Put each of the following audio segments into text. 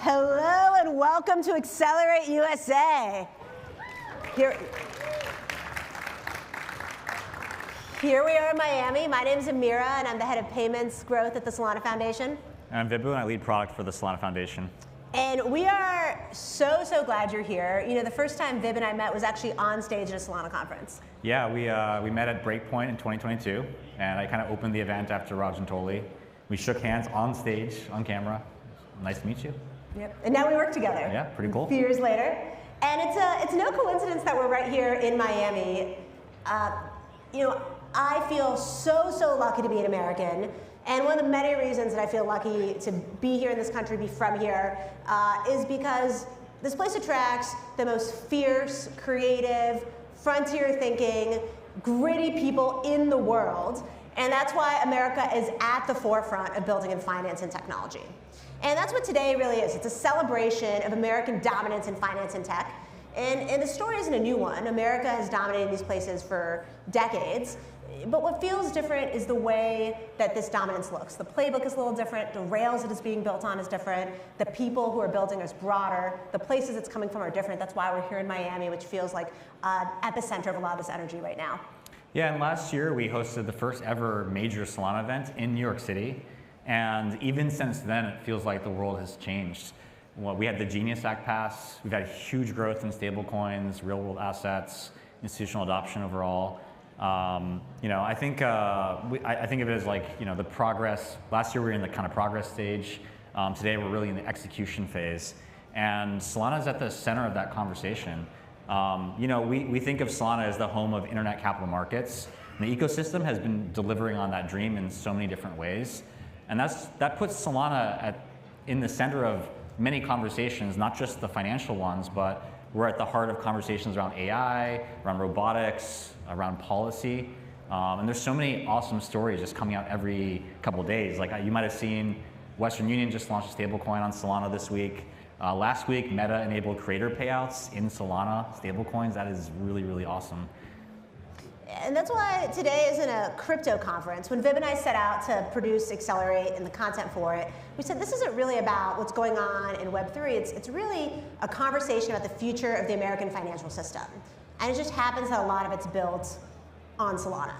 Hello and welcome to Accelerate USA. Here we are in Miami. My name is Amira, and I'm the head of payments growth at the Solana Foundation. And I'm Vibhu, and I lead product for the Solana Foundation. And we are so glad you're here. You know, the first time Vib and I met was actually on stage at a Solana conference. Yeah, we met at Breakpoint in 2022, and I kind of opened the event after Raj and Toli. We shook hands on stage, on camera. Nice to meet you. Yep. And now we work together. Yeah, pretty cool. A few years later. And it's no coincidence that we're right here in Miami. You know, I feel so lucky to be an American. And one of the many reasons that I feel lucky to be here in this country, be from here, is because this place attracts the most fierce, creative, frontier-thinking, gritty people in the world. And that's why America is at the forefront of building in finance and technology. And that's what today really is. It's a celebration of American dominance in finance and tech. And the story isn't a new one. America has dominated these places for decades. But what feels different is the way that this dominance looks. The playbook is a little different. The rails it is being built on is different. The people who are building is broader. The places it's coming from are different. That's why we're here in Miami, which feels like an epicenter of a lot of this energy right now. Yeah, and last year we hosted the first ever major Solana event in New York City. And even since then, it feels like the world has changed. Well, we had the Genius Act pass. We've had huge growth in stablecoins, real-world assets, institutional adoption overall. You know, I think I think of it as like, you know, the progress. Last year we were in the kind of progress stage. Today we're really in the execution phase, and Solana is at the center of that conversation. You know, we think of Solana as the home of internet capital markets. And the ecosystem has been delivering on that dream in so many different ways, and that puts Solana in the center of many conversations, not just the financial ones, but we're at the heart of conversations around AI, around robotics, around policy. And there's so many awesome stories just coming out every couple of days. Like you might have seen Western Union just launched a stablecoin on Solana this week. Last week, Meta enabled creator payouts in Solana stablecoins. That is really awesome. And that's why today isn't a crypto conference. When Vib and I set out to produce Accelerate and the content for it, we said this isn't really about what's going on in Web3. It's really a conversation about the future of the American financial system. And it just happens that a lot of it's built on Solana.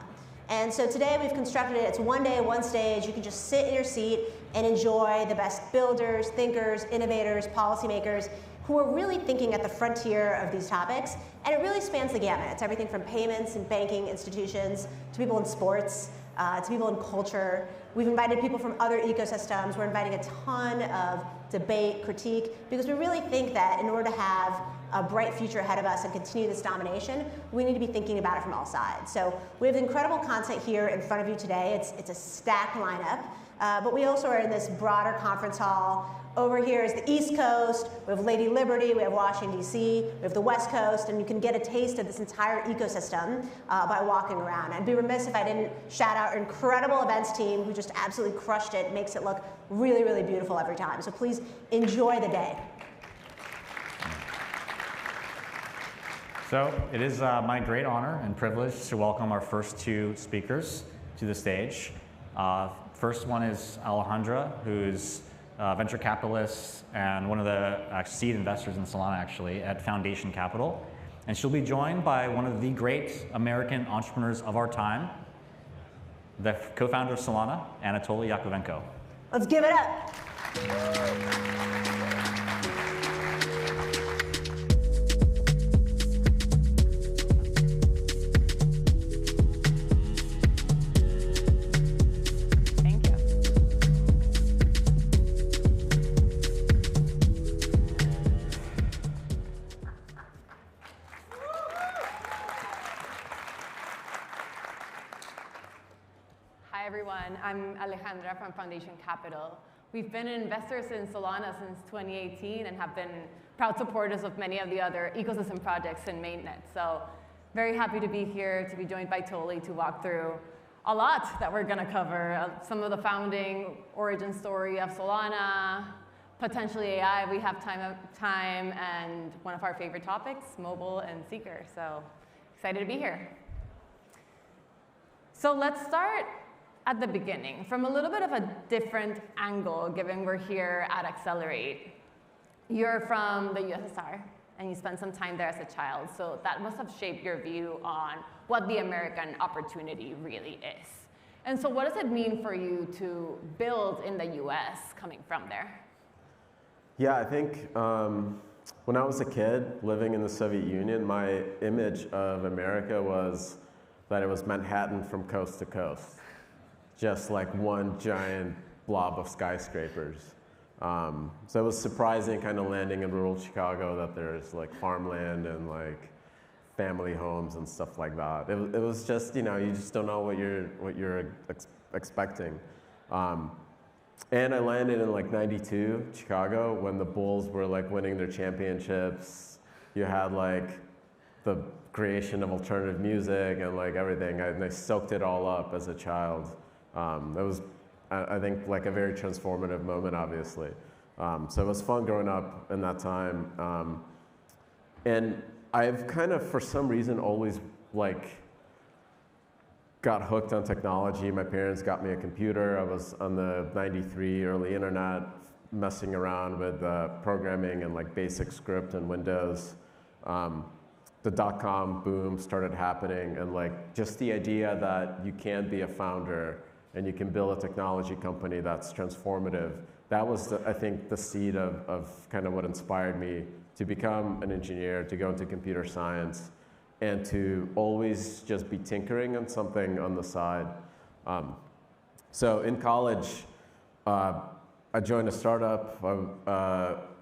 And so today we've constructed it. It's one day, one stage. You can just sit in your seat and enjoy the best builders, thinkers, innovators, policymakers who are really thinking at the frontier of these topics. And it really spans the gamut. It's everything from payments and banking institutions to people in sports, to people in culture. We've invited people from other ecosystems. We're inviting a ton of debate, critique, because we really think that in order to have a bright future ahead of us and continue this domination, we need to be thinking about it from all sides. So we have incredible content here in front of you today. It's a stacked lineup, but we also are in this broader conference hall. Over here is the East Coast, we have Lady Liberty, we have Washington, D.C., we have the West Coast, and you can get a taste of this entire ecosystem by walking around. I'd be remiss if I didn't shout out our incredible events team who just absolutely crushed it, makes it look really beautiful every time. So please enjoy the day. So it is my great honor and privilege to welcome our first two speakers to the stage. First one is Alejandra, who's venture capitalist and one of the seed investors in Solana, actually, at Foundation Capital. And she'll be joined by one of the great American entrepreneurs of our time, the co-founder of Solana, Anatoly Yakovenko. Let's give it up. I'm Alejandra from Foundation Capital. We've been investors in Solana since 2018 and have been proud supporters of many of the other ecosystem projects in mainnet. So very happy to be here, to be joined by Toli to walk through a lot that we're going to cover. Some of the founding origin story of Solana, potentially AI, we have time, and one of our favorite topics, mobile and Seeker. So excited to be here. So let's start at the beginning, from a little bit of a different angle, given we're here at Accelerate. You're from the USSR, and you spent some time there as a child, so that must have shaped your view on what the American opportunity really is. And so what does it mean for you to build in the US coming from there? Yeah, I think when I was a kid living in the Soviet Union, my image of America was that it was Manhattan from coast to coast, just like one giant blob of skyscrapers. So it was surprising kind of landing in rural Chicago that there's like farmland and like family homes and stuff like that. It was just, you know, you just don't know what you're expecting. And I landed in like '92, Chicago, when the Bulls were like winning their championships. You had like the creation of alternative music and like everything. I soaked it all up as a child. It was, I think, like a very transformative moment, obviously. So it was fun growing up in that time. And I've kind of, for some reason, always like got hooked on technology. My parents got me a computer. I was on the '93 early internet, messing around with programming and like basic script and Windows. The dot-com boom started happening, and like just the idea that you can be a founder and you can build a technology company that's transformative. That was, I think, the seed of kind of what inspired me to become an engineer, to go into computer science, and to always just be tinkering on something on the side. So in college, I joined a startup.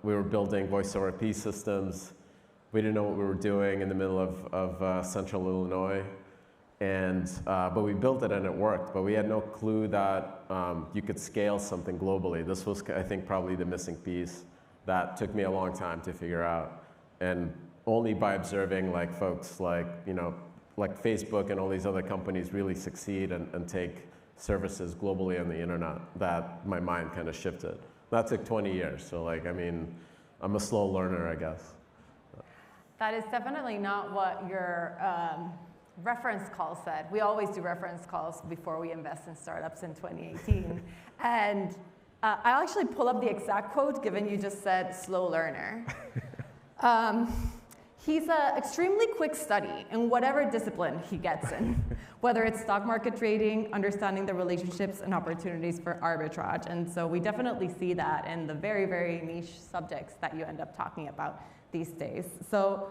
We were building voice over IP systems. We didn't know what we were doing in the middle of central Illinois. But we built it and it worked. But we had no clue that you could scale something globally. This was, I think, probably the missing piece that took me a long time to figure out. And only by observing like folks like, you know, like Facebook and all these other companies really succeed and take services globally on the internet that my mind kind of shifted. That took 20 years. So like, I mean, I'm a slow learner, I guess. That is definitely not what your reference call said. We always do reference calls before we invest in startups in 2018. And I'll actually pull up the exact quote, given you just said slow learner. He's an extremely quick study in whatever discipline he gets in, whether it's stock market trading, understanding the relationships and opportunities for arbitrage. And so we definitely see that in the very, very niche subjects that you end up talking about these days. So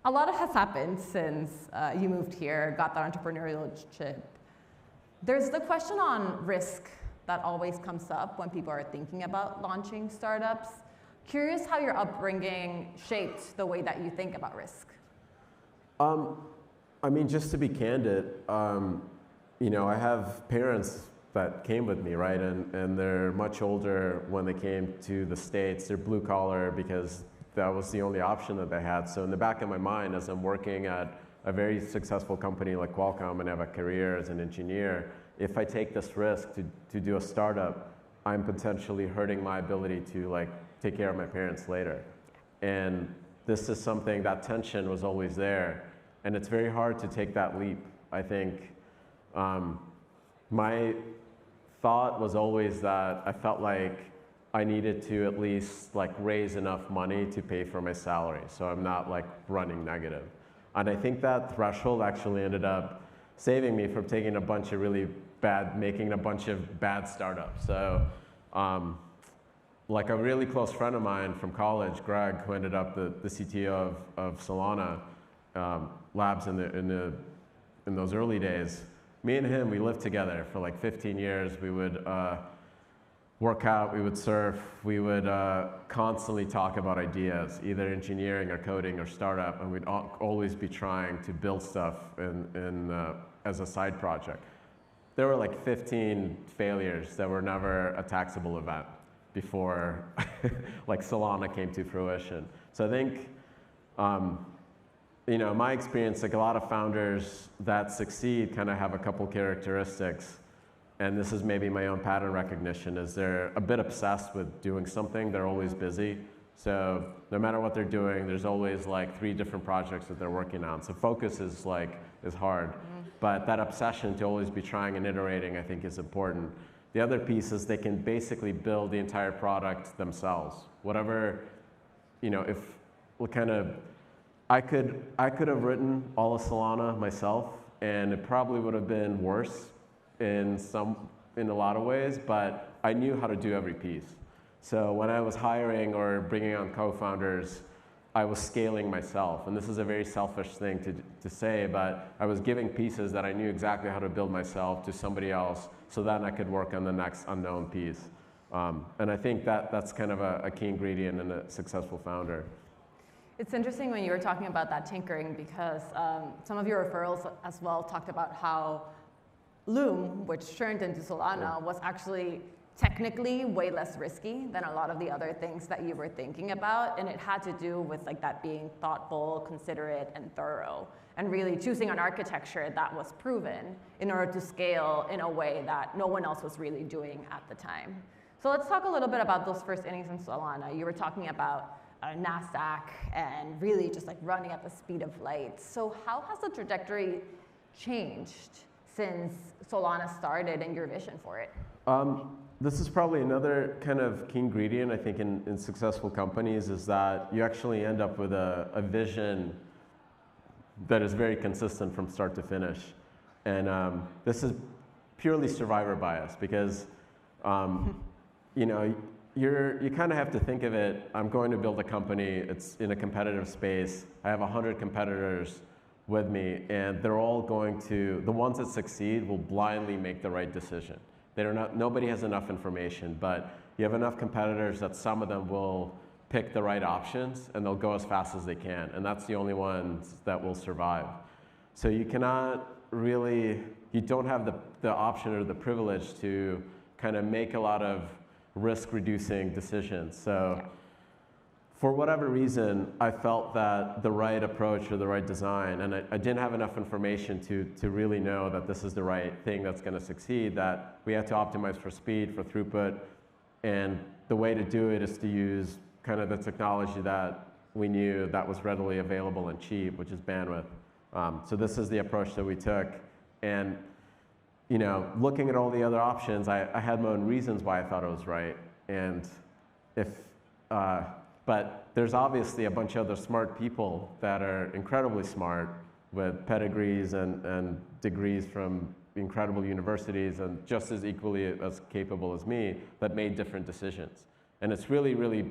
a lot has happened since you moved here, got that entrepreneurial chip. There's the question on risk that always comes up when people are thinking about launching startups. Curious how your upbringing shaped the way that you think about risk. I mean, just to be candid, you know, I have parents that came with me, right? And they're much older when they came to the States. They're blue collar because that was the only option that they had. So in the back of my mind, as I'm working at a very successful company like Qualcomm and have a career as an engineer, if I take this risk to do a startup, I'm potentially hurting my ability to like take care of my parents later. And this is something, that tension was always there. And it's very hard to take that leap. I think my thought was always that I felt like I needed to at least like raise enough money to pay for my salary, so I'm not like running negative. And I think that threshold actually ended up saving me from taking a bunch of making a bunch of bad startups. So like a really close friend of mine from college, Greg, who ended up the CTO of Solana Labs in those early days, me and him, we lived together for like 15 years. We would work out, we would surf, we would constantly talk about ideas, either engineering or coding or startup, and we'd always be trying to build stuff as a side project. There were like 15 failures that were never a taxable event before like Solana came to fruition. So I think, you know, my experience, like a lot of founders that succeed kind of have a couple characteristics. And this is maybe my own pattern recognition, is they're a bit obsessed with doing something. They're always busy. So no matter what they're doing, there's always like 3 different projects that they're working on. So focus is hard. But that obsession to always be trying and iterating, I think, is important. The other piece is they can basically build the entire product themselves. Whatever if what kind of, I could have written all of Solana myself, and it probably would have been worse in a lot of ways, but I knew how to do every piece. So when I was hiring or bringing on co-founders, I was scaling myself. And this is a very selfish thing to say, but I was giving pieces that I knew exactly how to build myself to somebody else, so then I could work on the next unknown piece. And I think that's kind of a key ingredient in a successful founder. It's interesting when you were talking about that tinkering, because some of your referrals as well talked about how Loom, which turned into Solana, was actually technically way less risky than a lot of the other things that you were thinking about, and it had to do with like that being thoughtful, considerate, and thorough, and really choosing an architecture that was proven in order to scale in a way that no one else was really doing at the time. So let's talk a little bit about those first innings in Solana. You were talking about NASDAQ and really just like running at the speed of light. So how has the trajectory changed since Solana started and your vision for it? This is probably another kind of key ingredient, I think, in successful companies, is that you actually end up with a vision that is very consistent from start to finish. And this is purely survivor bias, because you kind of have to think of it, I'm going to build a company, it's in a competitive space, I have 100 competitors with me, and they're all going to, the ones that succeed will blindly make the right decision. Nobody has enough information, but you have enough competitors that some of them will pick the right options and they'll go as fast as they can, and that's the only ones that will survive. So you cannot really, you don't have the option or the privilege to kind of make a lot of risk-reducing decisions. So for whatever reason, I felt that the right approach or the right design, and I didn't have enough information to really know that this is the right thing that's going to succeed, that we had to optimize for speed, for throughput, and the way to do it is to use kind of the technology that we knew that was readily available and cheap, which is bandwidth. So this is the approach that we took. And looking at all the other options, I had my own reasons why I thought it was right. And but there's obviously a bunch of other smart people that are incredibly smart with pedigrees and degrees from incredible universities and just as equally as capable as me that made different decisions. And it's really, really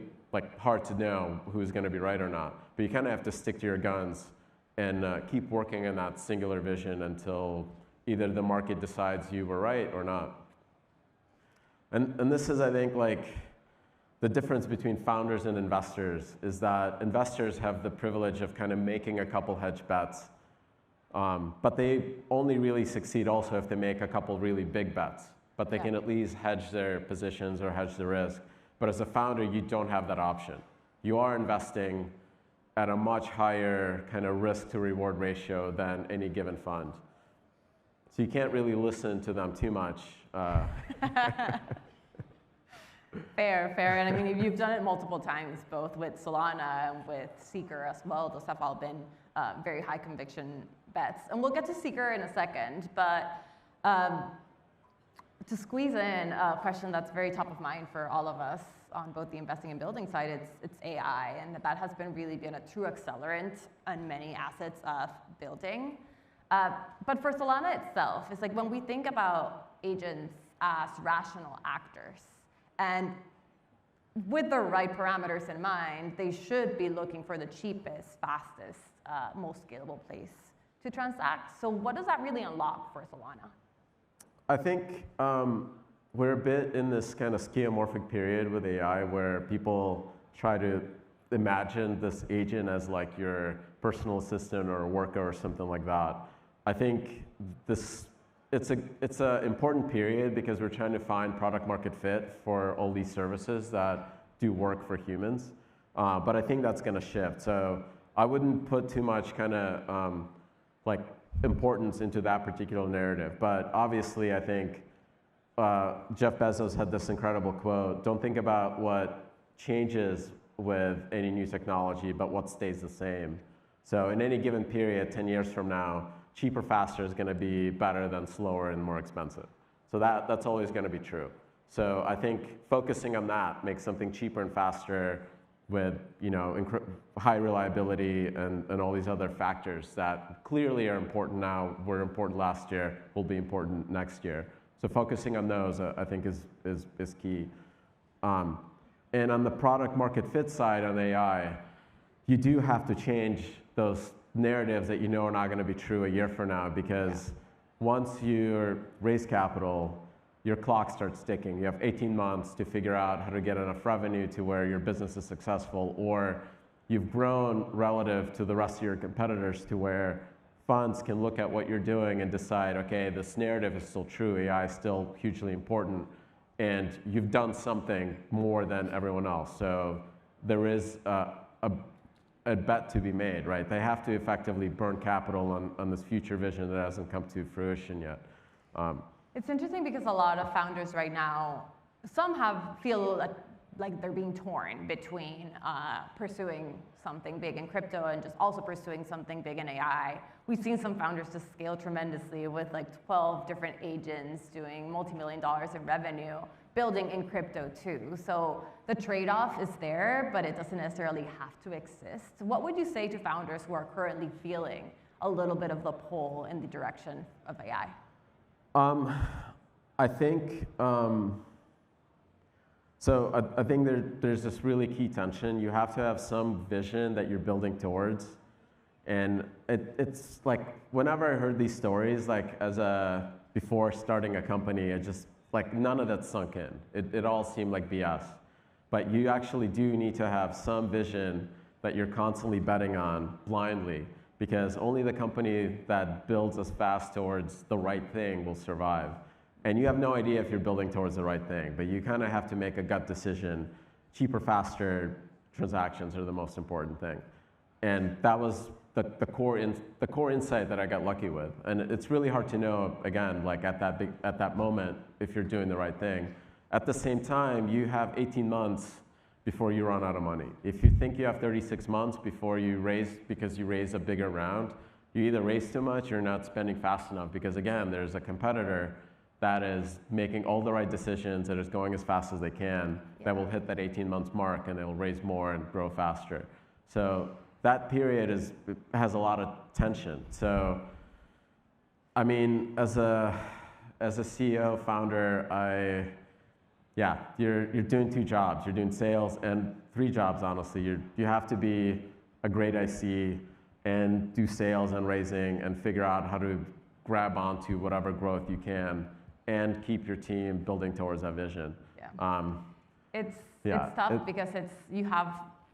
hard to know who's going to be right or not. But you kind of have to stick to your guns and keep working on that singular vision until either the market decides you were right or not. And this is, I think, the difference between founders and investors is that investors have the privilege of kind of making a couple hedge bets, but they only really succeed also if they make a couple really big bets, but they can at least hedge their positions or hedge the risk. But as a founder, you don't have that option. You are investing at a much higher kind of risk to reward ratio than any given fund. So you can't really listen to them too much. Fair. And I mean, you've done it multiple times, both with Solana and with Seeker as well. Those have all been very high conviction bets. And we'll get to Seeker in a second, but to squeeze in a question that's very top of mind for all of us on both the investing and building side, it's AI, and that has really been a true accelerant on many assets of building. But for Solana itself, it's when we think about agents as rational actors, and with the right parameters in mind, they should be looking for the cheapest, fastest, most scalable place to transact. So what does that really unlock for Solana? I think we're a bit in this kind of skeuomorphic period with AI where people try to imagine this agent as your personal assistant or a worker or something like that. I think it's an important period because we're trying to find product market fit for all these services that do work for humans. But I think that's going to shift. So I wouldn't put too much kind of importance into that particular narrative. But obviously, I think Jeff Bezos had this incredible quote: "Don't think about what changes with any new technology, but what stays the same." So in any given period, 10 years from now, cheaper, faster is going to be better than slower and more expensive. So that's always going to be true. So I think focusing on that makes something cheaper and faster with high reliability and all these other factors that clearly are important now, were important last year, will be important next year. So focusing on those, I think, is key. And on the product market fit side on AI, you do have to change those narratives that are not going to be true a year from now, because once you raise capital, your clock starts ticking. You have 18 months to figure out how to get enough revenue to where your business is successful, or you've grown relative to the rest of your competitors to where funds can look at what you're doing and decide, okay, this narrative is still true, AI is still hugely important, and you've done something more than everyone else. So there is a bet to be made, right? They have to effectively burn capital on this future vision that hasn't come to fruition yet. It's interesting because a lot of founders right now, some feel like they're being torn between pursuing something big in crypto and just also pursuing something big in AI. We've seen some founders just scale tremendously with like 12 different agents doing multi-million dollars in revenue, building in crypto too. So the trade-off is there, but it doesn't necessarily have to exist. What would you say to founders who are currently feeling a little bit of the pull in the direction of AI? I think, I think there's this really key tension. You have to have some vision that you're building towards. And it's like, whenever I heard these stories, like before starting a company, it just, like, none of that sunk in. It all seemed like BS. But you actually do need to have some vision that you're constantly betting on blindly, because only the company that builds as fast towards the right thing will survive. And you have no idea if you're building towards the right thing, but you kind of have to make a gut decision. Cheaper, faster transactions are the most important thing. And that was the core insight that I got lucky with. And it's really hard to know, again, like at that moment, if you're doing the right thing. At the same time, you have 18 months before you run out of money. If you think you have 36 months before you raise, because you raise a bigger round, you either raise too much or you're not spending fast enough, because again, there's a competitor that is making all the right decisions, that is going as fast as they can, that will hit that 18 months mark, and they will raise more and grow faster. So that period has a lot of tension. So, I mean, as a CEO, founder, you're doing 2 jobs. You're doing sales and 3 jobs, honestly. You have to be a great IC and do sales and raising and figure out how to grab onto whatever growth you can and keep your team building towards that vision. It's tough because you have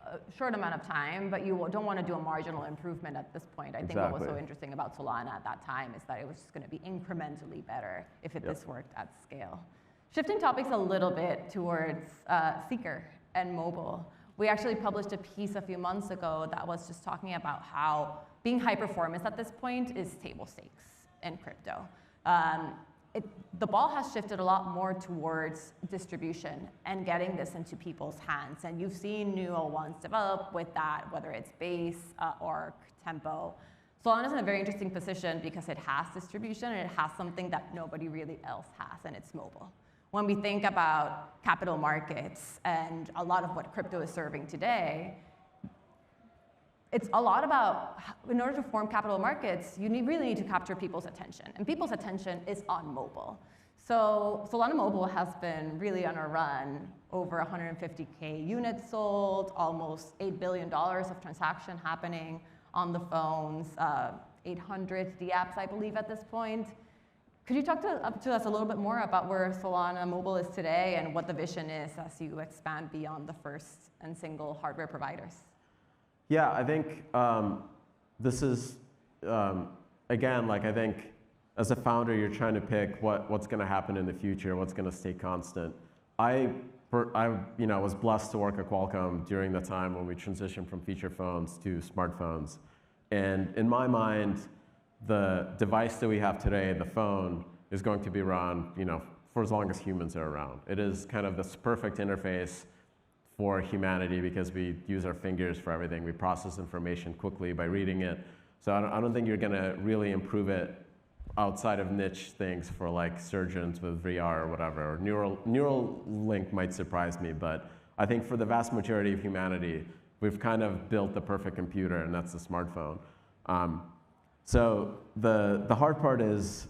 a short amount of time, but you don't want to do a marginal improvement at this point. I think what was so interesting about Solana at that time is that it was just going to be incrementally better if this worked at scale. Shifting topics a little bit towards Seeker and mobile. We actually published a piece a few months ago that was just talking about how being high performance at this point is table stakes in crypto. The ball has shifted a lot more towards distribution and getting this into people's hands. And you've seen new ones develop with that, whether it's Base, Arc, Tempo. Solana is in a very interesting position because it has distribution and it has something that nobody really else has, and it's mobile. When we think about capital markets and a lot of what crypto is serving today, it's a lot about, in order to form capital markets, you really need to capture people's attention. And people's attention is on mobile. So Solana Mobile has been really on a run, over 150K units sold, almost $8 billion of transaction happening on the phones, 800 DApps, I believe, at this point. Could you talk to us a little bit more about where Solana Mobile is today and what the vision is as you expand beyond the first and single hardware providers? Yeah, I think this is, again, like I think as a founder, you're trying to pick what's going to happen in the future, what's going to stay constant. I was blessed to work at Qualcomm during the time when we transitioned from feature phones to smartphones. And in my mind, the device that we have today, the phone, is going to be around, for as long as humans are around. It is kind of this perfect interface for humanity because we use our fingers for everything. We process information quickly by reading it. So I don't think you're going to really improve it outside of niche things for like surgeons with VR or whatever. Or Neuralink might surprise me, but I think for the vast majority of humanity, we've kind of built the perfect computer, and that's the smartphone. So the hard part is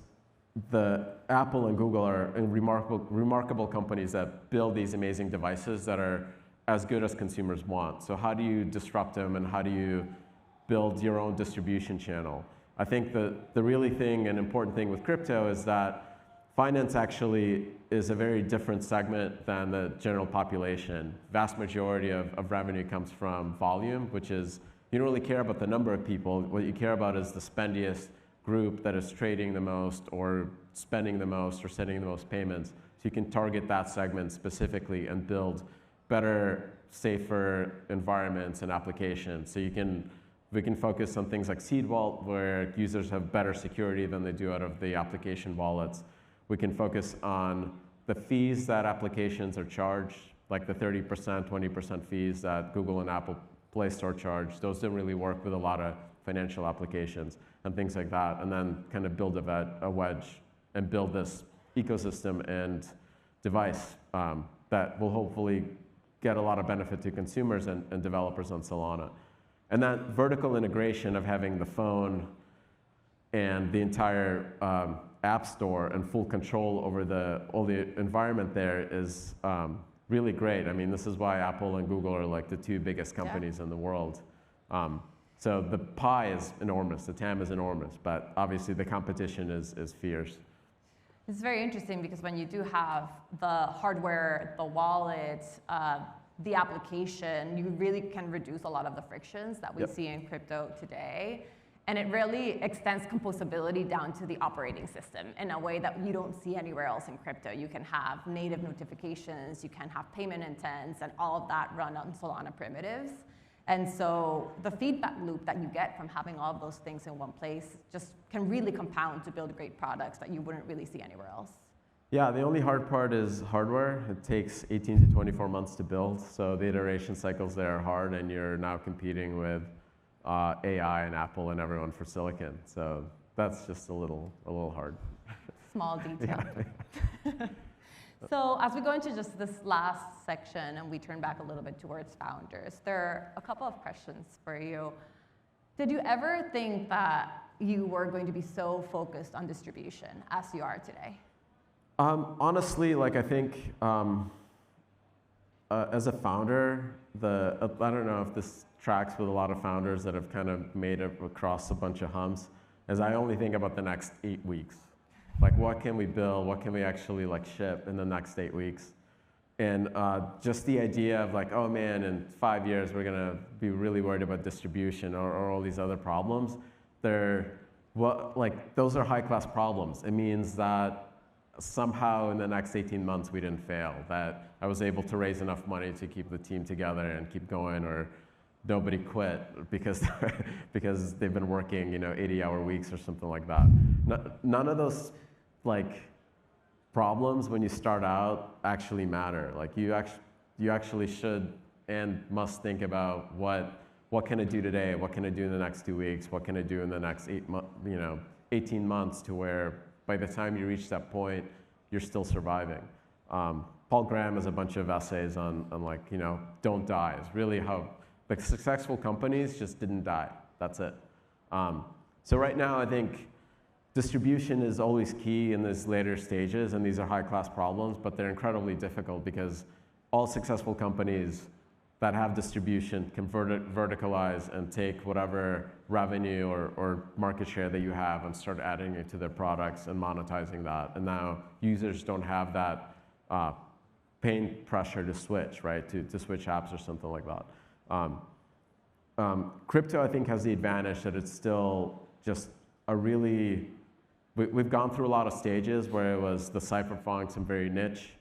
the Apple and Google are remarkable companies that build these amazing devices that are as good as consumers want. So how do you disrupt them, and how do you build your own distribution channel? I think the really an important thing with crypto is that finance actually is a very different segment than the general population. Vast majority of revenue comes from volume, which is, you don't really care about the number of people. What you care about is the spendiest group that is trading the most or spending the most or sending the most payments. So you can target that segment specifically and build better, safer environments and applications. So we can focus on things like Seed Vault, where users have better security than they do out of the application wallets. We can focus on the fees that applications are charged, like the 30%, 20% fees that Google and Apple Play Store charge. Those don't really work with a lot of financial applications and things like that, and then kind of build a wedge and build this ecosystem and device that will hopefully get a lot of benefit to consumers and developers on Solana. And that vertical integration of having the phone and the entire app store and full control over all the environment there is really great. I mean, this is why Apple and Google are like the two biggest companies in the world. So the pie is enormous, the TAM is enormous, but obviously the competition is fierce. It's very interesting because when you do have the hardware, the wallet, the application, you really can reduce a lot of the frictions that we see in crypto today. And it really extends composability down to the operating system in a way that you don't see anywhere else in crypto. You can have native notifications, you can have payment intents, and all of that run on Solana primitives. And so the feedback loop that you get from having all of those things in one place just can really compound to build great products that you wouldn't really see anywhere else. Yeah, the only hard part is hardware. It takes 18 to 24 months to build, so the iteration cycles there are hard, and you're now competing with AI and Apple and everyone for silicon. So that's just a little hard. Small detail. Yeah. So as we go into just this last section and we turn back a little bit towards founders, there are a couple of questions for you. Did you ever think that you were going to be so focused on distribution as you are today? Honestly, like I think as a founder, I don't know if this tracks with a lot of founders that have kind of made it across a bunch of humps, is I only think about the next 8 weeks. Like, what can we build? What can we actually like ship in the next 8 weeks? And just the idea of like, oh man, in 5 years we're gonna be really worried about distribution or all these other problems. Those are high-class problems. It means that somehow in the next 18 months we didn't fail. That I was able to raise enough money to keep the team together and keep going, or nobody quit because they've been working 80-hour weeks or something like that. None of those like problems when you start out actually matter. Like you actually should and must think about what can I do today? What can I do in the next 2 weeks? What can I do in the next 18 months to where by the time you reach that point, you're still surviving. Paul Graham has a bunch of essays on like, don't die. It's really how the successful companies just didn't die. That's it. So right now, I think distribution is always key in these later stages, and these are high-class problems, but they're incredibly difficult because all successful companies that have distribution can verticalize and take whatever revenue or market share that you have and start adding it to their products and monetizing that. And now users don't have that pain pressure to switch, right? To switch apps or something like that. Crypto, I think, has the advantage that it's still just a really, we've gone through a lot of stages where it was the cypherpunks and very niche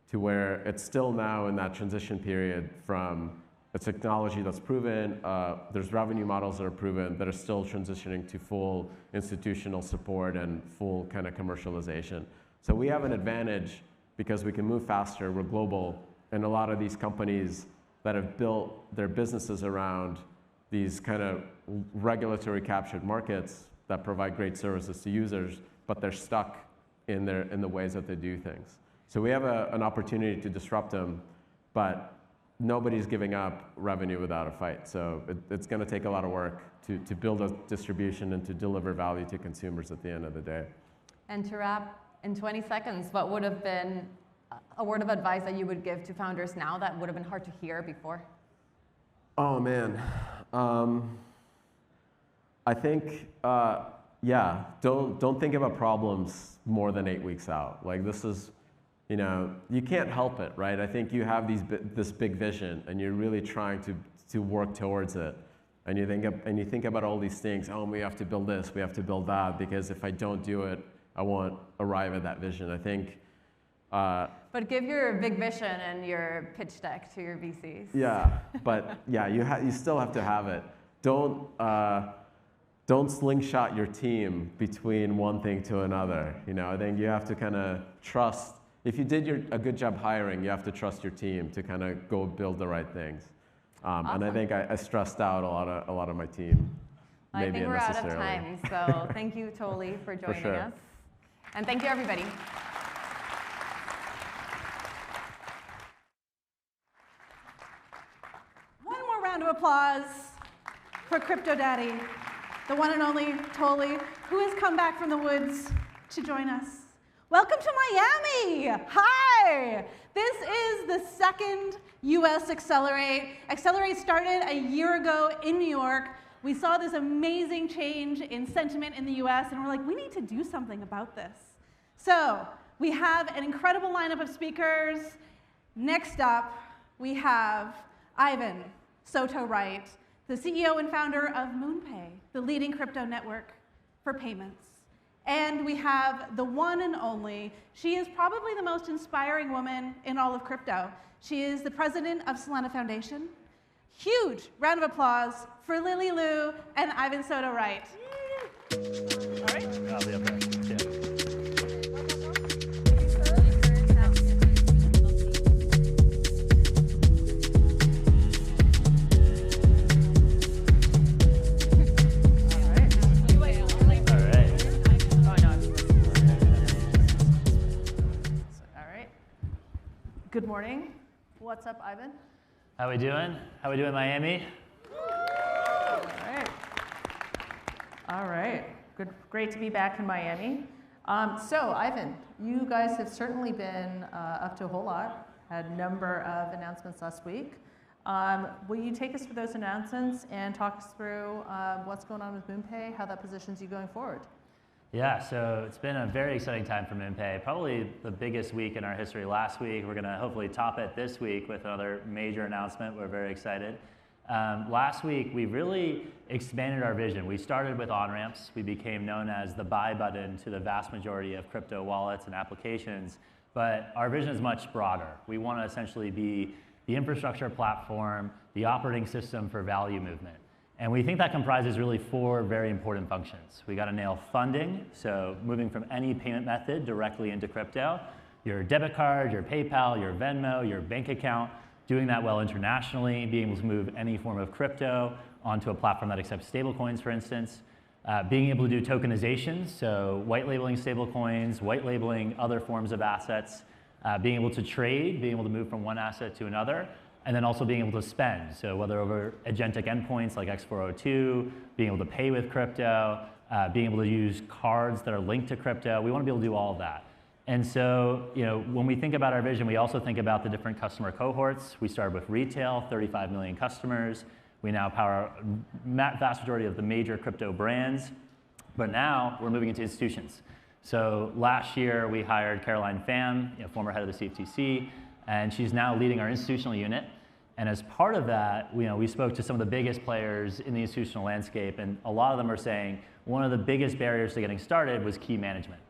to where it's still now in that transition period from a technology that's proven, there's revenue models that are proven that are still transitioning to full institutional support and full kind of commercialization. So we have an advantage because we can move faster, we're global, and a lot of these companies that have built their businesses around these kind of regulatory captured markets that provide great services to users, but they're stuck in the ways that they do things. So we have an opportunity to disrupt them, but nobody's giving up revenue without a fight. So it's going to take a lot of work to build a distribution and to deliver value to consumers at the end of the day. And to wrap, in 20 seconds, what would have been a word of advice that you would give to founders now that would have been hard to hear before? Oh, man. I think, yeah, don't think about problems more than 8 weeks out. Like, this is, you know, you can't help it, right? I think you have this big vision, and you're really trying to work towards it. And you think about all these things. Oh, we have to build this, we have to build that, because if I don't do it, I won't arrive at that vision. I think. But give your big vision and your pitch deck to your VCs. Yeah, but yeah, you still have to have it. Don't slingshot your team between one thing to another. You know, I think you have to kind of trust. If you did a good job hiring, you have to trust your team to kind of go build the right things. Awesome. And I think I stressed out a lot of my team. I think we're out of time, so thank you, Toli, for joining us. And thank you, everybody. One more round of applause for Crypto Daddy, the one and only Toli, who has come back from the woods to join us. Welcome to Miami. Hi. This is the second US Accelerate. Accelerate started a year ago in New York. We saw this amazing change in sentiment in the US, and we're like, we need to do something about this. So we have an incredible lineup of speakers. Next up, we have Ivan Soto-Wright, the CEO and founder of MoonPay, the leading crypto network for payments. And we have the one and only, she is probably the most inspiring woman in all of crypto. She is the president of Solana Foundation. Huge round of applause for Lily Liu and Ivan Soto-Wright. All right. I'll be up there. Yeah. Good morning. What's up, Ivan? How we doing? How we doing, Miami? All right. All right. Good. Great to be back in Miami. So, Ivan, you guys have certainly been up to a whole lot. Had a number of announcements last week. Will you take us through those announcements and talk us through what's going on with MoonPay, how that positions you going forward? Yeah, so it's been a very exciting time for MoonPay. Probably the biggest week in our history last week. We're going to hopefully top it this week with another major announcement. We're very excited. Last week, we really expanded our vision. We started with on-ramps. We became known as the buy button to the vast majority of crypto wallets and applications. But our vision is much broader. We want to essentially be the infrastructure platform, the operating system for value movement. And we think that comprises really 4 very important functions. We got to nail funding, so moving from any payment method directly into crypto, your debit card, your PayPal, your Venmo, your bank account, doing that well internationally, being able to move any form of crypto onto a platform that accepts stablecoins, for instance, being able to do tokenization, so white labeling stablecoins, white labeling other forms of assets, being able to trade, being able to move from one asset to another, and then also being able to spend. So whether over agentic endpoints like X402, being able to pay with crypto, being able to use cards that are linked to crypto, we want to be able to do all of that. And so, you know, when we think about our vision, we also think about the different customer cohorts. We started with retail, 35 million customers. We now power vast majority of the major crypto brands, but now we're moving into institutions. So last year we hired Caroline Pham, former head of the CFTC, and she's now leading our institutional unit. And as part of that, we spoke to some of the biggest players in the institutional landscape, and a lot of them are saying one of the biggest barriers to getting started was key management.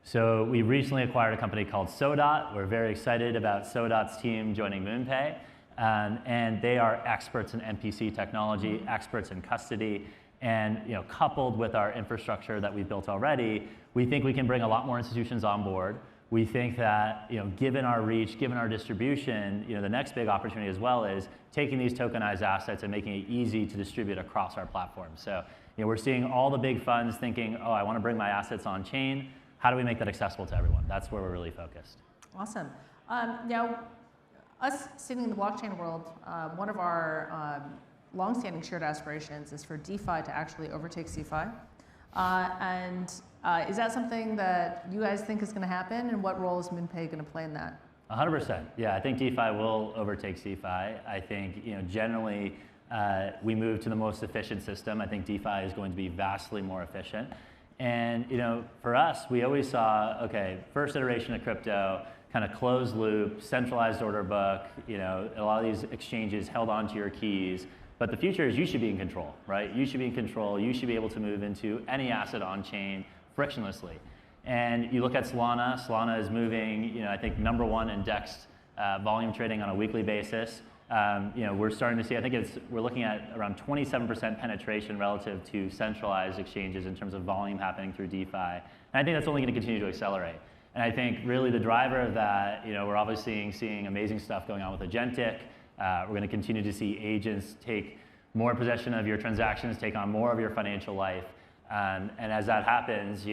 So we recently acquired a company called Sodot. We're very excited about Sodot's team joining MoonPay, and they are experts in MPC technology, experts in custody, and coupled with our infrastructure that we've built already, we think we can bring a lot more institutions on board. We think that, given our reach, given our distribution, the next big opportunity as well is taking these tokenized assets and making it easy to distribute across our platform. So, we're seeing all the big funds thinking, oh, I want to bring my assets on chain. How do we make that accessible to everyone? That's where we're really focused. Awesome. Now, us sitting in the blockchain world, one of our longstanding shared aspirations is for DeFi to actually overtake CeFi. Is that something that you guys think is going to happen, and what role is MoonPay going to play in that? 100%. Yeah, I think DeFi will overtake CeFi. I think generally we move to the most efficient system. I think DeFi is going to be vastly more efficient. And for us, we always saw, okay, first iteration of crypto, kind of closed loop, centralized order book. A lot of these exchanges held onto your keys. But the future is you should be in control, right? You should be in control. You should be able to move into any asset on chain frictionlessly. And you look at Solana. Solana is moving, I think #1 in DEX volume trading on a weekly basis. We're starting to see, I think we're looking at around 27% penetration relative to centralized exchanges in terms of volume happening through DeFi. And I think that's only going to continue to accelerate. And I think really the driver of that, we're obviously seeing amazing stuff going on with agentic. We're going to continue to see agents take more possession of your transactions, take on more of your financial life. And as that happens,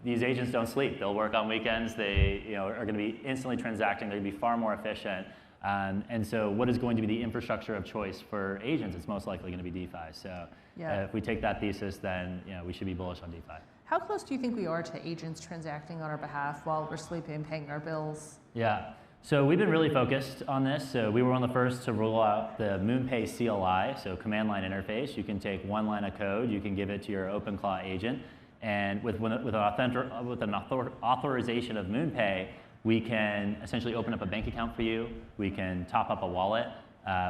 these agents don't sleep. They'll work on weekends. They are going to be instantly transacting. They're going to be far more efficient. And so what is going to be the infrastructure of choice for agents? It's most likely going to be DeFi. So if we take that thesis, then we should be bullish on DeFi. How close do you think we are to agents transacting on our behalf while we're sleeping and paying our bills? Yeah. So we've been really focused on this. So we were one of the first to roll out the MoonPay CLI, so command line interface. You can take one line of code, you can give it to your OpenClaw agent, and with an authorization of MoonPay, we can essentially open up a bank account for you. We can top up a wallet.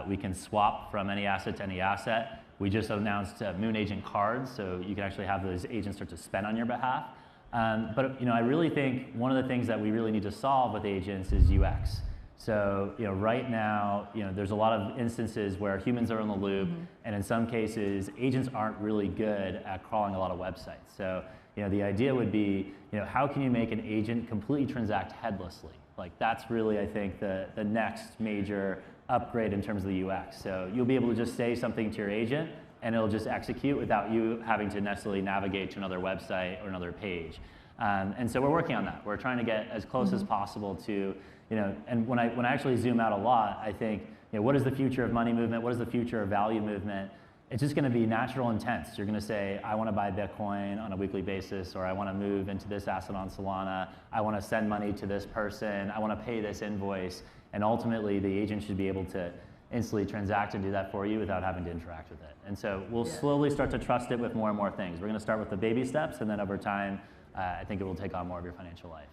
We can swap from any asset to any asset. We just announced Moon Agent cards, so you can actually have those agents start to spend on your behalf. But I really think one of the things that we really need to solve with agents is UX. So right now, there's a lot of instances where humans are in the loop, and in some cases, agents aren't really good at crawling a lot of websites. So the idea would be, how can you make an agent completely transact headlessly? Like that's really, I think, the next major upgrade in terms of the UX. So you'll be able to just say something to your agent, and it'll just execute without you having to necessarily navigate to another website or another page. And so we're working on that. We're trying to get as close as possible to, and when I actually zoom out a lot, I think, what is the future of money movement? What is the future of value movement? It's just going to be natural intents. You're going to say, I want to buy Bitcoin on a weekly basis, or I want to move into this asset on Solana. I want to send money to this person. I want to pay this invoice. And ultimately, the agent should be able to instantly transact and do that for you without having to interact with it. And so we'll slowly start to trust it with more and more things. We're going to start with the baby steps, and then over time, I think it will take on more of your financial life.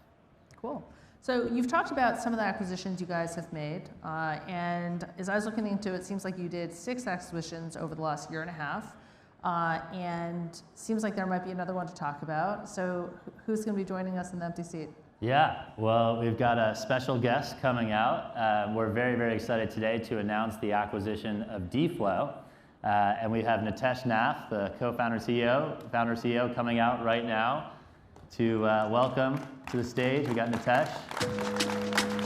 Cool. So you've talked about some of the acquisitions you guys have made, and as I was looking into it, it seems like you did 6 acquisitions over the last year and a half, and seems like there might be another one to talk about. So who's going to be joining us in the empty seat? Yeah, well, we've got a special guest coming out. We're very, very excited today to announce the acquisition of DFlow. And we have Nitesh Nath, the co-founder CEO, coming out right now to welcome to the stage. We got Nitesh.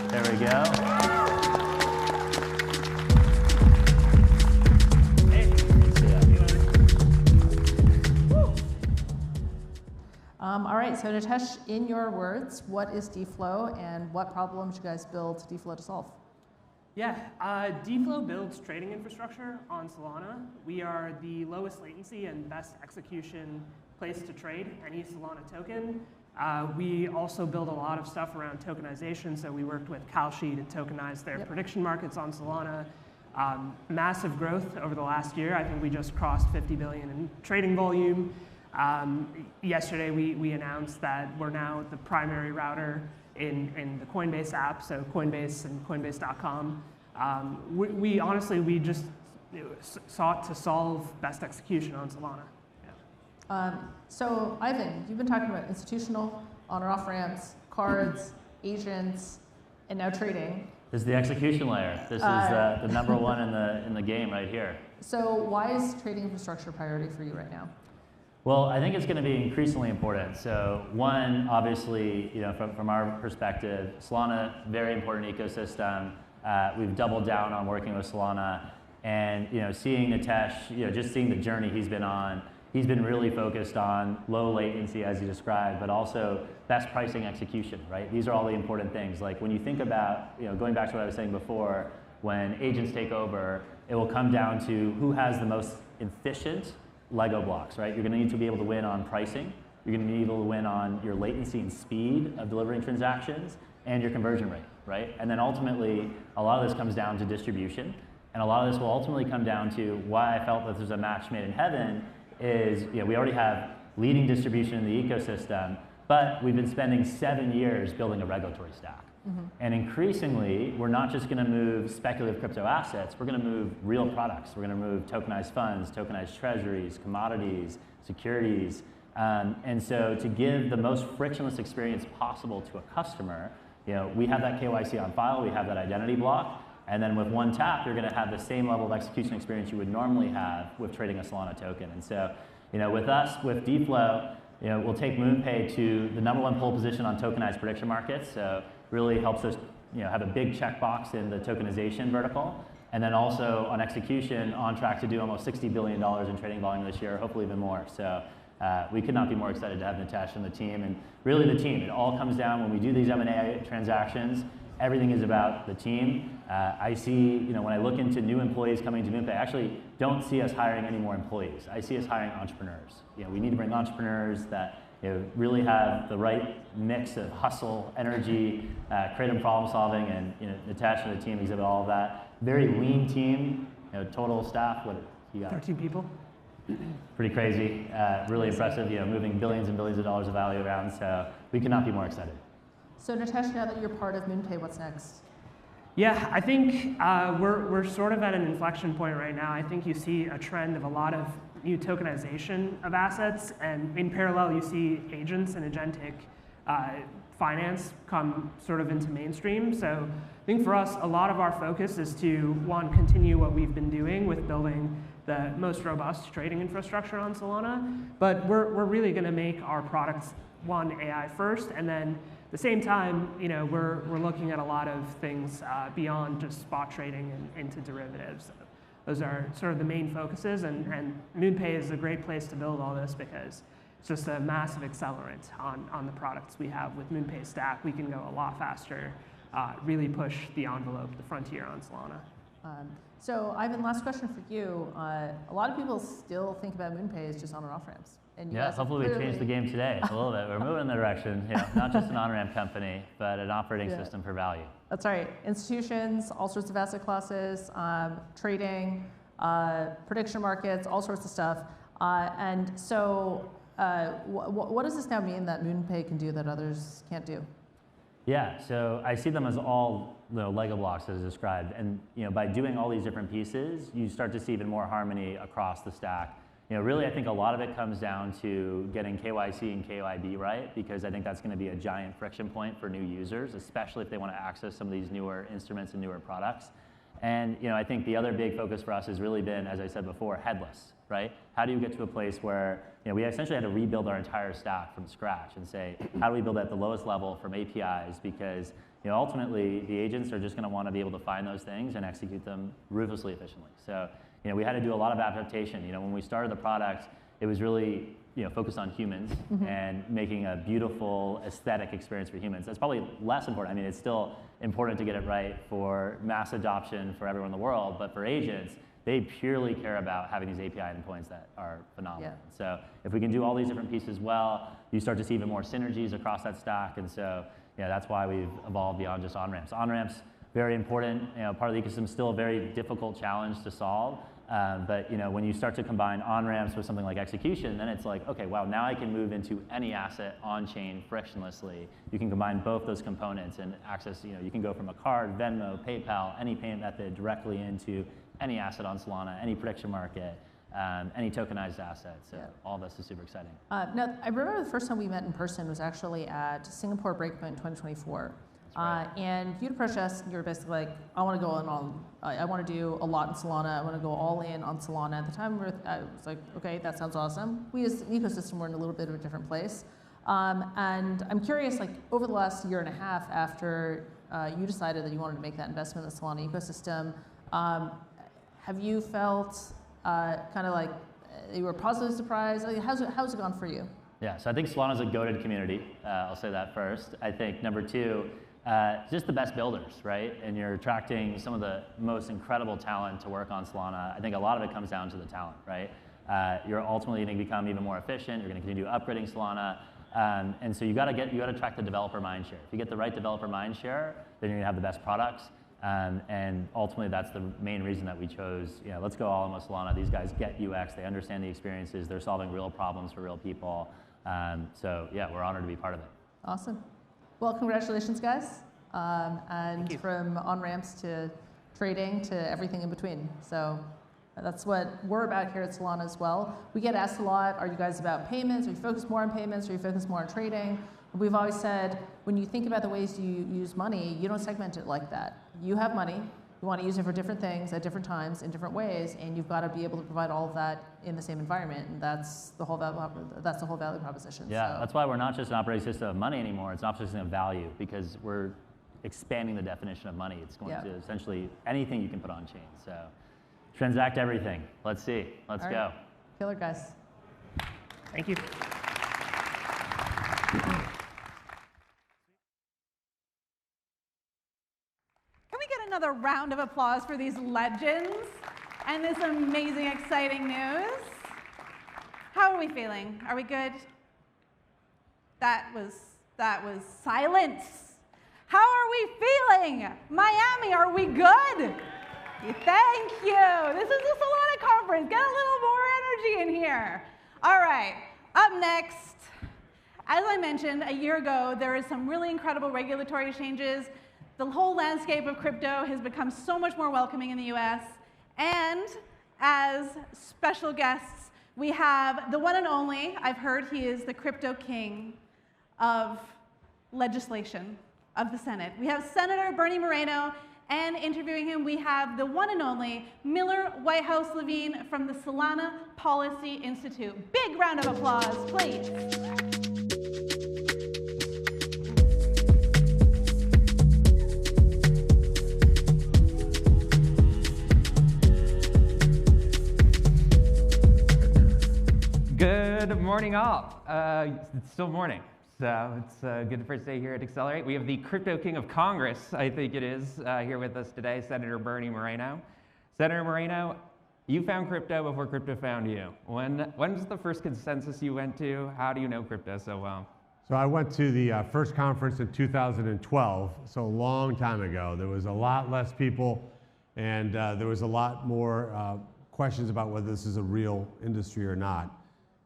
There we go. All right, so Nitesh, in your words, what is DFlow and what problems you guys build DFlow to solve? Yeah, DFlow builds trading infrastructure on Solana. We are the lowest latency and best execution place to trade any Solana token. We also build a lot of stuff around tokenization, so we worked with Kalshi to tokenize their prediction markets on Solana. Massive growth over the last year. I think we just crossed 50 billion in trading volume. Yesterday we announced that we're now the primary router in the Coinbase app, so Coinbase and Coinbase.com. We honestly, we just sought to solve best execution on Solana. Yeah. So Ivan, you've been talking about institutional, on or off ramps, cards, agents, and now trading. This is the execution layer. This is the #1 in the game right here. So why is trading infrastructure a priority for you right now? Well, I think it's going to be increasingly important. So one, obviously, from our perspective, Solana, very important ecosystem. We've doubled down on working with Solana, and seeing Nitesh, just seeing the journey he's been on, he's been really focused on low latency, as you described, but also best pricing execution, right? These are all the important things. Like when you think about, going back to what I was saying before, when agents take over, it will come down to who has the most efficient Lego blocks, right? You're going to need to be able to win on pricing. You're going to be able to win on your latency and speed of delivering transactions and your conversion rate, right? And then ultimately, a lot of this comes down to distribution. And a lot of this will ultimately come down to why I felt that there's a match made in heaven is, we already have leading distribution in the ecosystem, but we've been spending 7 years building a regulatory stack. And increasingly, we're not just going to move speculative crypto assets, we're going to move real products. We're going to move tokenized funds, tokenized treasuries, commodities, securities. And so to give the most frictionless experience possible to a customer, we have that KYC on file, we have that identity block, and then with one tap, you're going to have the same level of execution experience you would normally have with trading a Solana token. And so, with us, with DFlow, we'll take MoonPay to the #1 pole position on tokenized prediction markets. So really helps us, have a big checkbox in the tokenization vertical. And then also on execution, on track to do almost $60 billion in trading volume this year, hopefully even more. So we could not be more excited to have Natasha and the team. And really the team, it all comes down when we do these M&A transactions, everything is about the team. I see, when I look into new employees coming to MoonPay, I actually don't see us hiring any more employees. I see us hiring entrepreneurs. We need to bring entrepreneurs that really have the right mix of hustle, energy, creative problem solving, and Natasha and the team exhibit all of that. Very lean team, total staff, what you got? 13 people. Pretty crazy, really impressive, moving billions and billions of dollars of value around, so we could not be more excited. So Natasha, now that you're part of MoonPay, what's next? Yeah, I think we're sort of at an inflection point right now. I think you see a trend of a lot of new tokenization of assets, and in parallel, you see agents and agentic finance come sort of into mainstream. So I think for us, a lot of our focus is to, one, continue what we've been doing with building the most robust trading infrastructure on Solana, but we're really going to make our products, one, AI first, and then at the same time, we're looking at a lot of things beyond just spot trading and into derivatives. Those are sort of the main focuses, and MoonPay is a great place to build all this because it's just a massive accelerant on the products we have. With MoonPay Stack, we can go a lot faster, really push the envelope, the frontier on Solana. So Ivan, last question for you. A lot of people still think about MoonPay as just on and off ramps. And yeah, hopefully we changed the game today a little bit. We're moving in the direction, not just an on-ramp company, but an operating system for value. That's right. Institutions, all sorts of asset classes, trading, prediction markets, all sorts of stuff. And so what does this now mean that MoonPay can do that others can't do? Yeah, so I see them as all Lego blocks as described. And by doing all these different pieces, you start to see even more harmony across the stack. Really, I think a lot of it comes down to getting KYC and KYB right, because I think that's going to be a giant friction point for new users, especially if they want to access some of these newer instruments and newer products. And I think the other big focus for us has really been, as I said before, headless, right? How do you get to a place where we essentially had to rebuild our entire stack from scratch and say, how do we build at the lowest level from APIs? Because ultimately, the agents are just going to want to be able to find those things and execute them ruthlessly efficiently. So we had to do a lot of adaptation. When we started the product, it was really focused on humans and making a beautiful aesthetic experience for humans. That's probably less important. I mean, it's still important to get it right for mass adoption for everyone in the world, but for agents, they purely care about having these API endpoints that are phenomenal. Yeah. So if we can do all these different pieces well, you start to see even more synergies across that stack. And so that's why we've evolved beyond just on-ramps. On-ramps, very important, part of the ecosystem, still a very difficult challenge to solve. But when you start to combine on-ramps with something like execution, then it's like, okay, wow, now I can move into any asset on-chain frictionlessly. You can combine both those components and access, you can go from a card, Venmo, PayPal, any payment method directly into any asset on Solana, any prediction market, any tokenized asset. So all of this is super exciting. Now, I remember the first time we met in person was actually at Singapore Breakpoint in 2024. Right. And you'd approach us, and you were basically like, I want to go on, I want to do a lot in Solana. I want to go all in on Solana. At the time, I was like, okay, that sounds awesome. We as an ecosystem were in a little bit of a different place. And I'm curious, like over the last year and a half after you decided that you wanted to make that investment in the Solana ecosystem, have you felt kind of like You were positively surprised? How's it gone for you? Yeah, so I think Solana's a goated community. I'll say that first. I think number two, just the best builders, right? And you're attracting some of the most incredible talent to work on Solana. I think a lot of it comes down to the talent, right? You're ultimately going to become even more efficient. You're going to continue upgrading Solana. And so you got to attract the developer mindshare. If you get the right developer mindshare, then you're going to have the best products. And ultimately, that's the main reason that we chose, let's go all in with Solana. These guys get UX, they understand the experiences, they're solving real problems for real people. So yeah, we're honored to be part of it. Awesome. Well, congratulations, guys. And from on-ramps to trading to everything in between. So that's what we're about here at Solana as well. We get asked a lot, are you guys about payments? Are you focused more on payments? Are you focused more on trading? We've always said, when you think about the ways you use money, you don't segment it like that. You have money, you want to use it for different things at different times in different ways, and you've got to be able to provide all of that in the same environment, and that's the whole value proposition. Yeah, so. That's why we're not just an operating system of money anymore, it's an operating system of value, because we're expanding the definition of money. It's going to essentially anything you can put on chain. So transact everything. Let's see. Let's go. Killer, guys. Thank you. Can we get another round of applause for these legends and this amazing, exciting news? How are we feeling? Are we good? That was silence. How are we feeling? Miami, are we good? Thank you. This is the Solana conference. Get a little more energy in here. All right, up next, as I mentioned a year ago, there is some really incredible regulatory changes. The whole landscape of crypto has become so much more welcoming in the US. And as special guests, we have the one and only, I've heard he is the crypto king of legislation of the Senate. We have Senator Bernie Moreno, and interviewing him, we have the one and only Miller Whitehouse Levine from the Solana Policy Institute. Big round of applause, please. Good morning, all. It's still morning, so it's a good first day here at Accelerate. We have the Crypto King of Congress, I think it is, here with us today, Senator Bernie Moreno. Senator Moreno, you found crypto before crypto found you. When was the first consensus you went to? How do you know crypto so well? So I went to the first conference in 2012, so a long time ago. There was a lot less people, and there was a lot more questions about whether this is a real industry or not.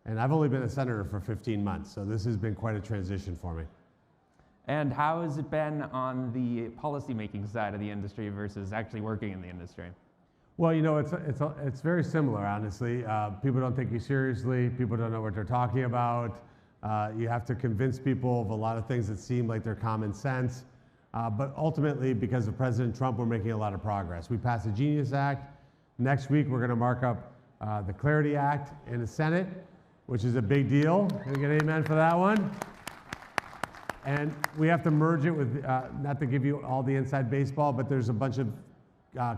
And I've only been a senator for 15 months, so this has been quite a transition for me. And how has it been on the policymaking side of the industry versus actually working in the industry? Well, you know, it's very similar, honestly. People don't take you seriously. People don't know what they're talking about. You have to convince people of a lot of things that seem like they're common sense. But ultimately, because of President Trump, we're making a lot of progress. We passed the Genius Act. Next week, we're going to mark up the Clarity Act in the Senate, which is a big deal. Can we get an amen for that one? And we have to merge it with, not to give you all the inside baseball, but there's a bunch of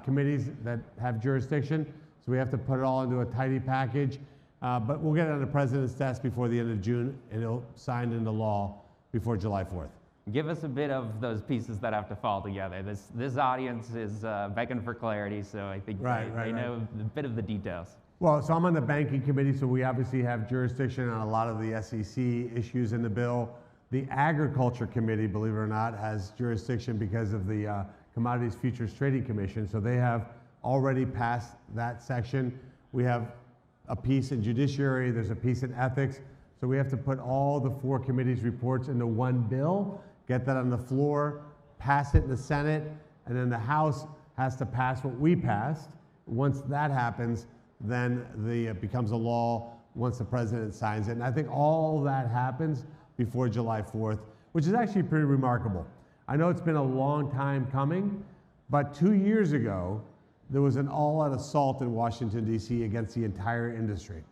committees that have jurisdiction. So we have to put it all into a tidy package. But we'll get it on the president's desk before the end of June, and it'll sign into law before July 4th. Give us a bit of those pieces that have to fall together. This audience is begging for clarity, so I think they know a bit of the details. Well, so I'm on the banking committee, so we obviously have jurisdiction on a lot of the SEC issues in the bill. The agriculture committee, believe it or not, has jurisdiction because of the Commodities Futures Trading Commission, so they have already passed that section. We have a piece in judiciary, there's a piece in ethics, so we have to put all the 4 committees' reports into one bill, get that on the floor, pass it in the Senate, and then the House has to pass what we passed. Once that happens, then it becomes a law once the president signs it. And I think all that happens before July 4th, which is actually pretty remarkable. I know it's been a long time coming, but 2 years ago, there was an all-out assault in Washington, D.C. against the entire industry.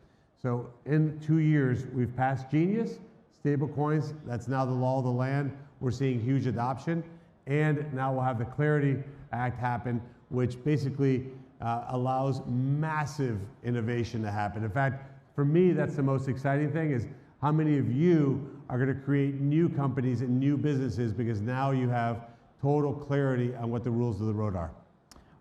So in 2 years, we've passed Genius, stablecoins, that's now the law of the land. We're seeing huge adoption. And now we'll have the Clarity Act happen, which basically allows massive innovation to happen. In fact, For me, that's the most exciting thing, is how many of you are going to create new companies and new businesses because now you have total clarity on what the rules of the road are.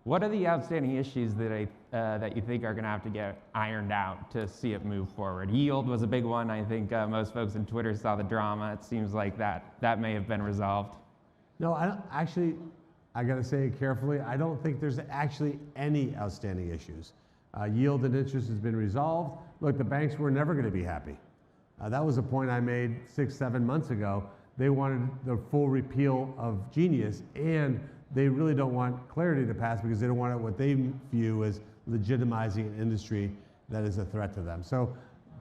What are the outstanding issues that that you think are going to have to get ironed out to see it move forward? Yield was a big one. I think most folks on Twitter saw the drama. It seems like that may have been resolved. No, I don't, actually, I got to say it carefully, I don't think there's actually any outstanding issues. Yield and interest has been resolved. Look, the banks were never going to be happy. That was a point I made 6-7 months ago. They wanted the full repeal of Genius, and they really don't want clarity to pass because they don't want what they view as legitimizing an industry that is a threat to them. So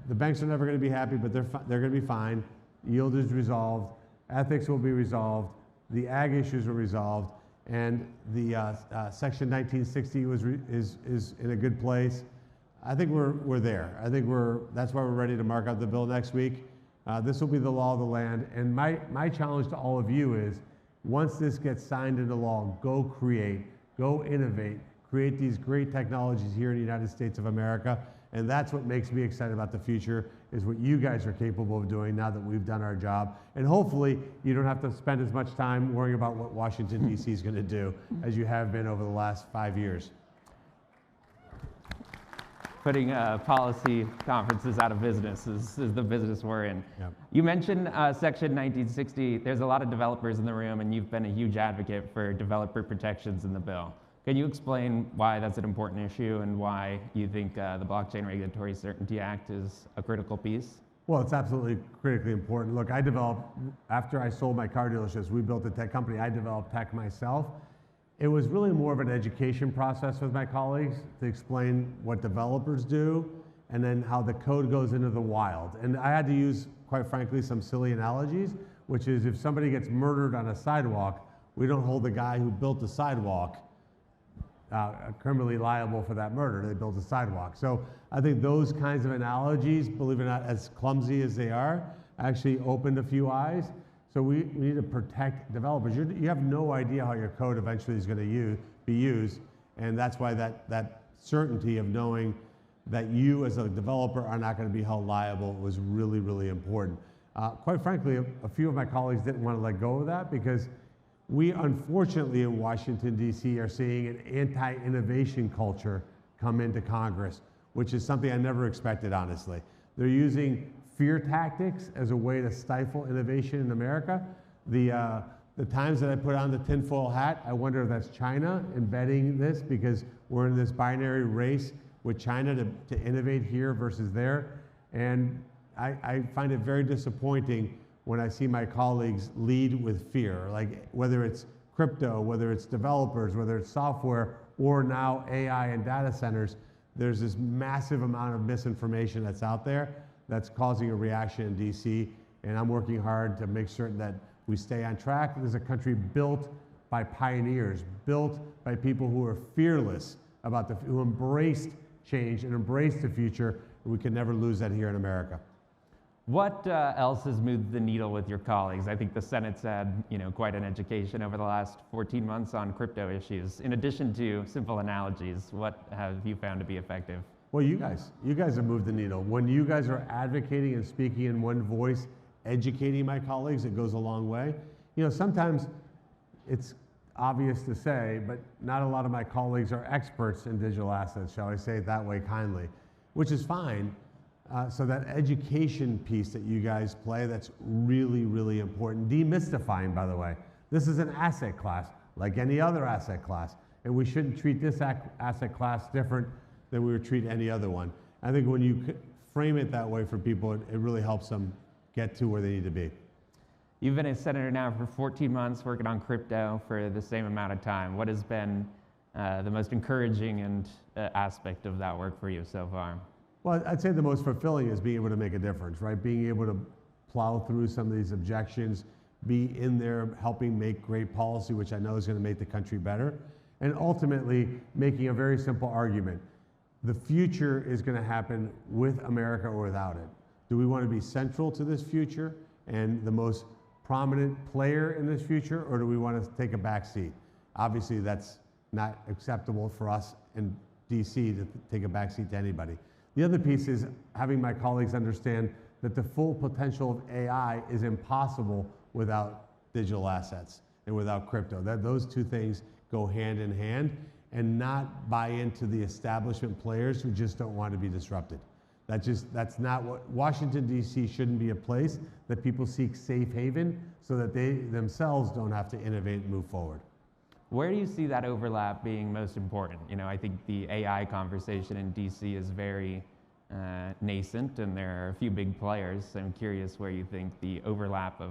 the banks are never going to be happy, but they're going to be fine. Yield is resolved. Ethics will be resolved. The ag issues are resolved. And the Section 1960 is in a good place. I think we're there. I think that's why we're ready to mark out the bill next week. This will be the law of the land. And my challenge to all of you is, once this gets signed into law, go create, go innovate, create these great technologies here in the United States of America. And that's what makes me excited about the future, is what you guys are capable of doing now that we've done our job. And hopefully you don't have to spend as much time worrying about what Washington, D.C. is going to do as you have been over the last 5 years. Putting policy conferences out of business is the business we're in. Yep. You mentioned Section 1960. There's a lot of developers in the room, and you've been a huge advocate for developer protections in the bill. Can you explain why that's an important issue and why you think the Blockchain Regulatory Certainty Act is a critical piece? Well, it's absolutely critically important. Look, I developed, after I sold my car dealerships, we built a tech company, I developed tech myself. It was really more of an education process with my colleagues to explain what developers do and then how the code goes into the wild. And I had to use, quite frankly, some silly analogies, which is if somebody gets murdered on a sidewalk, we don't hold the guy who built the sidewalk criminally liable for that murder. They built a sidewalk. So I think those kinds of analogies, believe it or not, as clumsy as they are, actually opened a few eyes. So we need to protect developers. You have no idea how your code eventually is going to be used, and that's why that certainty of knowing that you as a developer are not going to be held liable was really, really important. Quite frankly, a few of my colleagues didn't want to let go of that because we, unfortunately, in Washington, D.C., are seeing an anti-innovation culture come into Congress, which is something I never expected, honestly. They're using fear tactics as a way to stifle innovation in America. The times that I put on the tinfoil hat, I wonder if that's China embedding this because we're in this binary race with China to innovate here versus there. And I find it very disappointing when I see my colleagues lead with fear, like whether it's crypto, whether it's developers, whether it's software, or now AI and data centers, there's this massive amount of misinformation that's out there that's causing a reaction in DC, and I'm working hard to make certain that we stay on track. This is a country built by pioneers, built by people who are fearless who embraced change and embraced the future, and we can never lose that here in America. What else has moved the needle with your colleagues? I think the Senate's had quite an education over the last 14 months on crypto issues. In addition to simple analogies, what have you found to be effective? Well, you guys have moved the needle. When you guys are advocating and speaking in one voice, educating my colleagues, it goes a long way. Sometimes it's obvious to say, but not a lot of my colleagues are experts in digital assets, shall I say it that way kindly, which is fine. So that education piece that you guys play, that's really, really important. Demystifying, by the way. This is an asset class, like any other asset class, and we shouldn't treat this asset class different than we would treat any other one. I think when you frame it that way for people, it really helps them get to where they need to be. You've been a senator now for 14 months, working on crypto for the same amount of time. What has been the most encouraging aspect of that work for you so far? Well, I'd say the most fulfilling is being able to make a difference, right? Being able to plow through some of these objections, be in there helping make great policy, which I know is going to make the country better, and ultimately making a very simple argument. The future is going to happen with America or without it. Do we want to be central to this future and the most prominent player in this future, or do we want to take a back seat? Obviously, that's not acceptable for us in DC to take a back seat to anybody. The other piece is having my colleagues understand that the full potential of AI is impossible without digital assets and without crypto. That those two things go hand in hand, and not buy into the establishment players who just don't want to be disrupted. That's not what, Washington, D.C. shouldn't be a place that people seek safe haven so that they themselves don't have to innovate and move forward. Where do you see that overlap being most important? You know, I think the AI conversation in DC is very nascent, and there are a few big players. So I'm curious where you think the overlap of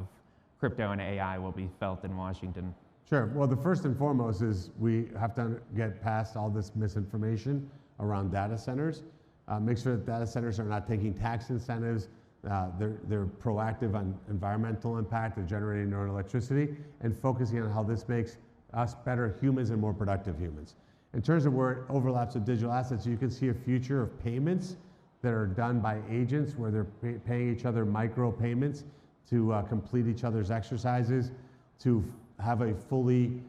crypto and AI will be felt in Washington. Sure. Well, the first and foremost is we have to get past all this misinformation around data centers. Make sure that data centers are not taking tax incentives. They're proactive on environmental impact. They're generating their own electricity and focusing on how this makes us better humans and more productive humans. In terms of where it overlaps with digital assets, you can see a future of payments that are done by agents where they're paying each other micro payments to complete each other's exercises, to have a fully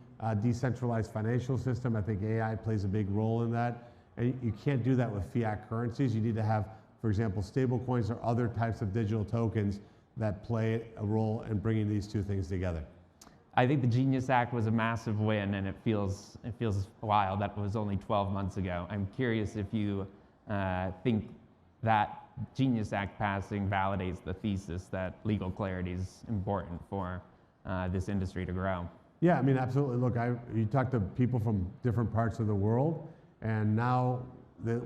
decentralized financial system. I think AI plays a big role in that. And you can't do that with fiat currencies. You need to have, for example, stable coins or other types of digital tokens that play a role in bringing these two things together. I think the Genius Act was a massive win, and it feels wild that was only 12 months ago. I'm curious if you think that Genius Act passing validates the thesis that legal clarity is important for this industry to grow. Yeah, I mean, absolutely. Look, you talk to people from different parts of the world, and now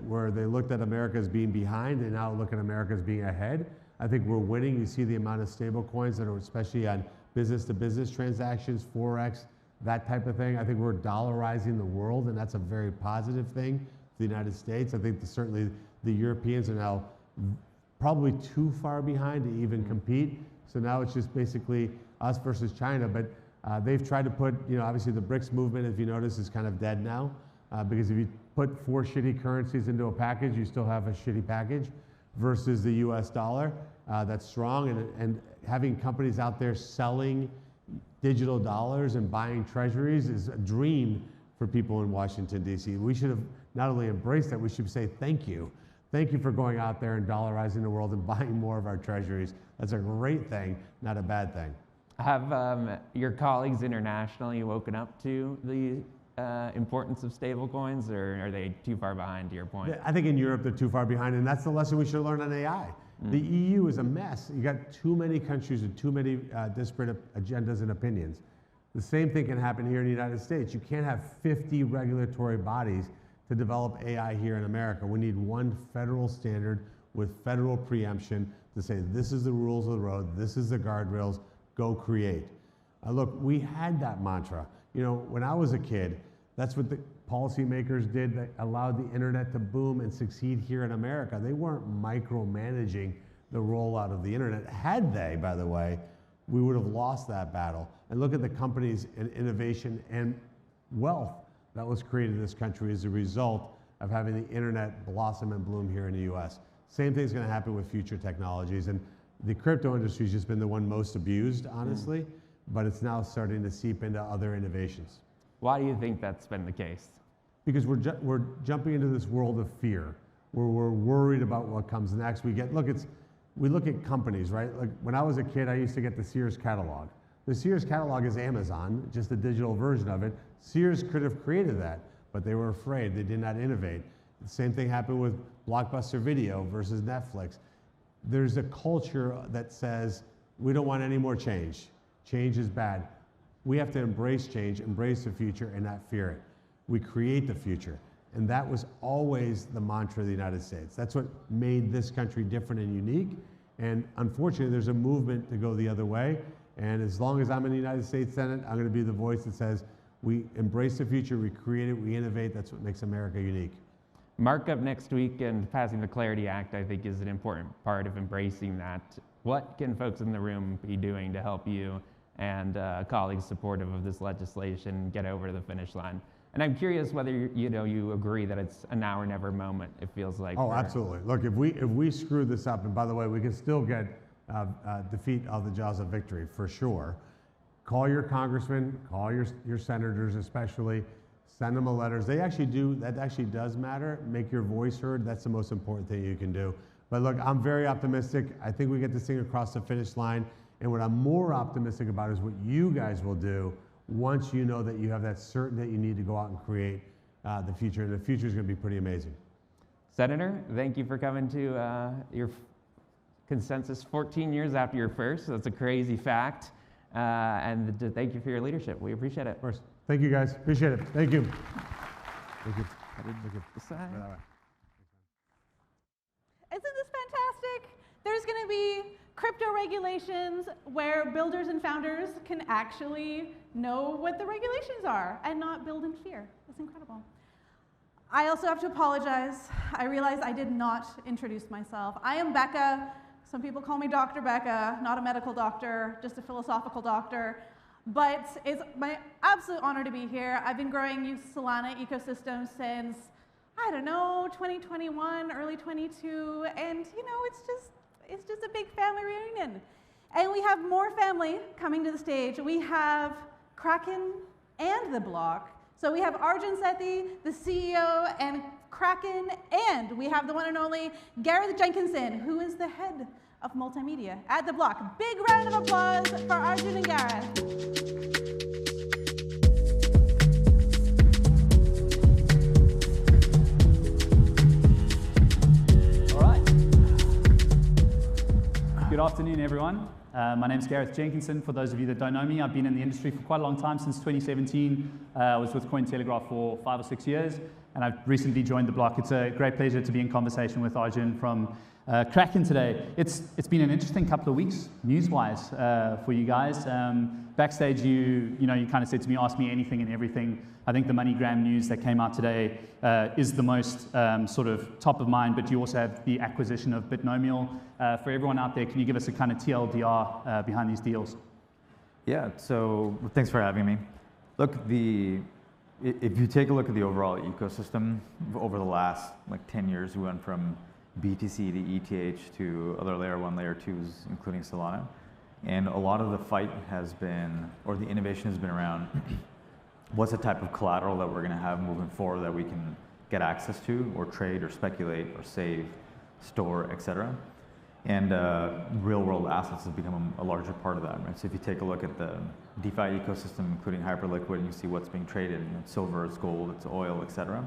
where they looked at America as being behind, they now look at America as being ahead. I think we're winning. You see the amount of stable coins that are especially on business-to-business transactions, Forex, that type of thing. I think we're dollarizing the world, and that's a very positive thing for the United States. I think certainly the Europeans are now probably too far behind to even compete. So now it's just basically us versus China. But they've tried to put, obviously the BRICS movement, if you notice, is kind of dead now. Because if you put 4 shitty currencies into a package, you still have a shitty package versus the US dollar that's strong. And having companies out there selling digital dollars and buying treasuries is a dream for people in Washington, D.C. We should have not only embraced that, we should say thank you. Thank you for going out there and dollarizing the world and buying more of our treasuries. That's a great thing, not a bad thing. Have your colleagues internationally woken up to the importance of stablecoins, or are they too far behind, to your point? I think in Europe they're too far behind, and that's the lesson we should learn on AI. The EU is a mess. You got too many countries with too many disparate agendas and opinions. The same thing can happen here in the United States. You can't have 50 regulatory bodies to develop AI here in America. We need one federal standard with federal preemption to say this is the rules of the road, this is the guardrails, go create. Look, we had that mantra. When I was a kid, that's what the policymakers did that allowed the internet to boom and succeed here in America. They weren't micromanaging the rollout of the internet. Had they, by the way, we would have lost that battle. And look at the companies and innovation and wealth that was created in this country as a result of having the internet blossom and bloom here in the US. Same thing's gonna happen with future technologies. And the crypto industry's just been the one most abused, honestly, but it's now starting to seep into other innovations. Why do you think that's been the case? Because we're jumping into this world of fear, where we're worried about what comes next. We look at companies, right? Like when I was a kid, I used to get the Sears catalog. The Sears catalog is Amazon, just a digital version of it. Sears could have created that, but they were afraid. They did not innovate. The same thing happened with Blockbuster Video versus Netflix. There's a culture that says, we don't want any more change. Change is bad. We have to embrace change, embrace the future, and not fear it. We create the future. And that was always the mantra of the United States. That's what made this country different and unique. And unfortunately, there's a movement to go the other way. And as long as I'm in the United States Senate, I'm going to be the voice that says, we embrace the future, we create it, we innovate. That's what makes America unique. Markup next week and passing the Clarity Act, I think, is an important part of embracing that. What can folks in the room be doing to help you and colleagues supportive of this legislation get over the finish line? And I'm curious whether you agree that it's a now or never moment, it feels like. Oh, absolutely. Look, if we screw this up, and by the way, we can still get defeat of the jaws of victory, for sure. Call your congressman, call your senators especially, Send them a letter. They actually do, that actually does matter. Make your voice heard. That's the most important thing you can do. But look, I'm very optimistic. I think we get this thing across the finish line. And what I'm more optimistic about is what you guys will do once you know that you have that certain that you need to go out and create the future. And the future is going to be pretty amazing. Senator, thank you for coming to your consensus 14 years after your first. That's a crazy fact. And thank you for your leadership. We appreciate it. Of course. Thank you, guys. Appreciate it. Thank you. Thank you. Look at the side. Isn't this fantastic? There's going to be crypto regulations where builders and founders can actually know what the regulations are and not build in fear. That's incredible. I also have to apologize. I realize I did not introduce myself. I am Becca. Some people call me Dr. Becca, not a medical doctor, just a philosophical doctor. But it's my absolute honor to be here. I've been growing Solana ecosystem since, I don't know, 2021, early 22, and you know, it's just a big family reunion. And we have more family coming to the stage. We have Kraken and the block. So we have Arjun Sethi, the CEO, and Kraken, and we have the one and only Gareth Jenkinson, who is the head of multimedia at the block. Big round of applause for Arjun and Gareth. All right. Good afternoon, everyone. My name's Gareth Jenkinson. For those of you that don't know me, I've been in the industry for quite a long time, since 2017. I was with Cointelegraph for 5 or 6 years, and I've recently joined the block. It's a great pleasure to be in conversation with Arjun from Kraken today. It's been an interesting couple of weeks, news-wise, for you guys. Backstage, you kind of said to me, ask me anything and everything. I think the MoneyGram news that came out today is the most sort of top of mind, but you also have the acquisition of Bitnomial. For everyone out there, can you give us a kind of TLDR behind these deals? Yeah, so thanks for having me. Look, if you take a look at the overall ecosystem over the last 10 years, we went from BTC to ETH to other layer 1, layer 2s, including Solana. And a lot of the fight has been, or the innovation has been around, what's the type of collateral that we're going to have moving forward that we can get access to, or trade, or speculate, or save, store, etc. And real-world assets has become a larger part of that. Right? So if you take a look at the DeFi ecosystem, including Hyperliquid, and you see what's being traded, it's silver, it's gold, it's oil, etc.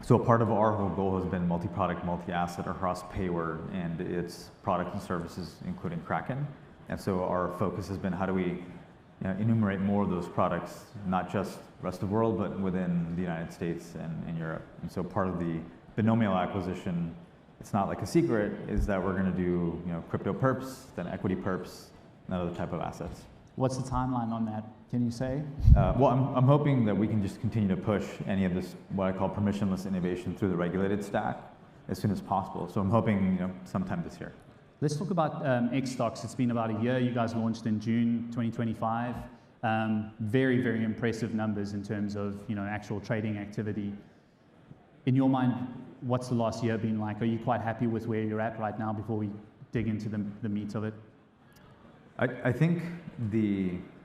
So a part of our whole goal has been multi-product, multi-asset across Payword and its products and services, including Kraken. And so our focus has been how do we enumerate more of those products, not just the rest of the world, but within the United States and Europe. And so part of the Bitnomial acquisition, it's not like a secret, is that we're going to do crypto perps, then equity perps, and other type of assets. What's the timeline on that? Can you say? Well, I'm hoping that we can just continue to push any of this, what I call permissionless innovation, through the regulated stack as soon as possible. So I'm hoping sometime this year. Let's talk about X-Stocks. It's been about a year. You guys launched in June 2025. Very, very impressive numbers in terms of actual trading activity. In your mind, what's the last year been like? Are you quite happy with where you're at right now before we dig into the meat of it? I think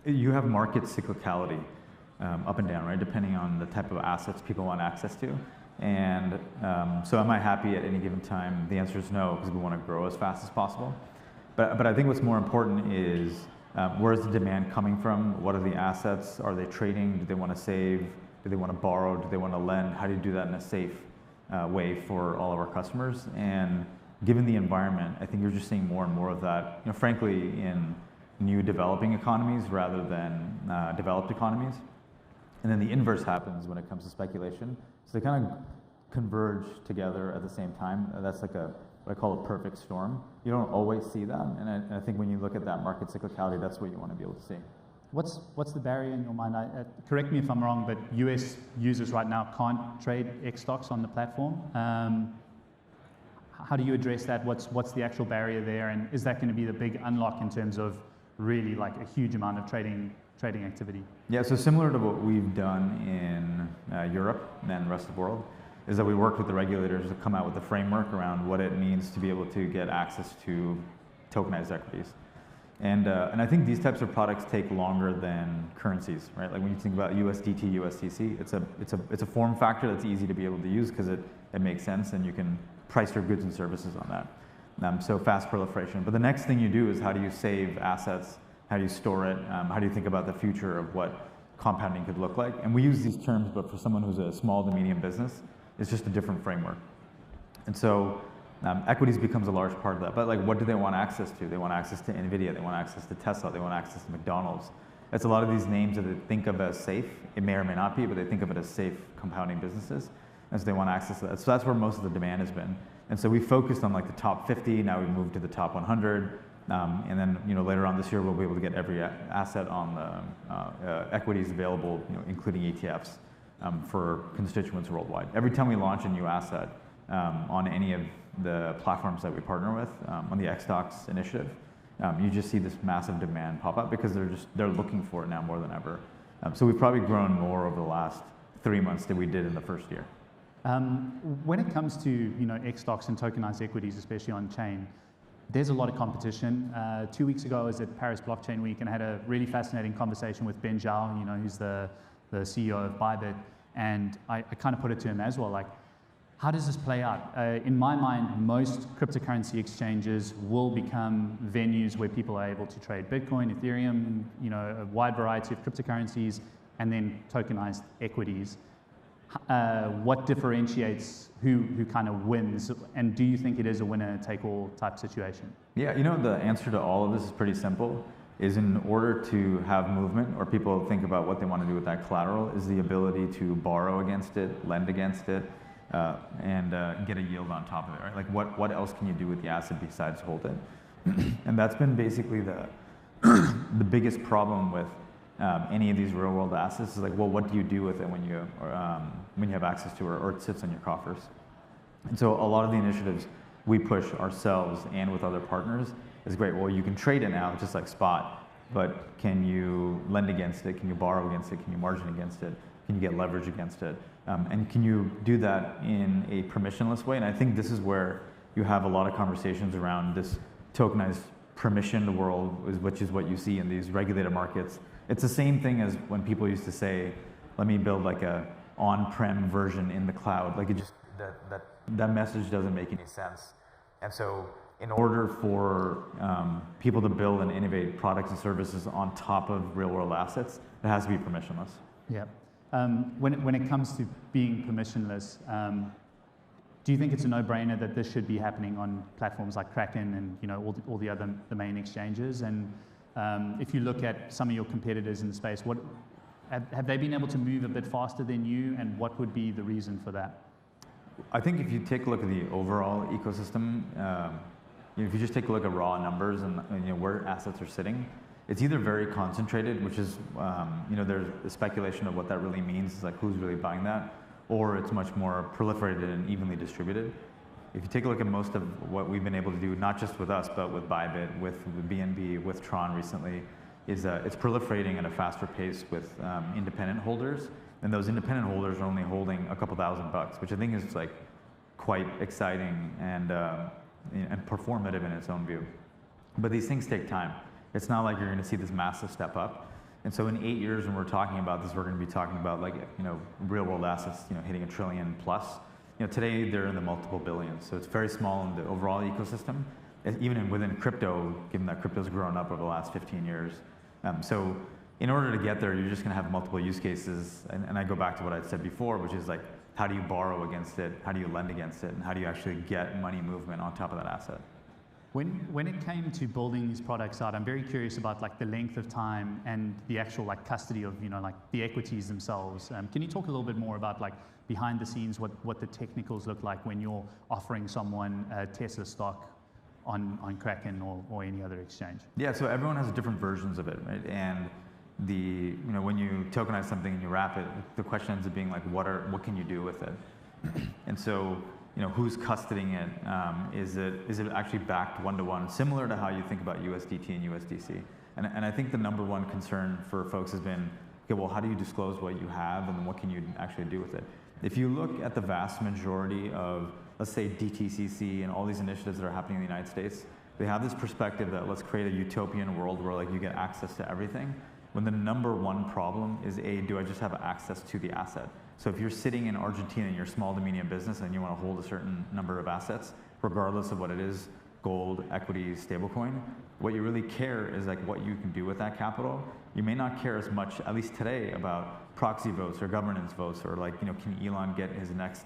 you have market cyclicality up and down, right? Depending on the type of assets people want access to. And so am I happy at any given time? The answer is no, because we want to grow as fast as possible. But I think what's more important is where is the demand coming from? What are the assets? Are they trading? Do they want to save? Do they want to borrow? Do they want to lend? How do you do that in a safe way for all of our customers? And given the environment, I think you're just seeing more and more of that, frankly, in new developing economies rather than developed economies. And then the inverse happens when it comes to speculation. So they kind of converge together at the same time. That's like what I call a perfect storm. You don't always see that. And I think when you look at that market cyclicality, that's what you want to be able to see. What's the barrier in your mind? Correct me if I'm wrong, but US users right now can't trade X-Stocks on the platform. How do you address that? What's the actual barrier there? And is that going to be the big unlock in terms of really like a huge amount of trading activity? Yeah, so similar to what we've done in Europe and the rest of the world, is that we worked with the regulators to come out with a framework around what it means to be able to get access to tokenized equities. And I think these types of products take longer than currencies, right? Like when you think about USDT, USDC, it's a form factor that's easy to be able to use because it makes sense and you can price your goods and services on that. So fast proliferation. But the next thing you do is how do you save assets? How do you store it? How do you think about the future of what compounding could look like? And we use these terms, but for someone who's a small to medium business, it's just a different framework. And so equities becomes a large part of that. But like, what do they want access to? They want access to NVIDIA, they want access to Tesla, they want access to McDonald's. It's a lot of these names that they think of as safe. It may or may not be, but they think of it as safe compounding businesses. And so they want access to that. So that's where most of the demand has been. And so we focused on like the top 50, now we've moved to the top 100. And then later on this year, we'll be able to get every asset on the equities available, including ETFs for constituents worldwide. Every time we launch a new asset on any of the platforms that we partner with, on the Xstocks initiative, you just see this massive demand pop up because they're looking for it now more than ever. So we've probably grown more over the last 3 months than we did in the first year. When it comes to Xstocks and tokenized equities, especially on chain, there's a lot of competition. 2 weeks ago, I was at Paris Blockchain Week and I had a really fascinating conversation with Ben Zhao, who's the CEO of Bybit, and I kind of put it to him as well, like, how does this play out? In my mind, most cryptocurrency exchanges will become venues where people are able to trade Bitcoin, Ethereum, a wide variety of cryptocurrencies, and then tokenized equities. What differentiates who kind of wins, and do you think it is a winner-take-all type situation? Yeah, the answer to all of this is pretty simple. Is in order to have movement, or people think about what they want to do with that collateral, is the ability to borrow against it, lend against it, and get a yield on top of it, right? Like what else can you do with the asset besides hold it? And that's been basically the biggest problem with any of these real world assets is like, well, what do you do with it when you have access to it or it sits on your coffers? And so a lot of the initiatives we push ourselves and with other partners is great. Well, you can trade it now just like spot, but can you lend against it? Can you borrow against it? Can you margin against it? Can you get leverage against it? And can you do that in a permissionless way? And I think this is where you have a lot of conversations around this tokenized permissioned world, which is what you see in these regulated markets. It's the same thing as when people used to say, let me build like a on-prem version in the cloud. Like it just, that message doesn't make any sense. And so in order for people to build and innovate products and services on top of real world assets, it has to be permissionless. Yeah. When it comes to being permissionless, do you think it's a no-brainer that this should be happening on platforms like Kraken and all the other main exchanges? And if you look at some of your competitors in the space, what have they been able to move a bit faster than you, and what would be the reason for that? I think if you take a look at the overall ecosystem, if you just take a look at raw numbers and where assets are sitting, it's either very concentrated, which is there's a speculation of what that really means, is like who's really buying that, or it's much more proliferated and evenly distributed. If you take a look at most of what we've been able to do, not just with us, but with Bybit, with BNB, with Tron recently, is it's proliferating at a faster pace with independent holders. And those independent holders are only holding a couple $1,000, which I think is like quite exciting and performative in its own view. But these things take time. It's not like you're going to see this massive step up. And so in 8 years, when we're talking about this, we're going to be talking about like real world assets hitting $1 trillion plus. Today they're in the multiple billions, so it's very small in the overall ecosystem. Even within crypto, given that crypto's grown up over the last 15 years. So in order to get there, you're just going to have multiple use cases. And I go back to what I said before, which is like, how do you borrow against it? How do you lend against it? And how do you actually get money movement on top of that asset? When it came to building these products out, I'm very curious about like the length of time and the actual like custody of like the equities themselves. Can you talk a little bit more about like behind the scenes what the technicals look like when you're offering someone a Tesla stock on Kraken or any other exchange? Yeah, so everyone has different versions of it, right? And when you tokenize something and you wrap it, the question ends up being like, what can you do with it? And so, who's custodying it? Is it actually backed one-to-one, similar to how you think about USDT and USDC? And I think the number one concern for folks has been, okay, well, how do you disclose what you have, and then what can you actually do with it? If you look at the vast majority of, let's say, DTCC and all these initiatives that are happening in the United States, They have this perspective that let's create a utopian world where like you get access to everything, when the number one problem is do I just have access to the asset? So if you're sitting in Argentina in your small to medium business and you want to hold a certain number of assets, regardless of what it is, gold, equities, stablecoin, what you really care is like what you can do with that capital. You may not care as much, at least today, about proxy votes or governance votes, or like, can Elon get his next,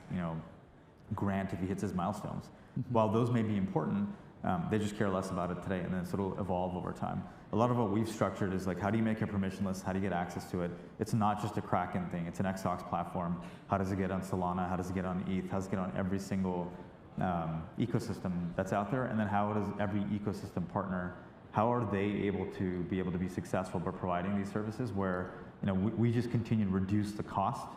grant if he hits his milestones? While those may be important, they just care less about it today, and then so it'll evolve over time. A lot of what we've structured is like, how do you make it permissionless? How do you get access to it? It's not just a Kraken thing. It's an XOX platform. How does it get on Solana? How does it get on ETH? How does it get on every single ecosystem that's out there? And then how does every ecosystem partner, how are they able to be successful by providing these services where we just continue to reduce the cost,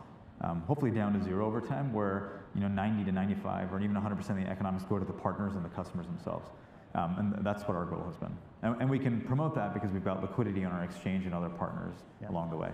hopefully down to zero over time, where 90 to 95 or even 100% of the economics go to the partners and the customers themselves. And that's what our goal has been. And we can promote that because we've got liquidity on our exchange and other partners along the way.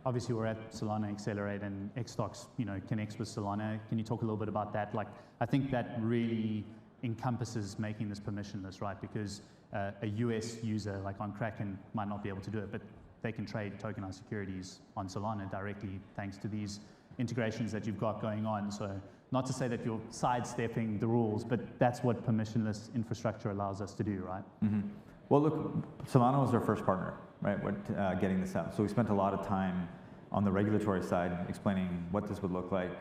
Obviously, we're at Solana Accelerate, and XStocks, connects with Solana. Can you talk a little bit about that? Like, I think that really encompasses making this permissionless, right? Because a US user, like on Kraken, might not be able to do it, but they can trade tokenized securities on Solana directly thanks to these integrations that you've got going on. So not to say that you're sidestepping the rules, but that's what permissionless infrastructure allows us to do, right? Mm-hmm. Well, look, Solana was our first partner, right, with getting this out. So we spent a lot of time on the regulatory side explaining what this would look like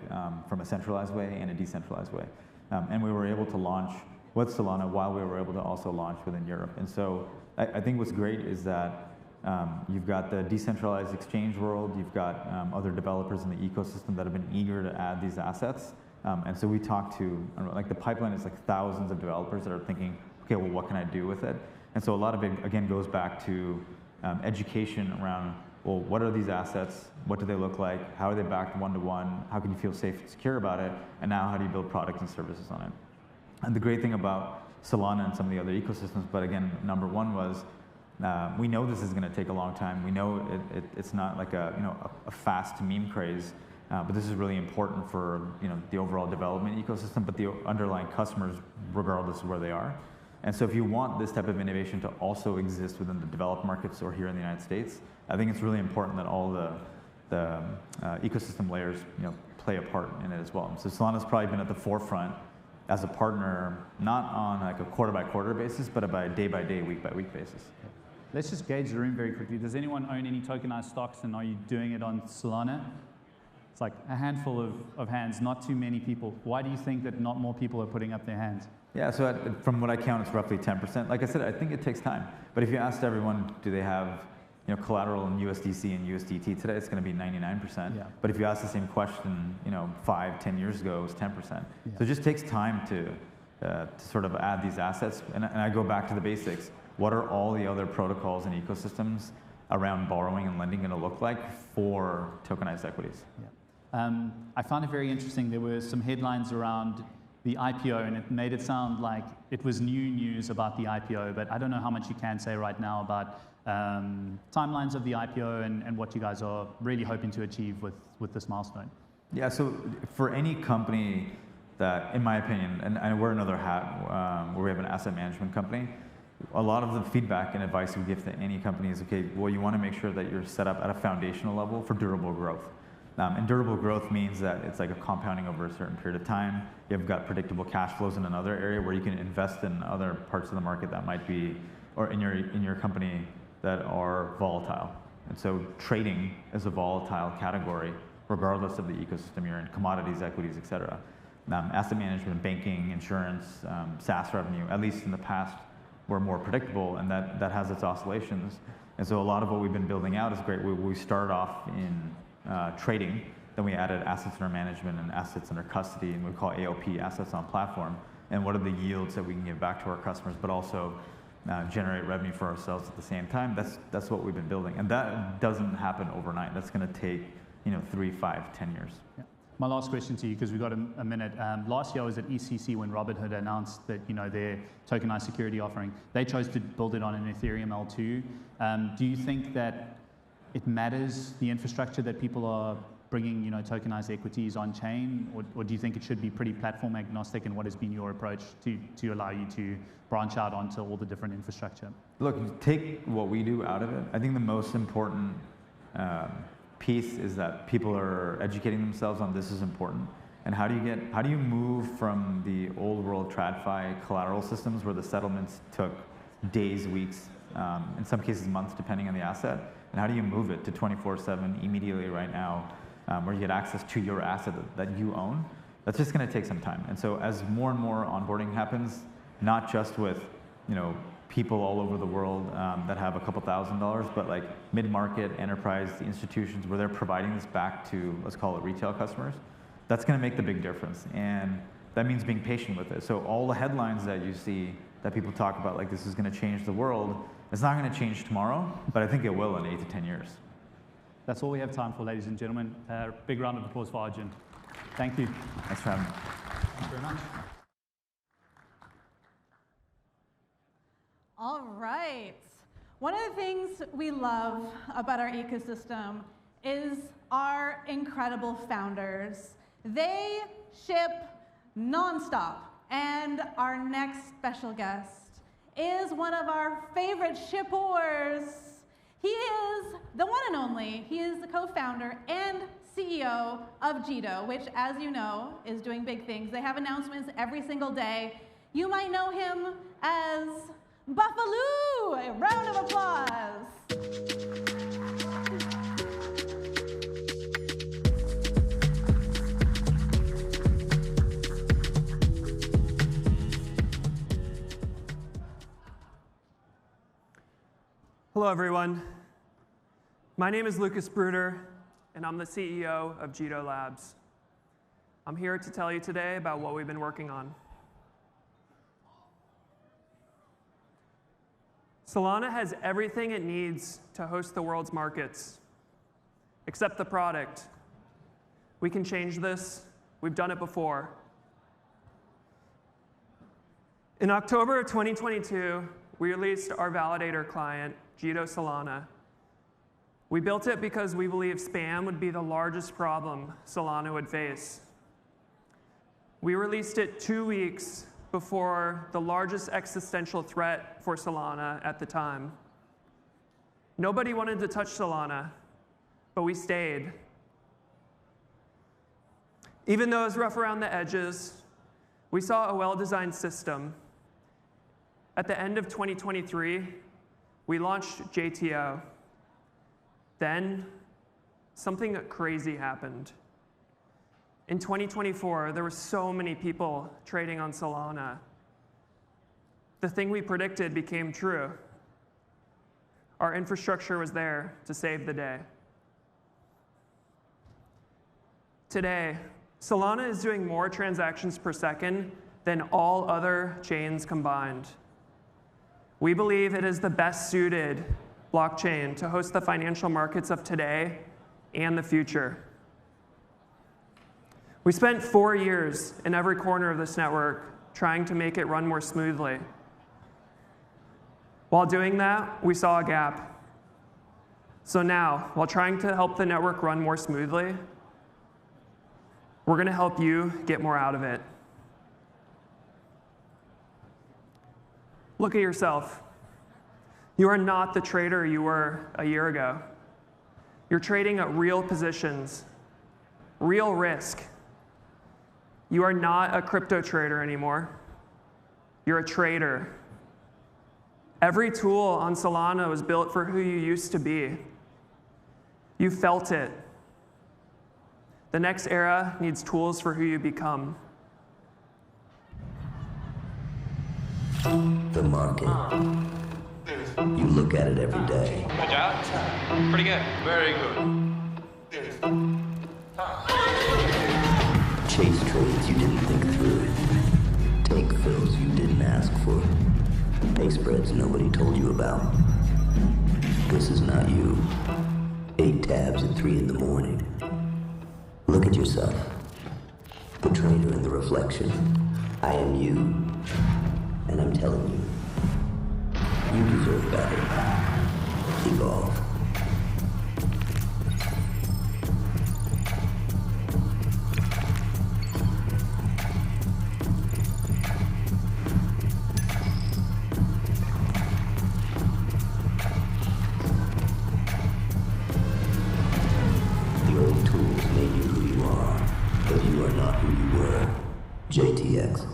from a centralized way and a decentralized way. And we were able to launch with Solana while we were able to also launch within Europe. And so I think what's great is that you've got the decentralized exchange world, you've got other developers in the ecosystem that have been eager to add these assets. And so we talked to, like the pipeline is like thousands of developers that are thinking, okay, well, what can I do with it? And so a lot of it, again, goes back to education around, well, what are these assets? What do they look like? How are they backed one-to-one? How can you feel safe and secure about it? And now how do you build products and services on it? And the great thing about Solana and some of the other ecosystems, but again, number one was, we know this is going to take a long time. We know it's not like a fast meme craze, but this is really important for the overall development ecosystem, but the underlying customers, regardless of where they are. And so if you want this type of innovation to also exist within the developed markets or here in the United States, I think it's really important that all the ecosystem layers play a part in it as well. So Solana's probably been at the forefront as a partner, not on like a quarter-by-quarter basis, but a day-by-day, week-by-week basis. Let's just gauge the room very quickly. Does anyone own any tokenized stocks, and are you doing it on Solana? It's like a handful of hands, not too many people. Why do you think that not more people are putting up their hands? Yeah, so from what I count, it's roughly 10%. Like I said, I think it takes time. But if you asked everyone, do they have collateral in USDC and USDT today, it's going to be 99%. Yeah. But if you ask the same question, 5-10 years ago, it was 10%. Yeah. So it just takes time to sort of add these assets. And I go back to the basics. What are all the other protocols and ecosystems around borrowing and lending going to look like for tokenized equities? Yeah. I found it very interesting. There were some headlines around the IPO, and it made it sound like it was new news about the IPO, but I don't know how much you can say right now about timelines of the IPO and what you guys are really hoping to achieve with this milestone. Yeah, so for any company that, in my opinion, and we're another hat where we have an asset management company, a lot of the feedback and advice we give to any company is, okay, well, you want to make sure that you're set up at a foundational level for durable growth. And durable growth means that it's like a compounding over a certain period of time. You've got predictable cash flows in another area where you can invest in other parts of the market that might be, or in your company that are volatile. And so trading is a volatile category, regardless of the ecosystem you're in, commodities, equities, et cetera. Asset management, banking, insurance, SaaS revenue, at least in the past, were more predictable, and that has its oscillations. And so a lot of what we've been building out is great. We started off in trading, then we added assets under management and assets under custody, and we call AOP, assets on platform. And what are the yields that we can give back to our customers, but also generate revenue for ourselves at the same time? That's what we've been building, and that doesn't happen overnight. That's going to take 3, 5, 10 years. Yeah. My last question to you, because we've got a minute. Last year I was at ECC when Robinhood announced that their tokenized security offering. They chose to build it on an Ethereum L2. Do you think that it matters the infrastructure that people are bringing tokenized equities on chain, or do you think it should be pretty platform agnostic? And what has been your approach to allow you to branch out onto all the different infrastructure? Look, take what we do out of it. I think the most important piece is that people are educating themselves on this is important. And how do you move from the old world TradFi collateral systems where the settlements took days, weeks, in some cases months, depending on the asset, and how do you move it to 24/7 immediately right now, where you get access to your asset that you own? That's just going to take some time. And so as more and more onboarding happens, not just with people all over the world that have a couple $1,000s, but like mid-market, enterprise, institutions where they're providing this back to, let's call it retail customers, that's going to make the big difference. And that means being patient with it. So all the headlines that you see that people talk about, like this is going to change the world, it's not going to change tomorrow, but I think it will in 8 to 10 years. That's all we have time for, ladies and gentlemen. Big round of applause for Arjun. Thank you. Thanks for having me. Thank you very much. All right. One of the things we love about our ecosystem is our incredible founders. They ship nonstop. And our next special guest is one of our favorite shippers. He is the one and only. He is the co-founder and CEO of Jito, which, as you know, is doing big things. They have announcements every single day. You might know him as Buffalo. A round of applause. Hello, everyone. My name is Lucas Bruder, and I'm the CEO of Jito Labs. I'm here to tell you today about what we've been working on. Solana has everything it needs to host the world's markets, except the product. We can change this. We've done it before. In October of 2022, we released our validator client, Jito Solana. We built it because we believe spam would be the largest problem Solana would face. We released it 2 weeks before the largest existential threat for Solana at the time. Nobody wanted to touch Solana, but we stayed. Even though it was rough around the edges, we saw a well-designed system. At the end of 2023, we launched JTO. Then, something crazy happened. In 2024, there were so many people trading on Solana. The thing we predicted became true. Our infrastructure was there to save the day. Today, Solana is doing more transactions per second than all other chains combined. We believe it is the best suited blockchain to host the financial markets of today and the future. We spent 4 years in every corner of this network trying to make it run more smoothly. While doing that, we saw a gap. So now, while trying to help the network run more smoothly, we're going to help you get more out of it. Look at yourself. You are not the trader you were a year ago. You're trading at real positions, real risk. You are not a crypto trader anymore. You're a trader. Every tool on Solana was built for who you used to be. You felt it. The next era needs tools for who you become. The market. You look at it every day. Good job. Pretty good. Very good. Chase trades you didn't think through. Take fills you didn't ask for. Make spreads nobody told you about. This is not you. 8 tabs at 3 in the morning. Look at yourself. The trader in the reflection. I am you. And I'm telling you, you deserve better. Evolve. who you were. JTX.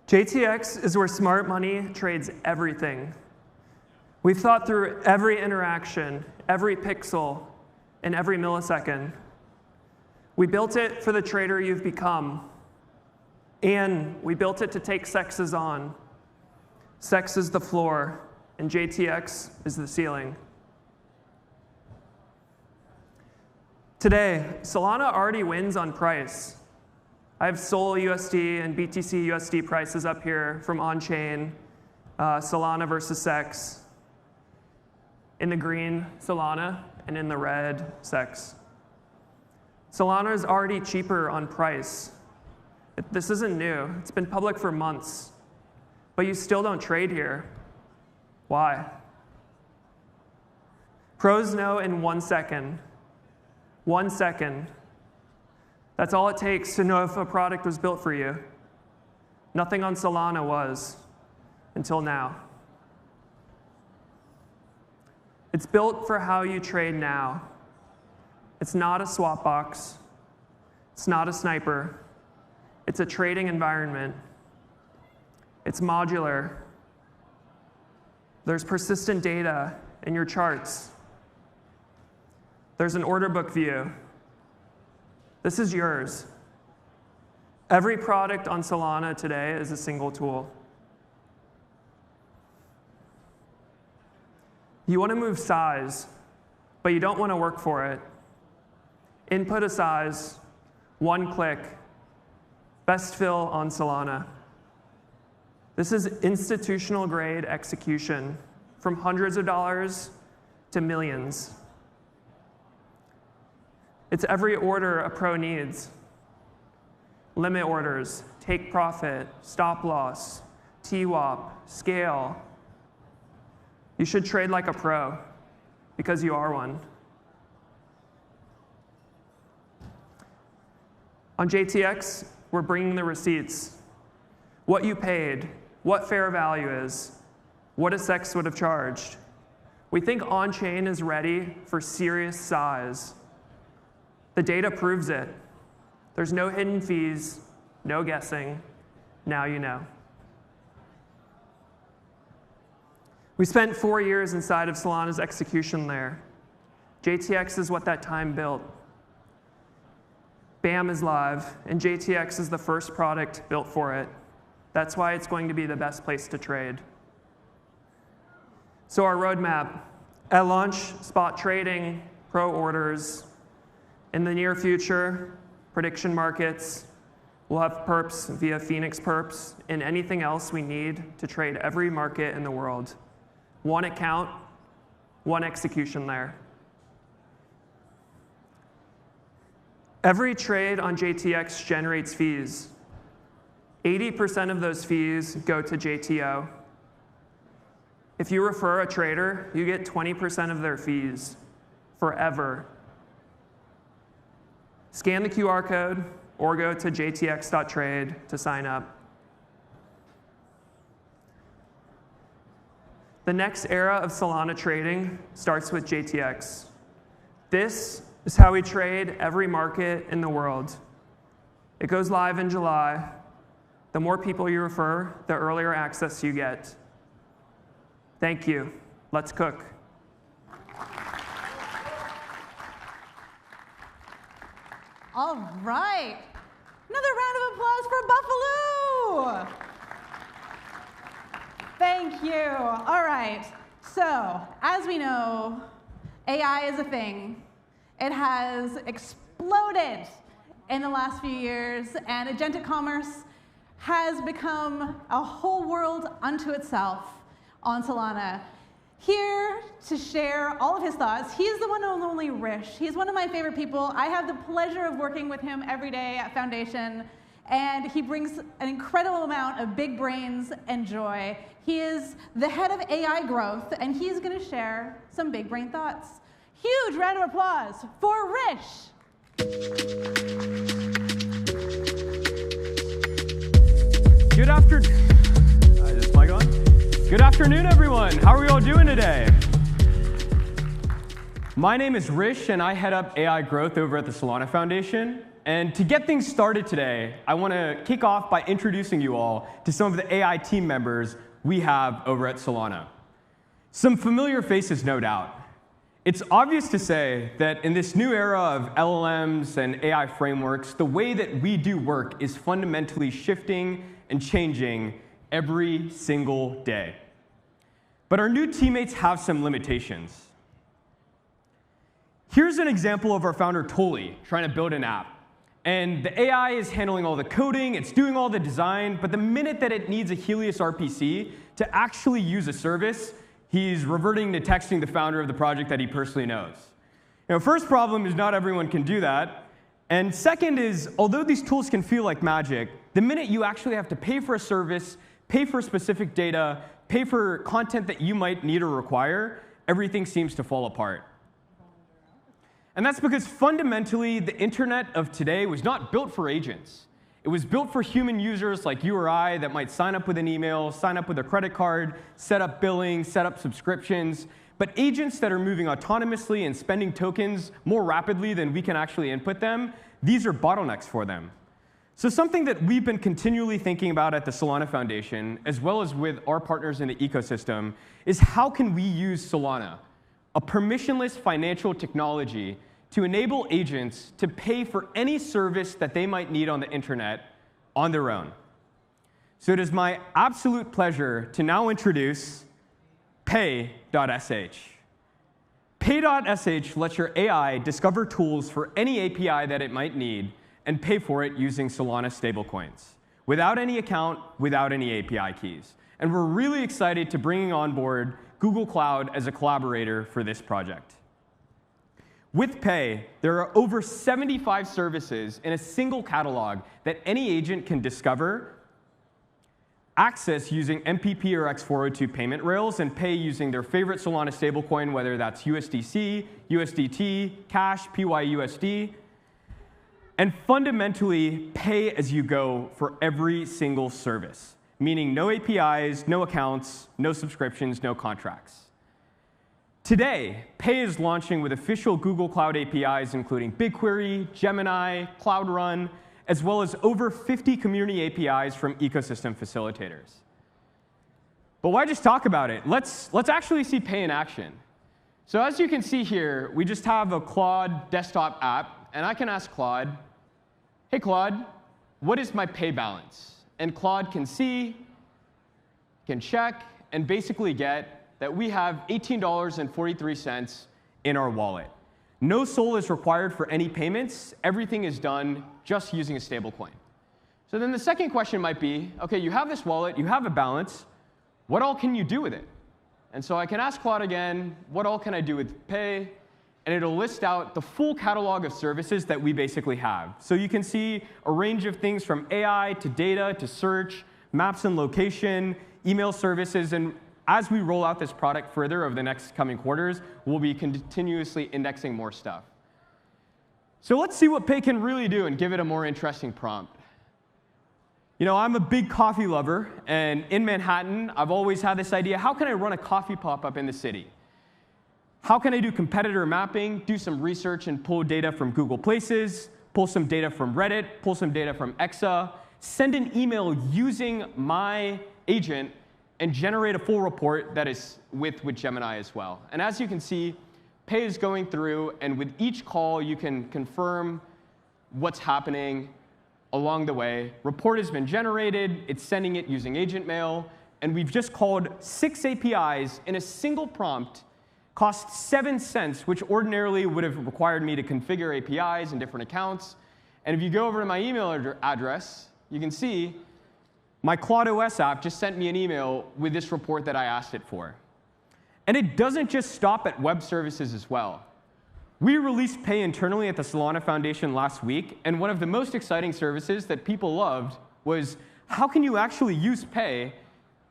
JTX is where smart money trades everything. We've thought through every interaction, every pixel, and every millisecond. We built it for the trader you've become. And we built it to take sexes on. Sex is the floor, and JTX is the ceiling. Today, Solana already wins on price. I have Sol USD and BTC USD prices up here from on-chain, Solana versus SEX. In the green, Solana, and in the red, SEX. Solana is already cheaper on price. This isn't new. It's been public for months. But you still don't trade here. Why? Pros know in 1 second. 1 second. That's all it takes to know if a product was built for you. Nothing on Solana was, until now. It's built for how you trade now. It's not a swap box. It's not a sniper. It's a trading environment. It's modular. There's persistent data in your charts. There's an order book view. This is yours. Every product on Solana today is a single tool. You want to move size, but you don't want to work for it. Input a size, 1 click, best fill on Solana. This is institutional grade execution from hundreds of dollars to millions. It's every order a pro needs. Limit orders, take profit, stop loss, TWAP, scale. You should trade like a pro, because you are one. On JTX, we're bringing the receipts. What you paid, what fair value is, what a SEX would have charged. We think on-chain is ready for serious size. The data proves it. There's no hidden fees, no guessing. Now you know. We spent 4 years inside of Solana's execution layer. JTX is what that time built. BAM is live, and JTX is the first product built for it. That's why it's going to be the best place to trade. So our roadmap, at launch, spot trading, pro orders. In the near future, prediction markets. We'll have perps via Phoenix perps and anything else we need to trade every market in the world. 1 account, 1 execution layer. Every trade on JTX generates fees. 80% of those fees go to JTO. If you refer a trader, you get 20% of their fees forever. Scan the QR code or go to jtx.trade to sign up. The next era of Solana trading starts with JTX. This is how we trade every market in the world. It goes live in July. The more people you refer, the earlier access you get. Thank you. Let's cook. All right. Another round of applause for Buffalo. Thank you. All right. So, as we know, AI is a thing. It has exploded in the last few years, and agentic commerce has become a whole world unto itself on Solana. Here to share all of his thoughts, he's the one and only Rish. He's one of my favorite people. I have the pleasure of working with him every day at Foundation, and he brings an incredible amount of big brains and joy. He is the head of AI growth, and he's going to share some big brain thoughts. Huge round of applause for Rish. Good afternoon, everyone. How are we all doing today? My name is Rish, and I head up AI growth over at the Solana Foundation. And to get things started today, I want to kick off by introducing you all to some of the AI team members we have over at Solana. Some familiar faces, no doubt. It's obvious to say that in this new era of LLMs and AI frameworks, the way that we do work is fundamentally shifting and changing every single day. But our new teammates have some limitations. Here's an example of our founder, Toli, trying to build an app. And the AI is handling all the coding, it's doing all the design, but the minute that it needs a Helios RPC to actually use a service, he's reverting to texting the founder of the project that he personally knows. First problem is not everyone can do that. And second is, although these tools can feel like magic, the minute you actually have to pay for a service, pay for specific data, pay for content that you might need or require, everything seems to fall apart. And that's because fundamentally, the internet of today was not built for agents. It was built for human users like you or I that might sign up with an email, sign up with a credit card, set up billing, set up subscriptions. But agents that are moving autonomously and spending tokens more rapidly than we can actually input them, these are bottlenecks for them. So something that we've been continually thinking about at the Solana Foundation, as well as with our partners in the ecosystem, is how can we use Solana, a permissionless financial technology, to enable agents to pay for any service that they might need on the internet on their own. So it is my absolute pleasure to now introduce pay.sh. Pay.sh lets your AI discover tools for any API that it might need and pay for it using Solana stablecoins, without any account, without any API keys. And we're really excited to bring on board Google Cloud as a collaborator for this project. With Pay, there are over 75 services in a single catalog that any agent can discover, access using MPP or X402 payment rails, and pay using their favorite Solana stablecoin, whether that's USDC, USDT, Cash, PYUSD, and fundamentally pay as you go for every single service, meaning no APIs, no accounts, no subscriptions, no contracts. Today, Pay is launching with official Google Cloud APIs, including BigQuery, Gemini, Cloud Run, as well as over 50 community APIs from ecosystem facilitators. But why just talk about it? Let's actually see Pay in action. So as you can see here, we just have a Claude desktop app, and I can ask Claude, hey Claude, what is my Pay balance? And Claude can see, can check, and basically get that we have $18.43 in our wallet. No SOL is required for any payments. Everything is done just using a stablecoin. So then the second question might be, OK, you have this wallet, you have a balance. What all can you do with it? And so I can ask Claude again, what all can I do with Pay? And it'll list out the full catalog of services that we basically have. So you can see a range of things from AI to data to search, maps and location, email services. And as we roll out this product further over the next coming quarters, we'll be continuously indexing more stuff. So let's see what Pay can really do and give it a more interesting prompt. I'm a big coffee lover. And in Manhattan, I've always had this idea, how can I run a coffee pop-up in the city? How can I do competitor mapping, do some research and pull data from Google Places, pull some data from Reddit, pull some data from Exa, send an email using my agent, and generate a full report that is with Gemini as well. And as you can see, Pay is going through, and with each call, you can confirm what's happening along the way. Report has been generated. It's sending it using agent mail. And we've just called 6 APIs in a single prompt, cost 7 cents, which ordinarily would have required me to configure APIs and different accounts. And if you go over to my email address, you can see my Claude OS app just sent me an email with this report that I asked it for. And it doesn't just stop at web services as well. We released Pay internally at the Solana Foundation last week, and one of the most exciting services that people loved was, how can you actually use Pay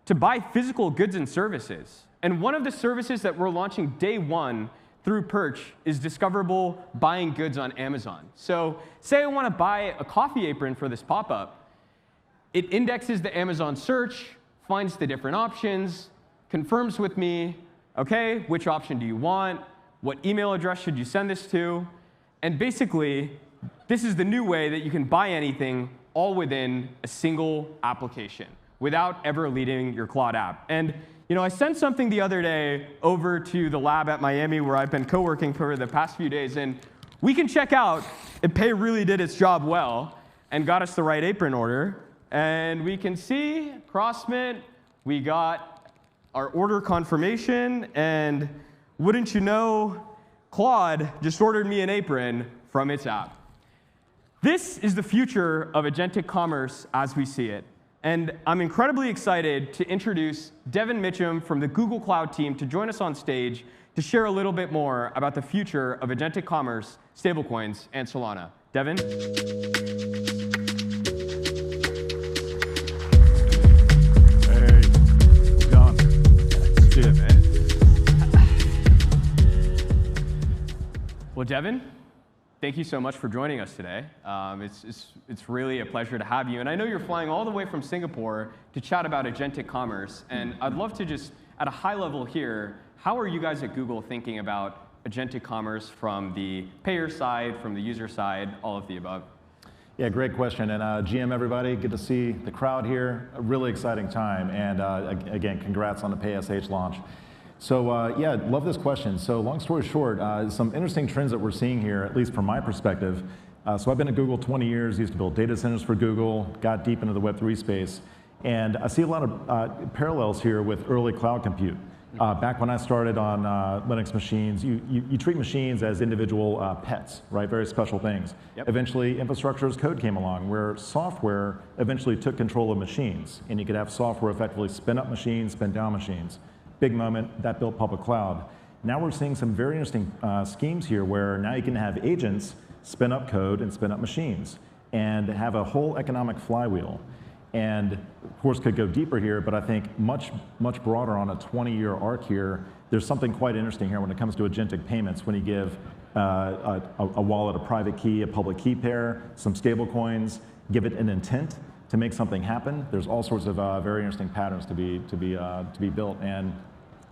to buy physical goods and services? And one of the services that we're launching day one through Perch is discoverable buying goods on Amazon. So say I want to buy a coffee apron for this pop-up. It indexes the Amazon search, finds the different options, confirms with me, OK, which option do you want? What email address should you send this to? And basically, this is the new way that you can buy anything all within a single application without ever leaving your Claude app. And I sent something the other day over to the lab at Miami where I've been co-working for the past few days, and we can check out if Pay really did its job well and got us the right apron order. And we can see, CrossMint, we got our order confirmation, and wouldn't you know, Claude just ordered me an apron from its app. This is the future of agentic commerce as we see it. And I'm incredibly excited to introduce Devin Mitchum from the Google Cloud team to join us on stage to share a little bit more about the future of agentic commerce, stablecoins, and Solana. Devin? Hey, John. Let's do it, man. Well, Devin, thank you so much for joining us today. It's really a pleasure to have you. And I know you're flying all the way from Singapore to chat about agentic commerce. And I'd love to just, at a high level here, how are you guys at Google thinking about agentic commerce from the payer side, from the user side, all of the above? Yeah, great question. And GM, everybody, good to see the crowd here. A really exciting time. And again, congrats on the PaySH launch. So yeah, love this question. So long story short, some interesting trends that we're seeing here, at least from my perspective. So I've been at Google 20 years, used to build data centers for Google, got deep into the Web3 space. And I see a lot of parallels here with early cloud compute. Back when I started on Linux machines, you treat machines as individual pets, right? Very special things. Yep. Eventually, infrastructure as code came along, where software eventually took control of machines. And you could have software effectively spin up machines, spin down machines. Big moment, that built public cloud. Now we're seeing some very interesting schemes here where now you can have agents spin up code and spin up machines and have a whole economic flywheel. And of course could go deeper here, but I think much broader on a 20-year arc here. There's something quite interesting here when it comes to agentic payments, when you give a wallet a private key, a public key pair, some stable coins, give it an intent to make something happen. There's all sorts of very interesting patterns to be built, and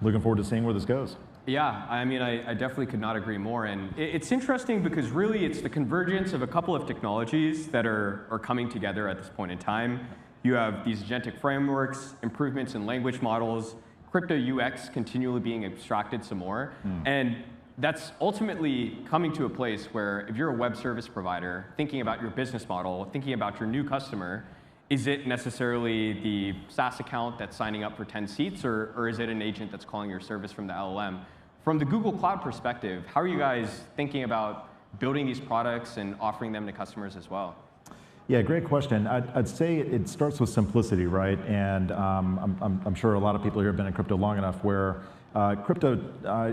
looking forward to seeing where this goes. Yeah, I mean, I definitely could not agree more. And it's interesting because really it's the convergence of a couple of technologies that are coming together at this point in time. You have these agentic frameworks, improvements in language models, crypto UX continually being abstracted some more. And that's ultimately coming to a place where if you're a web service provider, thinking about your business model, thinking about your new customer, is it necessarily the SaaS account that's signing up for 10 seats, or is it an agent that's calling your service from the LLM? From the Google Cloud perspective, how are you guys thinking about building these products and offering them to customers as well? Yeah, great question. I'd say it starts with simplicity, right? And I'm sure a lot of people here have been in crypto long enough where crypto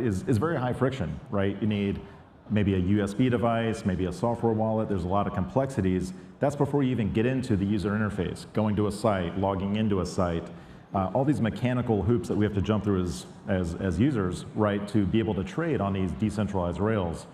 is very high friction, right? You need maybe a USB device, maybe a software wallet. There's a lot of complexities. That's before you even get into the user interface, going to a site, logging into a site, all these mechanical hoops that we have to jump through as users, right, to be able to trade on these decentralized rails.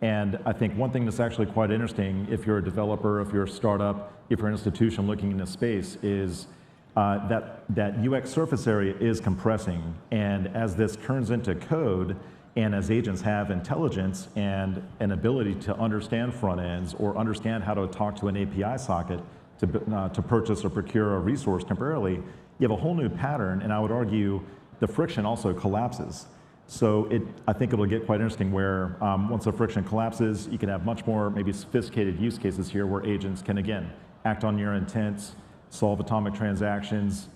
And I think one thing that's actually quite interesting, if you're a developer, if you're a startup, if you're an institution looking into space, is that UX surface area is compressing. And as this turns into code, and as agents have intelligence and an ability to understand front ends or understand how to talk to an API socket to purchase or procure a resource temporarily, you have a whole new pattern, and I would argue the friction also collapses. So I think it'll get quite interesting where once the friction collapses, you can have much more maybe sophisticated use cases here where agents can, again, act on your intents, solve atomic transactions,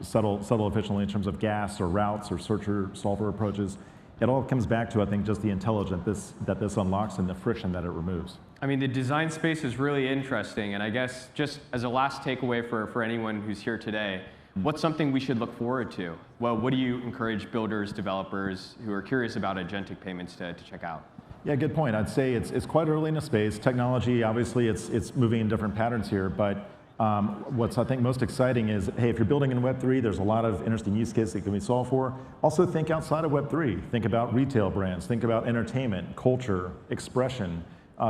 settle efficiently in terms of gas or routes or searcher solver approaches. It all comes back to, I think, just the intelligence that this unlocks and the friction that it removes. I mean, the design space is really interesting, and I guess just as a last takeaway for anyone who's here today, what's something we should look forward to? Well, what do you encourage builders, developers who are curious about agentic payments to check out? Yeah, good point. I'd say it's quite early in the space. Technology, obviously, it's moving in different patterns here, but what's I think most exciting is, hey, if you're building in Web3, there's a lot of interesting use cases that can be solved for. Also think outside of Web3. Think about retail brands. Think about entertainment, culture, expression.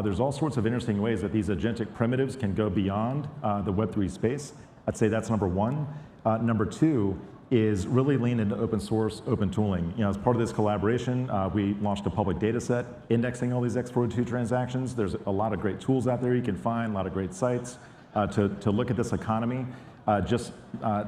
There's all sorts of interesting ways that these agentic primitives can go beyond the Web3 space. I'd say that's number one. Number two, is really lean into open source, open tooling. You know, as part of this collaboration, we launched a public data set indexing all these X402 transactions. There's a lot of great tools out there you can find, a lot of great sites to look at this economy. Just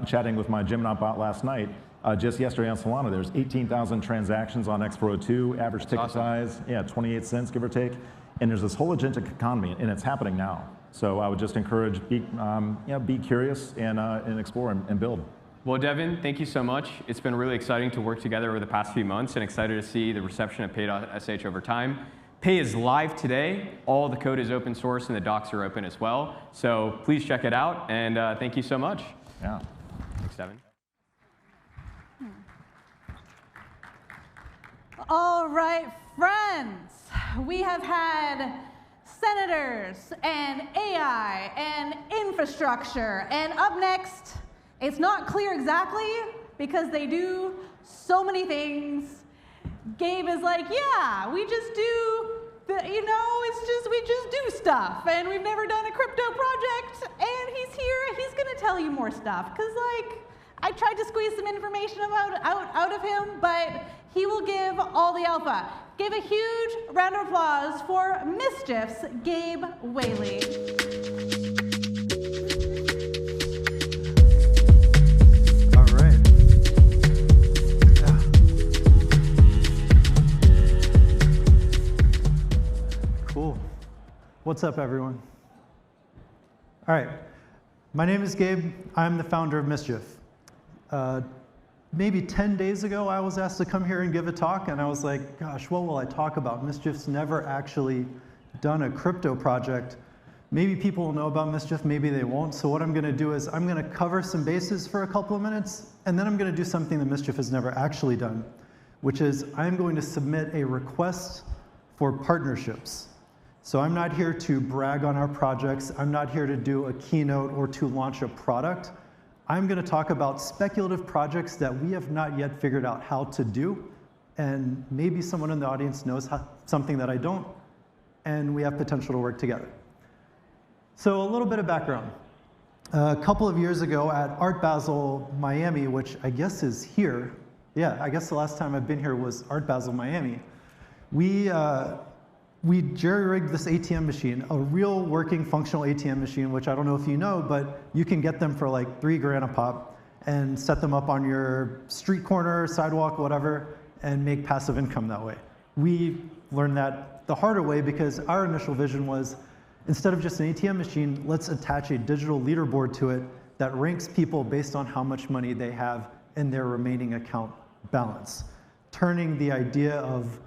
chatting with my Gemini bot last night, just yesterday on Solana, there's 18,000 transactions on X402, average ticket size, 28 cents, give or take. And there's this whole agentic economy, and it's happening now. So I would just encourage, be curious and explore and build. Well, Devin, thank you so much. It's been really exciting to work together over the past few months and excited to see the reception of Pay.sh over time. Pay is live today. All the code is open source and the docs are open as well. So please check it out, and thank you so much. Yeah. Thanks, Devin. All right, friends, we have had senators and AI and infrastructure, and up next, it's not clear exactly because they do so many things. Gabe is like, yeah, we just do, we just do stuff, and we've never done a crypto project, and he's here, and he's gonna tell you more stuff, because I tried to squeeze some information out of him, but he will give all the alpha. Give a huge round of applause for Mischief's Gabe Whaley. What's up, everyone? All right, my name is Gabe. I'm the founder of Mischief. Maybe 10 days ago, I was asked to come here and give a talk, and I was like, gosh, what will I talk about? Mischief's never actually done a crypto project. Maybe people will know about Mischief, maybe they won't. So what I'm gonna do is I'm gonna cover some bases for a couple of minutes, and then I'm gonna do something that Mischief has never actually done, which is I'm going to submit a request for partnerships. So I'm not here to brag on our projects. I'm not here to do a keynote or to launch a product. I'm going to talk about speculative projects that we have not yet figured out how to do. And maybe someone in the audience knows something that I don't, and we have potential to work together. So a little bit of background. A couple of years ago at Art Basel Miami, which I guess is here. Yeah, I guess the last time I've been here was Art Basel Miami. We jerry-rigged this ATM machine, a real working functional ATM machine, which I don't know if you know, but you can get them for like $3 grand a pop and set them up on your street corner, sidewalk, whatever, and make passive income that way. We learned that the harder way because our initial vision was, instead of just an ATM machine, let's attach a digital leaderboard to it that ranks people based on how much money they have in their remaining account balance, turning the idea of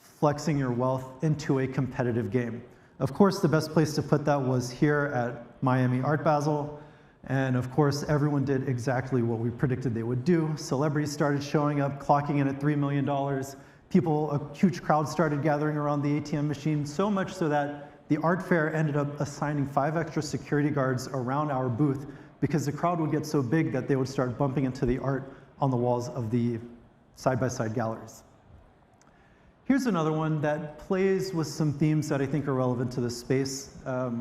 flexing your wealth into a competitive game. Of course, the best place to put that was here at Miami Art Basel. And of course, everyone did exactly what we predicted they would do. Celebrities started showing up, clocking in at $3 million. A huge crowd started gathering around the ATM machine, so much so that the art fair ended up assigning 5 extra security guards around our booth because the crowd would get so big that they would start bumping into the art on the walls of the side-by-side galleries. Here's another one that plays with some themes that I think are relevant to this space. A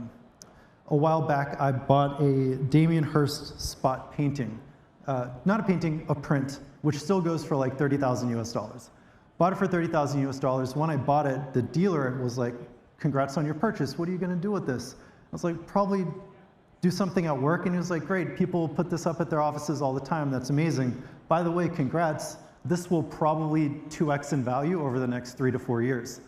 while back, I bought a Damien Hirst spot painting. Not a painting, a print, which still goes for like 30,000 US dollars. Bought it for 30,000 US dollars. When I bought it, the dealer was like, congrats on your purchase. What are you gonna do with this? I was like, probably do something at work. And he was like, great, people put this up at their offices all the time. That's amazing. By the way, congrats. This will probably 2x in value over the next 3 to 4 years.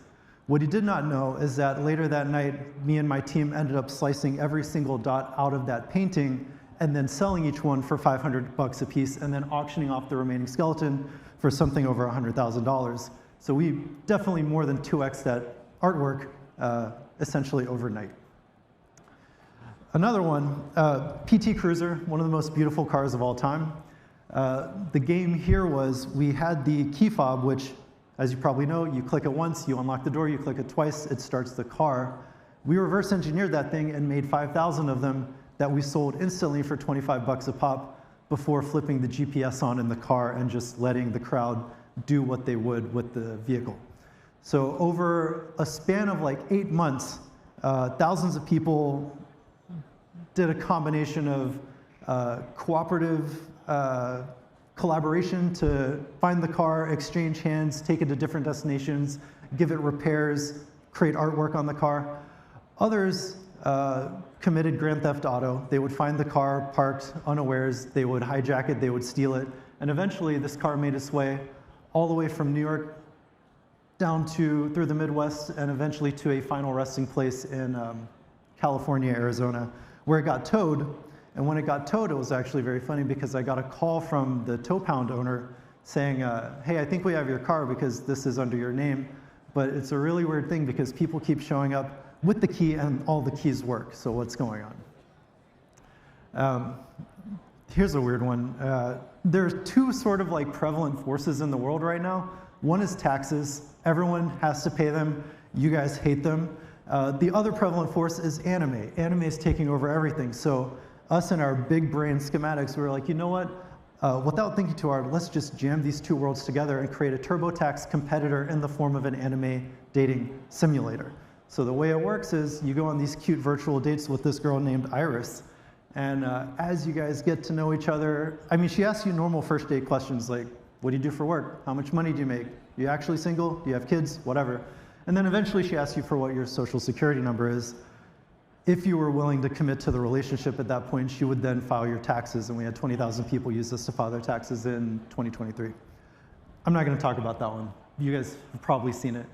What he did not know is that later that night, me and my team ended up slicing every single dot out of that painting and then selling each one for $500 a piece and then auctioning off the remaining skeleton for something over $100,000. So we definitely more than 2x that artwork essentially overnight. Another one, PT Cruiser, one of the most beautiful cars of all time. The game here was we had the key fob, which, as you probably know, you click it once, you unlock the door, you click it twice, it starts the car. We reverse engineered that thing and made 5,000 of them that we sold instantly for $25 a pop before flipping the GPS on in the car and just letting the crowd do what they would with the vehicle. So over a span of like 8 months, thousands of people did a combination of cooperative collaboration to find the car, exchange hands, take it to different destinations, give it repairs, create artwork on the car. Others committed grand theft auto. They would find the car parked unawares, they would hijack it, they would steal it, and eventually this car made its way all the way from New York down through the Midwest and eventually to a final resting place in California, Arizona, where it got towed. And when it got towed, it was actually very funny because I got a call from the tow pound owner saying, hey, I think we have your car because this is under your name. But it's a really weird thing because people keep showing up with the key and all the keys work. So what's going on? Here's a weird one. There's two sort of like prevalent forces in the world right now. One is taxes. Everyone has to pay them. You guys hate them. The other prevalent force is anime. Anime is taking over everything. So us and our big brain schematics, we were like, you know what? Without thinking too hard, let's just jam these two worlds together and create a TurboTax competitor in the form of an anime dating simulator. So the way it works is you go on these cute virtual dates with this girl named Iris. And as you guys get to know each other, I mean, she asks you normal first date questions like, what do you do for work? How much money do you make? Are you actually single? Do you have kids? Whatever. And then eventually she asks you for what your social security number is. If you were willing to commit to the relationship at that point, she would then file your taxes. And we had 20,000 people use this to file their taxes in 2023. I'm not going to talk about that one. You guys have probably seen it.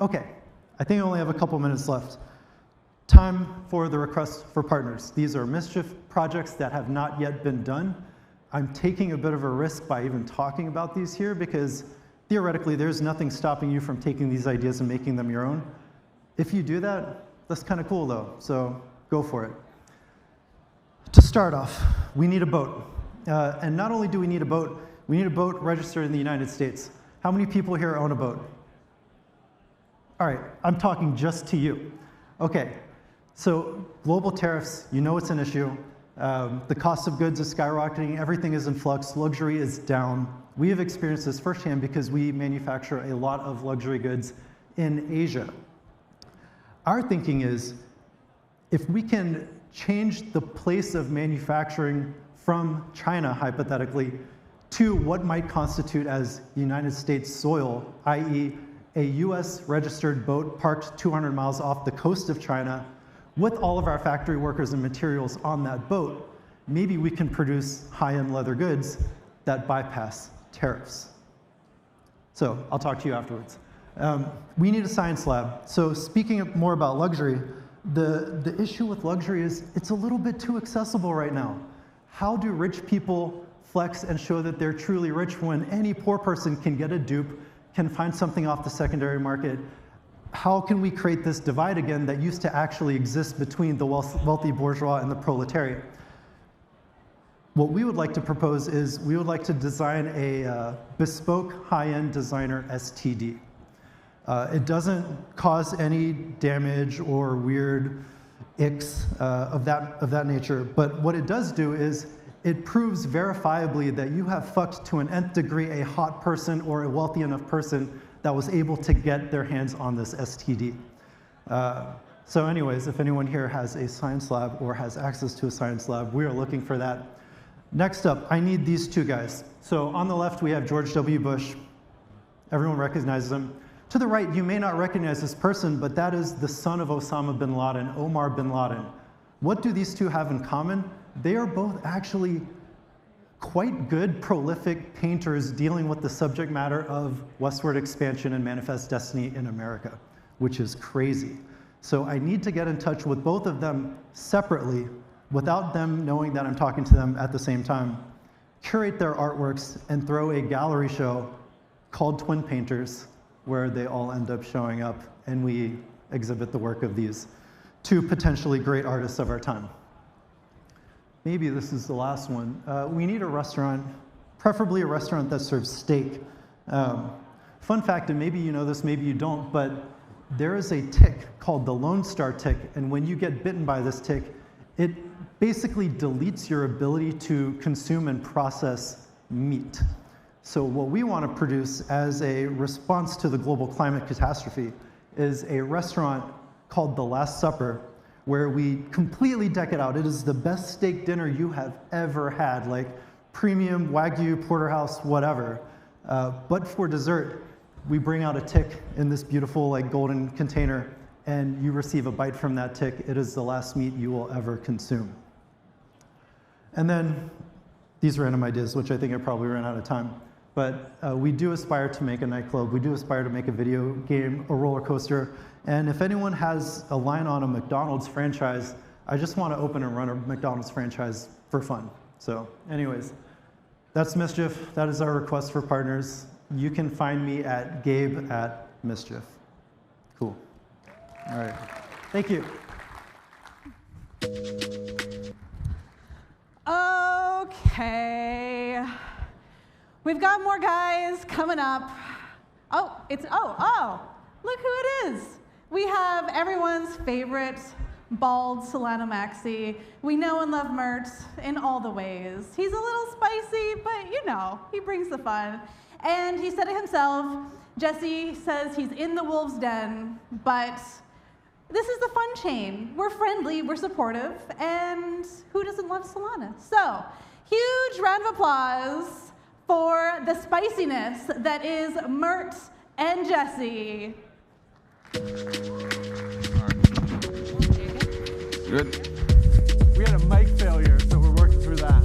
Okay, I think I only have a couple minutes left. Time for the request for partners. These are mischief projects that have not yet been done. I'm taking a bit of a risk by even talking about these here because theoretically there's nothing stopping you from taking these ideas and making them your own. If you do that, that's kind of cool though, so go for it. To start off, we need a boat. And not only do we need a boat registered in the United States. How many people here own a boat? All right, I'm talking just to you. Okay, so global tariffs, you know it's an issue. The cost of goods is skyrocketing, everything is in flux, luxury is down. We have experienced this firsthand because we manufacture a lot of luxury goods in Asia. Our thinking is, if we can change the place of manufacturing from China, hypothetically, to what might constitute as United States soil, i.e. a US registered boat parked 200 miles off the coast of China, with all of our factory workers and materials on that boat, maybe we can produce high-end leather goods that bypass tariffs. So I'll talk to you afterwards. We need a science lab. So speaking more about luxury, the issue with luxury is it's a little bit too accessible right now. How do rich people flex and show that they're truly rich when any poor person can get a dupe, can find something off the secondary market? How can we create this divide again that used to actually exist between the wealthy bourgeois and the proletariat? What we would like to propose is we would like to design a bespoke high-end designer STD. It doesn't cause any damage or weird icks of that nature, but what it does do is it proves verifiably that you have fucked to an nth degree a hot person or a wealthy enough person that was able to get their hands on this STD. So anyways, if anyone here has a science lab or has access to a science lab, we are looking for that. Next up, I need these two guys. So on the left, we have George W. Bush. Everyone recognizes him. To the right, you may not recognize this person, but that is the son of Osama bin Laden, Omar bin Laden. What do these two have in common? They are both actually quite good, prolific painters dealing with the subject matter of westward expansion and manifest destiny in America, which is crazy. So I need to get in touch with both of them separately without them knowing that I'm talking to them at the same time, curate their artworks, and throw a gallery show called Twin Painters, where they all end up showing up, and we exhibit the work of these two potentially great artists of our time. Maybe this is the last one. We need a restaurant, preferably a restaurant that serves steak. Fun fact, and maybe you know this, maybe you don't, but there is a tick called the Lone Star tick, and when you get bitten by this tick, it basically deletes your ability to consume and process meat. So what we want to produce as a response to the global climate catastrophe is a restaurant called The Last Supper, where we completely deck it out. It is the best steak dinner you have ever had. Like, premium, Wagyu, porterhouse, whatever. But for dessert, we bring out a tick in this beautiful like golden container, and you receive a bite from that tick. It is the last meat you will ever consume. And then these random ideas, which I think I probably ran out of time. But we do aspire to make a nightclub. We do aspire to make a video game, a roller coaster. And if anyone has a line on a McDonald's franchise, I just want to open and run a McDonald's franchise for fun. So anyways, that's Mischief. That is our request for partners. You can find me at Gabe@Mischief. Cool. All right. Thank you. Okay. We've got more guys coming up. Oh, look who it is. We have everyone's favorite bald Solana Maxi. We know and love Mert in all the ways. He's a little spicy, but you know, he brings the fun. And he said it himself. Jesse says he's in the wolf's den, but this is the fun chain. We're friendly, we're supportive, and who doesn't love Solana? So, huge round of applause for the spiciness that is Mert and Jesse. Good. We had a mic failure, so we're working through that.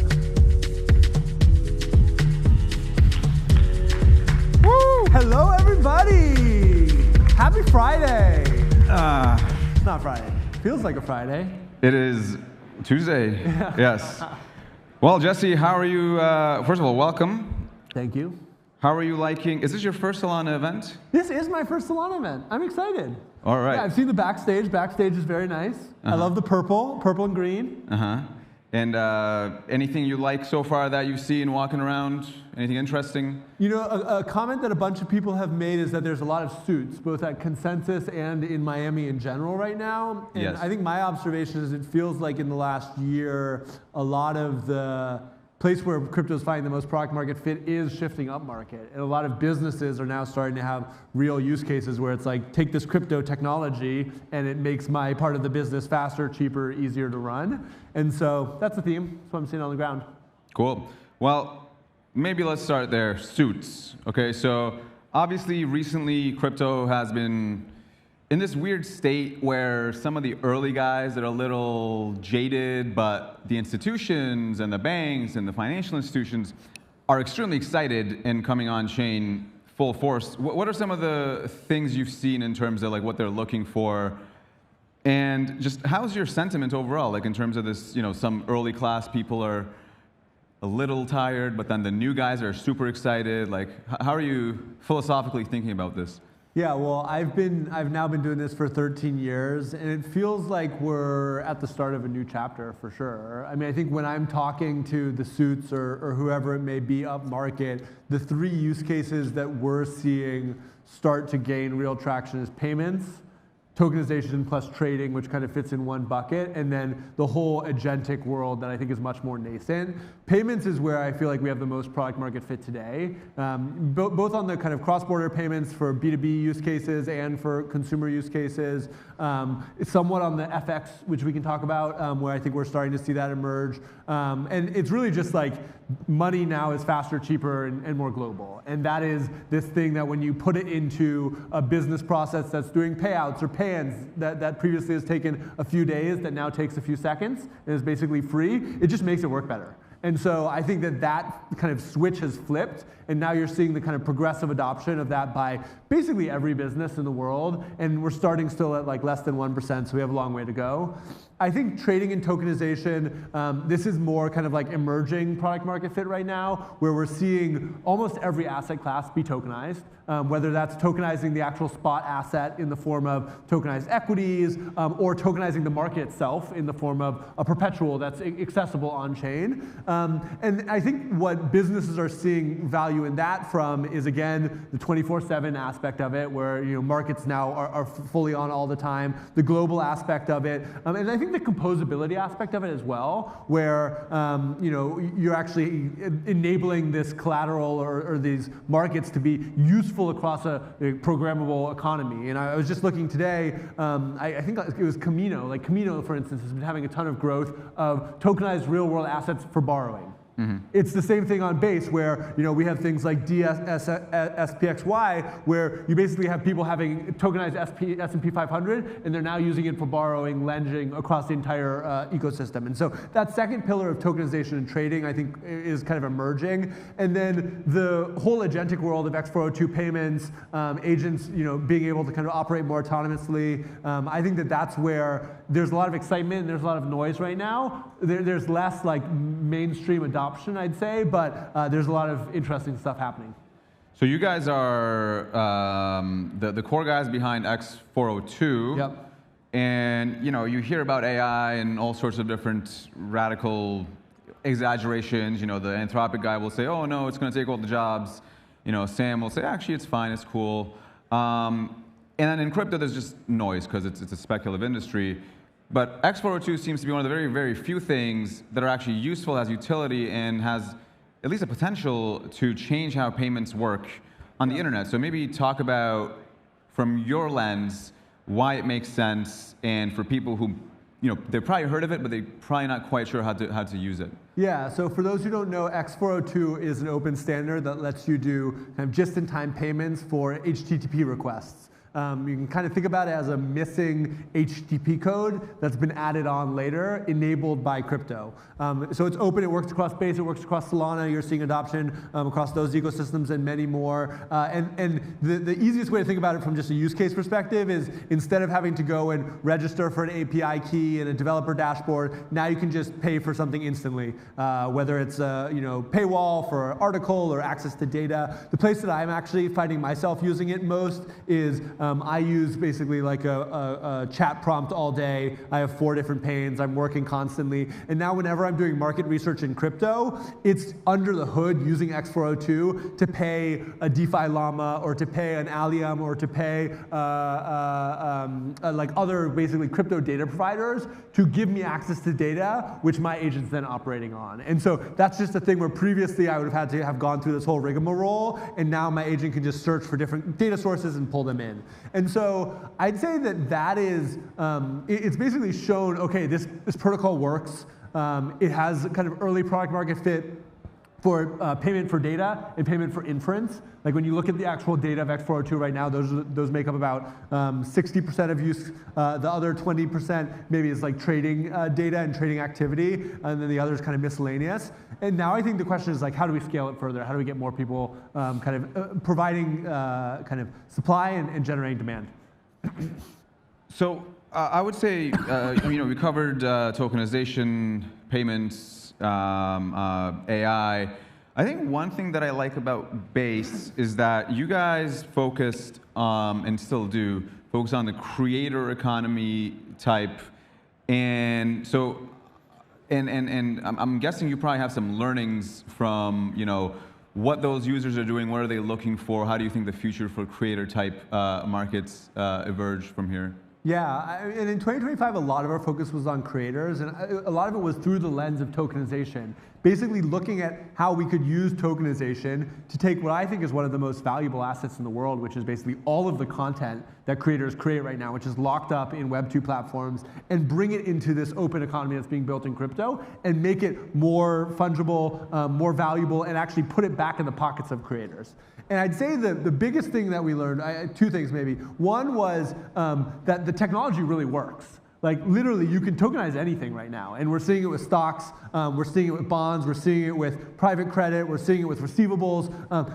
Woo! Hello, everybody! Happy Friday! It's not Friday. Feels like a Friday. It is Tuesday. Yes. Well, Jesse, how are you? First of all, welcome. Thank you. How are you liking? Is this your first Solana event? This is my first Solana event. I'm excited. All right. Yeah, I've seen the backstage. Backstage is very nice. I love the purple and green. And anything you like so far that you've seen walking around? Anything interesting? You know, a comment that a bunch of people have made is that there's a lot of suits, both at Consensus and in Miami in general right now. And Yes. I think my observation is it feels like in the last year, a lot of the place where crypto is finding the most product market fit is shifting up market. And a lot of businesses are now starting to have real use cases where it's like, take this crypto technology and it makes my part of the business faster, cheaper, easier to run. And so that's the theme. That's what I'm seeing on the ground. Cool. Well, maybe let's start there. Suits. Okay, so obviously recently crypto has been in this weird state where some of the early guys that are a little jaded, but the institutions and the banks and the financial institutions are extremely excited and coming on chain full force. What are some of the things you've seen in terms of like what they're looking for? And just how's your sentiment overall? Like in terms of this, you know, some early class people are a little tired, but then the new guys are super excited. Like, how are you philosophically thinking about this? Yeah, well, I've now been doing this for 13 years, and it feels like we're at the start of a new chapter for sure. I mean, I think when I'm talking to the suits or whoever it may be up market, the three use cases that we're seeing start to gain real traction is payments, tokenization plus trading, which kind of fits in one bucket, and then the whole agentic world that I think is much more nascent. Payments is where I feel like we have the most product market fit today, both on the kind of cross-border payments for B2B use cases and for consumer use cases. It's somewhat on the FX, which we can talk about, where I think we're starting to see that emerge. And it's really just like money now is faster, cheaper, and more global. And that is this thing that when you put it into a business process that's doing payouts or pay-ins that previously has taken a few days, that now takes a few seconds, and is basically free, it just makes it work better. And so I think that kind of switch has flipped, and now you're seeing the kind of progressive adoption of that by basically every business in the world, and we're starting still at like less than 1%, so we have a long way to go. I think trading and tokenization, this is more kind of like emerging product market fit right now, where we're seeing almost every asset class be tokenized, whether that's tokenizing the actual spot asset in the form of tokenized equities, or tokenizing the market itself in the form of a perpetual that's accessible on chain. And I think what businesses are seeing value in that from is, again, the 24/7 aspect of it, where markets now are fully on all the time, the global aspect of it, and I think the composability aspect of it as well, where you're actually enabling this collateral or these markets to be useful across a programmable economy. And I was just looking today, I think it was Camino. Like Camino, for instance, has been having a ton of growth of tokenized real-world assets for borrowing. It's the same thing on Base, where we have things like SPXY, where you basically have people having tokenized S&P 500, and they're now using it for borrowing, lending across the entire ecosystem. And so that second pillar of tokenization and trading, I think, is kind of emerging. And then the whole agentic world of X402 payments, agents, being able to kind of operate more autonomously. I think that that's where there's a lot of excitement and there's a lot of noise right now. There's less like mainstream adoption, I'd say, but there's a lot of interesting stuff happening. So you guys are the core guys behind X402. Yep. And you hear about AI and all sorts of different radical exaggerations. The Anthropic guy will say, "Oh no, it's going to take all the jobs." Sam will say, "Actually, it's fine, it's cool." And then in crypto, there's just noise because it's a speculative industry. But X402 seems to be one of the very, very few things that are actually useful as utility and has at least a potential to change how payments work on the internet. So maybe talk about, from your lens, why it makes sense, and for people who, they've probably heard of it, but they're probably not quite sure how to use it. Yeah, so for those who don't know, X402 is an open standard that lets you do kind of just-in-time payments for HTTP requests. You can kind of think about it as a missing HTTP code that's been added on later, enabled by crypto. So it's open, it works across Base, it works across Solana. You're seeing adoption across those ecosystems and many more. And the easiest way to think about it from just a use case perspective is, instead of having to go and register for an API key in a developer dashboard, now you can just pay for something instantly, whether it's a paywall for an article or access to data. The place that I'm actually finding myself using it most is I use basically like a chat prompt all day. I have 4 different panes. I'm working constantly. And now whenever I'm doing market research in crypto, it's under the hood using X402 to pay a DeFi Llama, or to pay an Allium, or to pay like other basically crypto data providers to give me access to data, which my agent's then operating on. And so that's just a thing where previously I would have had to have gone through this whole rigmarole, and now my agent can just search for different data sources and pull them in. And so I'd say that is, it's basically shown, okay, this protocol works. It has kind of early product market fit for payment for data and payment for inference. Like when you look at the actual data of X402 right now, those make up about 60% of use. The other 20% maybe is like trading data and trading activity, and then the other is kind of miscellaneous. And now I think the question is like, how do we scale it further? How do we get more people kind of providing kind of supply and generating demand? So I would say, we covered tokenization, payments, AI. I think one thing that I like about Base is that you guys focused, and still do, focus on the creator economy type. And so, and I'm guessing you probably have some learnings from, what those users are doing, what are they looking for, how do you think the future for creator type markets emerge from here? Yeah, and in 2025, a lot of our focus was on creators, and a lot of it was through the lens of tokenization. Basically looking at how we could use tokenization to take what I think is one of the most valuable assets in the world, which is basically all of the content that creators create right now, which is locked up in Web2 platforms, and bring it into this open economy that's being built in crypto, and make it more fungible, more valuable, and actually put it back in the pockets of creators. And I'd say the biggest thing that we learned, 2 things maybe. One was that the technology really works. Like literally, you can tokenize anything right now, and we're seeing it with stocks, we're seeing it with bonds, we're seeing it with private credit, we're seeing it with receivables.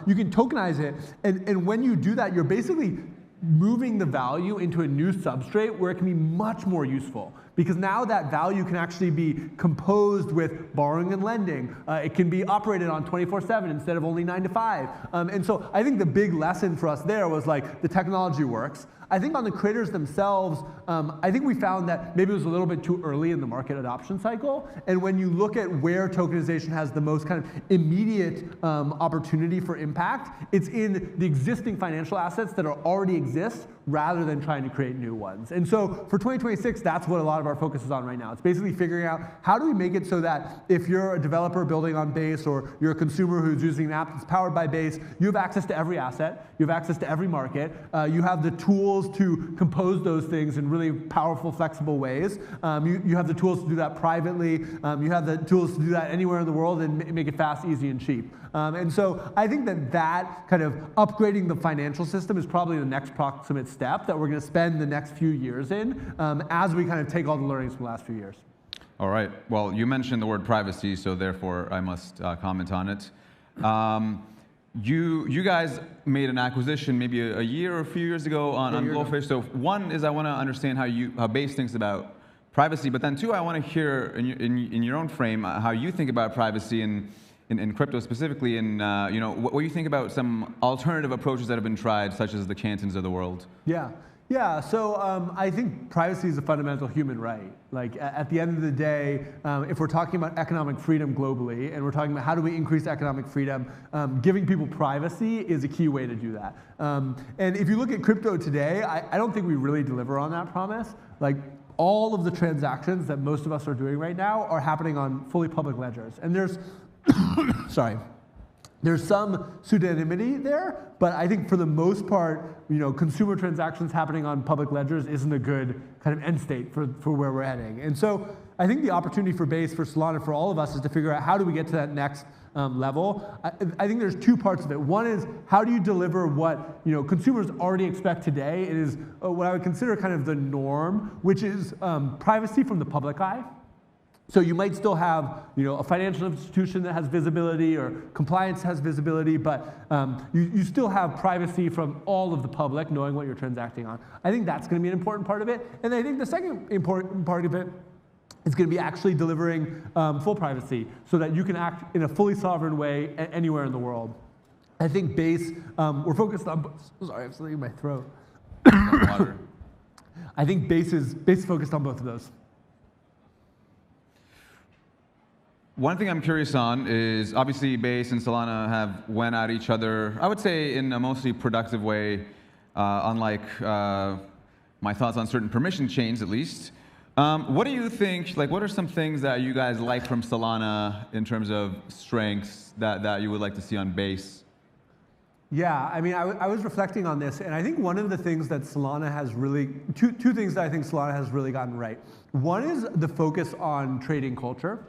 You can tokenize it, and when you do that, you're basically moving the value into a new substrate where it can be much more useful. Because now that value can actually be composed with borrowing and lending. It can be operated on 24/7 instead of only 9 to 5. And so I think the big lesson for us there was like, the technology works. I think on the creators themselves, I think we found that maybe it was a little bit too early in the market adoption cycle. And when you look at where tokenization has the most kind of immediate opportunity for impact, it's in the existing financial assets that already exist, rather than trying to create new ones. And so for 2026, that's what a lot of our our focus is on right now. It's basically figuring out how do we make it so that if you're a developer building on Base or you're a consumer who's using an app that's powered by Base, you have access to every asset, you have access to every market, you have the tools to compose those things in really powerful, flexible ways. You have the tools to do that privately, you have the tools to do that anywhere in the world and make it fast, easy, and cheap. And so I think that kind of upgrading the financial system is probably the next proximate step that we're going to spend the next few years in as we kind of take all the learnings from the last few years. All right. Well, you mentioned the word privacy, so therefore I must comment on it. You guys made an acquisition maybe a year or a few years ago on Goldfish. So one is I want to understand how Base thinks about privacy, but then two, I want to hear in your own frame how you think about privacy in crypto specifically, and what you think about some alternative approaches that have been tried, such as the Cantons of the world. Yeah, so I think privacy is a fundamental human right. Like at the end of the day, if we're talking about economic freedom globally, and we're talking about how do we increase economic freedom, giving people privacy is a key way to do that. And if you look at crypto today, I don't think we really deliver on that promise. Like all of the transactions that most of us are doing right now are happening on fully public ledgers. And there's there's some pseudonymity there, but I think for the most part, consumer transactions happening on public ledgers isn't a good kind of end state for where we're heading. And so I think the opportunity for Base, for Solana, for all of us is to figure out how do we get to that next level. I think there's two parts of it. One is how do you deliver what consumers already expect today? It is what I would consider kind of the norm, which is privacy from the public eye. So you might still have, a financial institution that has visibility or compliance has visibility, but you still have privacy from all of the public knowing what you're transacting on. I think that's going to be an important part of it. And I think the second important part of it is going to be actually delivering full privacy so that you can act in a fully sovereign way anywhere in the world. I think Base, we're focused on, sorry, I'm something in my throat. I think Base is focused on both of those. One thing I'm curious on is obviously Base and Solana have went at each other, I would say in a mostly productive way, unlike my thoughts on certain permission chains at least. What do you think, what are some things that you guys like from Solana in terms of strengths that you would like to see on Base? Yeah, I mean, I was reflecting on this, and I think one of the things that Solana has really, two things that I think Solana has really gotten right. One is the focus on trading culture.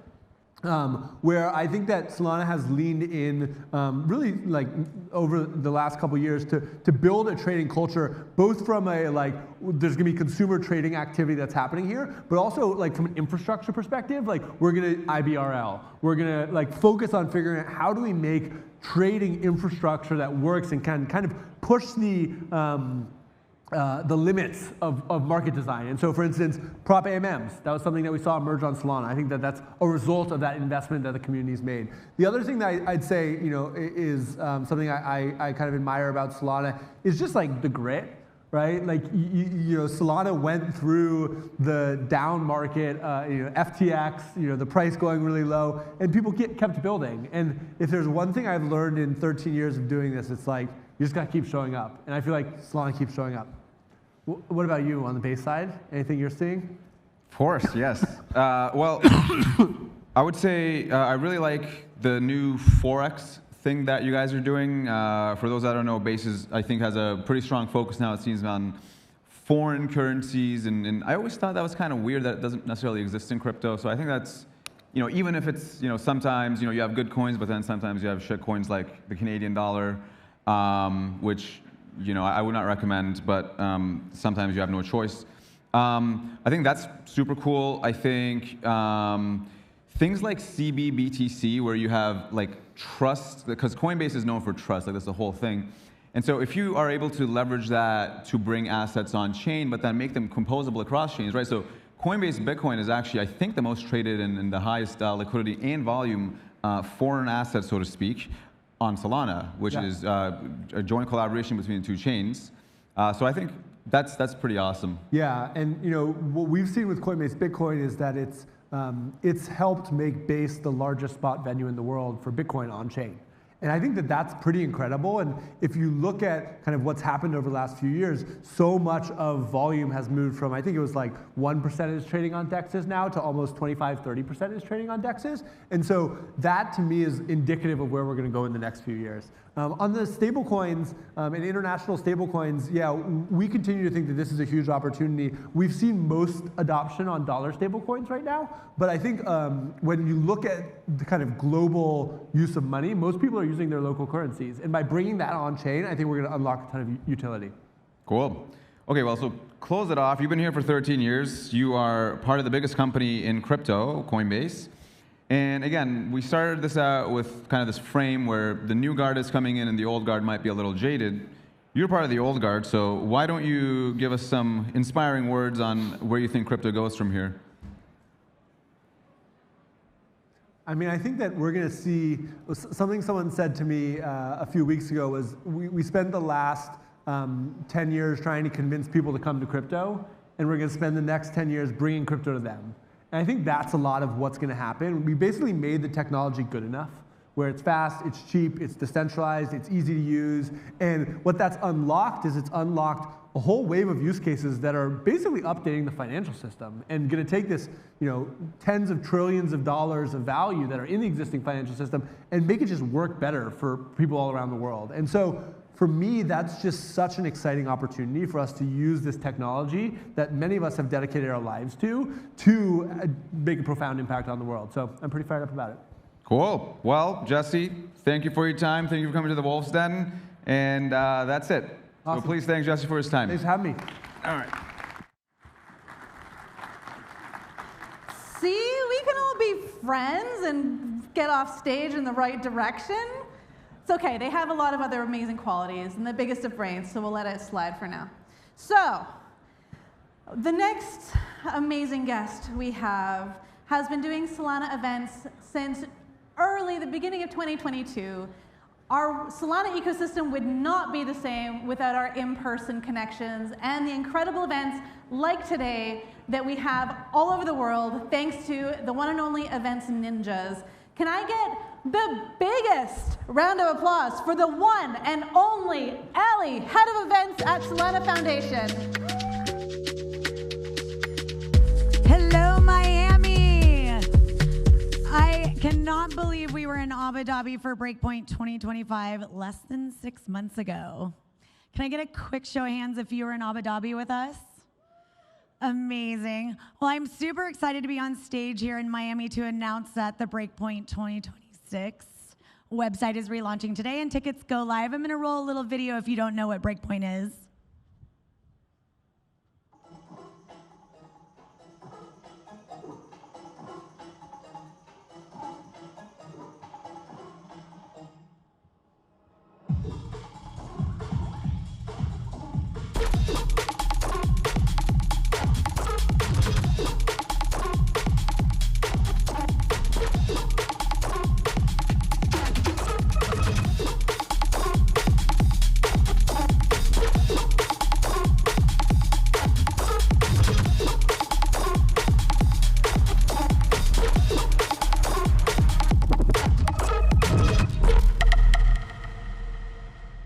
Where I think that Solana has leaned in really over the last couple of years to build a trading culture, both from a there's going to be consumer trading activity that's happening here, but also from an infrastructure perspective, we're going to IBRL. We're going to focus on figuring out how do we make trading infrastructure that works and can kind of push the limits of market design. And so, for instance, prop AMMs, that was something that we saw emerge on Solana. I think that that's a result of that investment that the community's made. The other thing that I'd say, is something I kind of admire about Solana is just the grit, right? Solana went through the down market, FTX, the price going really low, and people kept building. And if there's one thing I've learned in 13 years of doing this, it's you just got to keep showing up. And I feel like Solana keeps showing up. What about you on the Base side? Anything you're seeing? Of course, yes. Well, I would say I really like the new Forex thing that you guys are doing. For those that don't know, Base I think has a pretty strong focus now, it seems, on foreign currencies. And I always thought that was kind of weird that it doesn't necessarily exist in crypto. So I think that's, even if it's, sometimes, you have good coins, but then sometimes you have shit coins like the Canadian dollar, which, I would not recommend, but sometimes you have no choice. I think that's super cool. I think things like CBBTC, where you have trust, because Coinbase is known for trust, that's the whole thing. And so if you are able to leverage that to bring assets on chain, but then make them composable across chains, right? So Coinbase Bitcoin is actually, I think, the most traded and the highest liquidity and volume foreign asset, so to speak, on Solana, which is a joint collaboration between the two chains. So I think that's pretty awesome. Yeah, and what we've seen with Coinbase Bitcoin is that it's helped make Base the largest spot venue in the world for Bitcoin on chain. And I think that that's pretty incredible. And if you look at kind of what's happened over the last few years, so much of volume has moved from, I think it was like 1% is trading on DEXs now to almost 25, 30% is trading on DEXs. And so that to me is indicative of where we're going to go in the next few years. On the stablecoins and international stablecoins, yeah, we continue to think that this is a huge opportunity. We've seen most adoption on dollar stablecoins right now, but I think when you look at the kind of global use of money, most people are using their local currencies. And by bringing that on chain, I think we're going to unlock a ton of utility. Cool. Okay, well, so close it off. You've been here for 13 years. You are part of the biggest company in crypto, Coinbase. And again, we started this out with kind of this frame where the new guard is coming in and the old guard might be a little jaded. You're part of the old guard, so why don't you give us some inspiring words on where you think crypto goes from here? I mean, I think that we're going to see something someone said to me a few weeks ago was we spent the last 10 years trying to convince people to come to crypto, and we're going to spend the next 10 years bringing crypto to them. And I think that's a lot of what's going to happen. We basically made the technology good enough where it's fast, it's cheap, it's decentralized, it's easy to use. And what that's unlocked is it's unlocked a whole wave of use cases that are basically updating the financial system and going to take this, tens of trillions of dollars of value that are in the existing financial system and make it just work better for people all around the world. And so for me, that's just such an exciting opportunity for us to use this technology that many of us have dedicated our lives to make a profound impact on the world. So I'm pretty fired up about it. Cool. Well, Jesse, thank you for your time. Thank you for coming to the Wolf's Den. And that's it. Awesome. So please thank Jesse for his time. Thanks for having me. All right. See, we can all be friends and get off stage in the right direction. It's okay, they have a lot of other amazing qualities, and the biggest of brains, so we'll let it slide for now. So, the next amazing guest we have has been doing Solana events since the beginning of 2022. Our Solana ecosystem would not be the same without our in-person connections and the incredible events like today that we have all over the world, thanks to the one and only Events Ninjas. Can I get the biggest round of applause for the one and only Allie, head of events at Solana Foundation. Hello, Miami. I cannot believe we were in Abu Dhabi for Breakpoint 2025 less than 6 months ago. Can I get a quick show of hands if you were in Abu Dhabi with us? Amazing. Well, I'm super excited to be on stage here in Miami to announce that the Breakpoint 2026 website is relaunching today and tickets go live. I'm going to roll a little video if you don't know what Breakpoint is.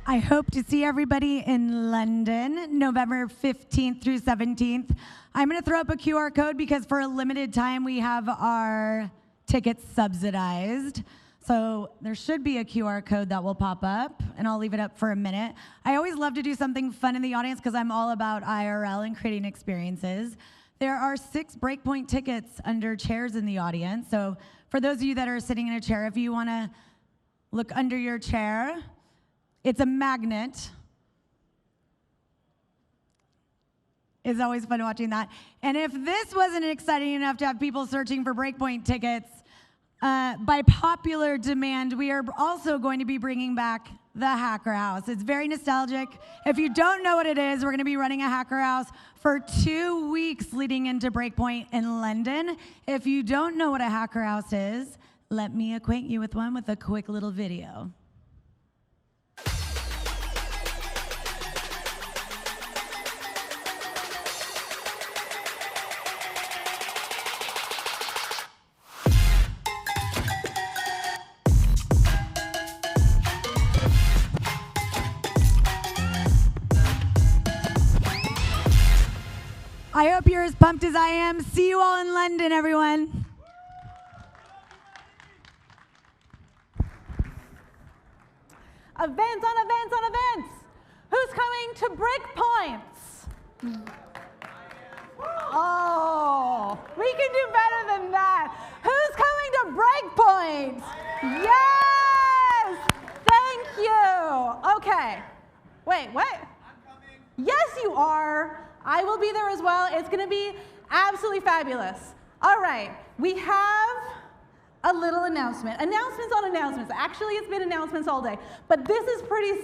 I hope to see everybody in London, November 15th through 17th. I'm going to throw up a QR code because for a limited time we have our tickets subsidized. So there should be a QR code that will pop up, and I'll leave it up for a minute. I always love to do something fun in the audience because I'm all about IRL and creating experiences. There are 6 Breakpoint tickets under chairs in the audience. So for those of you that are sitting in a chair, if you want to look under your chair, it's a magnet. It's always fun watching that. And if this wasn't exciting enough to have people searching for Breakpoint tickets, by popular demand, we are also going to be bringing back the Hacker House. It's very nostalgic. If you don't know what it is, we're going to be running a Hacker House for 2 weeks leading into Breakpoint in London. If you don't know what a Hacker House is, let me acquaint you with one with a quick little video. I hope you're as pumped as I am. See you all in London, everyone. Events on events on events. Who's coming to Breakpoints? Oh, we can do better than that. Who's coming to Breakpoints? Yes! Thank you. Okay. Wait, what? I'm coming. Yes, you are. I will be there as well. It's going to be absolutely fabulous. All right. We have a little announcement. Announcements on announcements. Actually, it's been announcements all day. But this is pretty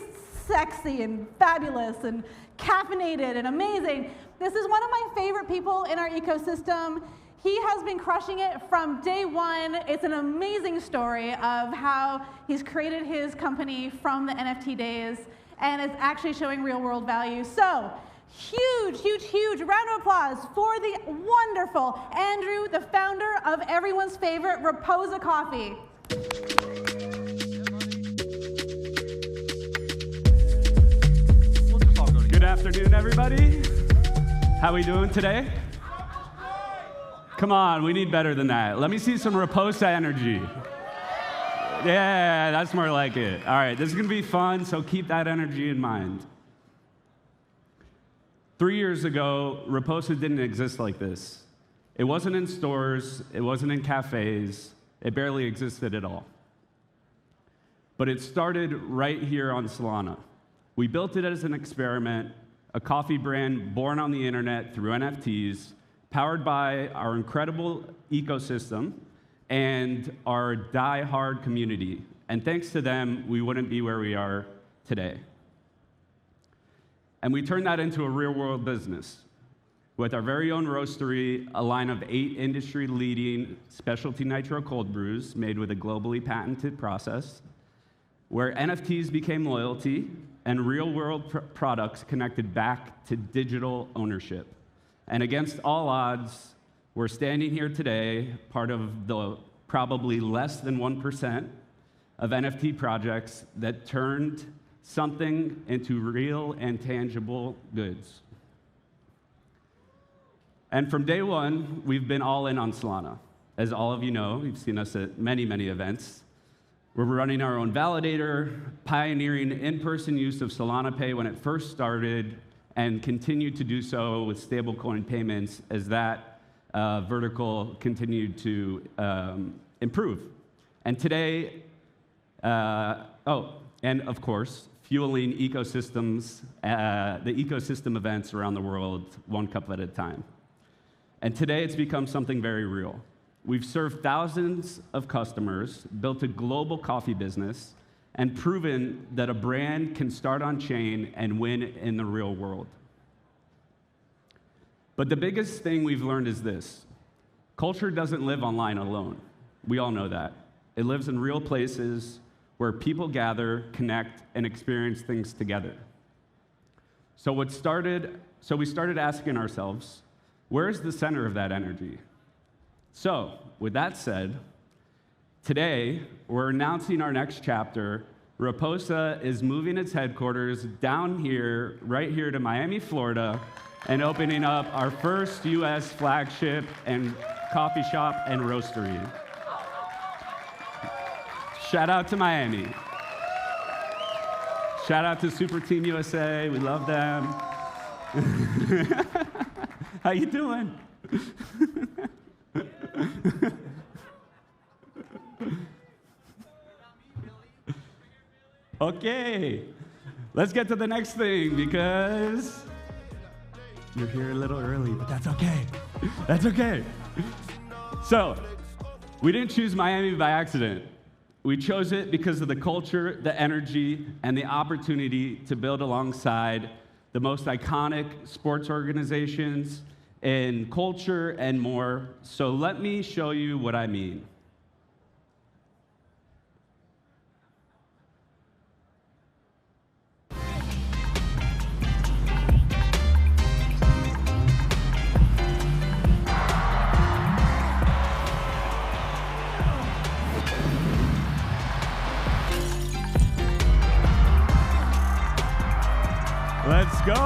sexy and fabulous and caffeinated and amazing. This is one of my favorite people in our ecosystem. He has been crushing it from day one. It's an amazing story of how he's created his company from the NFT days, and it's actually showing real world value. So, huge, huge, huge round of applause for the wonderful Andrew, the founder of everyone's favorite Raposa Coffee. Good afternoon, everybody. How we doing today? Come on, we need better than that. Let me see some Raposa energy. Yeah, that's more like it. All right, this is gonna be fun, so keep that energy in mind. 3 years ago, Raposa didn't exist like this. It wasn't in stores, it wasn't in cafes, it barely existed at all. But it started right here on Solana. We built it as an experiment, a coffee brand born on the internet through NFTs, powered by our incredible ecosystem and our die-hard community. And thanks to them, we wouldn't be where we are today. And we turned that into a real-world business with our very own roastery, a line of 8 industry-leading specialty nitro cold brews made with a globally patented process, where NFTs became loyalty and real-world products connected back to digital ownership. And against all odds, we're standing here today, part of the probably less than 1% of NFT projects that turned something into real and tangible goods. And from day one, we've been all in on Solana. As all of you know, you've seen us at many, many events. We're running our own validator, pioneering in-person use of Solana Pay when it first started, and continued to do so with stablecoin payments as that vertical continued to improve. And today, and of course, fueling ecosystems, the ecosystem events around the world, one cup at a time. And today, it's become something very real. We've served thousands of customers, built a global coffee business, and proven that a brand can start on chain and win in the real world. But the biggest thing we've learned is this: culture doesn't live online alone. We all know that. It lives in real places where people gather, connect, and experience things together. So we started asking ourselves, where's the center of that energy? So, with that said, today, we're announcing our next chapter. Raposa is moving its headquarters down here, right here to Miami, Florida, and opening up our first US flagship and coffee shop and roastery. Shout out to Miami. Shout out to Super Team USA, we love them. How you doing? Okay, let's get to the next thing because you're here a little early, but that's okay. That's okay. So, we didn't choose Miami by accident. We chose it because of the culture, the energy, and the opportunity to build alongside the most iconic sports organizations in culture and more. So let me show you what I mean. Let's go!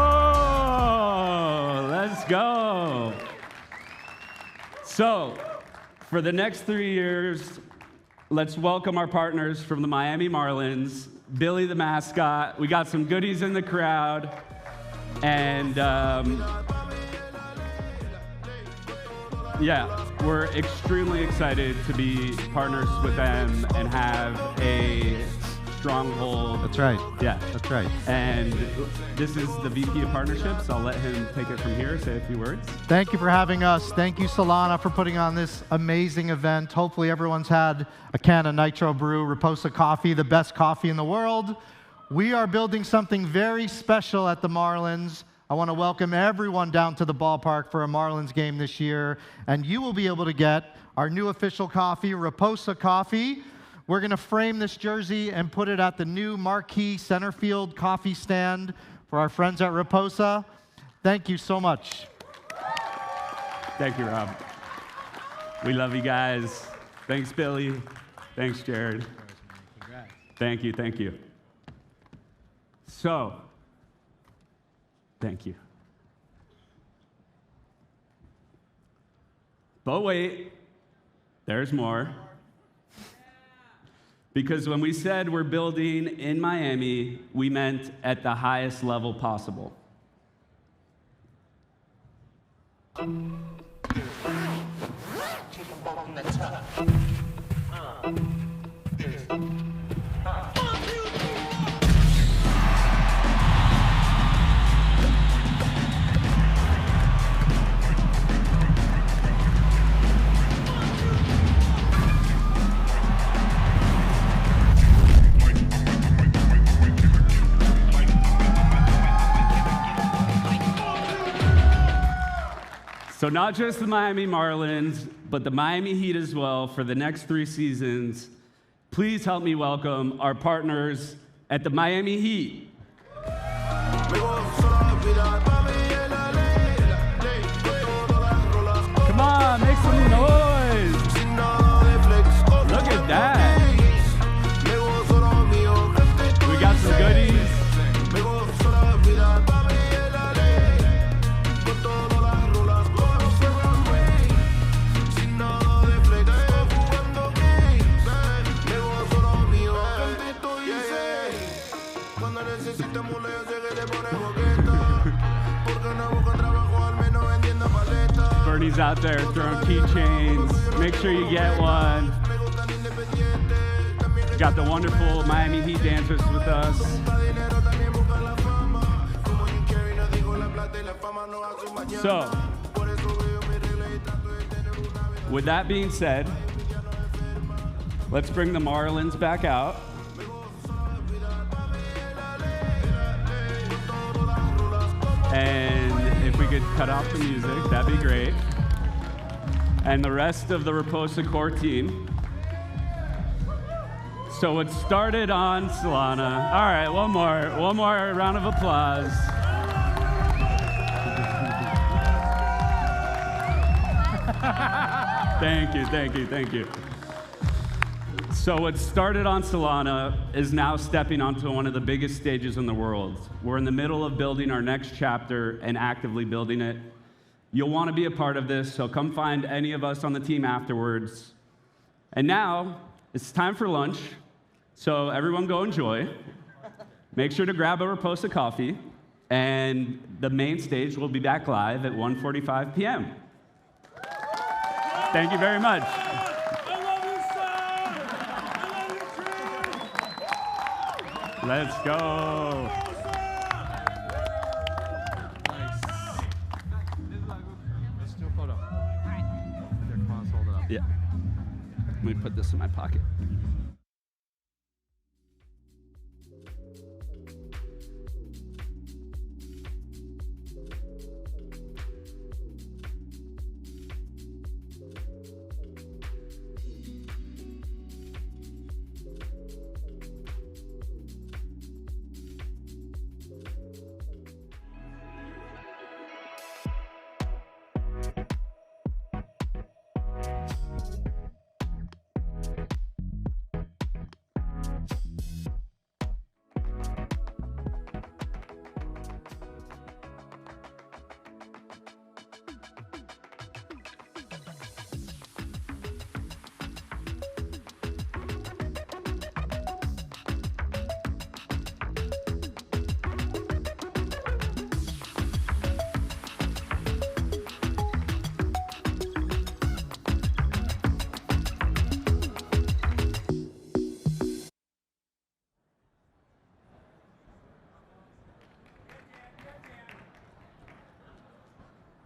Let's go. So, for the next 3 years, let's welcome our partners from the Miami Marlins, Billy the mascot. We got some goodies in the crowd. And yeah, we're extremely excited to be partners with them and have a stronghold. That's right. Yeah. That's right. And this is the VP of Partnerships. I'll let him take it from here, say a few words. Thank you for having us. Thank you, Solana, for putting on this amazing event. Hopefully everyone's had a can of Nitro Brew, Raposa coffee, the best coffee in the world. We are building something very special at the Marlins. I want to welcome everyone down to the ballpark for a Marlins game this year. And you will be able to get our new official coffee, Raposa coffee. We're going to frame this jersey and put it at the new marquee center field coffee stand for our friends at Raposa. Thank you so much. Thank you, Rob. We love you guys. Thanks, Billy. Thanks, Jared. Thank you, thank you. So, thank you. But wait, there's more. Because when we said we're building in Miami, we meant at the highest level possible. So not just the Miami Marlins, but the Miami Heat as well for the next 3 seasons. Please help me welcome our partners at the Miami Heat. Come on, make some noise. Look at that. We got some goodies. Bernie's out there throwing keychains. Make sure you get one. Got the wonderful Miami Heat dancers with us. So, with that being said, let's bring the Marlins back out. And if we could cut off the music, that'd be great. And the rest of the Raposa core team. So it started on Solana. All right, one more round of applause. Thank you. So what started on Solana is now stepping onto one of the biggest stages in the world. We're in the middle of building our next chapter and actively building it. You'll want to be a part of this, so come find any of us on the team afterwards. And now, it's time for lunch, so everyone go enjoy. Make sure to grab a Raposa coffee, and the main stage will be back live at 1:45 p.m. Thank you very much. Let's go. Let's do a photo. All right. Here, come on, let's hold it up. Yeah. Let me put this in my pocket.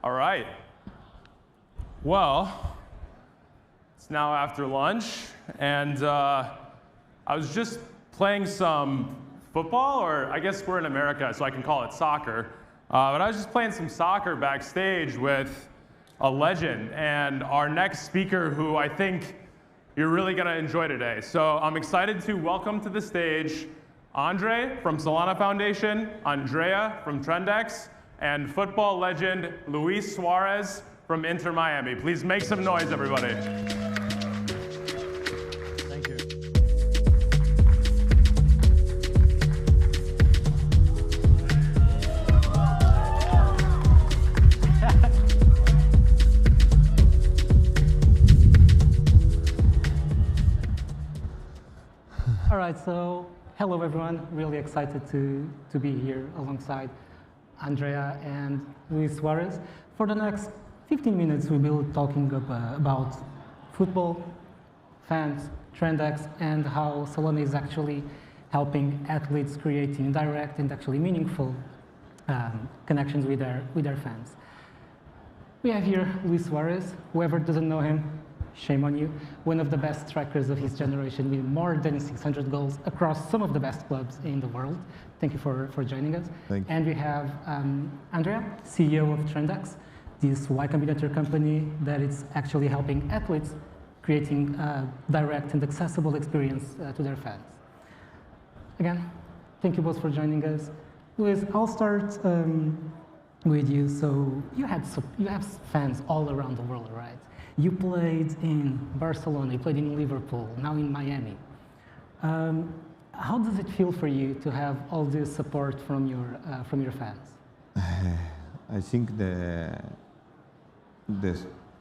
All right. Well, it's now after lunch, and I was just playing some football, or I guess we're in America, so I can call it soccer. But I was just playing some soccer backstage with a legend, and our next speaker, who I think you're really going to enjoy today. So I'm excited to welcome to the stage Andre from Solana Foundation, Andrea from Trendex, and football legend Luis Suarez from Inter Miami. Please make some noise, everybody. Thank you. All right, so hello everyone. Really excited to be here alongside Andrea and Luis Suarez. For the next 15 minutes, we'll be talking about football, fans, Trendex, and how Solana is actually helping athletes creating direct and actually meaningful connections with their fans. We have here Luis Suarez. Whoever doesn't know him, shame on you. One of the best strikers of his generation with more than 600 goals across some of the best clubs in the world. Thank you for joining us. Thank you. And we have Andrea, CEO of Trendex, this Y Combinator company that is actually helping athletes creating a direct and accessible experience to their fans. Again, thank you both for joining us. Luis, I'll start with you. So you have fans all around the world, right? You played in Barcelona, you played in Liverpool, now in Miami. How does it feel for you to have all this support from your fans? I think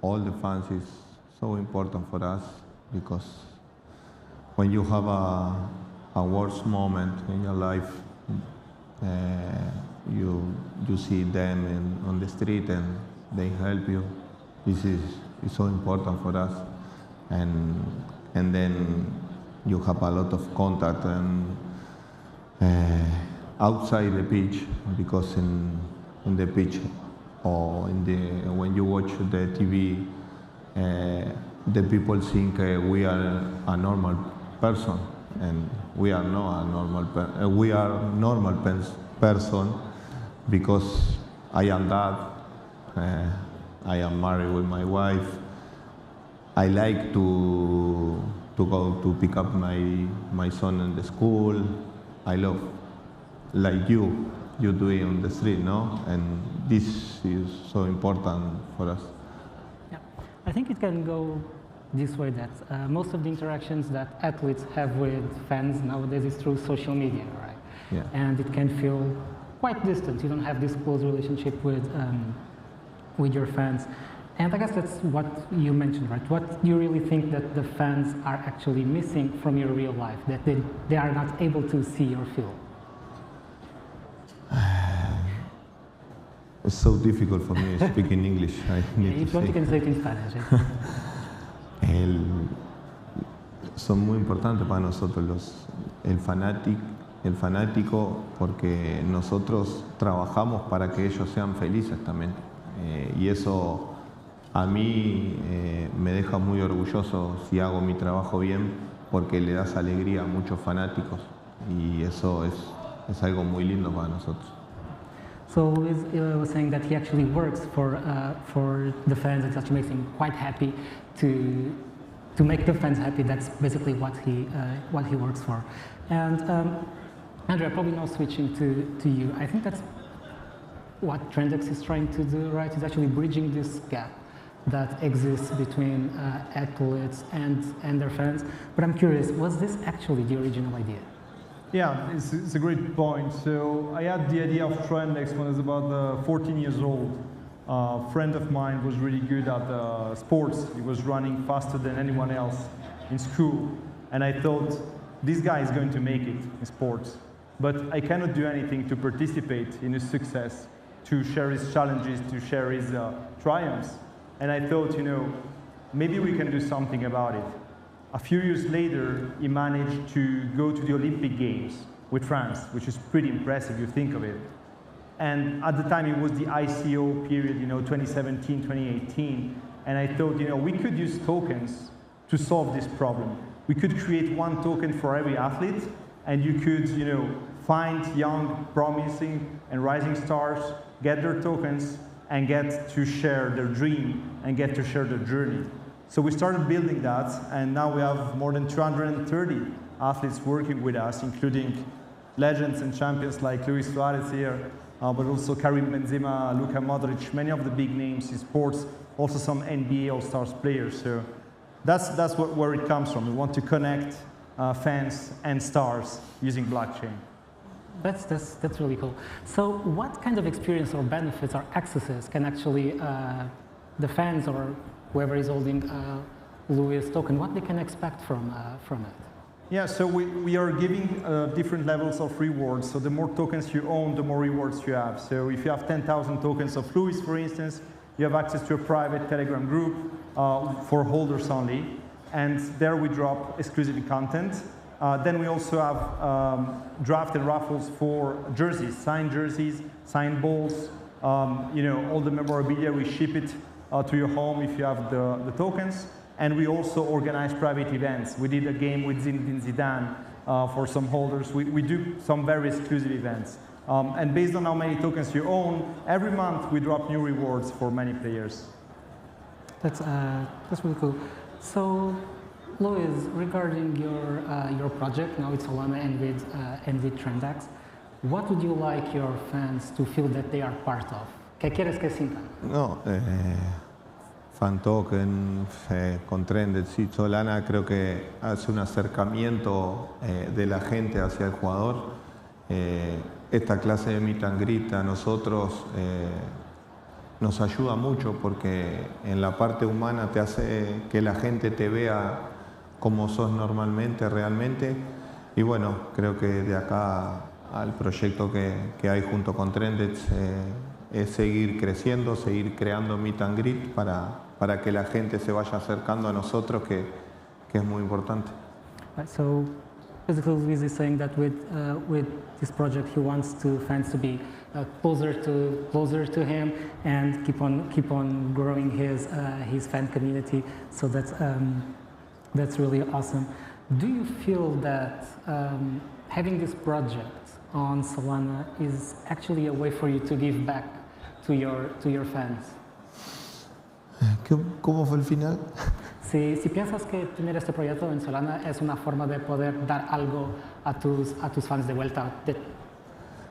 all the fans is so important for us, because when you have a worst moment in your life, you see them on the street and they help you. This is so important for us, and then you have a lot of contact and outside the pitch, because in the pitch or when you watch the TV, the people think we are a normal person, and we are not a normal we are normal person, because I am dad, I am married with my wife. I like to go to pick up my son in the school. I love, like you do it on the street, no? And this is so important for us. Yeah, I think it can go this way, that most of the interactions that athletes have with fans nowadays is through social media, right? Yeah. And it can feel quite distant. You don't have this close relationship with your fans. And I guess that's what you mentioned, right? What do you really think that the fans are actually missing from your real life, that they are not able to see or feel? It's so difficult for me to speak in English. I need If you can say it in Spanish. Son muy importantes para nosotros el fanático, porque nosotros trabajamos para que ellos sean felices también. Y eso a mí me deja muy orgulloso si hago mi trabajo bien, porque le das alegría a muchos fanáticos, y eso es algo muy lindo para nosotros. So Luis was saying that he actually works for the fans. It actually makes him quite happy to make the fans happy. That's basically what he works for. And Andrea, probably now switching to you. I think that's what Trendex is trying to do, right? Is actually bridging this gap that exists between athletes and their fans. But I'm curious, was this actually the original idea? Yeah, it's a great point. So I had the idea of Trendex when I was about 14 years old. A friend of mine was really good at sports. He was running faster than anyone else in school. And I thought, this guy is going to make it in sports. But I cannot do anything to participate in his success, to share his challenges, to share his triumphs. And I thought, maybe we can do something about it. A few years later, he managed to go to the Olympic Games with France, which is pretty impressive if you think of it. And at the time, it was the ICO period, 2017, 2018. And I thought, we could use tokens to solve this problem. We could create one token for every athlete, and you could, find young, promising, and rising stars, get their tokens, and get to share their dream, and get to share their journey. So we started building that, and now we have more than 230 athletes working with us, including legends and champions like Luis Suarez here, but also Karim Benzema, Luka Modric, many of the big names in sports, also some NBA All-Stars players. So that's where it comes from. We want to connect fans and stars using blockchain. That's really cool. So what kind of experience or benefits or accesses can actually the fans or whoever is holding Louis token, what they can expect from it? Yeah, so we are giving different levels of rewards. So the more tokens you own, the more rewards you have. So if you have 10,000 tokens of Louis, for instance, you have access to a private Telegram group for holders only. And there we drop exclusive content. Then we also have draft and raffles for jerseys, signed balls, all the memorabilia. We ship it to your home if you have the tokens. And we also organize private events. We did a game with Zinedine Zidane for some holders. We do some very exclusive events. And based on how many tokens you own, every month we drop new rewards for many players. That's really cool. So, Luis, regarding your project, now it's Solana and with Transax, what would you like your fans to feel that they are part of? ¿Qué quieres que sientan? No, fan token, con Trended, sí, Solana creo que hace un acercamiento de la gente hacia el jugador. Esta clase de meet and greet a nosotros nos ayuda mucho porque en la parte humana te hace que la gente te vea como sos normalmente, realmente. Y bueno, creo que de acá al proyecto que hay junto con Trended es seguir creciendo, seguir creando meet and greet para que la gente se vaya acercando a nosotros, que es muy importante. Right, so basically Luis is saying that with this project he wants fans to be closer to him and keep on growing his fan community. So that's really awesome. Do you feel that having this project on Solana is actually a way for you to give back to your fans? ¿Cómo fue el final? Si piensas que tener este proyecto en Solana es una forma de poder dar algo a tus fans de vuelta.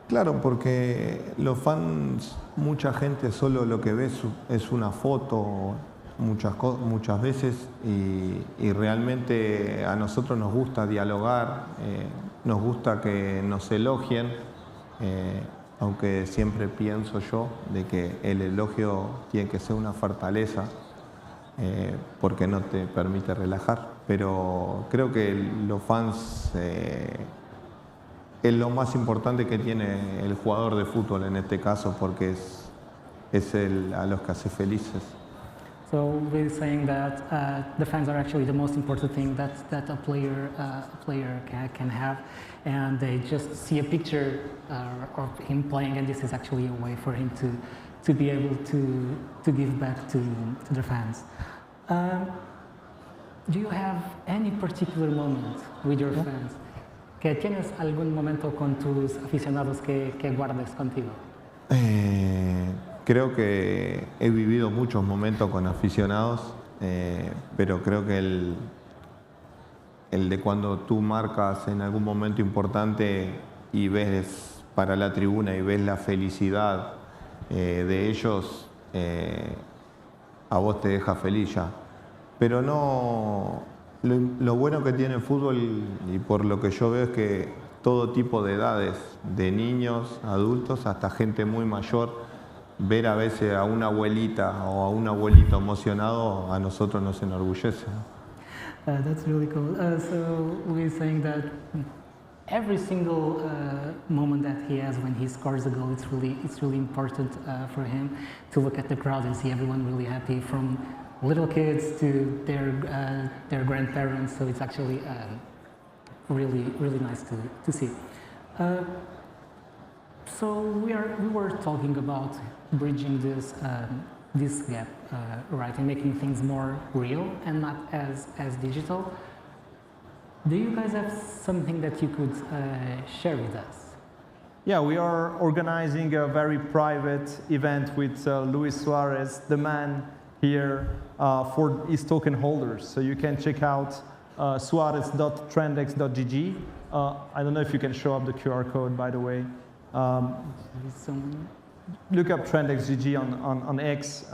Claro, porque los fans, mucha gente solo lo que ve es una foto, muchas veces, y realmente a nosotros nos gusta dialogar, nos gusta que nos elogien, aunque siempre pienso yo de que el elogio tiene que ser una fortaleza, porque no te permite relajar. Pero creo que los fans es lo más importante que tiene el jugador de fútbol en este caso, porque es a los que hace felices. So we're saying that the fans are actually the most important thing that a player can have, and they just see a picture of him playing, and this is actually a way for him to be able to give back to the fans. Do you have any particular moment with your fans? ¿Que tienes algún momento con tus aficionados que guardes contigo? Creo que he vivido muchos momentos con aficionados, pero creo que el de cuando tú marcas en algún momento importante y ves para la tribuna y ves la felicidad de ellos, a vos te deja feliz ya. Pero no, lo bueno que tiene el fútbol, y por lo que yo veo, es que todo tipo de edades, de niños, adultos, hasta gente muy mayor, ver a veces a una abuelita o a un abuelito emocionado, a nosotros nos enorgullece. That's really cool. So we're saying that every single moment that he has when he scores a goal, it's really important for him to look at the crowd and see everyone really happy, from little kids to their grandparents. So it's actually really nice to see. So we were talking about bridging this gap, right, and making things more real and not as digital. Do you guys have something that you could share with us? Yeah, we are organizing a very private event with Luis Suarez, the man here, for his token holders. So you can check out suarez.trendex.gg. I don't know if you can show up the QR code, by the way. Look up TrendXGG on X.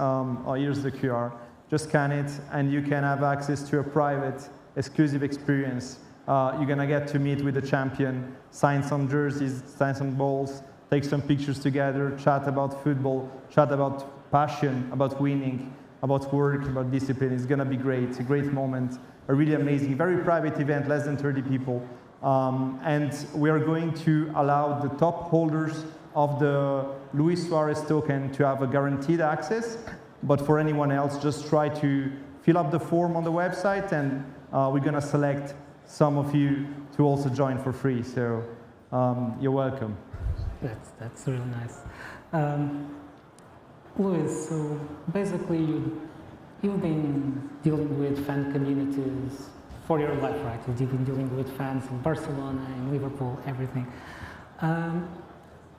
Here's the QR. Just scan it, and you can have access to a private, exclusive experience. You're going to get to meet with the champion, sign some jerseys, sign some balls, take some pictures together, chat about football, chat about passion, about winning, about work, about discipline. It's going to be great. It's a great moment, a really amazing, very private event, less than 30 people. And we are going to allow the top holders of the Luis Suarez token to have a guaranteed access. But for anyone else, just try to fill up the form on the website, and we're going to select some of you to also join for free. So you're welcome. That's really nice. Luis, so basically you've been dealing with fan communities for your life, right? You've been dealing with fans in Barcelona, in Liverpool, everything.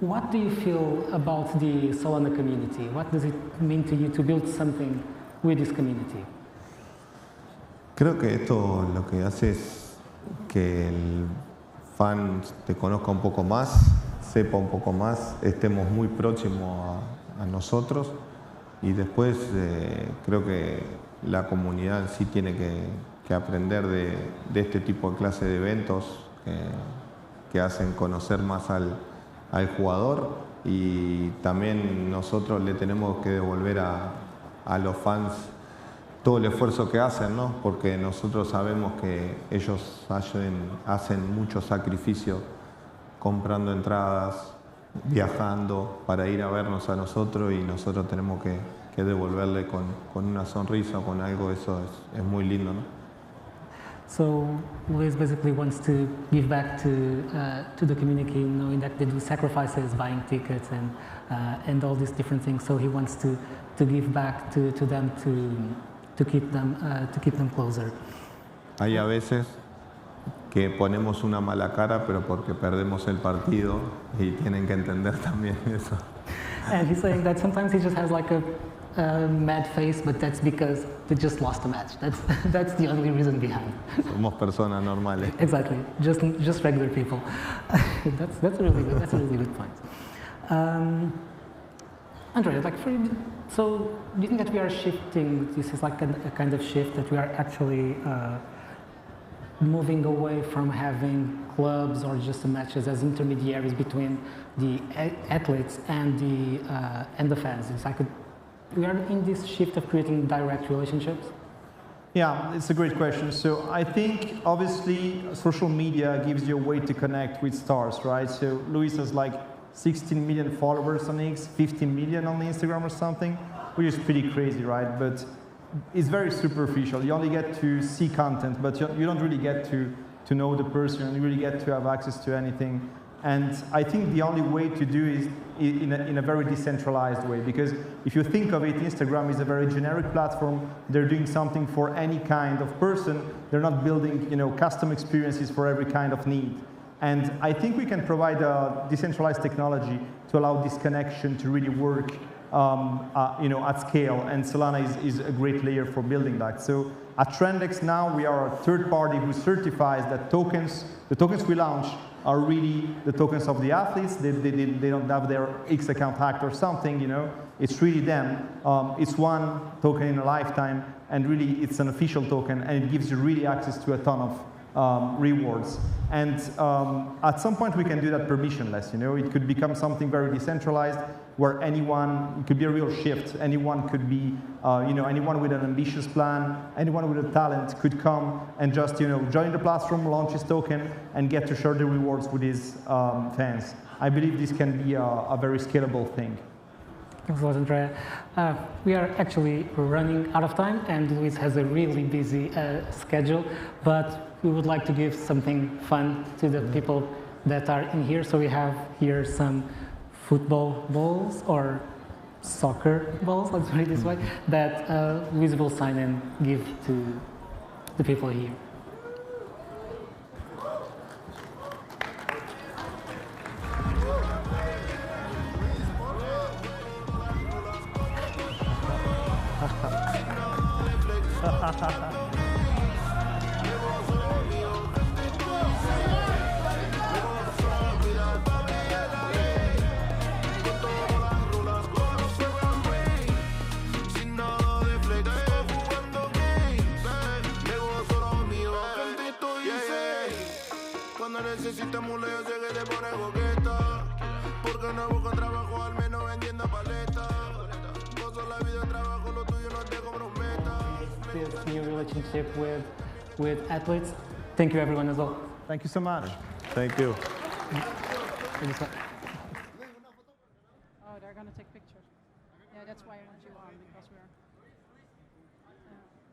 What do you feel about the Solana community? What does it mean to you to build something with this community? Creo que esto lo que hace es que el fan te conozca un poco más, sepa un poco más, estemos muy próximos a nosotros, y después creo que la comunidad en sí tiene que aprender de este tipo de clase de eventos que hacen conocer más al jugador, y también nosotros le tenemos que devolver a los fans todo el esfuerzo que hacen, ¿no? Porque nosotros sabemos que ellos hacen mucho sacrificio comprando entradas, viajando para ir a vernos a nosotros, y nosotros tenemos que devolverle con una sonrisa o con algo. Eso es muy lindo, ¿no? So Luis basically wants to give back to the community, knowing that they do sacrifices, buying tickets and all these different things. So he wants to give back to them to keep them closer. Hay a veces que ponemos una mala cara, pero porque perdemos el partido, y tienen que entender también eso. And he's saying that sometimes he just has like a mad face, but that's because they just lost the match. That's the only reason behind. Somos personas normales. Exactly, just regular people. That's a really good point. Andrea, like for you, so do you think that we are shifting? This is like a kind of shift that we are actually moving away from having clubs or just the matches as intermediaries between the athletes and the fans. It's like we are in this shift of creating direct relationships. Yeah, it's a great question. So I think obviously social media gives you a way to connect with stars, right? So Luis has like 16 million followers on X, 15 million on Instagram or something, which is pretty crazy, right? But it's very superficial. You only get to see content, but you don't really get to know the person. You don't really get to have access to anything. And I think the only way to do is in a very decentralized way, because if you think of it, Instagram is a very generic platform. They're doing something for any kind of person. They're not building, custom experiences for every kind of need. And I think we can provide a decentralized technology to allow this connection to really work at scale, and Solana is a great layer for building that. So at Trendex now, we are a third party who certifies that the tokens we launch are really the tokens of the athletes. They don't have their X account hacked or something, It's really them. It's one token in a lifetime, and really it's an official token, and it gives you really access to a ton of rewards. And at some point we can do that permissionless, It could become something very decentralized, where it could be a real shift. Anyone could be, anyone with an ambitious plan, anyone with a talent could come and just, join the platform, launch his token, and get to share the rewards with his fans. I believe this can be a very scalable thing. Thanks a lot, Andrea. We are actually running out of time, and Luis has a really busy schedule, but we would like to give something fun to the people that are in here. So we have here some football balls or soccer balls, let's put it this way, that Luis will sign and give to the people here. This new relationship with athletes. Thank you, everyone, as well. Thank you so much. Thank you. Oh, they're going to take pictures. Yeah, that's why I want you on, because we're...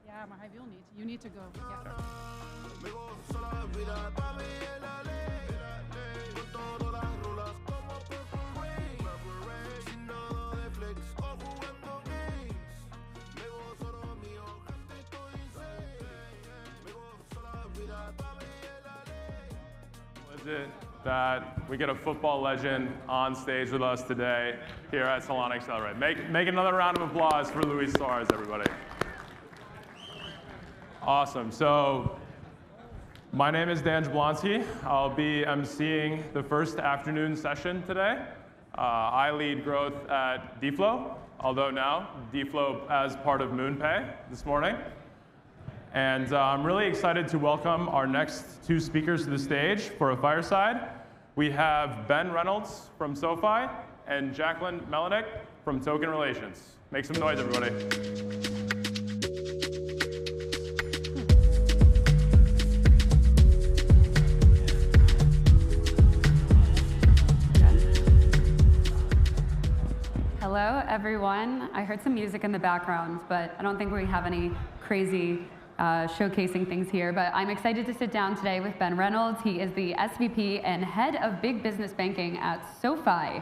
yeah, maar hij wil niet. You need to go. Yeah. Is it that we get a football legend on stage with us today here at Solana Accelerate? Make another round of applause for Luis Suarez, everybody. Awesome. So my name is Dan Jablonski. I'll be emceeing the first afternoon session today. I lead growth at DFlow, although now DFlow as part of MoonPay this morning. And I'm really excited to welcome our next two speakers to the stage for a fireside. We have Ben Reynolds from SoFi and Jacqueline Melinek from Token Relations. Make some noise, everybody. Hello, everyone. I heard some music in the background, but I don't think we have any crazy showcasing things here, but I'm excited to sit down today with Ben Reynolds. He is the SVP and Head of Big Business Banking at SoFi.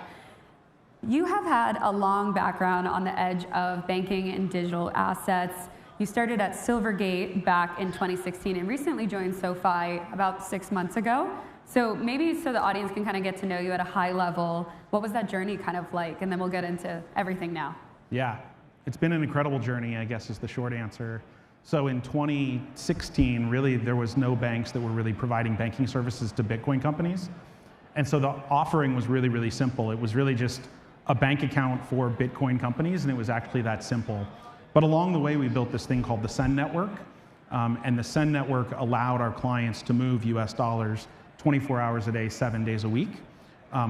You have had a long background on the edge of banking and digital assets. You started at Silvergate back in 2016 and recently joined SoFi about 6 months ago. So maybe so the audience can kind of get to know you at a high level, what was that journey kind of like? And then we'll get into everything now. Yeah, it's been an incredible journey, I guess is the short answer. So in 2016, really, there was no banks that were really providing banking services to Bitcoin companies. And so the offering was really, really simple. It was really just a bank account for Bitcoin companies, and it was actually that simple. But along the way, we built this thing called the Send Network. And the Send Network allowed our clients to move US dollars 24 hours a day, 7 days a week,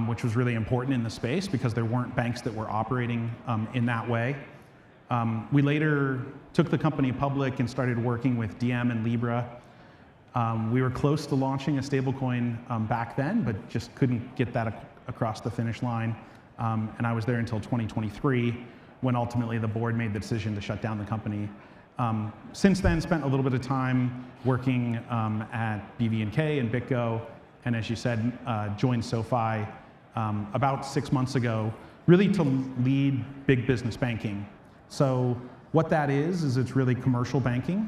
which was really important in the space because there weren't banks that were operating in that way. We later took the company public and started working with DM and Libra. We were close to launching a stablecoin back then, but just couldn't get that across the finish line. And I was there until 2023, when ultimately the board made the decision to shut down the company. Since then, spent a little bit of time working at BVNK and BitGo, and as you said, joined SoFi about 6 months ago, really to lead big business banking. So what that is it's really commercial banking,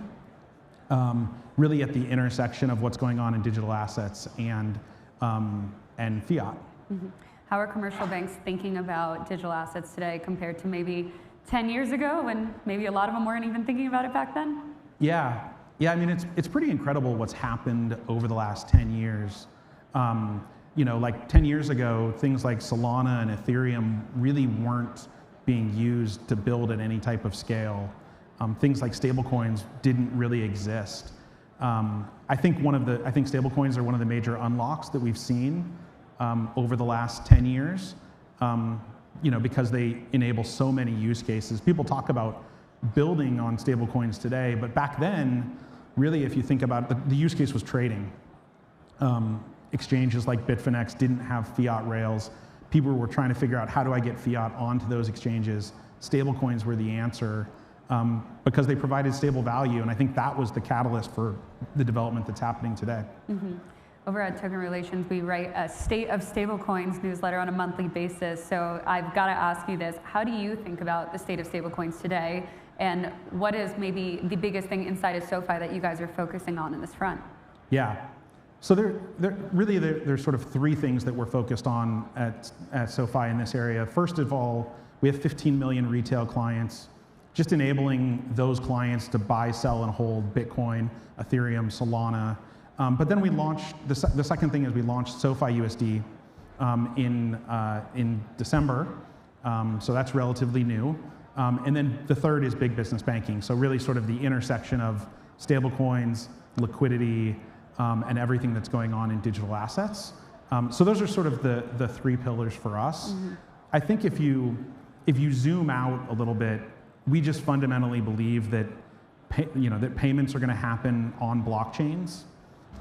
really at the intersection of what's going on in digital assets and fiat. Mm-hmm. How are commercial banks thinking about digital assets today compared to maybe 10 years ago when maybe a lot of them weren't even thinking about it back then? Yeah, I mean, it's pretty incredible what's happened over the last 10 years. You know, like 10 years ago, things like Solana and Ethereum really weren't being used to build at any type of scale. Things like stablecoins didn't really exist. I think stablecoins are one of the major unlocks that we've seen over the last 10 years. You know, because they enable so many use cases. People talk about building on stablecoins today, but back then, really, if you think about it, the use case was trading. Exchanges like Bitfinex didn't have fiat rails. People were trying to figure out, how do I get fiat onto those exchanges? Stablecoins were the answer because they provided stable value, and I think that was the catalyst for the development that's happening today. Mm-hmm. over at Token Relations, we write a State of Stablecoins newsletter on a monthly basis. So I've got to ask you this. How do you think about the state of stablecoins today? And what is maybe the biggest thing inside of SoFi that you guys are focusing on in this front? Yeah. So there's sort of three things that we're focused on at SoFi in this area. First of all, we have 15 million retail clients, just enabling those clients to buy, sell, and hold Bitcoin, Ethereum, Solana. But then we launched, the second thing is we launched SoFi USD in December. So that's relatively new. And then the third is big business banking. So really sort of the intersection of stablecoins, liquidity, and everything that's going on in digital assets. So those are sort of the three pillars for us. Mm-hmm. I think if you zoom out a little bit, we just fundamentally believe that that payments are going to happen on blockchains,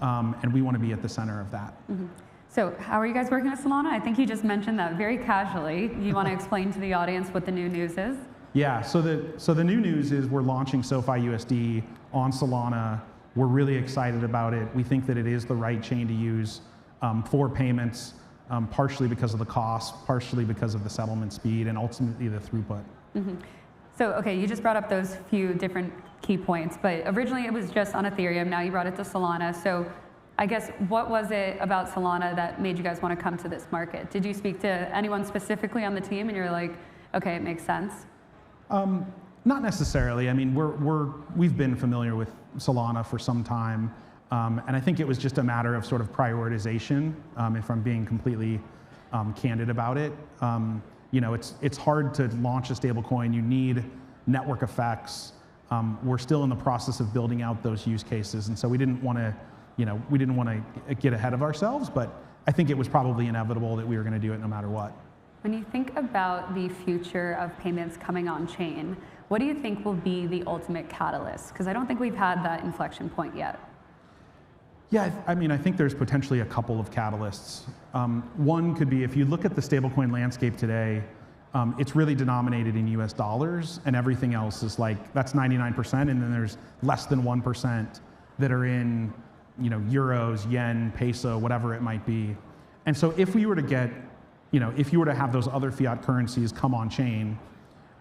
and we want to be at the center of that. Mm-hmm. So how are you guys working with Solana? I think you just mentioned that very casually. You want to explain to the audience what the new news is? Yeah, so the new news is we're launching SoFi USD on Solana. We're really excited about it. We think that it is the right chain to use for payments, partially because of the cost, partially because of the settlement speed, and ultimately the throughput. Mm-hmm. So, okay, you just brought up those few different key points, but originally it was just on Ethereum. Now you brought it to Solana. So I guess what was it about Solana that made you guys want to come to this market? Did you speak to anyone specifically on the team and you're like, okay, it makes sense? Not necessarily. I mean, we've been familiar with Solana for some time, and I think it was just a matter of sort of prioritization, if I'm being completely candid about it. It's hard to launch a stablecoin. You need network effects. We're still in the process of building out those use cases, and so we didn't want to get ahead of ourselves, but I think it was probably inevitable that we were going to do it no matter what. When you think about the future of payments coming on chain, what do you think will be the ultimate catalyst? Because I don't think we've had that inflection point yet. Yeah, I mean, I think there's potentially a couple of catalysts. One could be if you look at the stablecoin landscape today, it's really denominated in US dollars, and everything else is that's 99%, and then there's less than 1% that are in euros, yen, peso, whatever it might be. And so if we were to get if you were to have those other fiat currencies come on chain,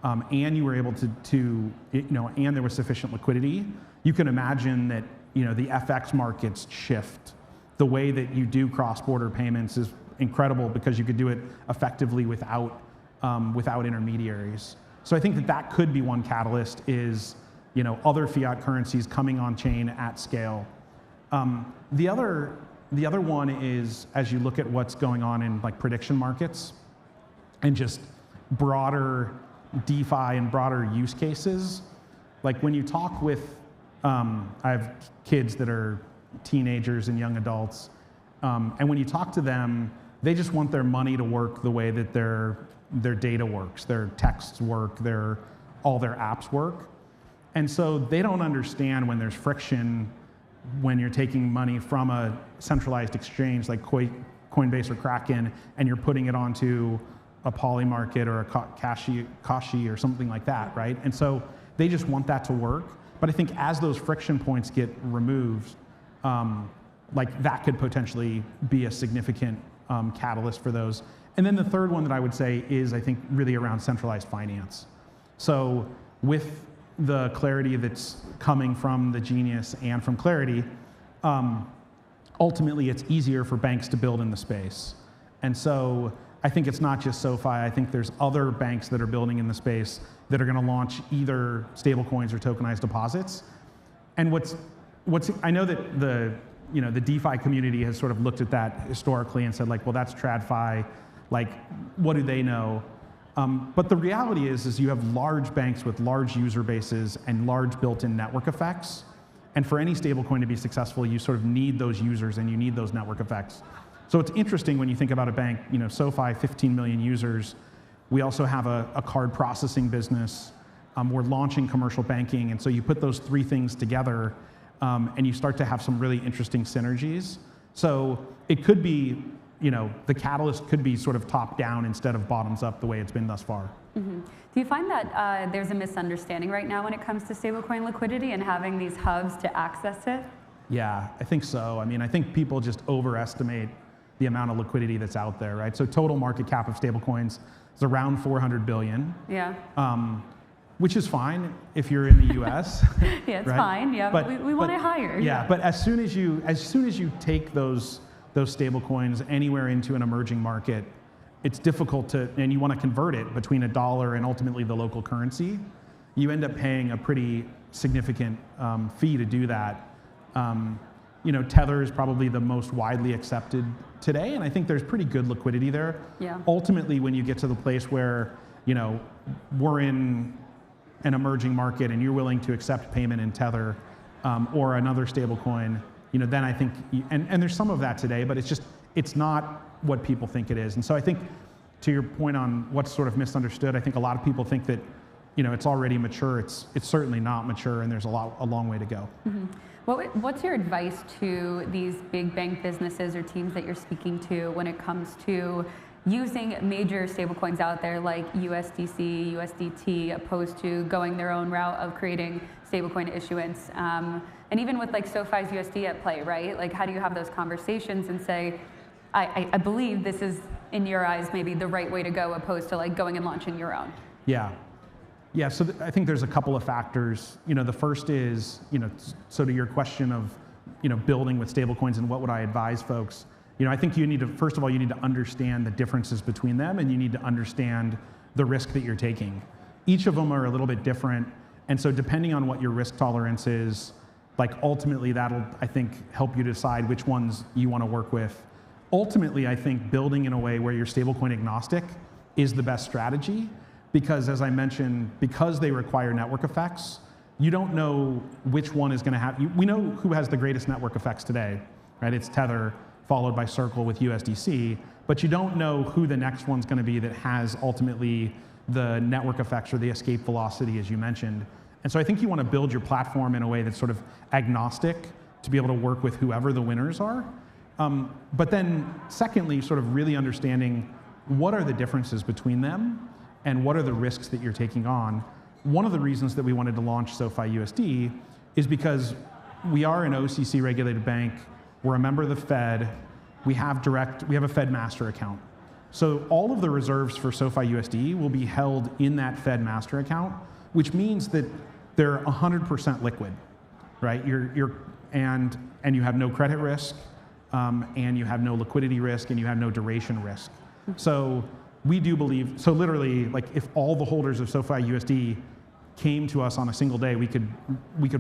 and you were able to and there was sufficient liquidity, you can imagine that the FX markets shift. The way that you do cross-border payments is incredible because you could do it effectively without intermediaries. So I think that could be one catalyst is other fiat currencies coming on chain at scale. The other one is, as you look at what's going on in prediction markets and just broader DeFi and broader use cases, when you talk with, I have kids that are teenagers and young adults, and when you talk to them, they just want their money to work the way that their data works, their texts work, all their apps work. And so they don't understand when there's friction when you're taking money from a centralized exchange like Coinbase or Kraken and you're putting it onto a Polymarket or a Kashi or something like that, right? And so they just want that to work. But I think as those friction points get removed, that could potentially be a significant catalyst for those. And then the third one that I would say is, I think, really around centralized finance. So with the clarity that's coming from the Genius and from Clarity, ultimately it's easier for banks to build in the space. And so I think it's not just SoFi. I think there's other banks that are building in the space that are going to launch either stablecoins or tokenized deposits. And I know that the DeFi community has sort of looked at that historically and said well, that's TradFi. What do they know? But the reality is you have large banks with large user bases and large built-in network effects. And for any stablecoin to be successful, you sort of need those users and you need those network effects. So it's interesting when you think about a bank, SoFi, 15 million users. We also have a card processing business. We're launching commercial banking. And so you put those three things together and you start to have some really interesting synergies. So it could be the catalyst could be sort of top down instead of bottoms up the way it's been thus far. Mm-hmm. Do you find that there's a misunderstanding right now when it comes to stablecoin liquidity and having these hubs to access it? Yeah, I think so. I mean, I think people just overestimate the amount of liquidity that's out there, right? So total market cap of stablecoins is around 400 billion. Yeah. Which is fine if you're in the U.S. Yeah, it's right? fine. Yeah, but we want it higher. Yeah, but as soon as you take those stablecoins anywhere into an emerging market, it's difficult to, and you want to convert it between a dollar and ultimately the local currency, you end up paying a pretty significant fee to do that. Tether is probably the most widely accepted today, and I think there's pretty good liquidity there. Yeah. Ultimately, when you get to the place where, we're in an emerging market and you're willing to accept payment in Tether or another stablecoin, then I think, and there's some of that today, but it's not what people think it is. And so I think, to your point on what's sort of misunderstood, I think a lot of people think that, it's already mature. It's certainly not mature, and there's a long way to go. Mm-hmm. What's your advice to these big bank businesses or teams that you're speaking to when it comes to using major stablecoins out there like USDC, USDT, opposed to going their own route of creating stablecoin issuance? And even with like SoFi's USD at play, right? Like, how do you have those conversations and say, I believe this is, in your eyes, maybe the right way to go, opposed to like going and launching your own? Yeah. Yeah, so I think there's a couple of factors. The first is, so to your question of, building with stablecoins and what would I advise folks, I think first of all, you need to understand the differences between them, and you need to understand the risk that you're taking. Each of them are a little bit different, and so depending on what your risk tolerance is, like ultimately that'll, I think, help you decide which ones you want to work with. Ultimately, I think building in a way where you're stablecoin agnostic is the best strategy. Because as I mentioned, because they require network effects, you don't know which one is going to have, we know who has the greatest network effects today, right? It's Tether, followed by Circle with USDC, but you don't know who the next one's going to be that has ultimately the network effects or the escape velocity, as you mentioned. And so I think you want to build your platform in a way that's sort of agnostic to be able to work with whoever the winners are. But then secondly, sort of really understanding what are the differences between them and what are the risks that you're taking on. One of the reasons that we wanted to launch SoFi USD is because we are an OCC regulated bank, we're a member of the Fed, we have a Fed master account. So all of the reserves for SoFi USD will be held in that Fed master account, which means that they're 100% liquid, right? And you have no credit risk, and you have no liquidity risk, and you have no duration risk. So we do believe, so literally, like if all the holders of SoFi USD came to us on a single day, we could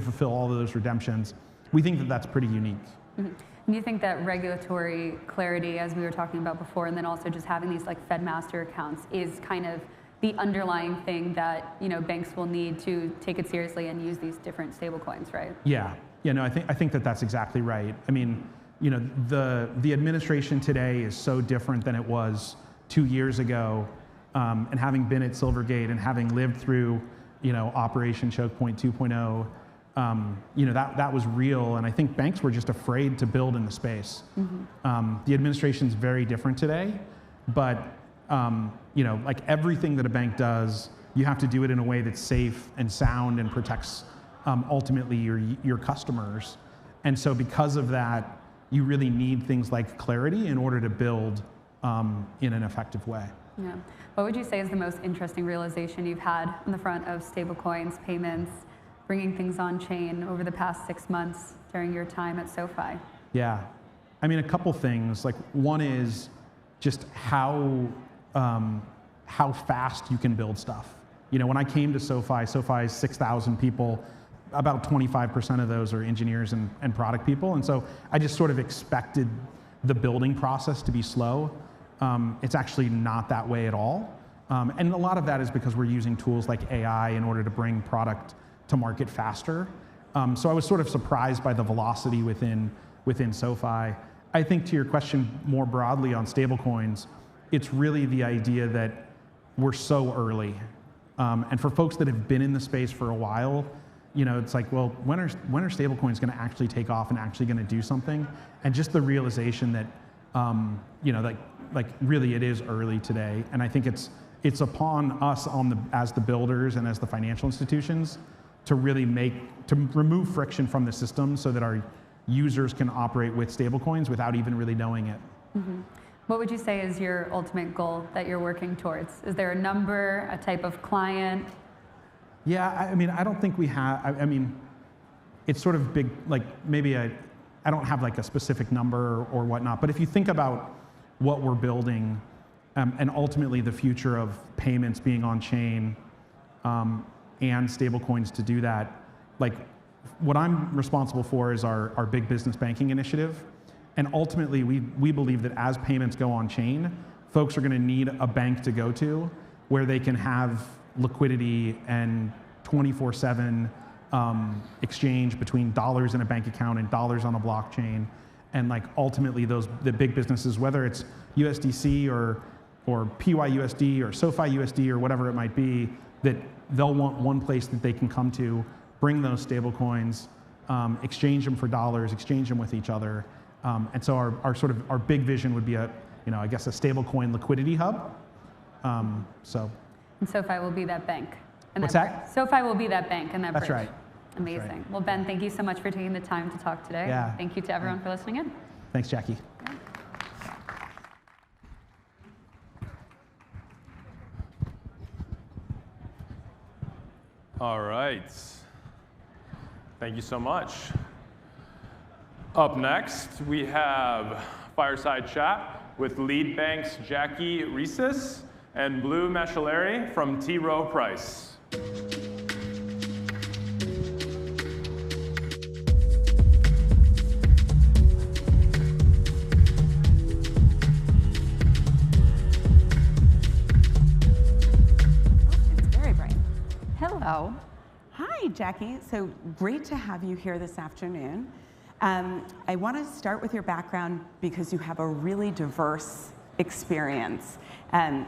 fulfill all of those redemptions. We think that that's pretty unique. Mm-hmm. And you think that regulatory clarity, as we were talking about before, and then also just having these like Fed master accounts is kind of the underlying thing that banks will need to take it seriously and use these different stablecoins, right? Yeah. No, I think that that's exactly right. I mean, the administration today is so different than it was 2 years ago, and having been at Silvergate and having lived through, Operation Choke Point 2.0, that was real, and I think banks were just afraid to build in the space. Mm-hmm. The administration's very different today, but like everything that a bank does, you have to do it in a way that's safe and sound and protects ultimately your customers. And so because of that, you really need things like clarity in order to build in an effective way. Yeah. What would you say is the most interesting realization you've had on the front of stablecoins, payments, bringing things on chain over the past 6 months during your time at SoFi? Yeah. I mean, a couple things. Like one is just how fast you can build stuff. When I came to SoFi's 6,000 people, about 25% of those are engineers and product people. And so I just sort of expected the building process to be slow. It's actually not that way at all. And a lot of that is because we're using tools like AI in order to bring product to market faster. So I was sort of surprised by the velocity within SoFi. I think to your question more broadly on stablecoins, it's really the idea that we're so early. And for folks that have been in the space for a while, it's like, well, when are stablecoins going to actually take off and actually going to do something? And just the realization that, like really it is early today. And I think it's upon us as the builders and as the financial institutions to really remove friction from the system so that our users can operate with stablecoins without even really knowing it. Mm-hmm. What would you say is your ultimate goal that you're working towards? Is there a number, a type of client? Yeah, I mean, I don't think we have, I mean, it's sort of big, like maybe I don't have like a specific number or whatnot, but if you think about what we're building and ultimately the future of payments being on chain and stablecoins to do that, like what I'm responsible for is our big business banking initiative. And ultimately, we believe that as payments go on chain, folks are going to need a bank to go to where they can have liquidity and 24/7 exchange between dollars in a bank account and dollars on a blockchain. And like ultimately, the big businesses, whether it's USDC or PYUSD or SoFi USD or whatever it might be, that they'll want one place that they can come to, bring those stable coins, exchange them for dollars, exchange them with each other. And so our big vision would be I guess a stablecoin liquidity hub. And SoFi will be that bank. What's that? SoFi will be that bank and that bridge. That's right. Amazing. That's right. Well, Ben, thank you so much for taking the time to talk today. Yeah. Thank you to everyone for listening in. Thanks, Jackie. All right. Thank you so much. Up next, we have Fireside Chat with Lead Bank's Jackie Reeses and Blue Machelleri from T. Rowe Price. Hello. Hi, Jackie. So great to have you here this afternoon. I want to start with your background because you have a really diverse experience.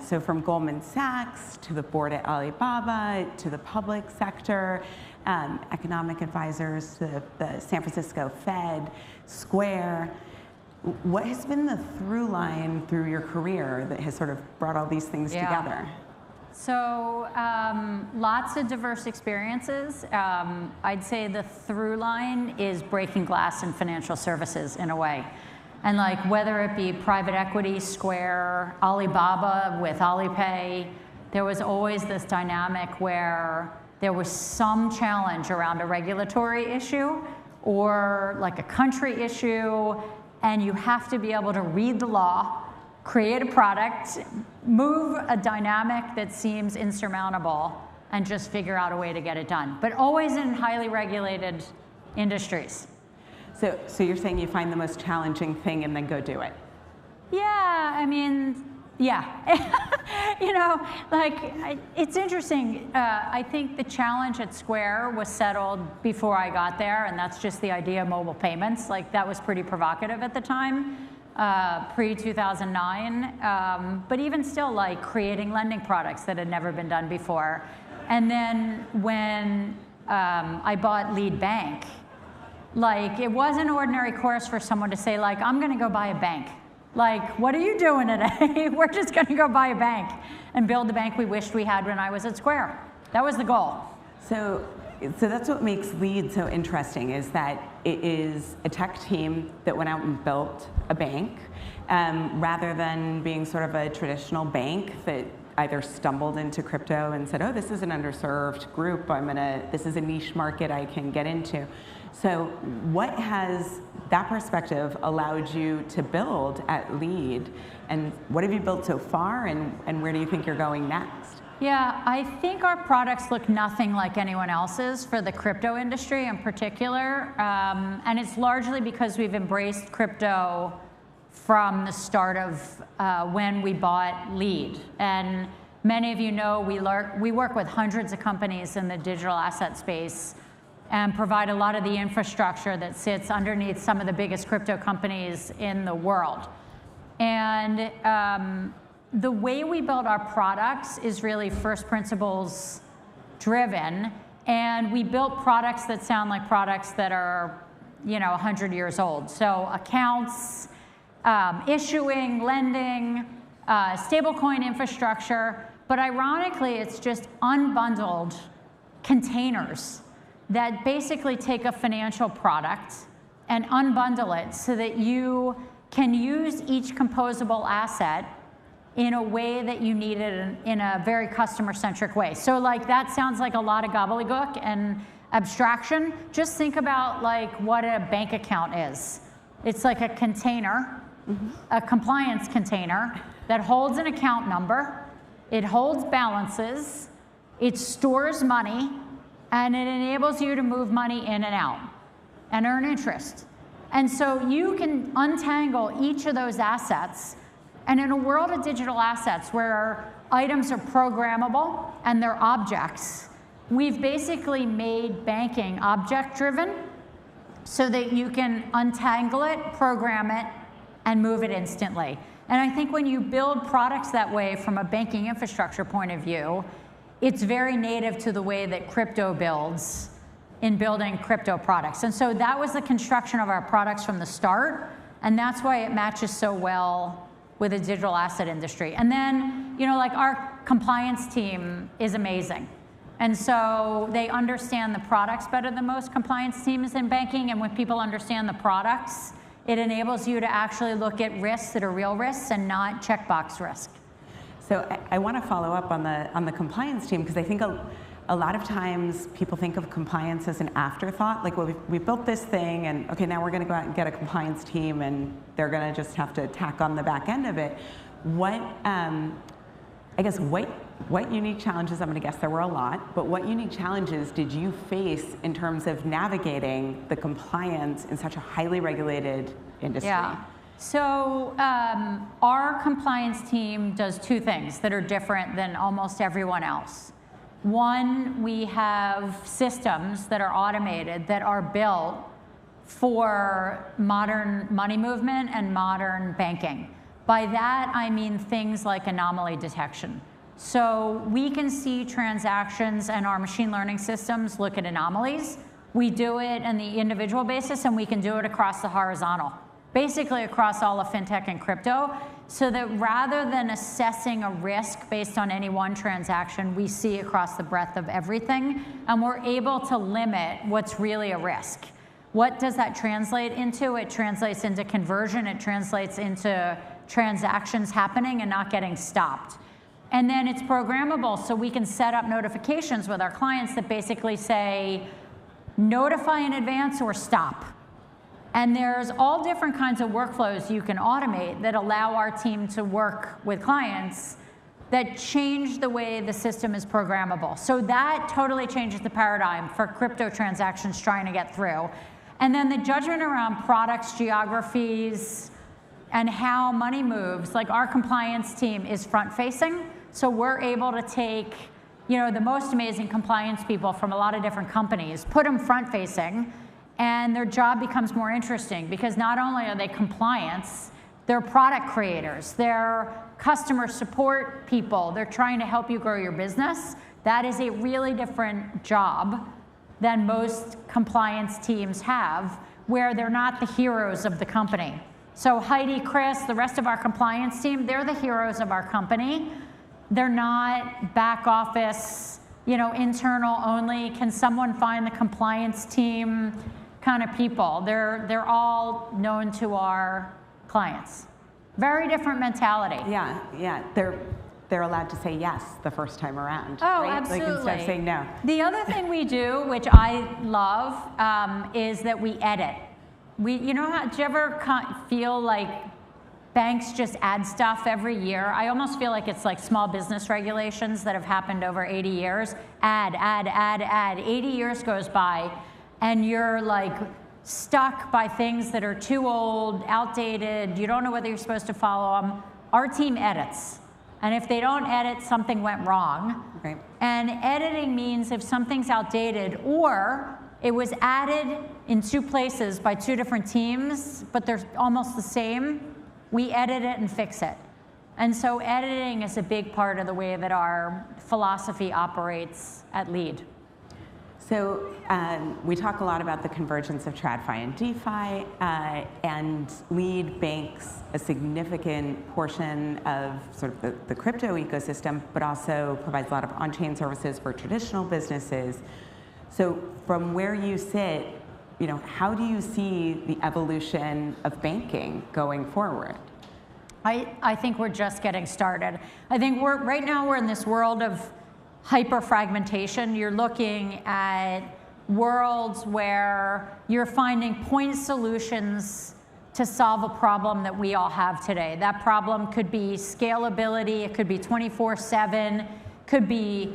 So from Goldman Sachs to the board at Alibaba to the public sector, economic advisors to the San Francisco Fed, Square. What has been the through line through your career that has sort of brought all these things together? So lots of diverse experiences. I'd say the through line is breaking glass in financial services in a way. And like whether it be private equity, Square, Alibaba with Alipay, there was always this dynamic where there was some challenge around a regulatory issue or like a country issue, and you have to be able to read the law, create a product, move a dynamic that seems insurmountable, and just figure out a way to get it done. But always in highly regulated industries. So you're saying you find the most challenging thing and then go do it? Yeah, I mean, yeah. You know, like, it's interesting. I think the challenge at Square was settled before I got there, and that's just the idea of mobile payments. Like, that was pretty provocative at the time. Pre-2009, but even still, like creating lending products that had never been done before. And then when I bought Lead Bank, like it wasn't ordinary course for someone to say like, I'm gonna go buy a bank. Like, what are you doing today? We're just gonna go buy a bank and build the bank we wished we had when I was at Square. That was the goal. So that's what makes Lead so interesting, is that it is a tech team that went out and built a bank, rather than being sort of a traditional bank that either stumbled into crypto and said, oh, this is an underserved group, this is a niche market I can get into. So what has that perspective allowed you to build at Lead, and what have you built so far, and where do you think you're going next? Yeah, I think our products look nothing like anyone else's for the crypto industry in particular. And it's largely because we've embraced crypto from the start of when we bought Lead. And many of you know we work with hundreds of companies in the digital asset space and provide a lot of the infrastructure that sits underneath some of the biggest crypto companies in the world. And the way we build our products is really first principles driven, and we built products that sound like products that are, 100 years old. So accounts, issuing, lending, stablecoin infrastructure, but ironically, it's just unbundled containers that basically take a financial product and unbundle it so that you can use each composable asset in a way that you need it in a very customer-centric way. So like that sounds like a lot of gobbledygook and abstraction. Just think about like what a bank account is. It's like a container, a compliance container that holds an account number, it holds balances, it stores money, and it enables you to move money in and out and earn interest. And so you can untangle each of those assets. And in a world of digital assets where items are programmable and they're objects, we've basically made banking object-driven so that you can untangle it, program it, and move it instantly. And I think when you build products that way from a banking infrastructure point of view, it's very native to the way that crypto builds in building crypto products. And so that was the construction of our products from the start, and that's why it matches so well with the digital asset industry. And then, you know, like our compliance team is amazing. And so they understand the products better than most compliance teams in banking, and when people understand the products, it enables you to actually look at risks that are real risks and not checkbox risk. So I want to follow up on the compliance team, because I think a lot of times people think of compliance as an afterthought. Like, well, we built this thing, and okay, now we're going to go out and get a compliance team, and they're going to just have to tack on the back end of it. What, I guess, what unique challenges, I'm going to guess there were a lot, but what unique challenges did you face in terms of navigating the compliance in such a highly regulated industry? Yeah. So our compliance team does two things that are different than almost everyone else. One, we have systems that are automated that are built for modern money movement and modern banking. By that, I mean things like anomaly detection. So we can see transactions, and our machine learning systems look at anomalies. We do it on the individual basis, and we can do it across the horizontal, basically across all of fintech and crypto, so that rather than assessing a risk based on any one transaction, we see across the breadth of everything, and we're able to limit what's really a risk. What does that translate into? It translates into conversion, it translates into transactions happening and not getting stopped. And then it's programmable, so we can set up notifications with our clients that basically say, notify in advance or stop. And there's all different kinds of workflows you can automate that allow our team to work with clients that change the way the system is programmable. So that totally changes the paradigm for crypto transactions trying to get through. And then the judgment around products, geographies, and how money moves, like our compliance team is front-facing, so we're able to take, you know, the most amazing compliance people from a lot of different companies, put them front-facing, and their job becomes more interesting because not only are they compliance, they're product creators, they're customer support people, they're trying to help you grow your business. That is a really different job than most compliance teams have, where they're not the heroes of the company. So Heidi, Chris, the rest of our compliance team, they're the heroes of our company. They're not back office, you know, internal only. Can someone find the compliance team kind of people? They're all known to our clients. Very different mentality. Yeah. They're allowed to say yes the first time around. Oh, right? absolutely. Like instead of saying no. The other thing we do, which I love, is that we edit. You know how, do you ever feel like banks just add stuff every year? I almost feel like it's like small business regulations that have happened over 80 years. Add. 80 years goes by, and you're like stuck by things that are too old, outdated. You don't know whether you're supposed to follow them. Our team edits. And if they don't edit, something went wrong. Right. And editing means if something's outdated or it was added in two places by two different teams, but they're almost the same, we edit it and fix it. And so editing is a big part of the way that our philosophy operates at Lead. So we talk a lot about the convergence of TradFi and DeFi, and Lead banks a significant portion of sort of the crypto ecosystem, but also provides a lot of on-chain services for traditional businesses. So from where you sit, how do you see the evolution of banking going forward? I think we're just getting started. I think right now we're in this world of hyper-fragmentation. You're looking at worlds where you're finding point solutions to solve a problem that we all have today. That problem could be scalability, it could be 24/7, could be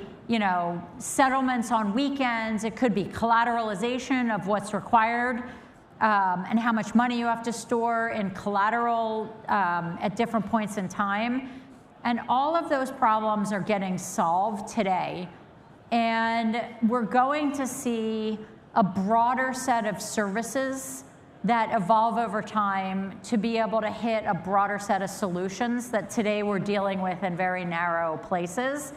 settlements on weekends, it could be collateralization of what's required and how much money you have to store in collateral at different points in time. And all of those problems are getting solved today. And we're going to see a broader set of services that evolve over time to be able to hit a broader set of solutions that today we're dealing with in very narrow places.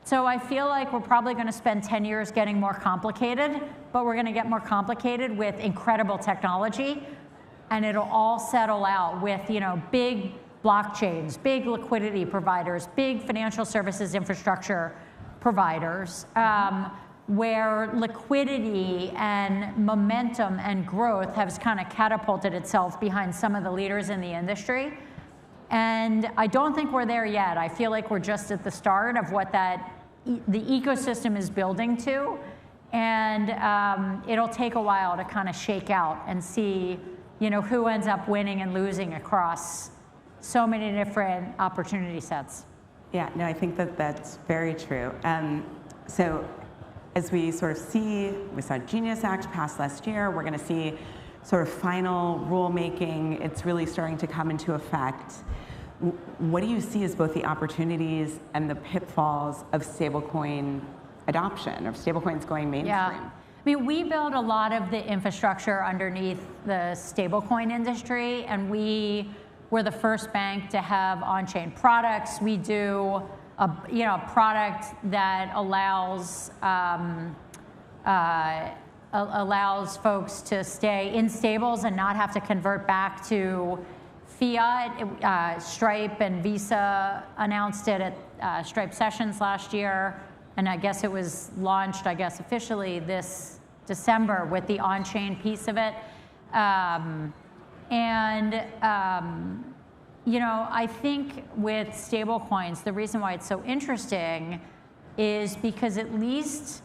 So I feel like we're probably going to spend 10 years getting more complicated, but we're going to get more complicated with incredible technology, and it'll all settle out with big blockchains, big liquidity providers, big financial services infrastructure providers, where liquidity and momentum and growth has kind of catapulted itself behind some of the leaders in the industry. And I don't think we're there yet. I feel like we're just at the start of what the ecosystem is building to. And it'll take a while to kind of shake out and see who ends up winning and losing across so many different opportunity sets. Yeah, no, I think that's very true. So as we sort of we saw Genius Act passed last year, we're going to see sort of final rulemaking. It's really starting to come into effect. What do you see as both the opportunities and the pitfalls of stablecoin adoption, of stablecoins going mainstream? Yeah. I mean, we build a lot of the infrastructure underneath the stablecoin industry, and we were the first bank to have on-chain products. We do a product that allows folks to stay in stables and not have to convert back to fiat. Stripe and Visa announced it at Stripe Sessions last year, and I guess it was launched, officially this December with the on-chain piece of it. I think with stablecoins, the reason why it's so interesting is because at least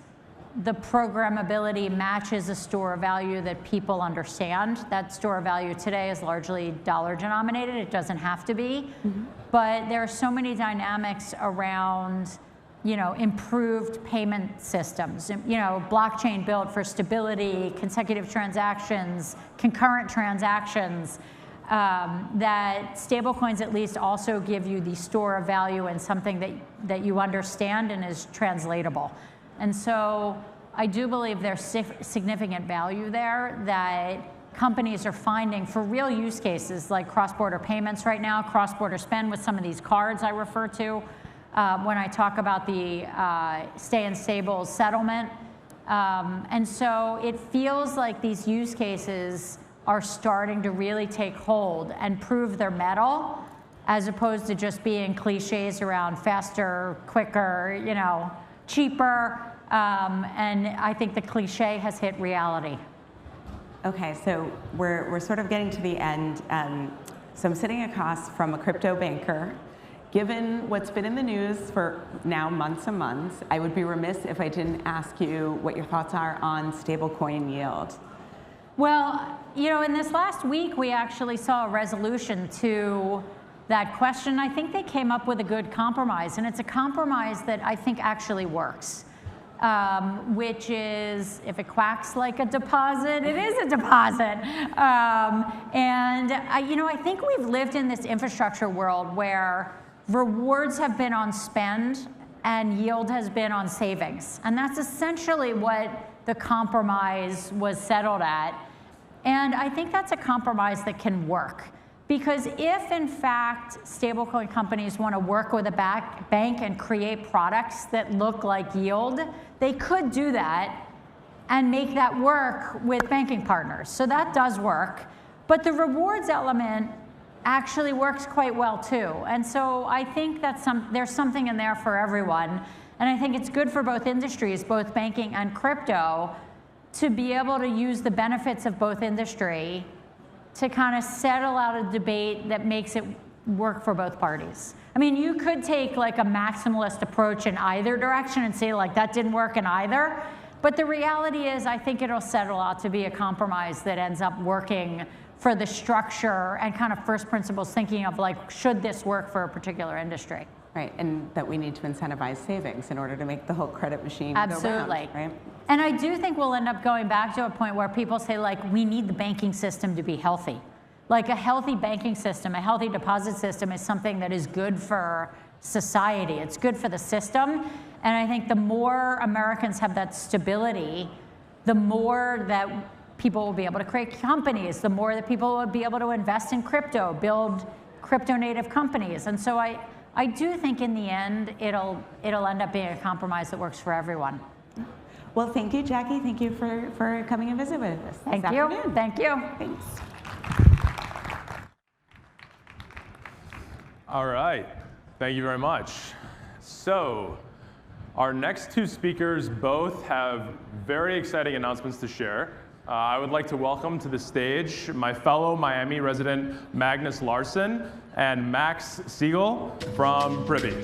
the programmability matches a store of value that people understand. That store of value today is largely dollar denominated. It doesn't have to be. Mm-hmm. But there are so many dynamics around improved payment systems, blockchain built for stability, consecutive transactions, concurrent transactions, that stablecoins at least also give you the store of value in something that you understand and is translatable. And so I do believe there's significant value there that companies are finding for real use cases like cross-border payments right now, cross-border spend with some of these cards I refer to when I talk about the stay in stables settlement. And so it feels like these use cases are starting to really take hold and prove their mettle, as opposed to just being cliches around faster, quicker, cheaper. And I think the cliche has hit reality. Okay, so we're sort of getting to the end. So I'm sitting across from a crypto banker. Given what's been in the news for now months and months, I would be remiss if I didn't ask you what your thoughts are on stablecoin yield. Well, in this last week, we actually saw a resolution to that question. I think they came up with a good compromise, and it's a compromise that I think actually works, which is if it quacks like a deposit, it is a deposit. I think we've lived in this infrastructure world where rewards have been on spend and yield has been on savings. And that's essentially what the compromise was settled at. And I think that's a compromise that can work. Because if, in fact, stablecoin companies want to work with a bank and create products that look like yield, they could do that and make that work with banking partners. So that does work. But the rewards element actually works quite well, too. And so I think that there's something in there for everyone. And I think it's good for both industries, both banking and crypto, to be able to use the benefits of both industry to kind of settle out a debate that makes it work for both parties. I mean, you could take like a maximalist approach in either direction and say like that didn't work in either, but the reality is I think it'll settle out to be a compromise that ends up working for the structure and kind of first principles thinking of like, should this work for a particular industry? Right, and that we need to incentivize savings in order to make the whole credit machine Absolutely. go round, right? And I do think we'll end up going back to a point where people say like, we need the banking system to be healthy. Like a healthy banking system, a healthy deposit system is something that is good for society. It's good for the system. And I think the more Americans have that stability, the more that people will be able to create companies, the more that people will be able to invest in crypto, build crypto native companies. And so I do think in the end, it'll end up being a compromise that works for everyone. Well, thank you, Jackie. Thank you for coming and visiting with us. Thank you. Thank you. Thanks. All right. Thank you very much. So our next two speakers both have very exciting announcements to share. I would like to welcome to the stage my fellow Miami resident Magnus Larsson and Max Siegel from Privy.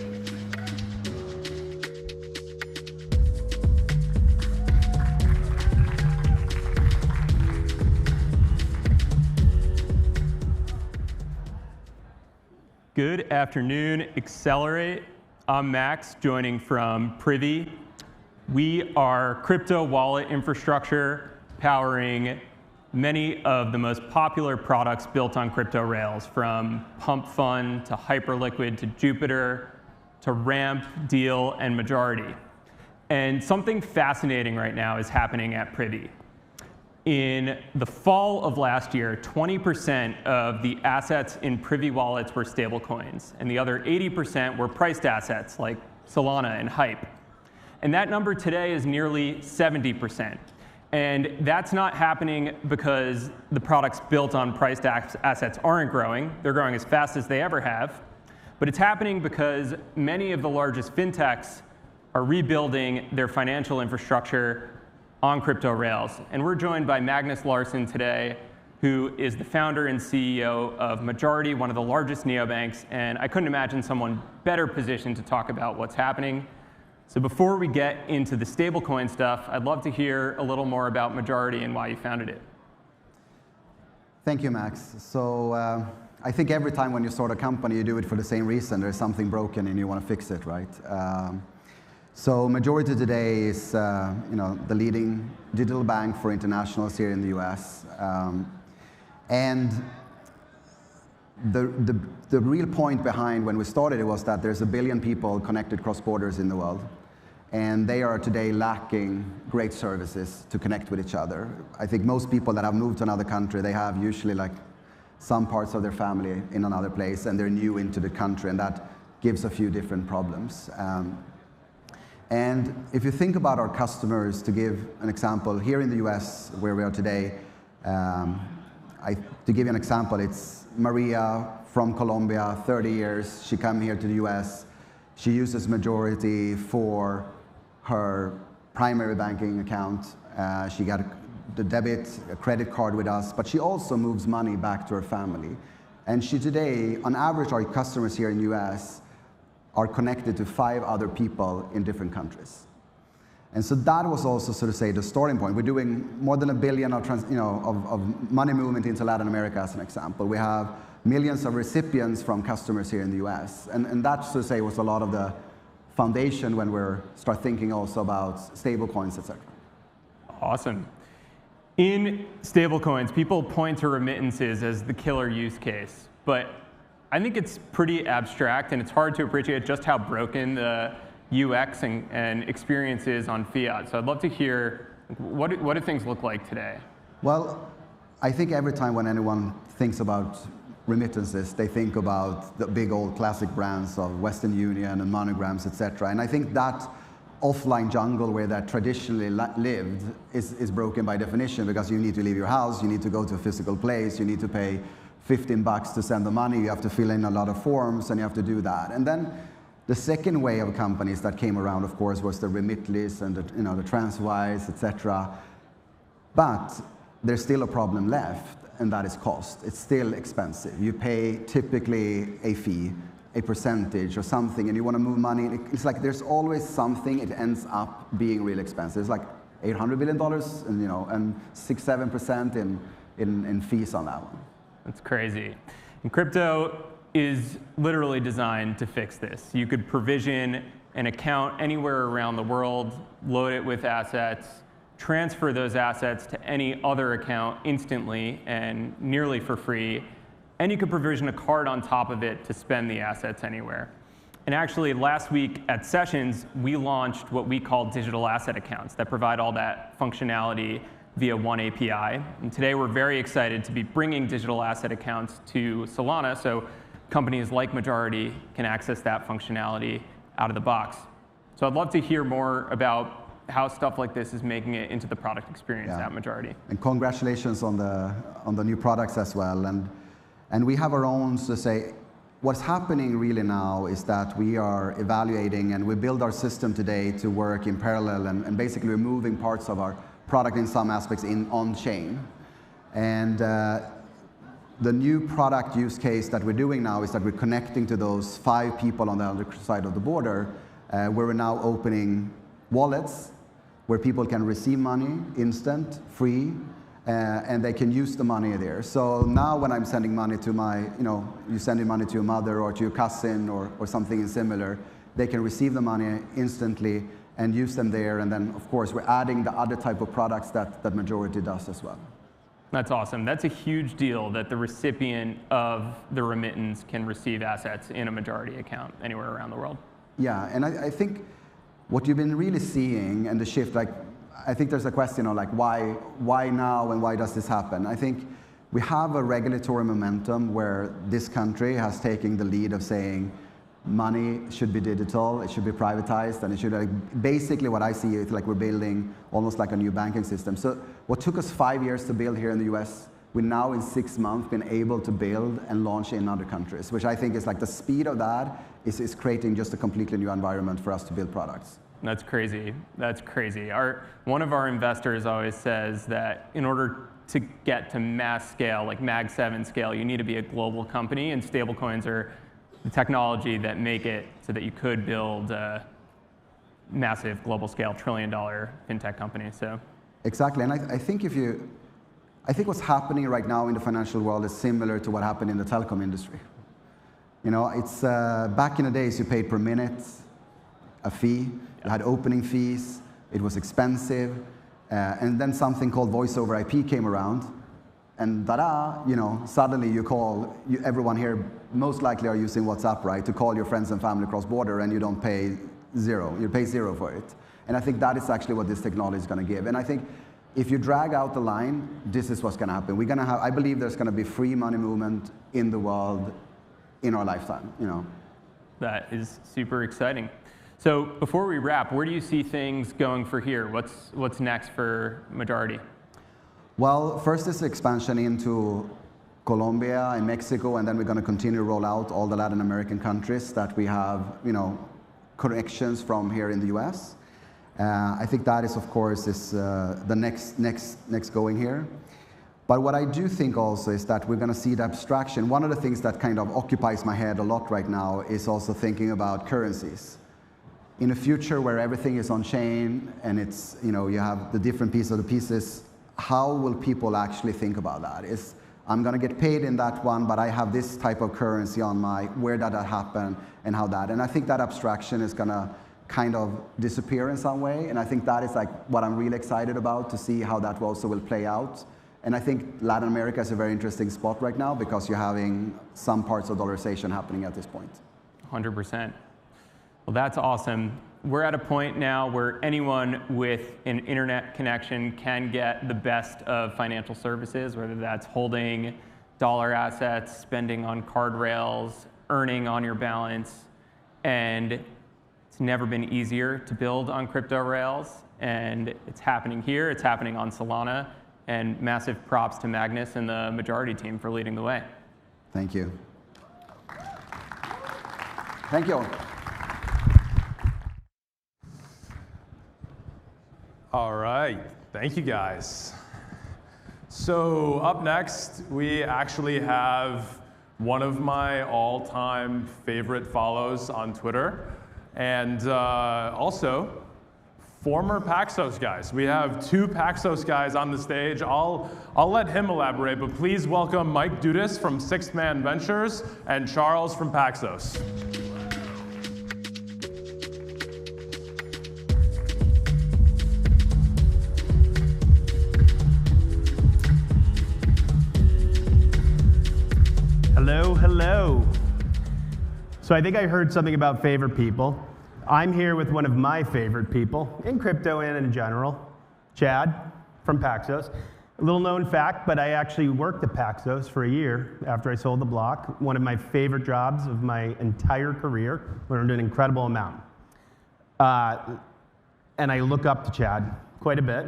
Good afternoon, Accelerate. I'm Max, joining from Privy. We are crypto wallet infrastructure powering many of the most popular products built on crypto rails, from Pump Fund to Hyperliquid to Jupiter to Ramp, Deal, and Majority. And something fascinating right now is happening at Privy. In the fall of last year, 20% of the assets in Privy wallets were stablecoins, and the other 80% were priced assets like Solana and Hype. And that number today is nearly 70%. And that's not happening because the products built on priced assets aren't growing. They're growing as fast as they ever have. But it's happening because many of the largest fintechs are rebuilding their financial infrastructure on crypto rails. And we're joined by Magnus Larsson today, who is the founder and CEO of Majority, one of the largest neobanks. And I couldn't imagine someone better positioned to talk about what's happening. So before we get into the stablecoin stuff, I'd love to hear a little more about Majority and why you founded it. Thank you, Max. So I think every time when you start a company, you do it for the same reason. There's something broken and you want to fix it, right? So Majority today is the leading digital bank for internationals here in the US. And the real point behind when we started it was that there's 1 billion people connected cross borders in the world. And they are today lacking great services to connect with each other. I think most people that have moved to another country, they have usually like some parts of their family in another place and they're new into the country, and that gives a few different problems. And if you think about our customers, to give an example, here in the US, where we are today, to give you an example, it's Maria from Colombia, 30 years. She came here to the US. She uses Majority for her primary banking account. She got the a credit card with us, but she also moves money back to her family. And she today, on average, our customers here in the US are connected to 5 other people in different countries. And so that was also, so to say, the starting point. We're doing more than 1 billion of money movement into Latin America, as an example. We have millions of recipients from customers here in the US. And that, so to say, was a lot of the foundation when we start thinking also about stablecoins, et cetera. Awesome. In stablecoins, people point to remittances as the killer use case, but I think it's pretty abstract, and it's hard to appreciate just how broken the UX and experience is on fiat. So I'd love to hear, what do things look like today? Well, I think every time when anyone thinks about remittances, they think about the big old classic brands of Western Union and MoneyGrams, etc. And I think that offline jungle where that traditionally lived is broken by definition, because you need to leave your house, you need to go to a physical place, you need to pay $15 to send the money, you have to fill in a lot of forms, and you have to do that. And then the second way of companies that came around, of course, was the Remitly and the Transwise, etc. But there's still a problem left, and that is cost. It's still expensive. You pay typically a fee, a percentage or something, and you want to move money. It's like there's always something. It ends up being really expensive. It's like $800 billion, and and 6-7% in fees on that one. That's crazy. And crypto is literally designed to fix this. You could provision an account anywhere around the world, load it with assets, transfer those assets to any other account instantly and nearly for free, and you could provision a card on top of it to spend the assets anywhere. And actually, last week at Sessions, we launched what we call digital asset accounts that provide all that functionality via one API. And today, we're very excited to be bringing digital asset accounts to Solana so companies like Majority can access that functionality out of the box. So I'd love to hear more about how stuff like this is making it into the product experience at Majority. And congratulations on the new products as well. And we have our own, so to say, what's happening really now is that we are evaluating and we build our system today to work in parallel and basically we're moving parts of our product in some aspects on-chain. And the new product use case that we're doing now is that we're connecting to those 5 people on the other side of the border where we're now opening wallets where people can receive money instant, free, and they can use the money there. So now when I'm sending money to my, you're sending money to your mother or to your cousin or something similar, they can receive the money instantly and use them there. And then, of course, we're adding the other type of products that Majority does as well. That's awesome. That's a huge deal that the recipient of the remittance can receive assets in a Majority account anywhere around the world. Yeah, and I think what you've been really seeing and the shift, like, I think there's a question of like, why now and why does this happen? I think we have a regulatory momentum where this country has taken the lead of saying money should be digital, it should be privatized, and it should, basically what I see is like we're building almost like a new banking system. So what took us 5 years to build here in the US, we're now in 6 months been able to build and launch in other countries, which I think is like the speed of that is creating just a completely new environment for us to build products. That's crazy. That's crazy. One of our investors always says that in order to get to mass scale, like Mag 7 scale, you need to be a global company, and stablecoins are the technology that make it so that you could build a massive global scale $1 trillion fintech company. So exactly, and I think I think what's happening right now in the financial world is similar to what happened in the telecom industry. It's back in the days you paid per minute, a fee. You had opening fees, it was expensive, and then something called voice over IP came around, and ta-da, suddenly you call, everyone here most likely are using WhatsApp, right, to call your friends and family across border, and you don't pay zero, you pay zero for it. And I think that is actually what this technology is going to give. And I think if you drag out the line, this is what's going to happen. We're going to have, I believe there's going to be free money movement in the world in our lifetime, That is super exciting. So before we wrap, where do you see things going for here? What's next for Majority? Well, first is the expansion into Colombia and Mexico, and then we're going to continue to roll out all the Latin American countries that we have, connections from here in the US. I think that is, of course, the next going here. But what I do think also is that we're going to see the abstraction. One of the things that kind of occupies my head a lot right now is also thinking about currencies. In a future where everything is on chain and it's, you have the different pieces of the pieces, how will people actually think about that? I'm going to get paid in that one, but I have this type of currency on where did that happen and how that? And I think that abstraction is going to kind of disappear in some way. And I think that is like what I'm really excited about, to see how that also will play out. And I think Latin America is a very interesting spot right now because you're having some parts of dollarization happening at this point. 100%. Well, that's awesome. We're at a point now where anyone with an internet connection can get the best of financial services, whether that's holding dollar assets, spending on card rails, earning on your balance. And it's never been easier to build on crypto rails. And it's happening here. It's happening on Solana. And massive props to Magnus and the Majority team for leading the way. Thank you. Thank you. All right, thank you guys. So up next, we actually have one of my all-time favorite follows on Twitter, and also former Paxos guys. We have two Paxos guys on the stage. I'll let him elaborate, but please welcome Mike Dudas from Sixth Man Ventures and Charles from Paxos. Hello, hello. So I think I heard something about favorite people. I'm here with one of my favorite people in crypto and in general, Chad from Paxos. A little known fact, but I actually worked at Paxos for a year after I sold the block. One of my favorite jobs of my entire career. Learned an incredible amount. And I look up to Chad quite a bit.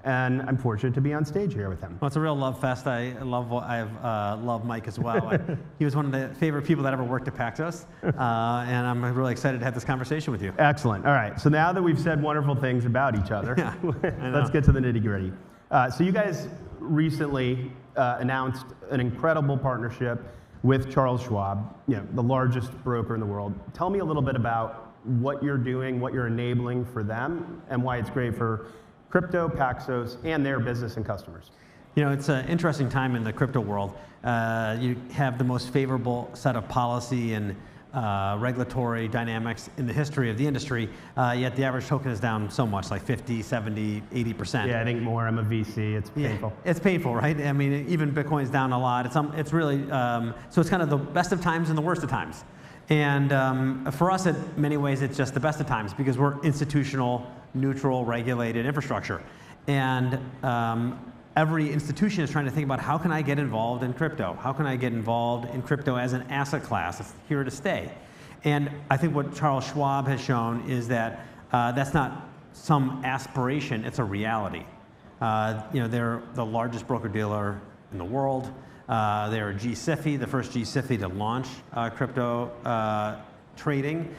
And I'm fortunate to be on stage here with him. Well, it's a real love fest. I love Mike as well. He was one of the favorite people that ever worked at Paxos, and I'm really excited to have this conversation with you. Excellent. All right. So now that we've said wonderful things about each other, let's get to the nitty-gritty. So you guys recently announced an incredible partnership with Charles Schwab, the largest broker in the world. Tell me a little bit about what you're doing, what you're enabling for them, and why it's great for crypto, Paxos, and their business and customers. It's an interesting time in the crypto world. You have the most favorable set of policy and regulatory dynamics in the history of the industry, yet the average token is down so much, like 50, 70, 80%. Yeah, I think more. I'm a VC. It's painful. Yeah, it's painful, right? I mean, even Bitcoin's down a lot. It's really, so it's kind of the best of times and the worst of times. And for us, in many ways, it's just the best of times because we're institutional, neutral, regulated infrastructure. And every institution is trying to think about how can I get involved in crypto? How can I get involved in crypto as an asset class? It's here to stay. And I think what Charles Schwab has shown is that that's not some aspiration, it's a reality. They're the largest broker-dealer in the world. They're a G-SIFI, the first G-SIFI to launch crypto trading.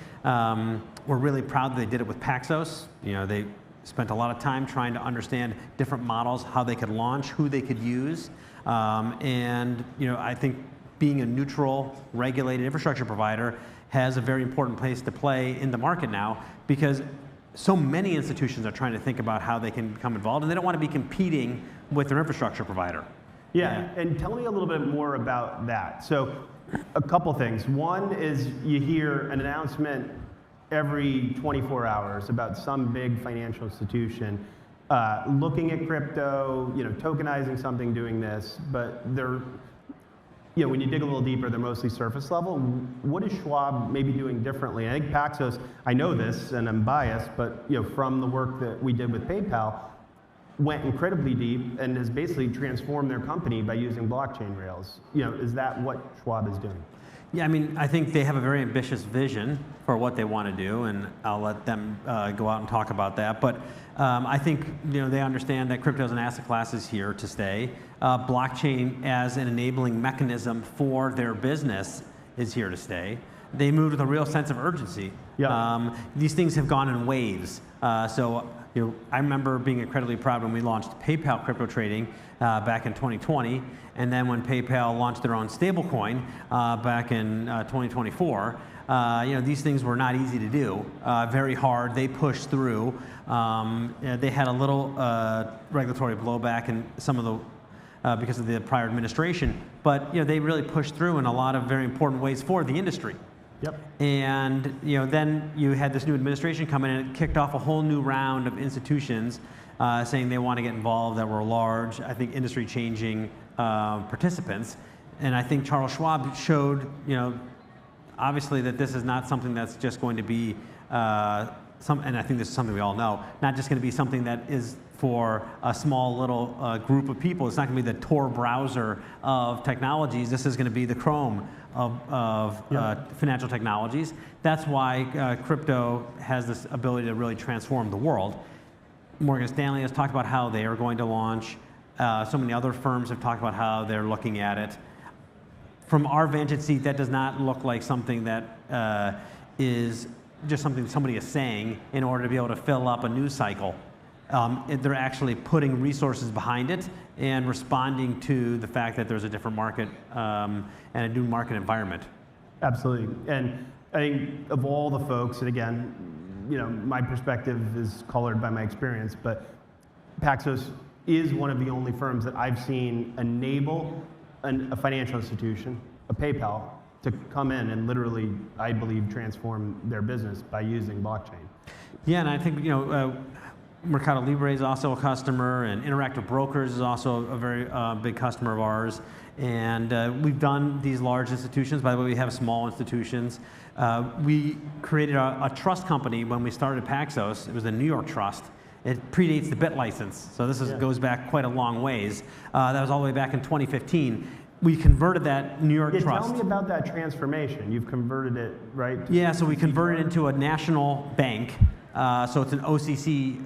We're really proud that they did it with Paxos. They spent a lot of time trying to understand different models, how they could launch, who they could use. I think being a neutral, regulated infrastructure provider has a very important place to play in the market now because so many institutions are trying to think about how they can become involved, and they don't want to be competing with their infrastructure provider. Yeah, and tell me a little bit more about that. So a couple things. One is you hear an announcement every 24 hours about some big financial institution looking at crypto, tokenizing something, doing this, but they're, when you dig a little deeper, they're mostly surface level. What is Schwab maybe doing differently? I think Paxos, I know this and I'm biased, but from the work that we did with PayPal, went incredibly deep and has basically transformed their company by using blockchain rails. Is that what Schwab is doing? Yeah, I think they have a very ambitious vision for what they want to do, and I'll let them go out and talk about that. But I think they understand that crypto as an asset class is here to stay. Blockchain as an enabling mechanism for their business is here to stay. They moved with a real sense of urgency. Yep. These things have gone in waves. I remember being incredibly proud when we launched PayPal crypto trading back in 2020, and then when PayPal launched their own stablecoin back in 2024. These things were not easy to do, very hard. They pushed through. They had a little regulatory blowback in some of the because of the prior administration, but they really pushed through in a lot of very important ways for the industry. Yep. And then you had this new administration come in and it kicked off a whole new round of institutions saying they want to get involved that were large, I think industry-changing participants. And I think Charles Schwab showed, obviously that this is not something that's just going to be, and I think this is something we all know, not just going to be something that is for a small little group of people. It's not going to be the Tor browser of technologies. This is going to be the Chrome of financial technologies. That's why crypto has this ability to really transform the world. Morgan Stanley has talked about how they are going to launch. So many other firms have talked about how they're looking at it. From our vantage seat, that does not look like something that is just something somebody is saying in order to be able to fill up a news cycle. they're actually putting resources behind it and responding to the fact that there's a different market and a new market environment. Absolutely. And I think of all the folks, and again, my perspective is colored by my experience, but Paxos is one of the only firms that I've seen enable a financial institution, a PayPal, to come in and literally, I believe, transform their business by using blockchain. Yeah, and I think, Mercado Libre is also a customer, and Interactive Brokers is also a very big customer of ours. And we've done these large institutions. By the way, we have small institutions. We created a trust company when we started Paxos. It was the New York Trust. It predates the BIT license, so this goes back quite a long ways. That was all the way back in 2015. We converted that New York Trust. Tell me about that transformation. You've converted it, right? Yeah, so we converted it into a national bank. So it's an OCC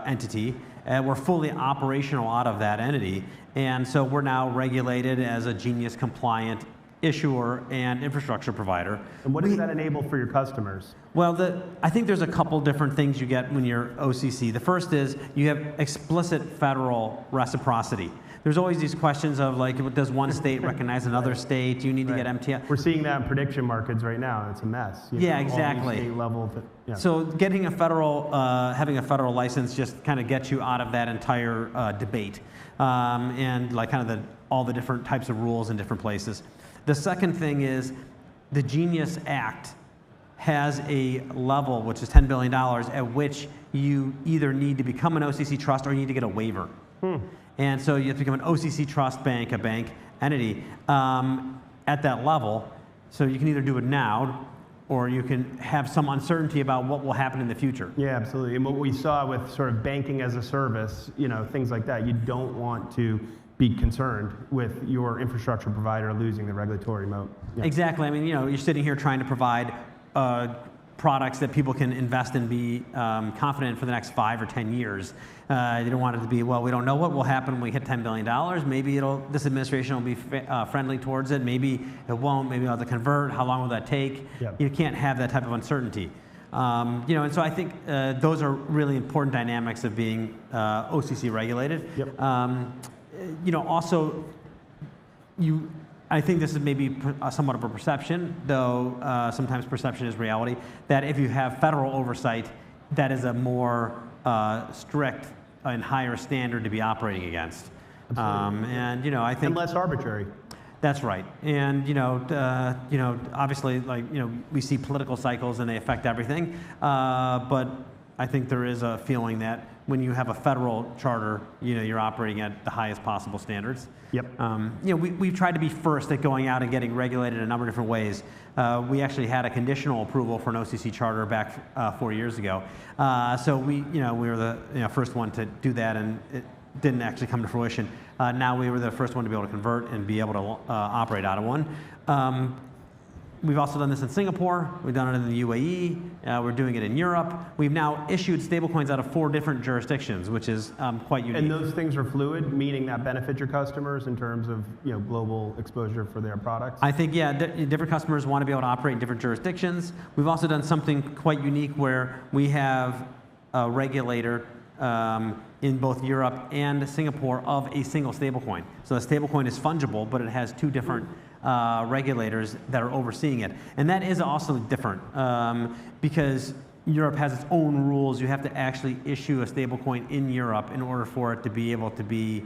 entity. We're fully operational out of that entity. And so we're now regulated as a Genius compliant issuer and infrastructure provider. And what does that enable for your customers? Well, I think there's a couple different things you get when you're OCC. The first is you have explicit federal reciprocity. There's always these questions of like, does one state recognize another state? Do you need to get MTL? We're seeing that in prediction markets right now. It's a mess. Yeah, exactly. State level. So getting a federal, having a federal license just kind of gets you out of that entire debate, and like kind of all the different types of rules in different places. The second thing is the Genius Act has a level, which is $10 billion, at which you either need to become an OCC trust or you need to get a waiver. And so you have to become an OCC trust bank, a bank entity at that level. So you can either do it now or you can have some uncertainty about what will happen in the future. Yeah, absolutely. And what we saw with sort of banking as a service, things like that, you don't want to be concerned with your infrastructure provider losing the regulatory moat. Yeah. Exactly. I mean, you're sitting here trying to provide products that people can invest and be confident for the next 5 or 10 years. They don't want it to be, well, we don't know what will happen when we hit $10 billion. Maybe this administration will be friendly towards it. Maybe it won't. Maybe we'll have to convert. How long will that take? Yep. You can't have that type of uncertainty. And so I think those are really important dynamics of being OCC regulated. Yep. Also, I think this is maybe somewhat of a perception, though sometimes perception is reality, that if you have federal oversight, that is a more strict and higher standard to be operating against. I think... And less arbitrary. That's right. And, obviously, we see political cycles and they affect everything. But I think there is a feeling that when you have a federal charter, you're operating at the highest possible standards. Yep. We've tried to be first at going out and getting regulated in a number of different ways. We actually had a conditional approval for an OCC charter back 4 years ago. So we were the first one to do that, and it didn't actually come to fruition. Now we were the first one to be able to convert and be able to operate out of one. We've also done this in Singapore. We've done it in the UAE. We're doing it in Europe. We've now issued stablecoins out of 4 different jurisdictions, which is quite unique. And those things are fluid, meaning that benefit your customers in terms of global exposure for their products? I think, yeah, different customers want to be able to operate in different jurisdictions. We've also done something quite unique where we have a regulator in both Europe and Singapore of a single stablecoin. So the stablecoin is fungible, but it has 2 different regulators that are overseeing it. And that is also different because Europe has its own rules. You have to actually issue a stablecoin in Europe in order for it to be able to be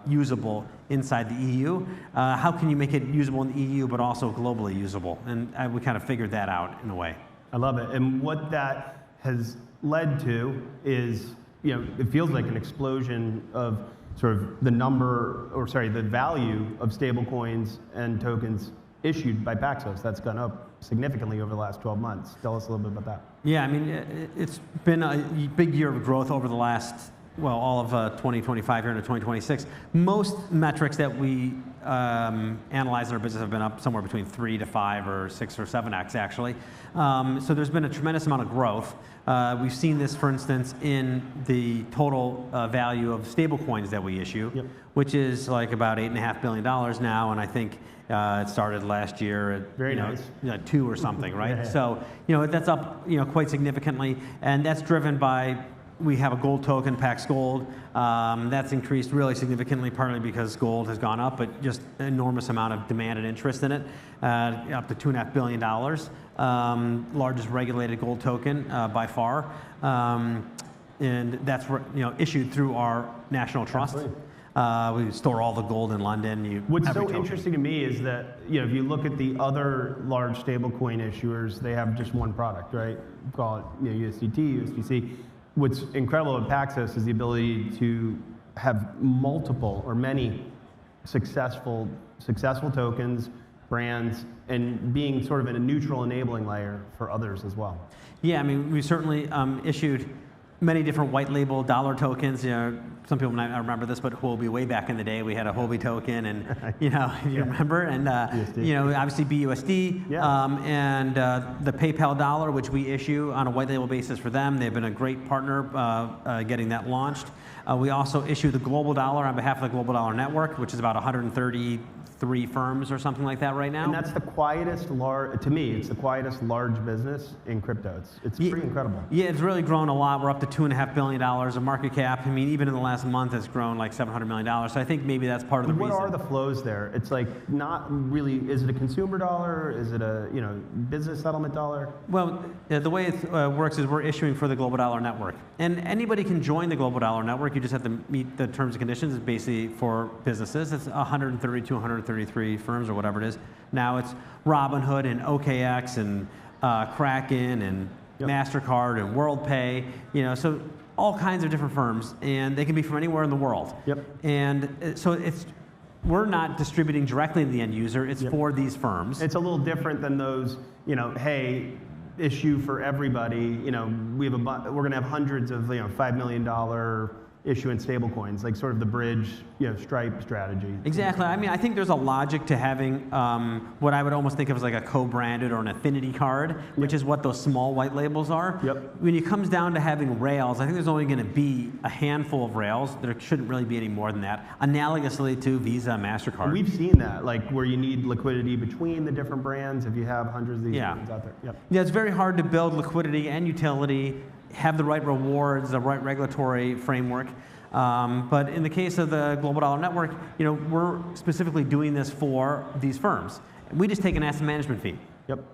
usable inside the EU. How can you make it usable in the EU but also globally usable? And we kind of figured that out in a way. I love it. And what that has led to is, it feels like an explosion of sort of the value of stablecoins and tokens issued by Paxos. That's gone up significantly over the last 12 months. Tell us a little bit about that. Yeah, I mean, it's been a big year of growth over the last, all of 2025 here into 2026. Most metrics that we analyze in our business have been up somewhere between 3 to 5 or 6 or 7x, actually. So there's been a tremendous amount of growth. We've seen this, for instance, in the total value of stablecoins that we issue, which is like about $8.5 billion now, and I think it started last year at 2 or something, right? Yeah. So that's up quite significantly, and that's driven by we have a gold token, Pax Gold. That's increased really significantly, partly because gold has gone up, but just an enormous amount of demand and interest in it, up to $2.5 billion. Largest regulated gold token by far. And that's issued through our national trust. We store all the gold in London. What's so interesting to me is that if you look at the other large stablecoin issuers, they have just one product, right? Call it USDT, USDC. What's incredible at Paxos is the ability to have multiple or many successful tokens, brands, and being sort of in a neutral enabling layer for others as well. Yeah, I mean, we certainly issued many different white label dollar tokens. Some people might not remember this, but Huobi, way back in the day, we had a Huobi token, and if you remember, and obviously BUSD, and the PayPal dollar, which we issue on a white label basis for them. They've been a great partner getting that launched. We also issue the global dollar on behalf of the Global Dollar Network, which is about 133 firms or something like that right now. And that's the quietest to me, it's the quietest large business in crypto. It's pretty incredible. Yeah, it's really grown a lot. We're up to $2.5 billion of market cap. I mean, even in the last month, it's grown like $700 million. So I think maybe that's part of the reason. What are the flows there? It's like not really, is it a consumer dollar? Is it a business settlement dollar? Well, the way it works is we're issuing for the Global Dollar Network. And anybody can join the Global Dollar Network. You just have to meet the terms and conditions. It's basically for businesses. It's 132, 133 firms or whatever it is. Now it's Robinhood and OKX and Kraken and MasterCard and WorldPay, so all kinds of different firms, and they can be from anywhere in the world. And so we're not distributing directly to the end user, it's for these firms. It's a little different than those, hey, issue for everybody, we're going to have hundreds of $5 million issuance stablecoins, like sort of the bridge, Stripe strategy. Exactly. I mean, I think there's a logic to having what I would almost think of as like a co-branded or an affinity card, which is what those small white labels are. When it comes down to having rails, I think there's only going to be a handful of rails. There shouldn't really be any more than that, analogously to Visa and MasterCard. We've seen that, like where you need liquidity between the different brands if you have hundreds of these brands out there. Yeah, it's very hard to build liquidity and utility, have the right rewards, the right regulatory framework. But in the case of the Global Dollar Network, we're specifically doing this for these firms. We just take an asset management fee.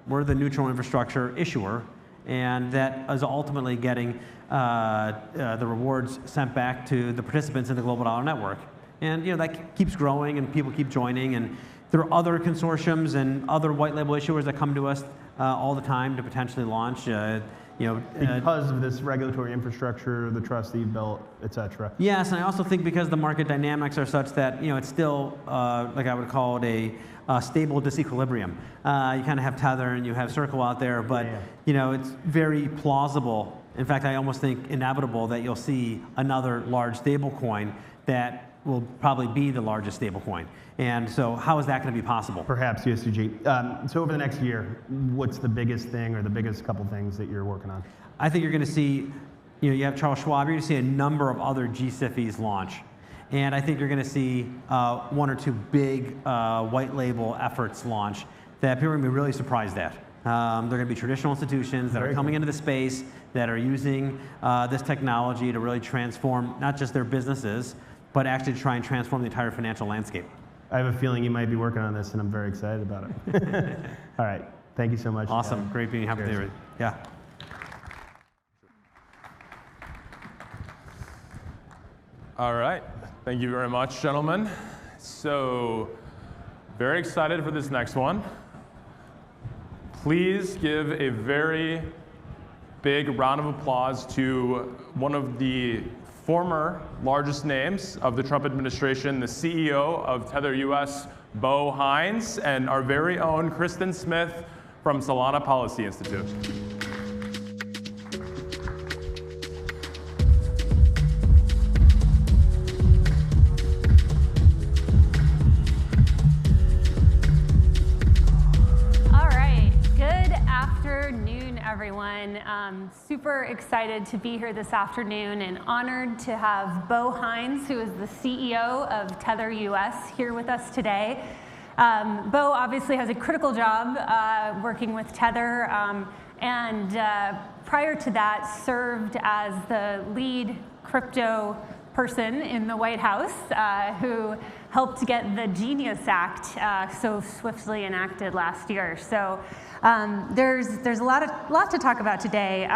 We're the neutral infrastructure issuer, and that is ultimately getting the rewards sent back to the participants in the Global Dollar Network. And that keeps growing, and people keep joining, and there are other consortiums and other white label issuers that come to us all the time to potentially launch. Because of this regulatory infrastructure, the trust that you've built, et cetera. Yes, and I also think because the market dynamics are such that it's still, like I would call it, a stable disequilibrium. You kind of have Tether and you have Circle out there, but it's very plausible. In fact, I almost think inevitable that you'll see another large stable coin that will probably be the largest stable coin. And so how is that going to be possible? Perhaps USDG. So over the next year, what's the biggest thing or the biggest couple things that you're working on? I think you're going to see, you have Charles Schwab, you're going to see a number of other GSIFIs launch. And I think you're going to see one or two big white label efforts launch that people are going to be really surprised at. They're going to be traditional institutions that are coming into the space, that are using this technology to really transform not just their businesses, but actually try and transform the entire financial landscape. I have a feeling you might be working on this, and I'm very excited about it. All right. Thank you so much. Awesome. Great being happy there. Yeah. All right. Thank you very much, gentlemen. So, very excited for this next one. Please give a very big round of applause to one of the former largest names of the Trump administration, the CEO of Tether US, Bo Hines, and our very own Kristen Smith from Solana Policy Institute. Everyone. Super excited to be here this afternoon and honored to have Bo Hines, who is the CEO of Tether US, here with us today. Bo obviously has a critical job working with Tether and prior to that served as the lead crypto person in the White House who helped get the Genius Act so swiftly enacted last year. So there's a lot to talk about today.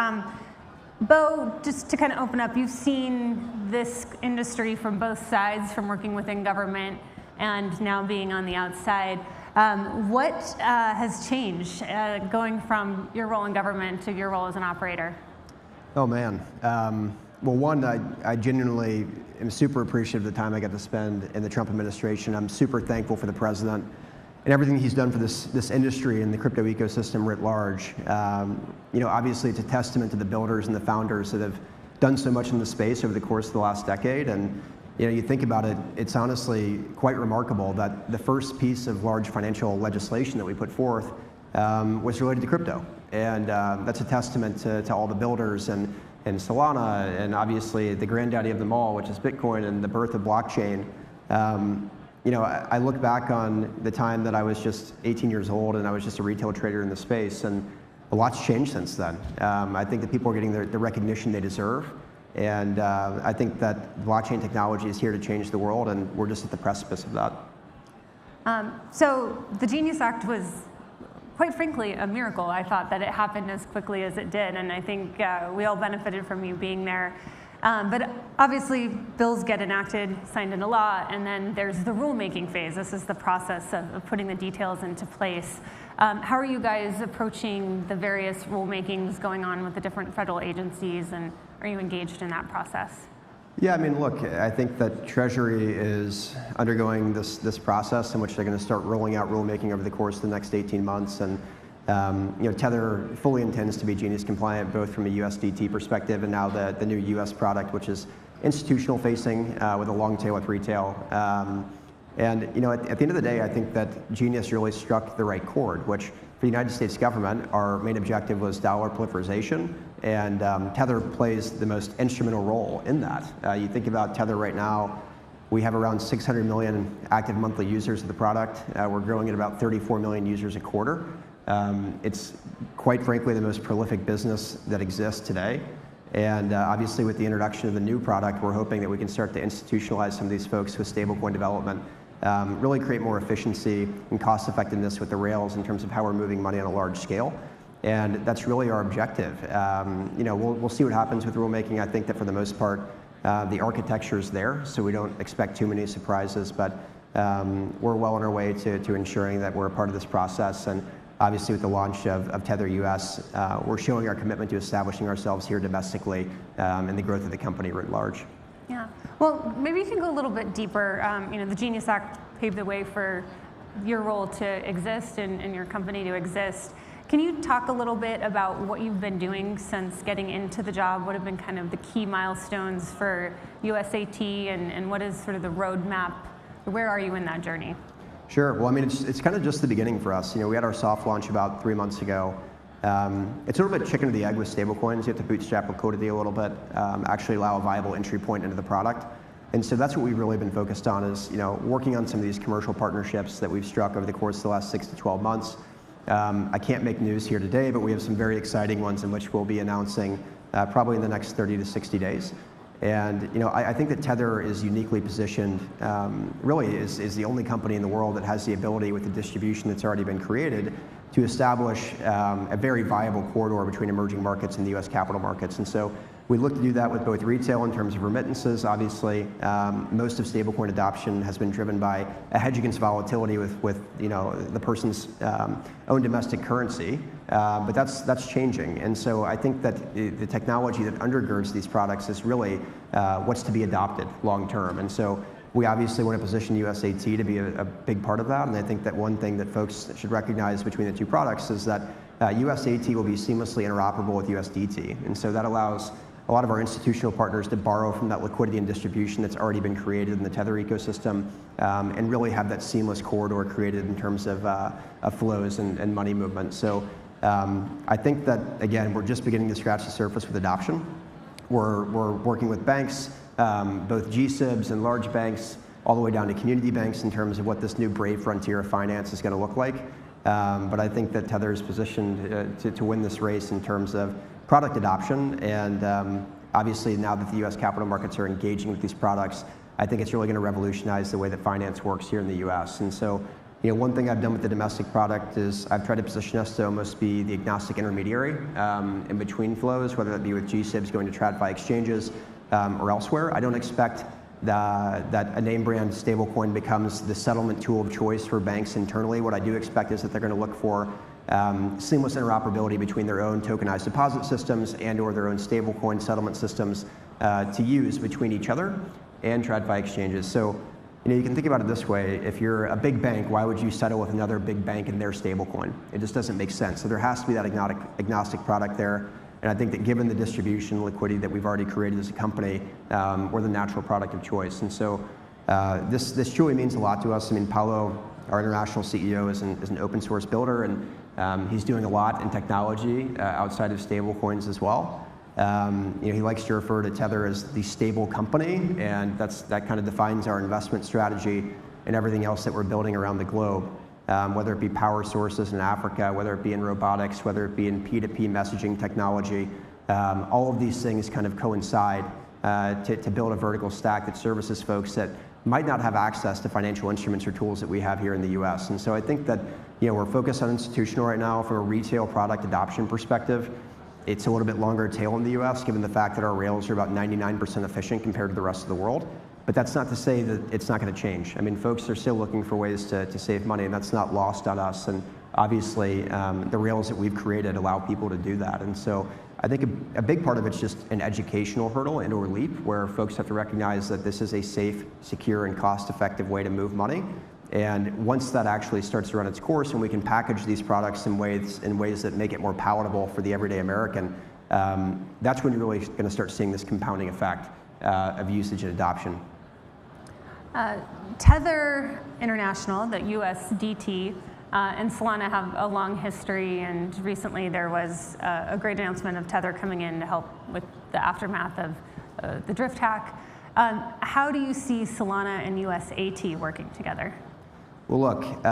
Bo, just to kind of open up, you've seen this industry from both sides, from working within government and now being on the outside. What has changed going from your role in government to your role as an operator? Oh man. Well, one, I genuinely am super appreciative of the time I got to spend in the Trump administration. I'm super thankful for the president and everything he's done for this industry and the crypto ecosystem writ large. Obviously it's a testament to the builders and the founders that have done so much in the space over the course of the last decade. And you think about it, it's honestly quite remarkable that the first piece of large financial legislation that we put forth was related to crypto. And that's a testament to all the builders and Solana, and obviously the granddaddy of them all, which is Bitcoin and the birth of blockchain. I look back on the time that I was just 18 years old and I was just a retail trader in the space, and a lot's changed since then. I think that people are getting the recognition they deserve, and I think that blockchain technology is here to change the world, and we're just at the precipice of that. So the Genius Act was, quite frankly, a miracle. I thought that it happened as quickly as it did, and I think we all benefited from you being there. But obviously, bills get enacted, signed into law, and then there's the rulemaking phase. This is the process of putting the details into place. How are you guys approaching the various rulemakings going on with the different federal agencies, and are you engaged in that process? Yeah, I mean, look, I think that Treasury is undergoing this process in which they're going to start rolling out rulemaking over the course of the next 18 months. And Tether fully intends to be Genius compliant, both from a USDT perspective and now the new US product, which is institutional facing with a long tail with retail. At the end of the day, I think that Genius really struck the right chord, which for the United States government, our main objective was dollar proliferation, and Tether plays the most instrumental role in that. You think about Tether right now, we have around 600 million active monthly users of the product. We're growing at about 34 million users a quarter. It's quite frankly the most prolific business that exists today. And obviously with the introduction of the new product, we're hoping that we can start to institutionalize some of these folks with stablecoin development, really create more efficiency and cost effectiveness with the rails in terms of how we're moving money on a large scale. And that's really our objective. We'll see what happens with rulemaking. I think that for the most part, the architecture is there, so we don't expect too many surprises, but we're well on our way to ensuring that we're a part of this process. And obviously with the launch of Tether US, we're showing our commitment to establishing ourselves here domestically and the growth of the company writ large. Yeah, well, maybe you can go a little bit deeper. The Genius Act paved the way for your role to exist and your company to exist. Can you talk a little bit about what you've been doing since getting into the job? What have been kind of the key milestones for USAT, and what is sort of the roadmap? Where are you in that journey? Sure. Well, I mean, it's kind of just the beginning for us. We had our soft launch about 3 months ago. It's a little bit chicken or the egg with stablecoins. You have to bootstrap liquidity a little bit, actually allow a viable entry point into the product. And so that's what we've really been focused on is, working on some of these commercial partnerships that we've struck over the course of the last 6 to 12 months. I can't make news here today, but we have some very exciting ones in which we'll be announcing probably in the next 30 to 60 days. And I think that Tether is uniquely positioned, really is the only company in the world that has the ability with the distribution that's already been created to establish a very viable corridor between emerging markets and the US capital markets. And so we look to do that with both retail in terms of remittances. Obviously, most of stablecoin adoption has been driven by a hedge against volatility with the person's own domestic currency, but that's changing. And so I think that the technology that undergirds these products is really what's to be adopted long term. And so we obviously want to position USAT to be a big part of that. And I think that one thing that folks should recognize between the two products is that USAT will be seamlessly interoperable with USDT. And so that allows a lot of our institutional partners to borrow from that liquidity and distribution that's already been created in the Tether ecosystem, and really have that seamless corridor created in terms of flows and money movement. So I think that, again, we're just beginning to scratch the surface with adoption. We're working with banks, both GSIBs and large banks, all the way down to community banks in terms of what this new brave frontier of finance is going to look like. But I think that Tether is positioned to win this race in terms of product adoption. And obviously, now that the US capital markets are engaging with these products, I think it's really going to revolutionize the way that finance works here in the US. And so, one thing I've done with the domestic product is I've tried to position us to almost be the agnostic intermediary in between flows, whether that be with GSIBs going to TradFi exchanges or elsewhere. I don't expect that a name brand stablecoin becomes the settlement tool of choice for banks internally. What I do expect is that they're going to look for seamless interoperability between their own tokenized deposit systems and or their own stablecoin settlement systems to use between each other and TradFi exchanges. So, you can think about it this way. If you're a big bank, why would you settle with another big bank in their stablecoin? It just doesn't make sense. So there has to be that agnostic product there. And I think that given the distribution liquidity that we've already created as a company, we're the natural product of choice. And so this truly means a lot to us. I mean, Paulo, our international CEO, is an open source builder, and he's doing a lot in technology outside of stablecoins as well. He likes to refer to Tether as the stable company, and that kind of defines our investment strategy and everything else that we're building around the globe, whether it be power sources in Africa, whether it be in robotics, whether it be in P2P messaging technology. All of these things kind of coincide to build a vertical stack that services folks that might not have access to financial instruments or tools that we have here in the US. And so I think that we're focused on institutional right now from a retail product adoption perspective. It's a little bit longer tail in the US, given the fact that our rails are about 99% efficient compared to the rest of the world. But that's not to say that it's not going to change. I mean, folks are still looking for ways to save money, and that's not lost on us. And obviously, the rails that we've created allow people to do that. And so I think a big part of it's just an educational hurdle and or leap, where folks have to recognize that this is a safe, secure, and cost-effective way to move money. And once that actually starts to run its course and we can package these products in ways that make it more palatable for the everyday American, that's when you're really going to start seeing this compounding effect of usage and adoption. Tether International, the USDT, and Solana have a long history, and recently there was a great announcement of Tether coming in to help with the aftermath of the drift hack. How do you see Solana and USAT working together? Well, look,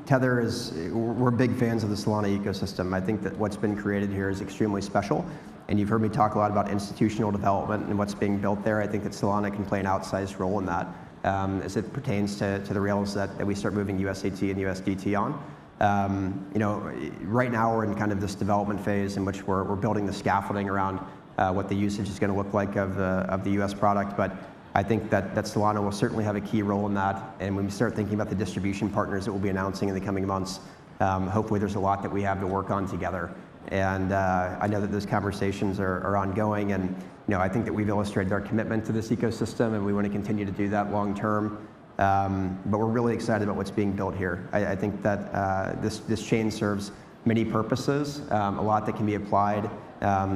Tether we're big fans of the Solana ecosystem. I think that what's been created here is extremely special. And you've heard me talk a lot about institutional development and what's being built there. I think that Solana can play an outsized role in that as it pertains to the rails that we start moving USAT and USDT on. Right now we're in kind of this development phase in which we're building the scaffolding around what the usage is going to look like of the US product. But I think that Solana will certainly have a key role in that. And when we start thinking about the distribution partners that we'll be announcing in the coming months, hopefully there's a lot that we have to work on together. And I know that those conversations are ongoing. And I think that we've illustrated our commitment to this ecosystem, and we want to continue to do that long term. But we're really excited about what's being built here. I think that this chain serves many purposes, a lot that can be applied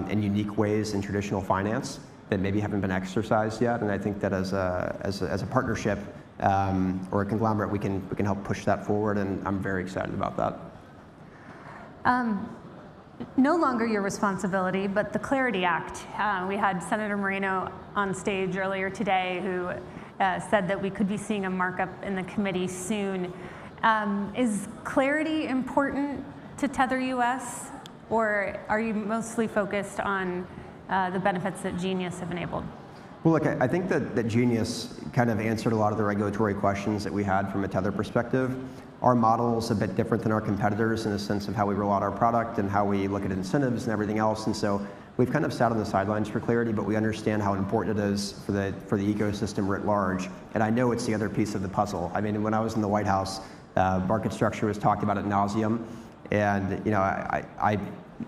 in unique ways in traditional finance that maybe haven't been exercised yet. And I think that as a partnership or a conglomerate, we can help push that forward, and I'm very excited about that. No longer your responsibility, but the Clarity Act. We had Senator Moreno on stage earlier today who said that we could be seeing a markup in the committee soon. Is clarity important to Tether US, or are you mostly focused on the benefits that Genius have enabled? Well, look, I think that Genius kind of answered a lot of the regulatory questions that we had from a Tether perspective. Our model is a bit different than our competitors in the sense of how we roll out our product and how we look at incentives and everything else. And so we've kind of sat on the sidelines for Clarity, but we understand how important it is for the ecosystem writ large. And I know it's the other piece of the puzzle. I mean, when I was in the White House, market structure was talked about ad nauseum. And I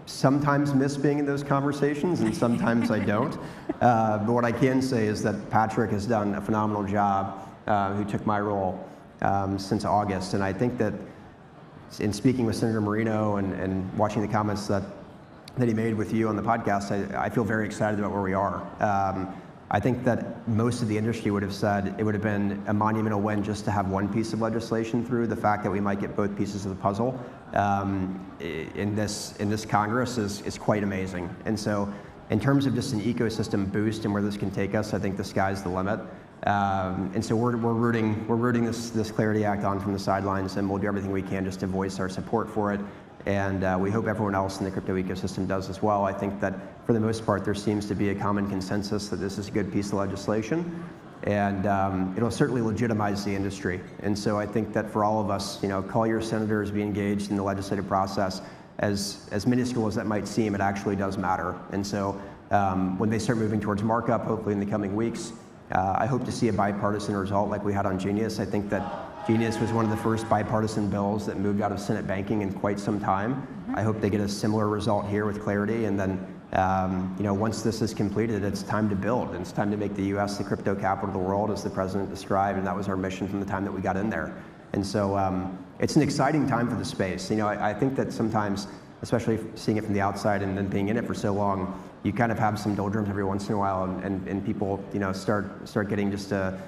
sometimes miss being in those conversations, and sometimes I don't. But what I can say is that Patrick has done a phenomenal job, who took my role since August. And I think that in speaking with Senator Moreno and watching the comments that he made with you on the podcast, I feel very excited about where we are. I think that most of the industry would have said it would have been a monumental win just to have one piece of legislation through. The fact that we might get both pieces of the puzzle in this Congress is quite amazing. And so in terms of just an ecosystem boost and where this can take us, I think the sky's the limit. And so we're rooting this Clarity Act on from the sidelines, and we'll do everything we can just to voice our support for it. And we hope everyone else in the crypto ecosystem does as well. I think that for the most part, there seems to be a common consensus that this is a good piece of legislation, and it'll certainly legitimize the industry. And so I think that for all of us, call your senators, be engaged in the legislative process. As minuscule as that might seem, it actually does matter. And so when they start moving towards markup, hopefully in the coming weeks, I hope to see a bipartisan result like we had on Genius. I think that Genius was one of the first bipartisan bills that moved out of Senate banking in quite some time. I hope they get a similar result here with Clarity, and then once this is completed, it's time to build. It's time to make the U.S. the crypto capital of the world, as the president described, and that was our mission from the time that we got in there. And so it's an exciting time for the space. I think that sometimes, especially seeing it from the outside and then being in it for so long, you kind of have some doldrums every once in a while, and people start getting just a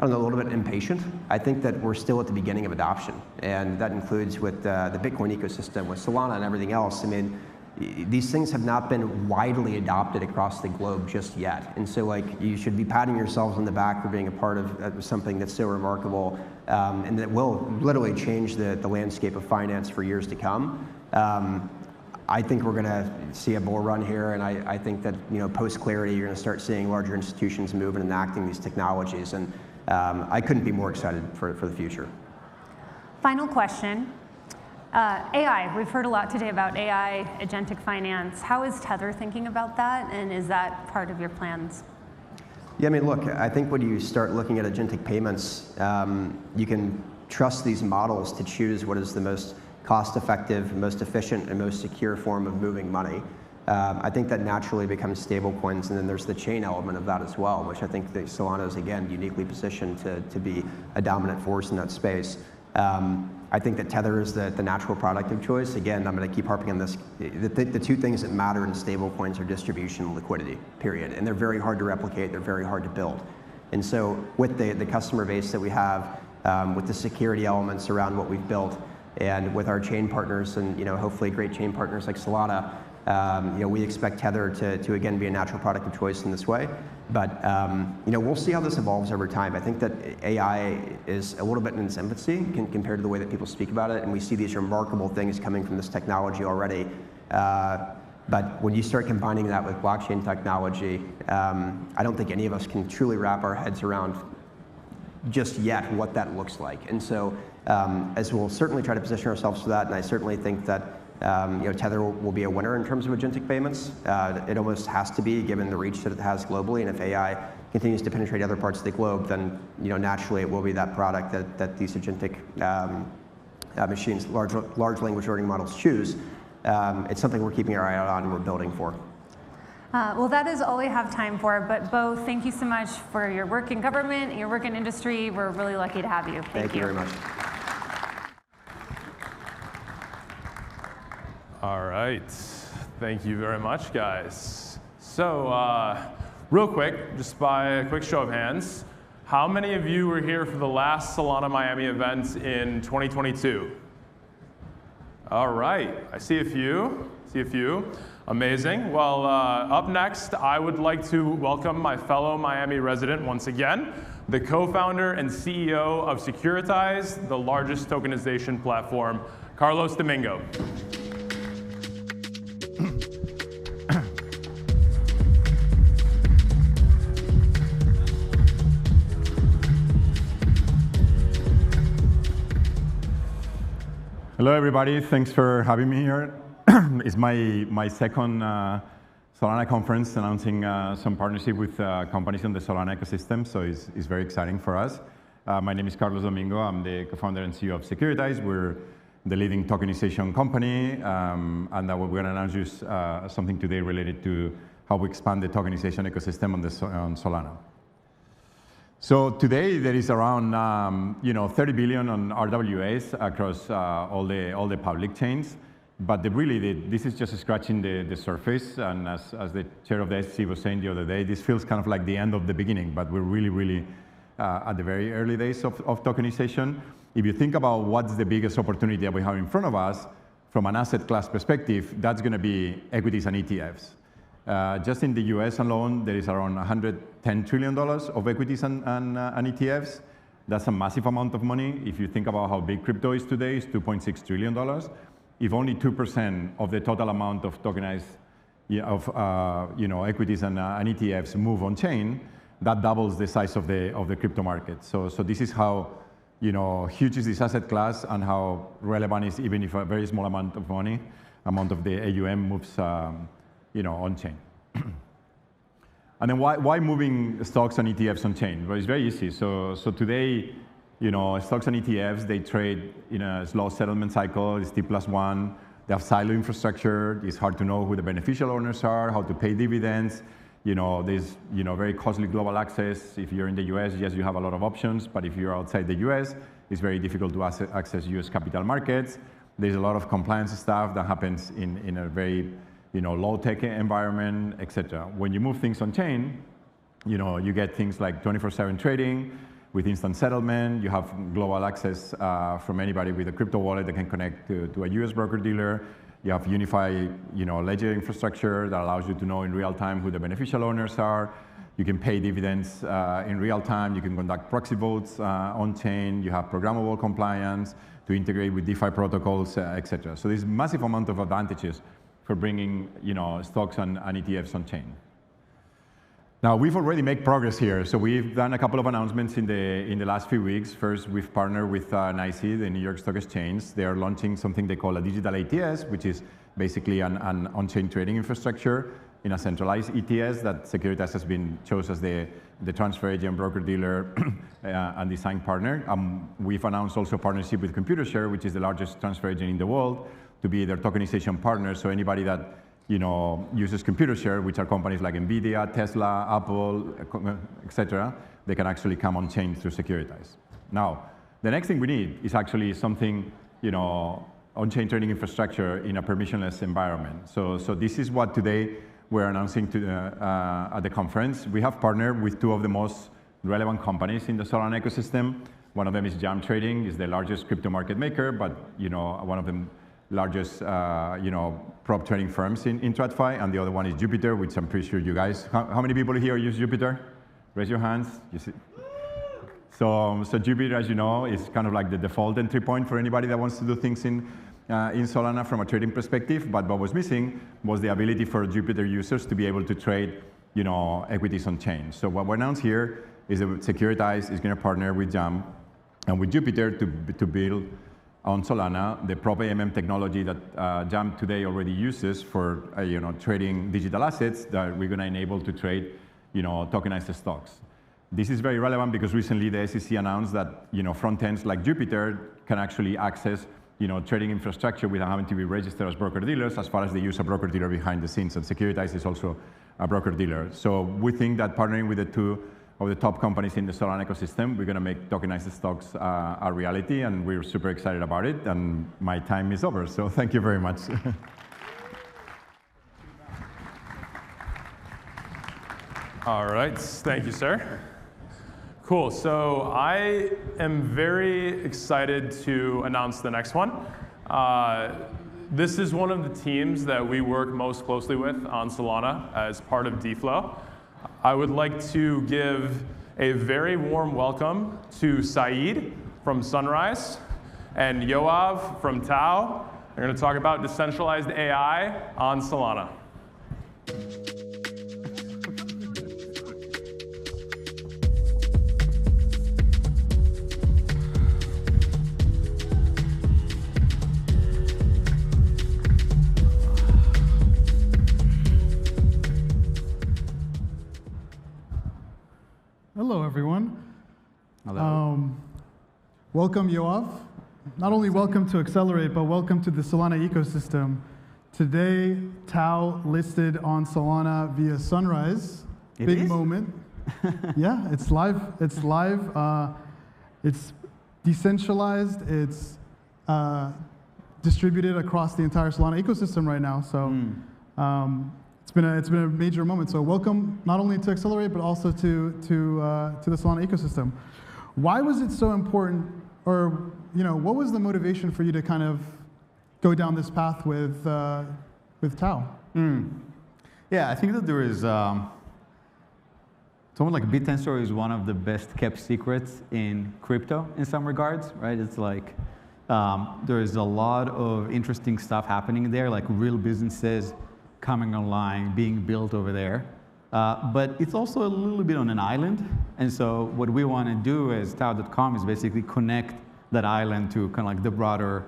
little bit impatient. I think that we're still at the beginning of adoption, and that includes with the Bitcoin ecosystem, with Solana and everything else. I mean, these things have not been widely adopted across the globe just yet. And so you should be patting yourselves on the back for being a part of something that's so remarkable, and that will literally change the landscape of finance for years to come. I think we're going to see a bull run here, and I think that post-Clarity, you're going to start seeing larger institutions move and enacting these technologies, and I couldn't be more excited for the future. Final question. AI, we've heard a lot today about AI, agentic finance. How is Tether thinking about that, and is that part of your plans? Yeah, I mean, look, I think when you start looking at agentic payments, you can trust these models to choose what is the most cost-effective, most efficient, and most secure form of moving money. I think that naturally becomes stablecoins, and then there's the chain element of that as well, which I think that Solana is, again, uniquely positioned to be a dominant force in that space. I think that Tether is the natural product of choice. Again, I'm going to keep harping on this. The two things that matter in stablecoins are distribution and liquidity, period. And they're very hard to replicate. They're very hard to build. And so with the customer base that we have, with the security elements around what we've built, and with our chain partners and hopefully great chain partners like Solana, we expect Tether to again be a natural product of choice in this way. But we'll see how this evolves over time. I think that AI is a little bit in its infancy compared to the way that people speak about it, and we see these remarkable things coming from this technology already. But when you start combining that with blockchain technology, I don't think any of us can truly wrap our heads around just yet what that looks like. And so as we'll certainly try to position ourselves for that, and I certainly think that Tether will be a winner in terms of agentic payments. It almost has to be, given the reach that it has globally, and if AI continues to penetrate other parts of the globe, then naturally it will be that product that these agentic machines, large language learning models choose. It's something we're keeping our eye out on and we're building for. Well, that is all we have time for, but Bo, thank you so much for your work in government, your work in industry. We're really lucky to have you. Thank you very much. All right. Thank you very much, guys. So real quick, just by a quick show of hands, how many of you were here for the last Solana Miami event in 2022? All right. I see a few. Amazing. Well, up next, I would like to welcome my fellow Miami resident once again, the co-founder and CEO of Securities, the largest tokenization platform, Carlos Domingo. Hello, everybody. Thanks for having me here. It's my second Solana conference, announcing some partnership with companies in the Solana ecosystem, so it's very exciting for us. My name is Carlos Domingo. I'm the co-founder and CEO of Securities. We're the leading tokenization company, and we're going to announce you something today related to how we expand the tokenization ecosystem on Solana. So today there is around 30 billion on RWAs across all the public chains, but this is just scratching the surface. And as the chair of the SEC was saying the other day, this feels kind of like the end of the beginning, but we're really at the very early days of tokenization. If you think about what's the biggest opportunity that we have in front of us from an asset class perspective, that's going to be equities and ETFs. Just in the US alone, there is around $110 trillion of equities and ETFs. That's a massive amount of money. If you think about how big crypto is today, it's $2.6 trillion. If only 2% of the total amount of tokenized equities and ETFs move on chain, that doubles the size of the crypto market. So this is how huge is this asset class and how relevant is even if a very small amount of money, amount of the AUM moves on chain. And then why moving stocks and ETFs on chain? Well, it's very easy. So today, stocks and ETFs, they trade in a slow settlement cycle. It's T+1. They have silo infrastructure. It's hard to know who the beneficial owners are, how to pay dividends. There's very costly global access. If you're in the US, yes, you have a lot of options. But if you're outside the US, it's very difficult to access US capital markets. There's a lot of compliance stuff that happens in a very low-tech environment, etc. When you move things on chain, you get things like 24/7 trading with instant settlement. You have global access from anybody with a crypto wallet that can connect to a US broker-dealer. You have unified ledger infrastructure that allows you to know in real time who the beneficial owners are. You can pay dividends in real time. You can conduct proxy votes on chain. You have programmable compliance to integrate with DeFi protocols, etc. So there's a massive amount of advantages for bringing stocks and ETFs on chain. Now we've already made progress here. So we've done a couple of announcements in the last few weeks. First, we've partnered with NYSE, the New York Stock Exchange. They are launching something they call a digital ATS, which is basically an on-chain trading infrastructure in a centralized ETS that Securities has been chosen as the transfer agent, broker-dealer, and design partner. We've announced also a partnership with ComputerShare, which is the largest transfer agent in the world, to be their tokenization partner. So anybody that uses ComputerShare, which are companies like NVIDIA, Tesla, Apple, etc., they can actually come on chain through Securities. Now, the next thing we need is actually something, on-chain trading infrastructure in a permissionless environment. So this is what today we're announcing at the conference. We have partnered with two of the most relevant companies in the Solana ecosystem. One of them is Jam Trading, is the largest crypto market maker, but one of the largest prop trading firms in TradFi, and the other one is Jupiter, which I'm pretty sure you guys. How many people here use Jupiter? Raise your hands. You see? So Jupiter, as you know, is kind of like the default entry point for anybody that wants to do things in Solana from a trading perspective. But what was missing was the ability for Jupiter users to be able to trade, equities on chain. So what we announced here is that Securities is going to partner with Jam and with Jupiter to build on Solana the prop AMM technology that Jam today already uses for trading digital assets that we're going to enable to trade tokenized stocks. This is very relevant because recently the SEC announced that front ends like Jupiter can actually access trading infrastructure without having to be registered as broker-dealers, as far as they use a broker-dealer behind the scenes, and Securities is also a broker-dealer. So we think that partnering with the two of the top companies in the Solana ecosystem, we're going to make tokenized stocks a reality, and we're super excited about it, and my time is over, so thank you very much. All right, thank you, sir. Cool, so I am very excited to announce the next one. This is one of the teams that we work most closely with on Solana as part of DFlow. I would like to give a very warm welcome to Saeed from Sunrise and Yoav from Tau. They're going to talk about decentralized AI on Solana. Hello, everyone. Hello. Welcome, Yoav. Not only welcome to Accelerate, but welcome to the Solana ecosystem. Today, Tau listed on Solana via Sunrise. Big moment. Yeah, it's live. It's live. It's decentralized. It's distributed across the entire Solana ecosystem right now. So. It's been a major moment. So welcome not only to Accelerate, but also to the Solana ecosystem. Why was it so important, or what was the motivation for you to kind of go down this path with Tau? Yeah, I think that there is, someone like BitTensor is one of the best kept secrets in crypto in some regards, right? It's like, there is a lot of interesting stuff happening there, like real businesses coming online, being built over there. But it's also a little bit on an island. And so what we want to do as Tao.com is basically connect that island to kind of like the broader,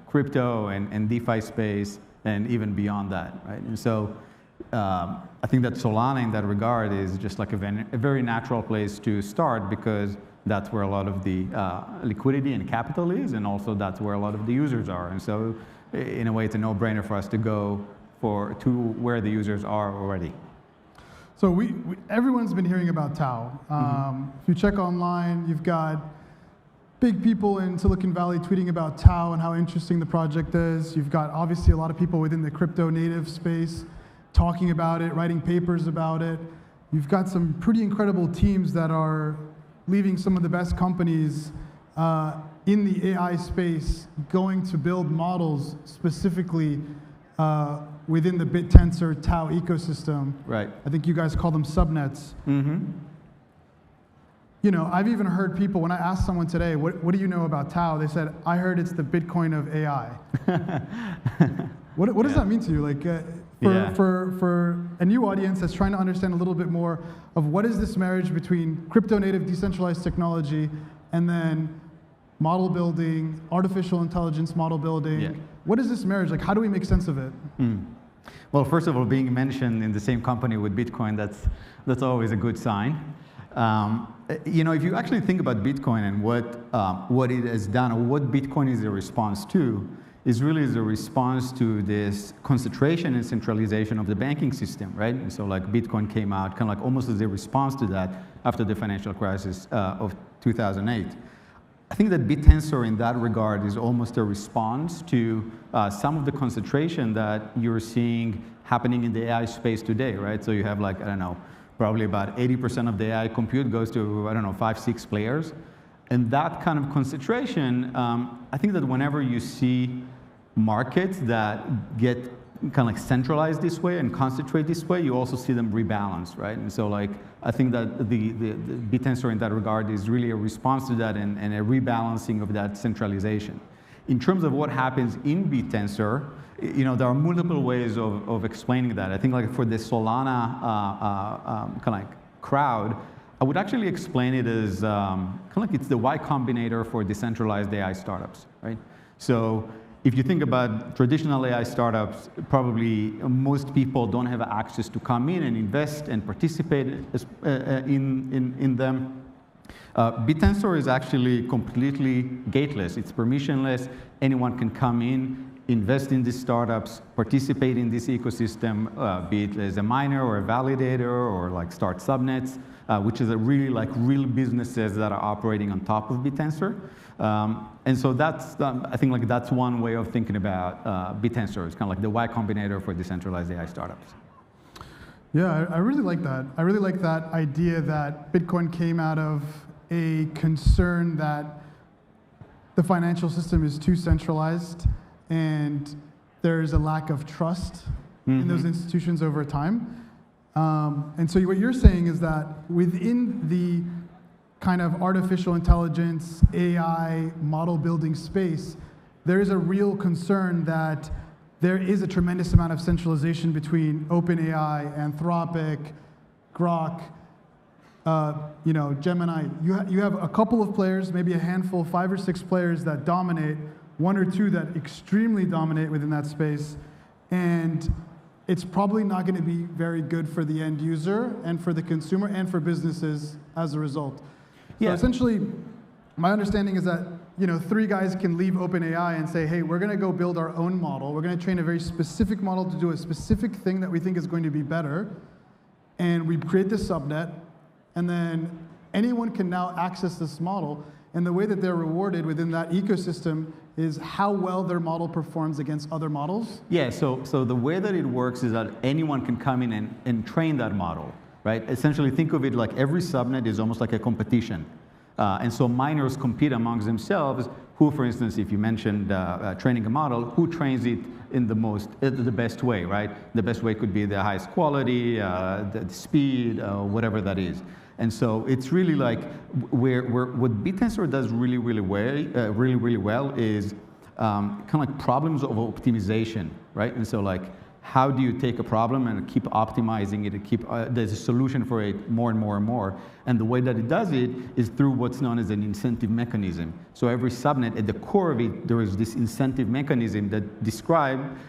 crypto and DeFi space and even beyond that, right? And so I think that Solana in that regard is just like a very natural place to start because that's where a lot of the liquidity and capital is, and also that's where a lot of the users are. And so in a way, it's a no-brainer for us to go to where the users are already. So everyone's been hearing about Tao. If you check online, you've got big people in Silicon Valley tweeting about Tao and how interesting the project is. You've got obviously a lot of people within the crypto native space talking about it, writing papers about it. You've got some pretty incredible teams that are leaving some of the best companies in the AI space going to build models specifically within the BitTensor Tao ecosystem. Right. I think you guys call them subnets. You know, I've even heard people, when I asked someone today, what do you know about Tao? They said, I heard it's the Bitcoin of AI. What does that mean to you? Like, for a new audience that's trying to understand a little bit more of what is this marriage between crypto native decentralized technology and then model building, artificial intelligence model building. What is this marriage? Like, how do we make sense of it? Well, first of all, being mentioned in the same company with Bitcoin, that's always a good sign. If you actually think about Bitcoin and what it has done, or what Bitcoin is a response to, is really a response to this concentration and centralization of the banking system, right? And so like Bitcoin came out kind of like almost as a response to that after the financial crisis of 2008. I think that BitTensor in that regard is almost a response to some of the concentration that you're seeing happening in the AI space today, right? So you have like, I don't know, probably about 80% of the AI compute goes to, I don't know, 5, 6 players. And that kind of concentration, I think that whenever you see markets that get kind of like centralized this way and concentrate this way, you also see them rebalance, right? And so like, I think that the BitTensor in that regard is really a response to that and a rebalancing of that centralization. In terms of what happens in BitTensor, there are multiple ways of explaining that. I think like for the Solana kind of like crowd, I would actually explain it as kind of like it's the Y Combinator for decentralized AI startups, right? So if you think about traditional AI startups, probably most people don't have access to come in and invest and participate in them. BitTensor is actually completely gateless. It's permissionless. Anyone can come in, invest in these startups, participate in this ecosystem, be it as a miner or a validator or like start subnets, which is a really like real businesses that are operating on top of BitTensor. And so that's, I think like that's one way of thinking about BitTensor. It's kind of like the Y Combinator for decentralized AI startups. Yeah, I really like that. I really like that idea that Bitcoin came out of a concern that the financial system is too centralized and there's a lack of trust in those institutions over time. And so what you're saying is that within the kind of artificial intelligence, AI model building space, there is a real concern that there is a tremendous amount of centralization between OpenAI, Anthropic, Grok, Gemini. You have a couple of players, maybe a handful, 5 or 6 players that dominate, 1 or 2 that extremely dominate within that space, and it's probably not going to be very good for the end user and for the consumer and for businesses as a result. So essentially, my understanding is that 3 guys can leave OpenAI and say, hey, we're going to go build our own model. We're going to train a very specific model to do a specific thing that we think is going to be better. And we create this subnet. And then anyone can now access this model. And the way that they're rewarded within that ecosystem is how well their model performs against other models. Yeah, so the way that it works is that anyone can come in and train that model, right? Essentially, think of it like every subnet is almost like a competition. And so miners compete amongst themselves. Who, for instance, if you mentioned training a model, who trains it in the best way, right? The best way could be the highest quality, the speed, whatever that is. And so it's really like what BitTensor does really well is kind of like problems of optimization, right? And so like, how do you take a problem and keep optimizing it and keep, there's a solution for it more and more and more. And the way that it does it is through what's known as an incentive mechanism. So every subnet, at the core of it, there is this incentive mechanism that describes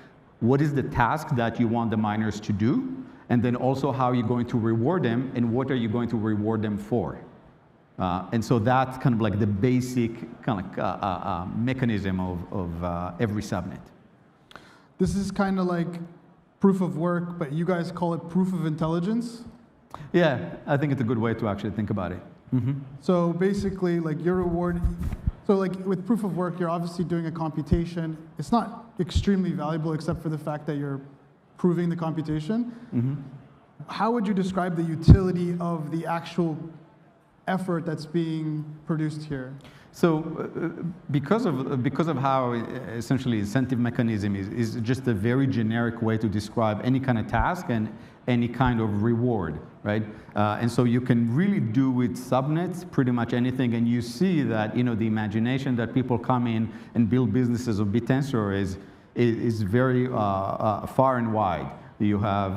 what is the task that you want the miners to do, and then also how you're going to reward them and what are you going to reward them for. And so that's kind of like the basic kind of mechanism of every subnet. This is kind of like proof of work, but you guys call it proof of intelligence? Yeah, I think it's a good way to actually think about it. Mm-hmm. So basically, like your reward, so like with proof of work, you're obviously doing a computation. It's not extremely valuable except for the fact that you're proving the computation. Mm-hmm. How would you describe the utility of the actual effort that's being produced here? So because of how essentially incentive mechanism is just a very generic way to describe any kind of task and any kind of reward, right? And so you can really do with subnets pretty much anything, and you see that the imagination that people come in and build businesses of BitTensor is very far and wide. You have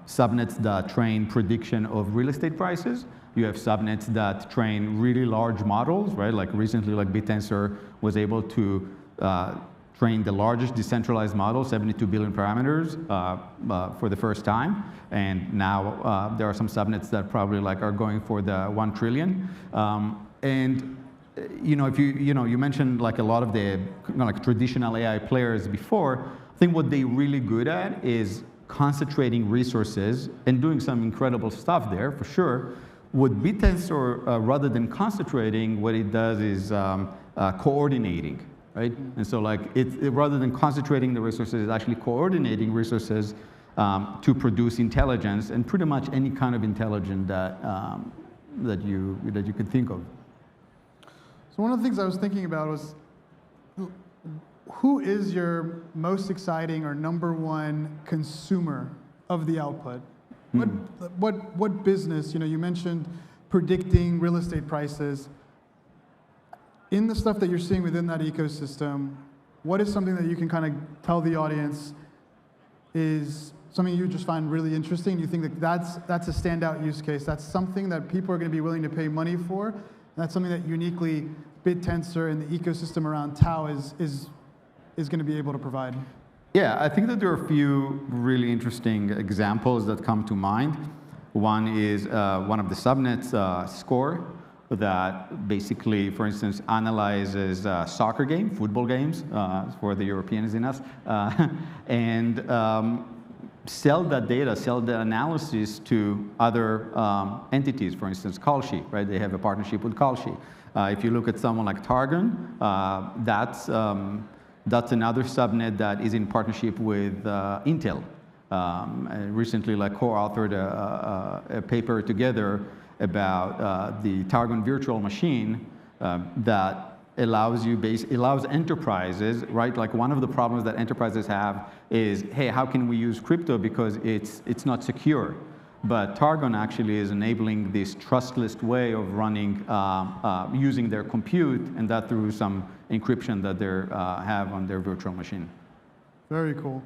subnets that train prediction of real estate prices. You have subnets that train really large models, right? Like recently, like BitTensor was able to train the largest decentralized model, 72 billion parameters, for the first time. And now there are some subnets that probably like are going for the 1 trillion. And if you mentioned like a lot of the like traditional AI players before. I think what they're really good at is concentrating resources and doing some incredible stuff there for sure. What BitTensor, rather than concentrating, what it does is coordinating, right? And so like rather than concentrating the resources, it's actually coordinating resources to produce intelligence, and pretty much any kind of intelligence that you could think of. So one of the things I was thinking about was, who is your most exciting or #1 consumer of the output? What business, you mentioned predicting real estate prices. In the stuff that you're seeing within that ecosystem, what is something that you can kind of tell the audience is something you just find really interesting? You think that that's a standout use case. That's something that people are going to be willing to pay money for. And that's something that uniquely BitTensor and the ecosystem around Tau is going to be able to provide. Yeah, I think that there are a few really interesting examples that come to mind. One is one of the subnets, Score, that basically, for instance, analyzes soccer games, football games, for the Europeans in us, and sell that data, sell the analysis to other entities. For instance, Kalshi, right? They have a partnership with Kalshi. If you look at someone like Targon, that's another subnet that is in partnership with Intel. Recently, like co-authored a paper together about the Targon virtual machine that allows enterprises, right? Like one of the problems that enterprises have is, hey, how can we use crypto because it's not secure? But Targon actually is enabling this trustless way of running, using their compute, and that through some encryption that they have on their virtual machine. Very cool.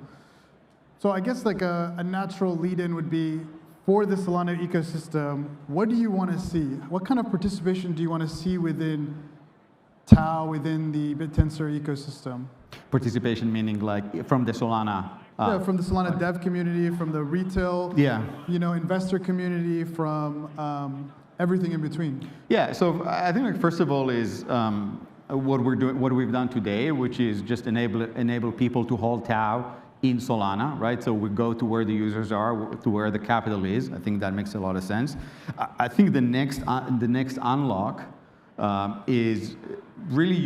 So I guess like a natural lead-in would be, for the Solana ecosystem, what do you want to see? What kind of participation do you want to see within Tau, within the BitTensor ecosystem? Participation meaning like from the Solana? Yeah, from the Solana dev community, from the retail, investor community, from everything in between. Yeah, so I think like first of all is what we've done today, which is just enable people to hold Tau in Solana, right? So we go to where the users are, to where the capital is. I think that makes a lot of sense. I think the next unlock is really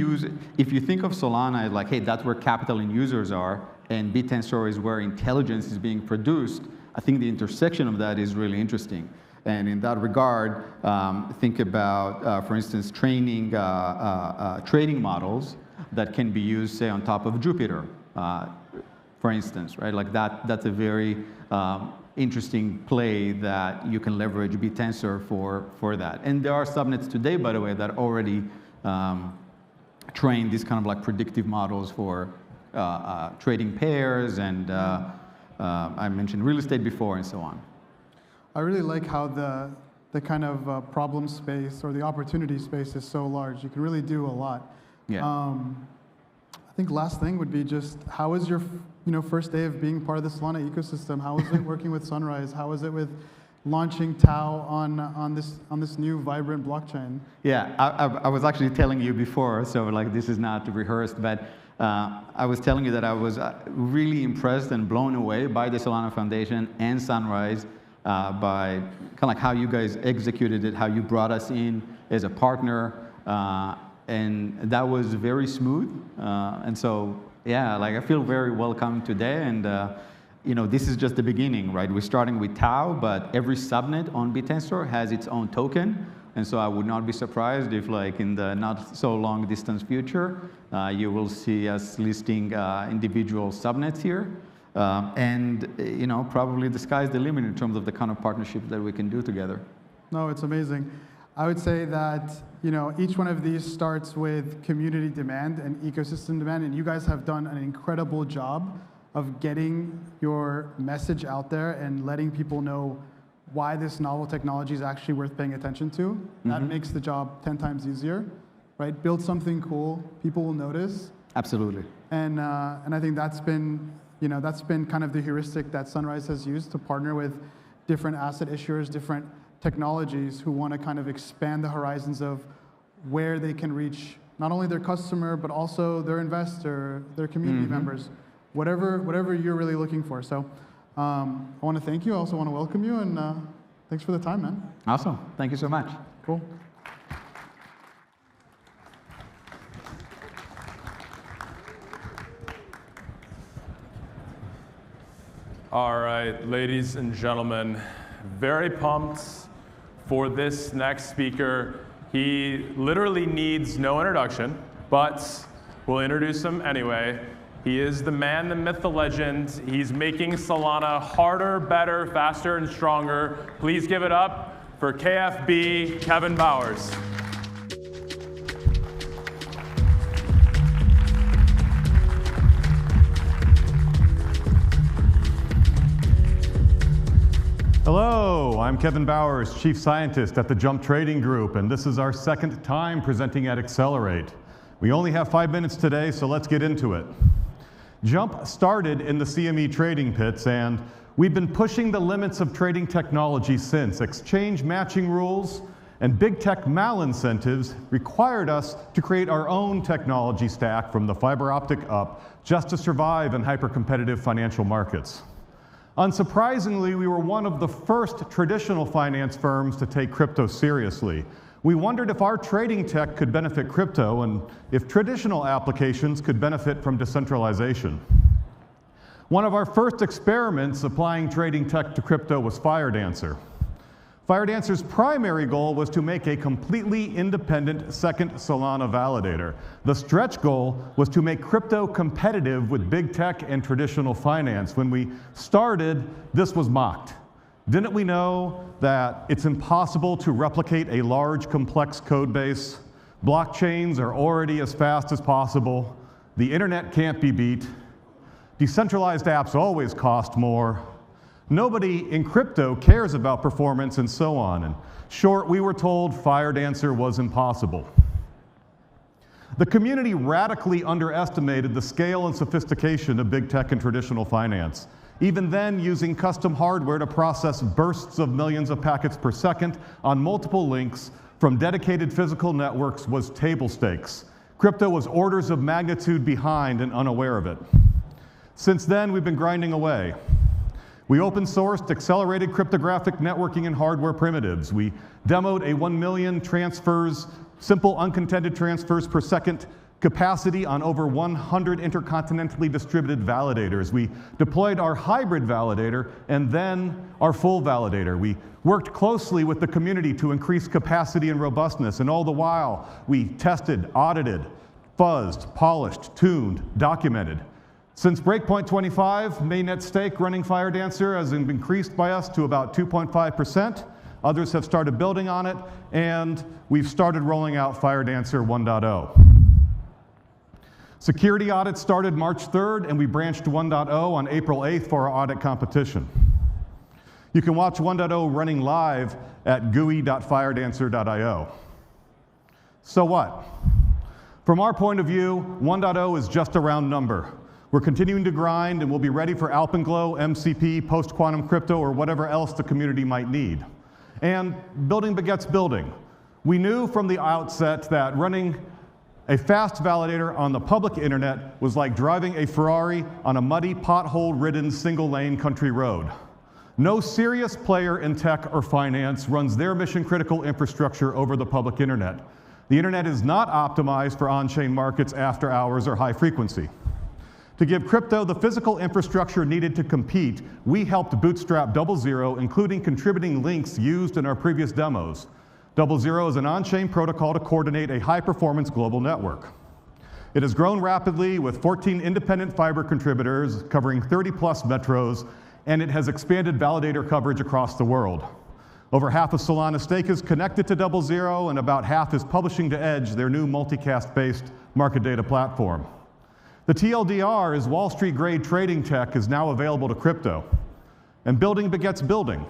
if you think of Solana as like, hey, that's where capital and users are, and BitTensor is where intelligence is being produced, I think the intersection of that is really interesting. And in that regard, think about, for instance, training trading models that can be used, say, on top of Jupyter, for instance, right? Like that's a very interesting play that you can leverage BTensor for that. And there are subnets today, by the way, that already train these kind of like predictive models for trading pairs, and I mentioned real estate before, and so on. I really like how the kind of problem space or the opportunity space is so large. You can really do a lot. Yeah. I think last thing would be just how was your first day of being part of the Solana ecosystem? How was it working with Sunrise? How was it with launching Tau on this new vibrant blockchain? Yeah, I was actually telling you before, so like this is not rehearsed, but I was telling you that I was really impressed and blown away by the Solana Foundation and Sunrise, by kind of like how you guys executed it, how you brought us in as a partner, and that was very smooth. And so, yeah, like I feel very welcome today, and this is just the beginning, right? We're starting with Tau, but every subnet on BTensor has its own token. And so I would not be surprised if, like, in the not so long distance future, you will see us listing individual subnets here. And probably the sky's the limit in terms of the kind of partnerships that we can do together. No, it's amazing. I would say that each one of these starts with community demand and ecosystem demand, and you guys have done an incredible job of getting your message out there and letting people know why this novel technology is actually worth paying attention to. That makes the job 10 times easier, right? Build something cool, people will notice. Absolutely. And I think that's been kind of the heuristic that Sunrise has used to partner with different asset issuers, different technologies who want to kind of expand the horizons of where they can reach not only their customer, but also their investor, their community members, whatever you're really looking for. So I want to thank you. I also want to welcome you, and thanks for the time, man. Awesome. Thank you so much. Cool. All right, ladies and gentlemen, very pumped for this next speaker. He literally needs no introduction, but we'll introduce him anyway. He is the man, the myth, the legend. He's making Solana harder, better, faster, and stronger. Please give it up for KFB, Kevin Bowers. Hello, I'm Kevin Bowers, Chief Scientist at the Jump Trading Group, and this is our second time presenting at Accelerate. We only have 5 minutes today, so let's get into it. Jump started in the CME trading pits, and we've been pushing the limits of trading technology since. Exchange matching rules and big tech malincentives required us to create our own technology stack from the fiber optic up just to survive in hyper-competitive financial markets. Unsurprisingly, we were one of the first traditional finance firms to take crypto seriously. We wondered if our trading tech could benefit crypto and if traditional applications could benefit from decentralization. One of our first experiments applying trading tech to crypto was FireDancer. FireDancer's primary goal was to make a completely independent second Solana validator. The stretch goal was to make crypto competitive with big tech and traditional finance. When we started, this was mocked. Didn't we know that it's impossible to replicate a large, complex code base? Blockchains are already as fast as possible. The internet can't be beat. Decentralized apps always cost more. Nobody in crypto cares about performance, and so on. In short, we were told FireDancer was impossible. The community radically underestimated the scale and sophistication of big tech and traditional finance. Even then, using custom hardware to process bursts of millions of packets per second on multiple links from dedicated physical networks was table stakes. Crypto was orders of magnitude behind and unaware of it. Since then, we've been grinding away. We open-sourced accelerated cryptographic networking and hardware primitives. We demoed a 1 million transfers, simple uncontended transfers per second capacity on over 100 intercontinentally distributed validators. We deployed our hybrid validator and then our full validator. We worked closely with the community to increase capacity and robustness, and all the while we tested, audited, fuzzed, polished, tuned, documented. Since Breakpoint 25, mainnet stake running FireDancer has increased by us to about 2.5%. Others have started building on it, and we've started rolling out FireDancer 1.0. Security audit started March 3rd, and we branched 1.0 on April 8th for our audit competition. You can watch 1.0 running live at GUI.firedancer.io. So what? From our point of view, 1.0 is just a round number. We're continuing to grind, and we'll be ready for Alpenglow, MCP, post-quantum crypto, or whatever else the community might need. And building begets building. We knew from the outset that running a fast validator on the public internet was like driving a Ferrari on a muddy, pothole-ridden, single-lane country road. No serious player in tech or finance runs their mission-critical infrastructure over the public internet. The internet is not optimized for on-chain markets, after hours, or high frequency. To give crypto the physical infrastructure needed to compete, we helped bootstrap 00, including contributing links used in our previous demos. 00 is an on-chain protocol to coordinate a high-performance global network. It has grown rapidly with 14 independent fiber contributors covering 30-plus metros, and it has expanded validator coverage across the world. Over half of Solana stake is connected to 00, and about half is publishing to Edge, their new multicast-based market data platform. The TLDR is Wall Street-grade trading tech is now available to crypto, and building begets building.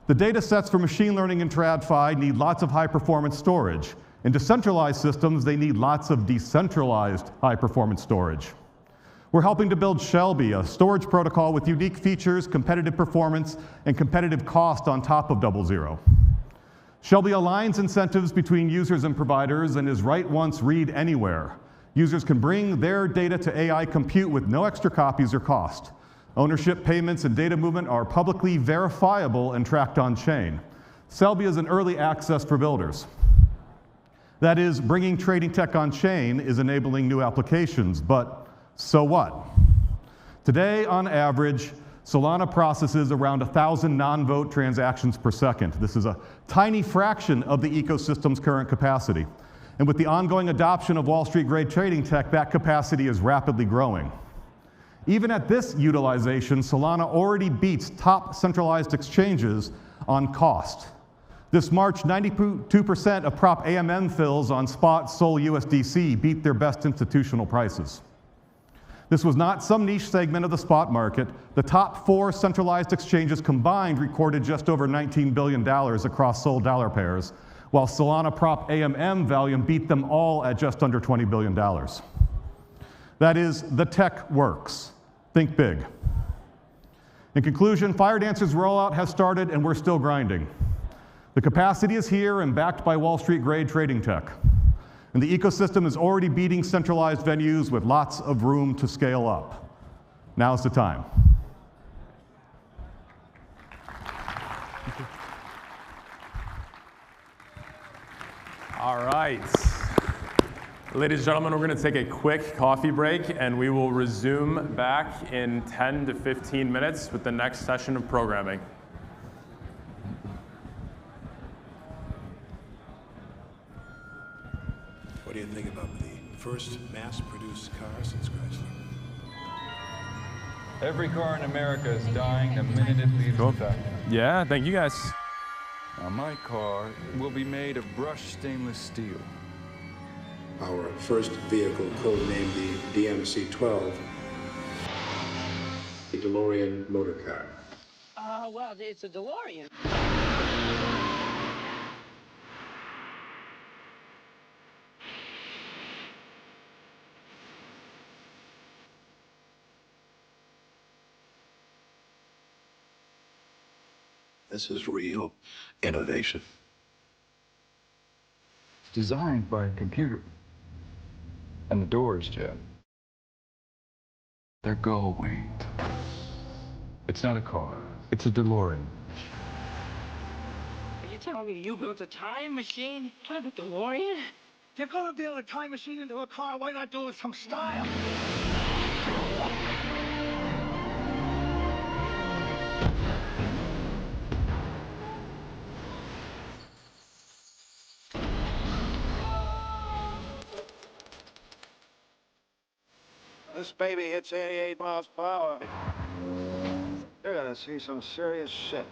The data sets for machine learning and TradFi need lots of high-performance storage. In decentralized systems, they need lots of decentralized high-performance storage. We're helping to build Shelby, a storage protocol with unique features, competitive performance, and competitive cost on top of 00. Shelby aligns incentives between users and providers and is write once, read anywhere. Users can bring their data to AI compute with no extra copies or cost. Ownership, payments, and data movement are publicly verifiable and tracked on-chain. Shelby is an early access for builders. That is, bringing trading tech on-chain is enabling new applications, but so what? Today, on average, Solana processes around 1,000 non-vote transactions per second. This is a tiny fraction of the ecosystem's current capacity. And with the ongoing adoption of Wall Street-grade trading tech, that capacity is rapidly growing. Even at this utilization, Solana already beats top centralized exchanges on cost. This March, 92% of prop AMM fills on spot Sol USDC beat their best institutional prices. This was not some niche segment of the spot market. The top 4 centralized exchanges combined recorded just over $19 billion across Sol dollar pairs, while Solana prop AMM volume beat them all at just under $20 billion. That is, the tech works. Think big. In conclusion, FireDancer's rollout has started and we're still grinding. The capacity is here and backed by Wall Street-grade trading tech. And the ecosystem is already beating centralized venues with lots of room to scale up. Now's the time. All right. Ladies and gentlemen, we're going to take a quick coffee break, and we will resume back in 10 to 15 minutes with the next session of programming. What do you think about the first mass-produced car since Chrysler? Every car in America is dying the minute it leaves the factory. Yeah, thank you guys. Now my car will be made of brushed stainless steel. Our first vehicle, codenamed the DMC-12, the DeLorean motor car. Well, it's a DeLorean. This is real innovation. Designed by a computer. And the doors, Jeff, they're gull-winged. It's not a car, it's a DeLorean. Are you telling me you built a time machine out of a DeLorean? You're gonna build a time machine into a car, why not do it with some style? This baby hits 88 miles per hour. You're gonna see some serious shit.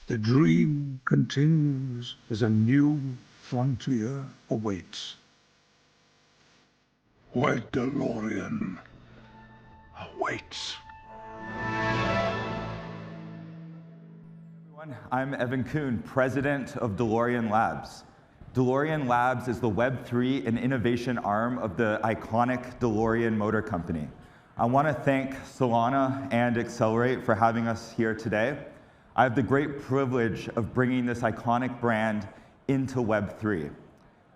The dream continues as a new frontier awaits. Where DeLorean awaits. Everyone, I'm Evan Kuhn, president of DeLorean Labs. DeLorean Labs is the Web3 and innovation arm of the iconic DeLorean Motor Company. I want to thank Solana and Accelerate for having us here today. I have the great privilege of bringing this iconic brand into Web3.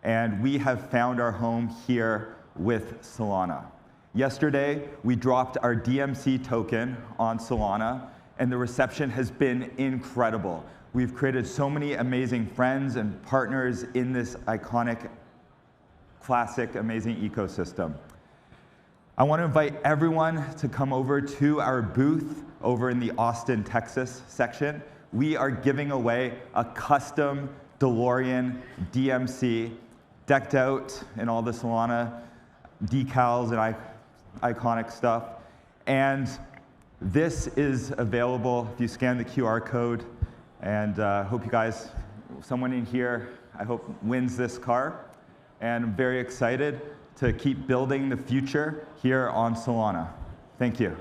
And we have found our home here with Solana. Yesterday, we dropped our DMC token on Solana, and the reception has been incredible. We've created so many amazing friends and partners in this iconic, classic, amazing ecosystem. I want to invite everyone to come over to our booth over in the Austin, Texas section. We are giving away a custom DeLorean DMC decked out in all the Solana decals and iconic stuff. And this is available if you scan the QR code. And hope you guys, someone in here, I hope wins this car. And I'm very excited to keep building the future here on Solana. Thank you.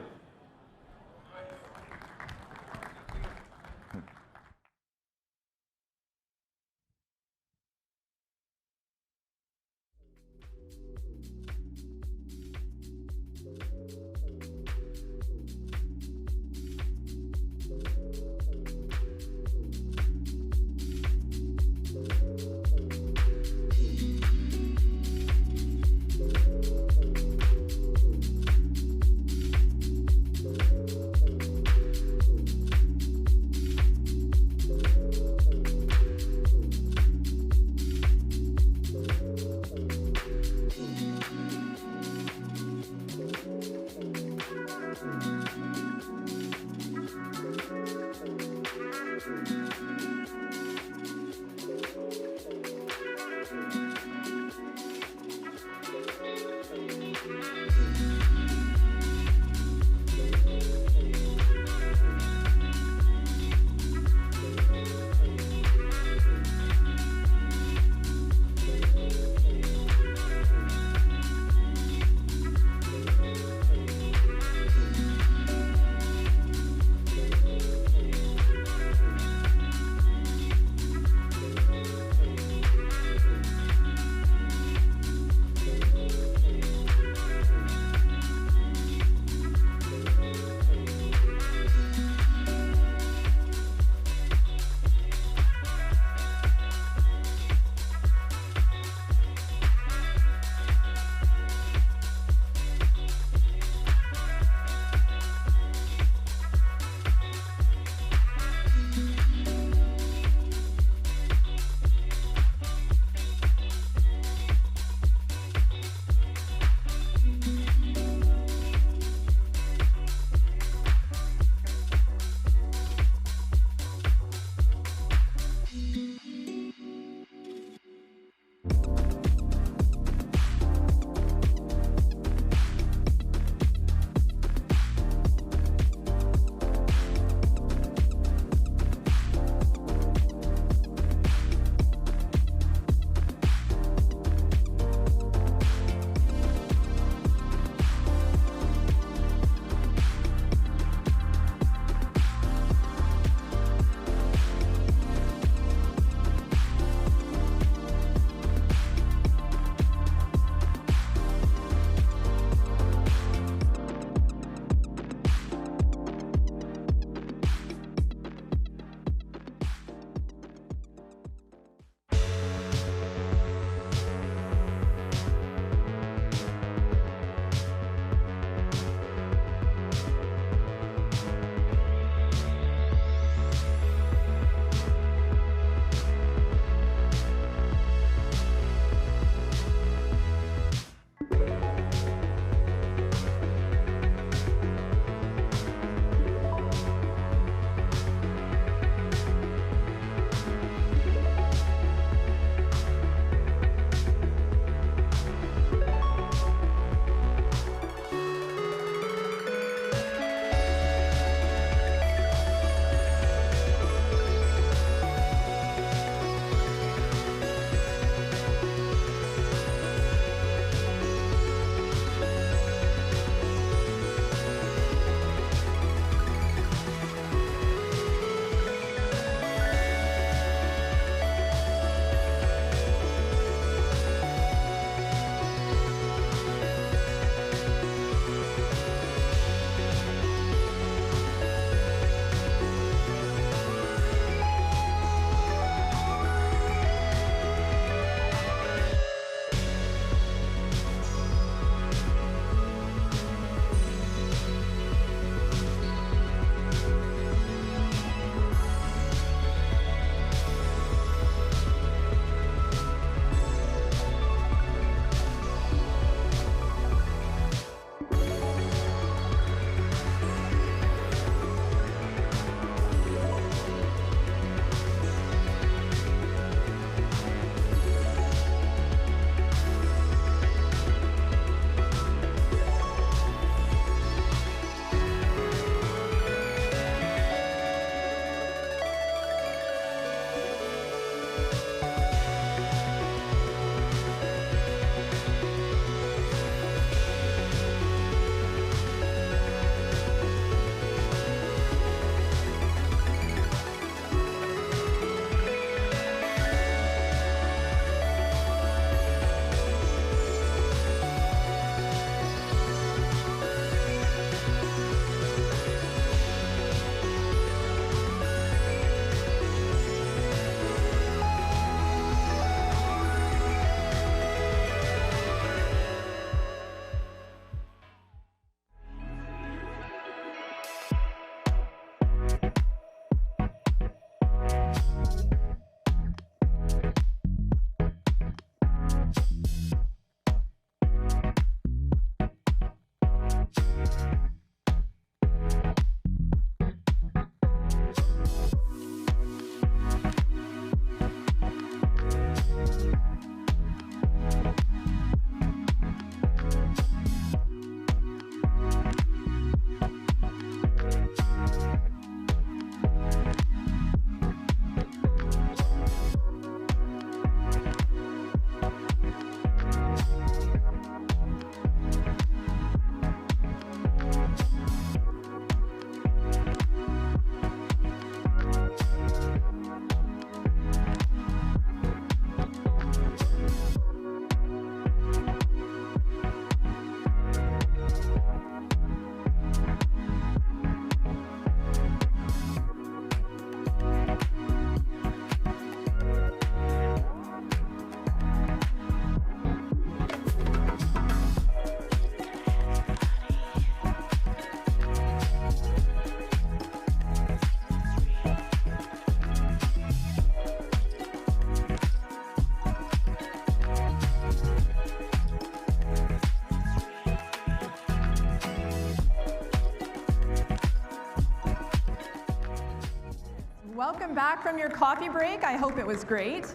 welcome back from your coffee break. I hope it was great.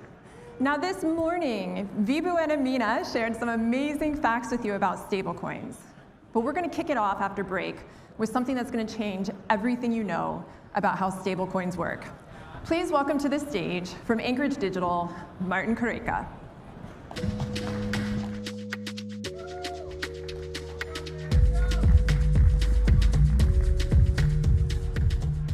Now this morning, Vibhu and Amina shared some amazing facts with you about stablecoins. But we're going to kick it off after break with something that's going to change everything you know about how stablecoins work. Please welcome to the stage, from Anchorage Digital, Martin Koreka.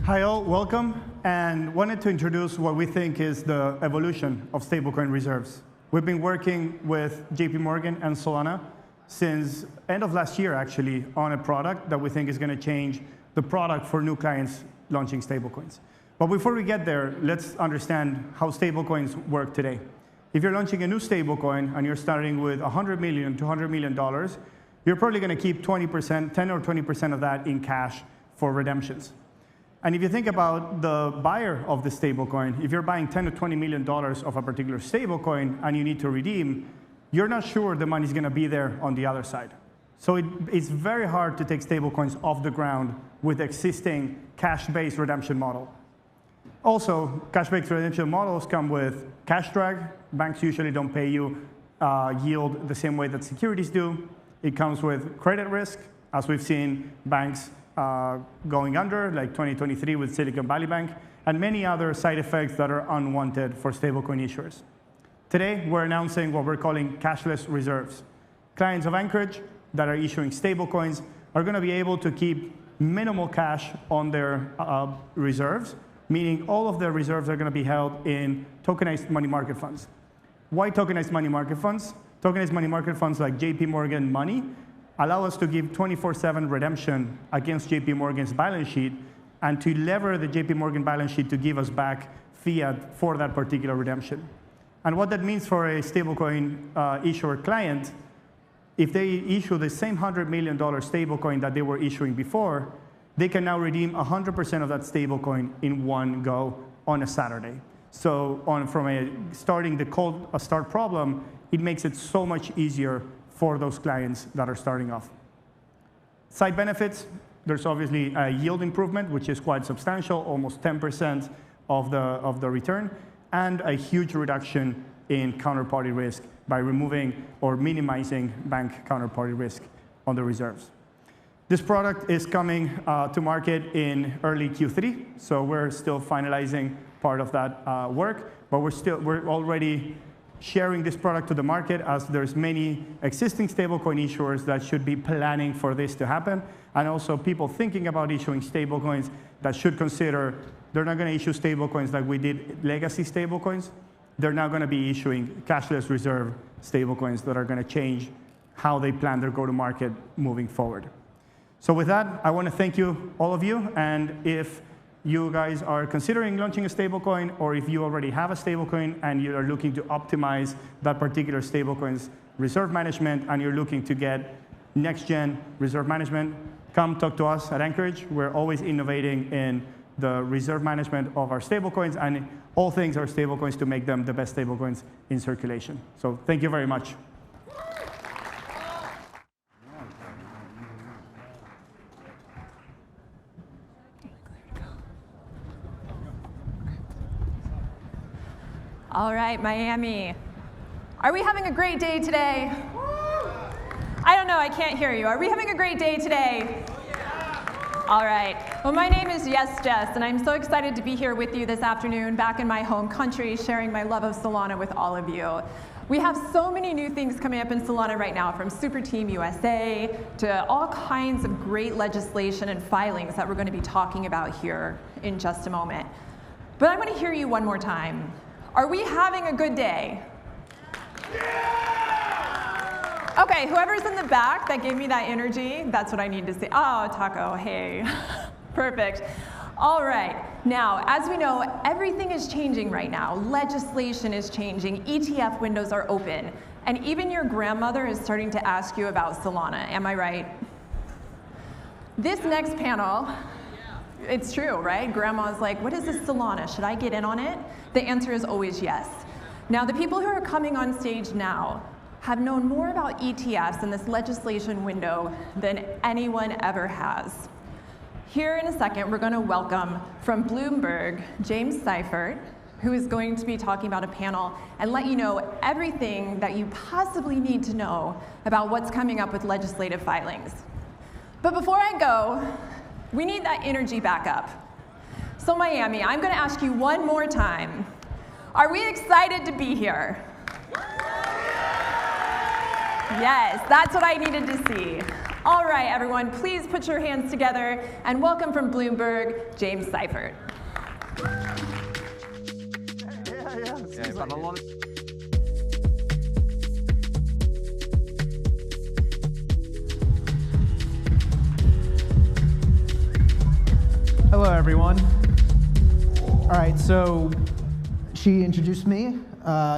Hi all, welcome, and wanted to introduce what we think is the evolution of stablecoin reserves. We've been working with JP Morgan and Solana since end of last year, actually, on a product that we think is going to change the product for new clients launching stablecoins. But before we get there, let's understand how stablecoins work today. If you're launching a new stablecoin and you're starting with $100 million, $200 million, you're probably going to keep 20%, 10 or 20% of that in cash for redemptions. And if you think about the buyer of the stablecoin, if you're buying $10 to $20 million of a particular stablecoin and you need to redeem, you're not sure the money's going to be there on the other side. So it's very hard to take stablecoins off the ground with existing cash-based redemption model. Also, cash-based redemption models come with cash drag. Banks usually don't pay you yield the same way that securities do. It comes with credit risk, as we've seen banks going under, like 2023 with Silicon Valley Bank, and many other side effects that are unwanted for stablecoin issuers. Today, we're announcing what we're calling cashless reserves. Clients of Anchorage that are issuing stablecoins are going to be able to keep minimal cash on their reserves, meaning all of their reserves are going to be held in tokenized money market funds. Why tokenized money market funds? Tokenized money market funds like JP Morgan Money allow us to give 24/7 redemption against JP Morgan's balance sheet and to lever the JP Morgan balance sheet to give us back fiat for that particular redemption. And what that means for a stablecoin issuer client, if they issue the same $100 million stablecoin that they were issuing before, they can now redeem 100% of that stablecoin in one go on a Saturday. So from starting the cold start problem, it makes it so much easier for those clients that are starting off. Side benefits, there's obviously a yield improvement, which is quite substantial, almost 10% of the return, and a huge reduction in counterparty risk by removing or minimizing bank counterparty risk on the reserves. This product is coming to market in early Q3, so we're still finalizing part of that work, but we're already sharing this product to the market, as there's many existing stablecoin issuers that should be planning for this to happen, and also people thinking about issuing stablecoins that should consider they're not going to issue stablecoins like we did legacy stablecoins. They're now going to be issuing cashless reserve stablecoins that are going to change how they plan their go-to-market moving forward. So with that, I want to thank you, all of you, and if you guys are considering launching a stablecoin, or if you already have a stablecoin and you are looking to optimize that particular stablecoin's reserve management and you're looking to get next-gen reserve management, come talk to us at Anchorage. We're always innovating in the reserve management of our stablecoins and all things are stablecoins to make them the best stablecoins in circulation. So thank you very much. All right, Miami. Are we having a great day today? I don't know, I can't hear you. Are we having a great day today? All right. Well, my name is Yes Jess, and I'm so excited to be here with you this afternoon, back in my home country, sharing my love of Solana with all of you. We have so many new things coming up in Solana right now, from Super Team USA to all kinds of great legislation and filings that we're going to be talking about here in just a moment. But I want to hear you one more time. Are we having a good day? Yeah! Okay, whoever's in the back that gave me that energy, that's what I need to say. Oh, Taco, hey. Perfect. All right. Now, as we know, everything is changing right now. Legislation is changing. ETF windows are open. And even your grandmother is starting to ask you about Solana. Am I right? This next panel, it's true, right? Grandma's like, what is this Solana? Should I get in on it? The answer is always yes. Now, the people who are coming on stage now have known more about ETFs and this legislation window than anyone ever has. Here in a second, we're going to welcome from Bloomberg, James Seifert, who is going to be talking about a panel and let you know everything that you possibly need to know about what's coming up with legislative filings. But before I go, we need that energy back up. So Miami, I'm going to ask you one more time. Are we excited to be here? Yes, that's what I needed to see. All right, everyone, please put your hands together and welcome from Bloomberg, James Seifert. Hello, everyone. All right, so she introduced me,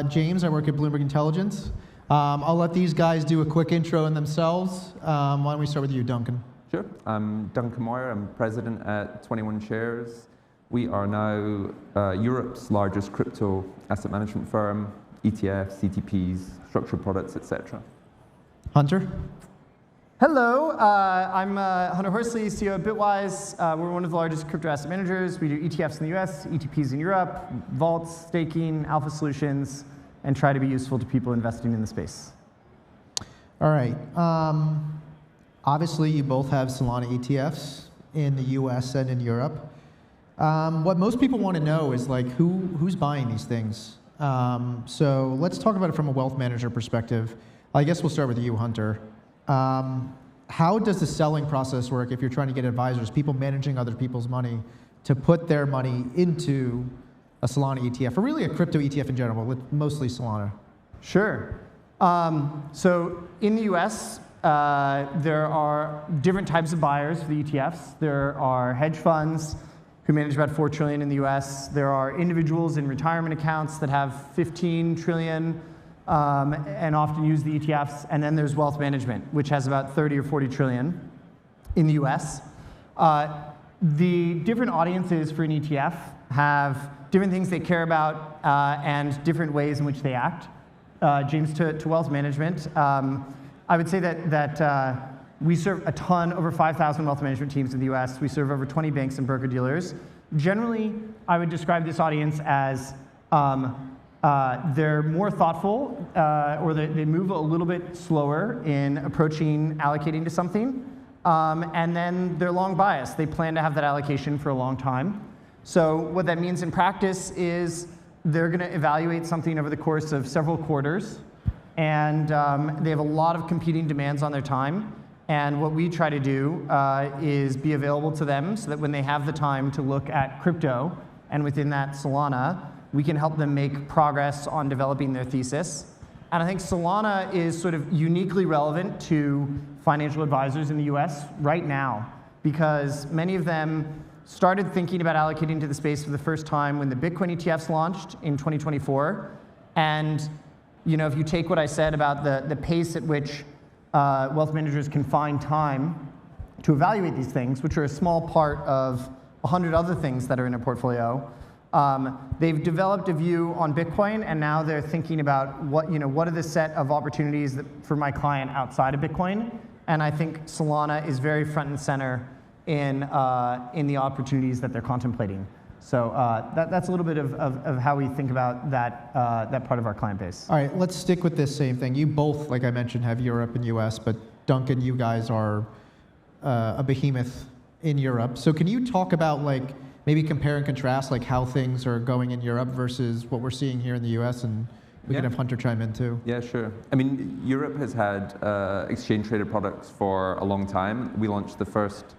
James. I work at Bloomberg Intelligence. I'll let these guys do a quick intro on themselves. Why don't we start with you, Duncan? Sure. I'm Duncan Moyer. I'm president at 21 Shares. We are now Europe's largest crypto asset management firm, ETFs, CTPs, structured products, etc. Hunter? Hello, I'm Hunter Horsley, CEO of Bitwise. We're one of the largest crypto asset managers. We do ETFs in the US, ETPs in Europe, vaults, staking, alpha solutions, and try to be useful to people investing in the space. All right. Obviously, you both have Solana ETFs in the US and in Europe. What most people want to know is like who's buying these things. So let's talk about it from a wealth manager perspective. I guess we'll start with you, Hunter. How does the selling process work if you're trying to get advisors, people managing other people's money, to put their money into a Solana ETF, or really a crypto ETF in general, with mostly Solana? Sure. So in the US, there are different types of buyers for the ETFs. There are hedge funds who manage about $4 trillion in the US. There are individuals in retirement accounts that have 15 trillion and often use the ETFs. And then there's wealth management, which has about 30 or 40 trillion in the US. The different audiences for an ETF have different things they care about and different ways in which they act. James, to wealth management, I would say that we serve a ton, over 5,000 wealth management teams in the US. We serve over 20 banks and broker-dealers. Generally, I would describe this audience as they're more thoughtful, or they move a little bit slower in approaching allocating to something. And then they're long biased. They plan to have that allocation for a long time. So what that means in practice is they're going to evaluate something over the course of several quarters. And they have a lot of competing demands on their time. And what we try to do is be available to them so that when they have the time to look at crypto, and within that Solana, we can help them make progress on developing their thesis. And I think Solana is sort of uniquely relevant to financial advisors in the US right now, because many of them started thinking about allocating to the space for the first time when the Bitcoin ETFs launched in 2024. And if you take what I said about the pace at which wealth managers can find time to evaluate these things, which are a small part of 100 other things that are in a portfolio, they've developed a view on Bitcoin, and now they're thinking about what are the set of opportunities for my client outside of Bitcoin. And I think Solana is very front and center in the opportunities that they're contemplating. So that's a little bit of how we think about that part of our client base. All right, let's stick with this same thing. You both, like I mentioned, have Europe and US, but Duncan, you guys are a behemoth in Europe. So can you talk about maybe compare and contrast how things are going in Europe versus what we're seeing here in the US, and we can have Hunter chime in too. Yeah, sure. I mean, Europe has had exchange-traded products for a long time. We launched the first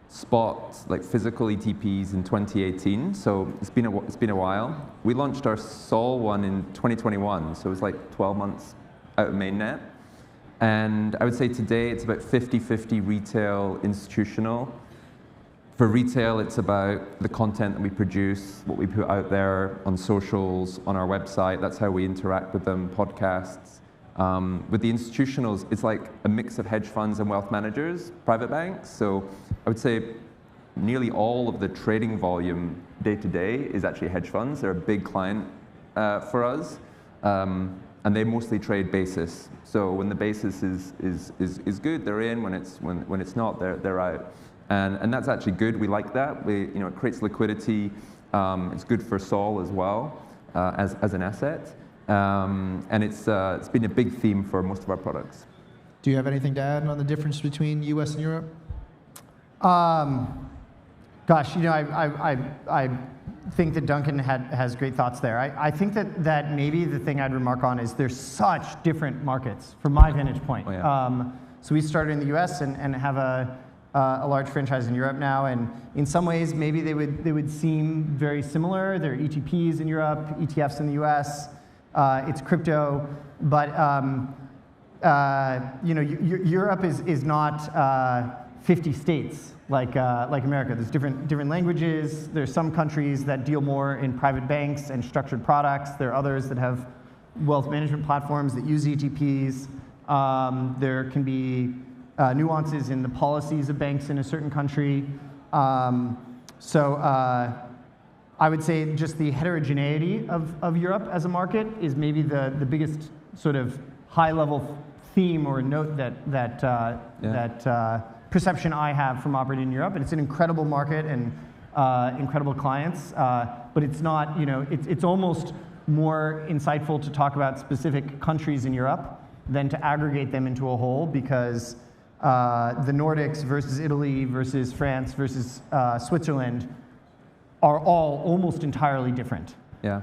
spot, physical ETPs in 2018, so it's been a while. We launched our Sol one in 2021, so it was 12 months out of mainnet. And I would say today it's about 50-50 retail, institutional. For retail, it's about the content that we produce, what we put out there on socials, on our website. That's how we interact with them, podcasts. With the institutionals, it's like a mix of hedge funds and wealth managers, private banks. So I would say nearly all of the trading volume day to day is actually hedge funds. They're a big client for us. And they mostly trade basis. So when the basis is good, they're in. When it's not, they're out. And that's actually good. We like that. It creates liquidity. It's good for Sol as well as an asset. And it's been a big theme for most of our products. Do you have anything to add on the difference between US and Europe? Gosh, I think that Duncan has great thoughts there. I think that maybe the thing I'd remark on is there's such different markets from my vantage point. Oh, yeah. So we started in the US and have a large franchise in Europe now, and in some ways maybe they would seem very similar. There are ETPs in Europe, ETFs in the US. It's crypto, but Europe is not 50 states like America. There's different languages. There's some countries that deal more in private banks and structured products. There are others that have wealth management platforms that use ETPs. There can be nuances in the policies of banks in a certain country. So I would say just the heterogeneity of Europe as a market is maybe the biggest sort of high-level theme or note that perception I have from operating in Europe. And it's an incredible market and incredible clients, but it's not, it's almost more insightful to talk about specific countries in Europe than to aggregate them into a whole, because the Nordics versus Italy versus France versus Switzerland are all almost entirely different. Yeah.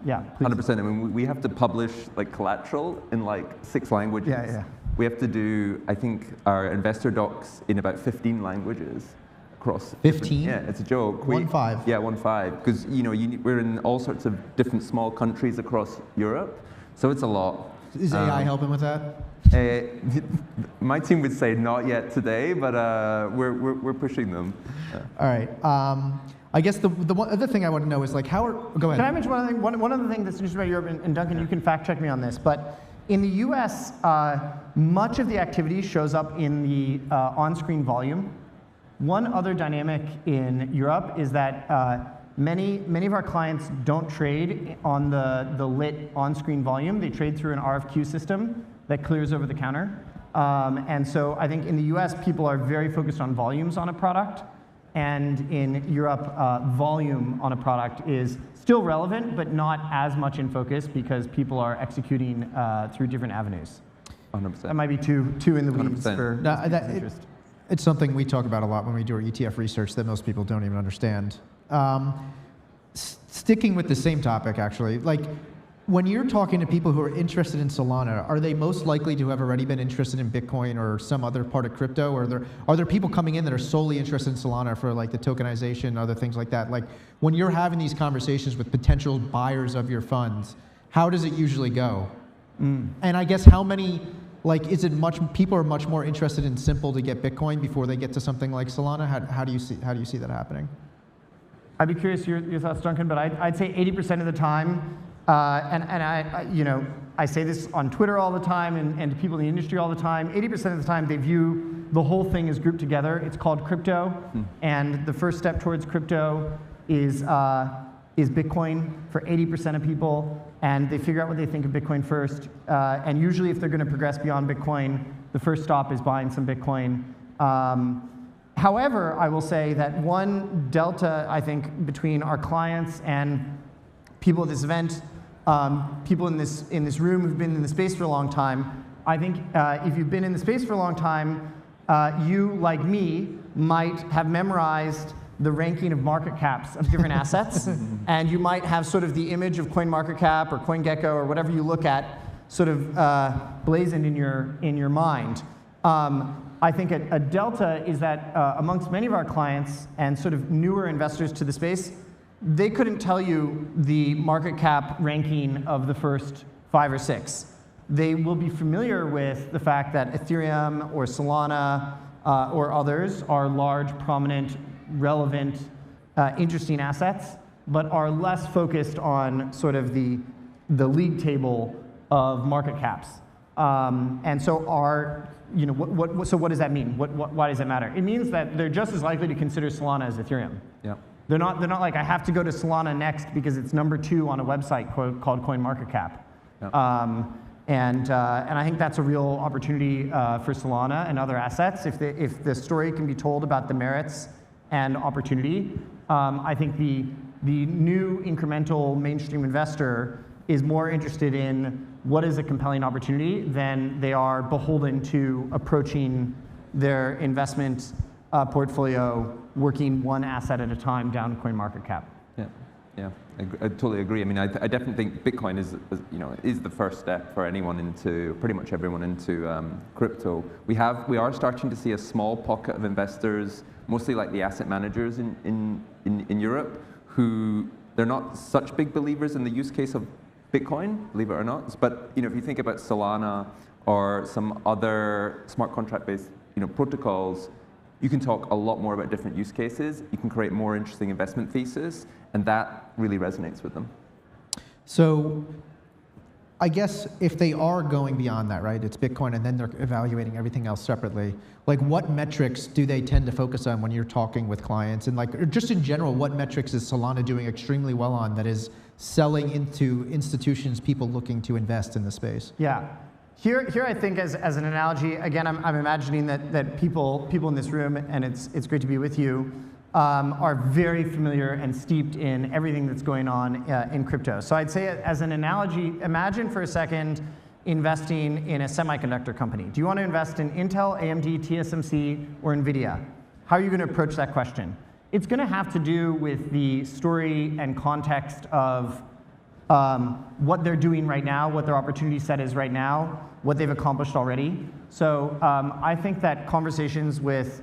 Yeah. 100%. I mean, we have to publish like collateral in like 6 languages. Yeah, yeah. We have to do, I think, our investor docs in about 15 languages across. 15? Yeah, it's a joke. 1-5. Yeah, 1-5. Because we're in all sorts of different small countries across Europe, so it's a lot. Is AI helping with that? My team would say not yet today, but we're pushing them. All right. I guess the one other thing I want to know is like go ahead. Can I mention one other thing? One other thing that's interesting about Europe, and Duncan, you can fact check me on this, but in the US, much of the activity shows up in the on-screen volume. One other dynamic in Europe is that many of our clients don't trade on the lit on-screen volume. They trade through an RFQ system that clears over the counter. And so I think in the US, people are very focused on volumes on a product. And in Europe, volume on a product is still relevant, but not as much in focus because people are executing through different avenues. 100%. That might be too in the weeds 100%. for interest. It's something we talk about a lot when we do our ETF research that most people don't even understand. Sticking with the same topic, actually, like when you're talking to people who are interested in Solana, are they most likely to have already been interested in Bitcoin or some other part of crypto? Or are there people coming in that are solely interested in Solana for like the tokenization, other things like that? Like when you're having these conversations with potential buyers of your funds, how does it usually go? And I guess how many, like, is it people are much more interested in simple to get Bitcoin before they get to something like Solana? How do you see that happening? I'd be curious your thoughts, Duncan, but I'd say 80% of the time, and I say this on Twitter all the time and to people in the industry all the time, 80% of the time they view the whole thing as grouped together. It's called crypto, and the first step towards crypto is Bitcoin for 80% of people, and they figure out what they think of Bitcoin first. And usually if they're going to progress beyond Bitcoin, the first stop is buying some Bitcoin. However, I will say that one delta, I think, between our clients and people at this event, people in this room who've been in the space for a long time, I think if you've been in the space for a long time, you, like me, might have memorized the ranking of market caps of different assets, and you might have sort of the image of CoinMarketCap or CoinGecko or whatever you look at sort of blazoned in your mind. I think a delta is that amongst many of our clients and sort of newer investors to the space, they couldn't tell you the market cap ranking of the first 5 or 6. They will be familiar with the fact that Ethereum or Solana or others are large, prominent, relevant, interesting assets, but are less focused on sort of the league table of market caps. And so so what does that mean? Why does that matter? It means that they're just as likely to consider Solana as Ethereum. Yeah. They're not like, I have to go to Solana next because it's #2 on a website called CoinMarketCap. Yeah. And I think that's a real opportunity for Solana and other assets. If the story can be told about the merits and opportunity, I think the new incremental mainstream investor is more interested in what is a compelling opportunity than they are beholden to approaching their investment portfolio, working one asset at a time down CoinMarketCap. Yeah, I totally agree. I mean, I definitely think Bitcoin is the first step for anyone into, pretty much everyone into crypto. We are starting to see a small pocket of investors, mostly like the asset managers in Europe, who they're not such big believers in the use case of Bitcoin, believe it or not. But if you think about Solana or some other smart contract-based protocols, you can talk a lot more about different use cases. You can create more interesting investment thesis, and that really resonates with them. So I guess if they are going beyond that, right, it's Bitcoin and then they're evaluating everything else separately, like what metrics do they tend to focus on when you're talking with clients? And like, just in general, what metrics is Solana doing extremely well on that is selling into institutions, people looking to invest in the space? Yeah. Here I think as an analogy, again, I'm imagining that people in this room, and it's great to be with you, are very familiar and steeped in everything that's going on in crypto. So I'd say as an analogy, imagine for a second investing in a semiconductor company. Do you want to invest in Intel, AMD, TSMC, or NVIDIA? How are you going to approach that question? It's going to have to do with the story and context of what they're doing right now, what their opportunity set is right now, what they've accomplished already. So I think that conversations with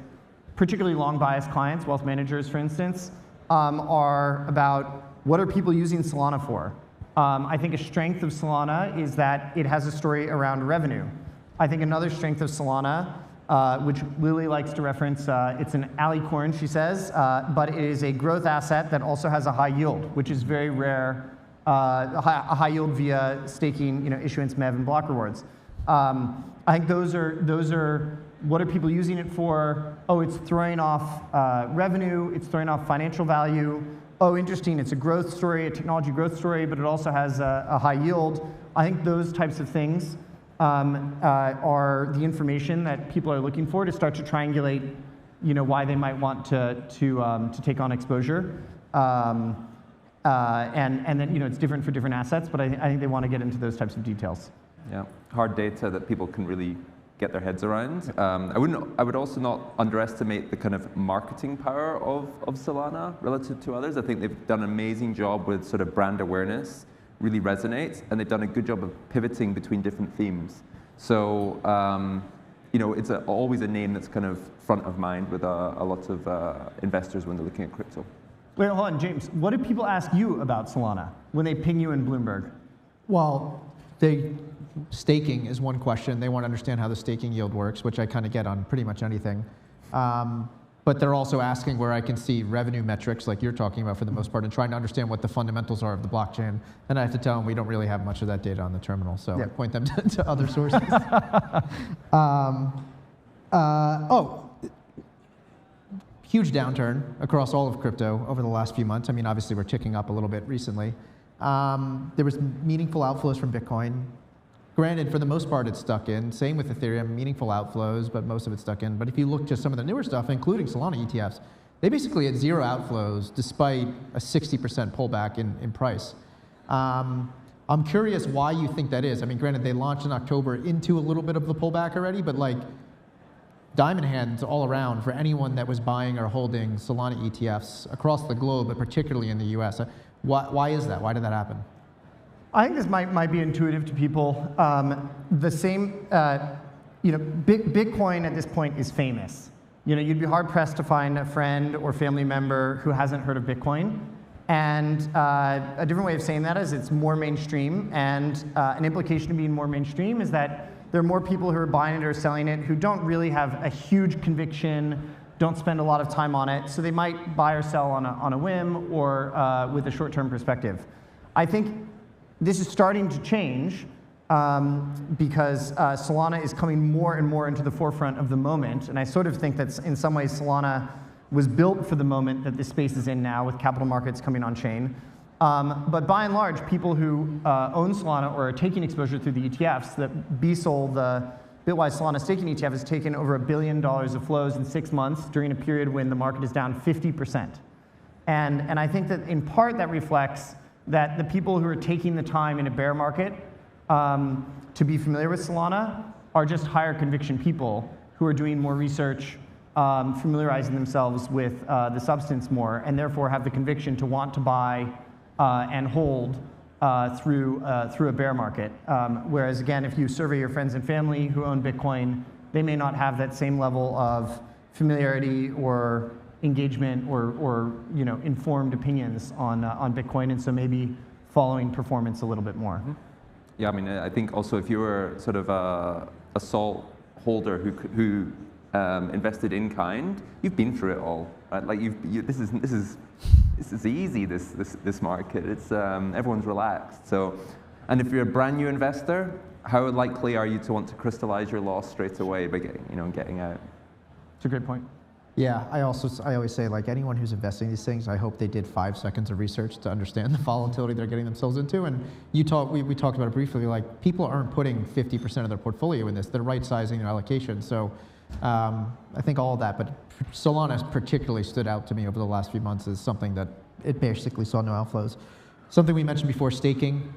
particularly long bias clients, wealth managers, for instance, are about what are people using Solana for? I think a strength of Solana is that it has a story around revenue. I think another strength of Solana, which Lily likes to reference, it's an alicorn, she says, but it is a growth asset that also has a high yield, which is very rare. A high yield via staking, issuance, MEV, and block rewards. I think those are what are people using it for? Oh, it's throwing off revenue. It's throwing off financial value. Oh, interesting. It's a growth story, a technology growth story, but it also has a high yield. I think those types of things are the information that people are looking for to start to triangulate, why they might want to take on exposure. And then it's different for different assets, but I think they want to get into those types of details. Yeah, hard data that people can really get their heads around. I would also not underestimate the kind of marketing power of Solana relative to others. I think they've done an amazing job with sort of brand awareness, really resonates, and they've done a good job of pivoting between different themes. So it's always a name that's kind of front of mind with a lot of investors when they're looking at crypto. Wait, hold on, James. What do people ask you about Solana when they ping you in Bloomberg? Well, staking is one question. They want to understand how the staking yield works, which I kind of get on pretty much anything. But they're also asking where I can see revenue metrics, like you're talking about for the most part, and trying to understand what the fundamentals are of the blockchain. And I have to tell them we don't really have much of that data on the terminal, so I point them to other sources. Huge downturn across all of crypto over the last few months. I mean, obviously we're ticking up a little bit recently. There was meaningful outflows from Bitcoin. Granted, for the most part, it's stuck in. Same with Ethereum, meaningful outflows, but most of it's stuck in. But if you look to some of the newer stuff, including Solana ETFs, they basically had zero outflows despite a 60% pullback in price. I'm curious why you think that is. I mean, granted, they launched in October into a little bit of the pullback already, but like diamond hands all around for anyone that was buying or holding Solana ETFs across the globe, but particularly in the US. Why is that? Why did that happen? I think this might be intuitive to people. The same, Bitcoin at this point is famous. You'd be hard pressed to find a friend or family member who hasn't heard of Bitcoin. And a different way of saying that is it's more mainstream. And an implication of being more mainstream is that there are more people who are buying it or selling it who don't really have a huge conviction, don't spend a lot of time on it. So they might buy or sell on a whim or with a short-term perspective. I think this is starting to change because Solana is coming more and more into the forefront of the moment. And I sort of think that in some ways Solana was built for the moment that this space is in now with capital markets coming on chain. But by and large, people who own Solana or are taking exposure through the ETFs, the BSOL, the Bitwise Solana staking ETF, has taken over $1 billion of flows in 6 months during a period when the market is down 50%. And I think that in part that reflects that the people who are taking the time in a bear market to be familiar with Solana are just higher conviction people who are doing more research, familiarizing themselves with the substance more, and therefore have the conviction to want to buy and hold through a bear market. Whereas again, if you survey your friends and family who own Bitcoin, they may not have that same level of familiarity or engagement or informed opinions on Bitcoin, and so maybe following performance a little bit more. Mm-hmm. Yeah, I mean, I think also if you were sort of a SALT holder who invested in kind, you've been through it all, right? Like this is easy. This market, it's everyone's relaxed. So, and if you're a brand new investor, how likely are you to want to crystallize your loss straight away by getting out? It's a great point. Yeah, I always say, like, anyone who's investing in these things, I hope they did 5 seconds of research to understand the volatility they're getting themselves into. And we talked about it briefly, like, people aren't putting 50% of their portfolio in this. They're right-sizing their allocation. So I think all of that, but Solana particularly stood out to me over the last few months as something that it basically saw no outflows. Something we mentioned before, staking.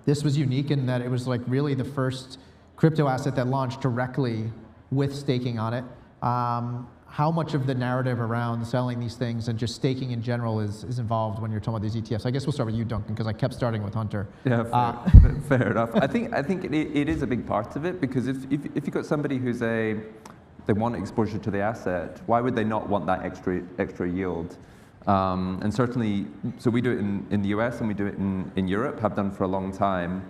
This was unique in that it was like really the first crypto asset that launched directly with staking on it. How much of the narrative around selling these things and just staking in general is involved when you're talking about these ETFs? I guess we'll start with you, Duncan, because I kept starting with Hunter. Yeah, fair enough. I think it is a big part of it, because if you've got somebody who's they want exposure to the asset, why would they not want that extra yield? And certainly, so we do it in the US and we do it in Europe, have done for a long time.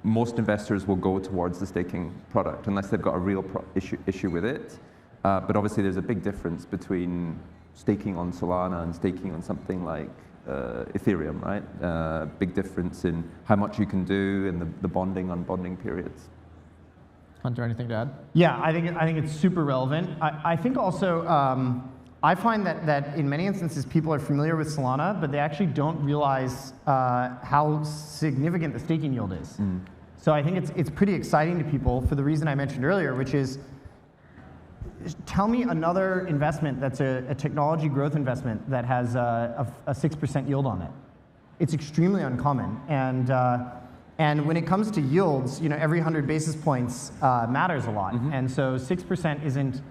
Most investors will go towards the staking product unless they've got a real issue with it. But obviously, there's a big difference between staking on Solana and staking on something like Ethereum, right? Big difference in how much you can do and the bonding, unbonding periods. Hunter, anything to add? Yeah, I think it's super relevant. I think also, I find that in many instances, people are familiar with Solana, but they actually don't realize how significant the staking yield is. Mm. So I think it's pretty exciting to people for the reason I mentioned earlier, which is, tell me another investment that's a technology growth investment that has a 6% yield on it. It's extremely uncommon. And when it comes to yields, every 100 basis points matters a lot. Mm-hmm. And so 6% isn't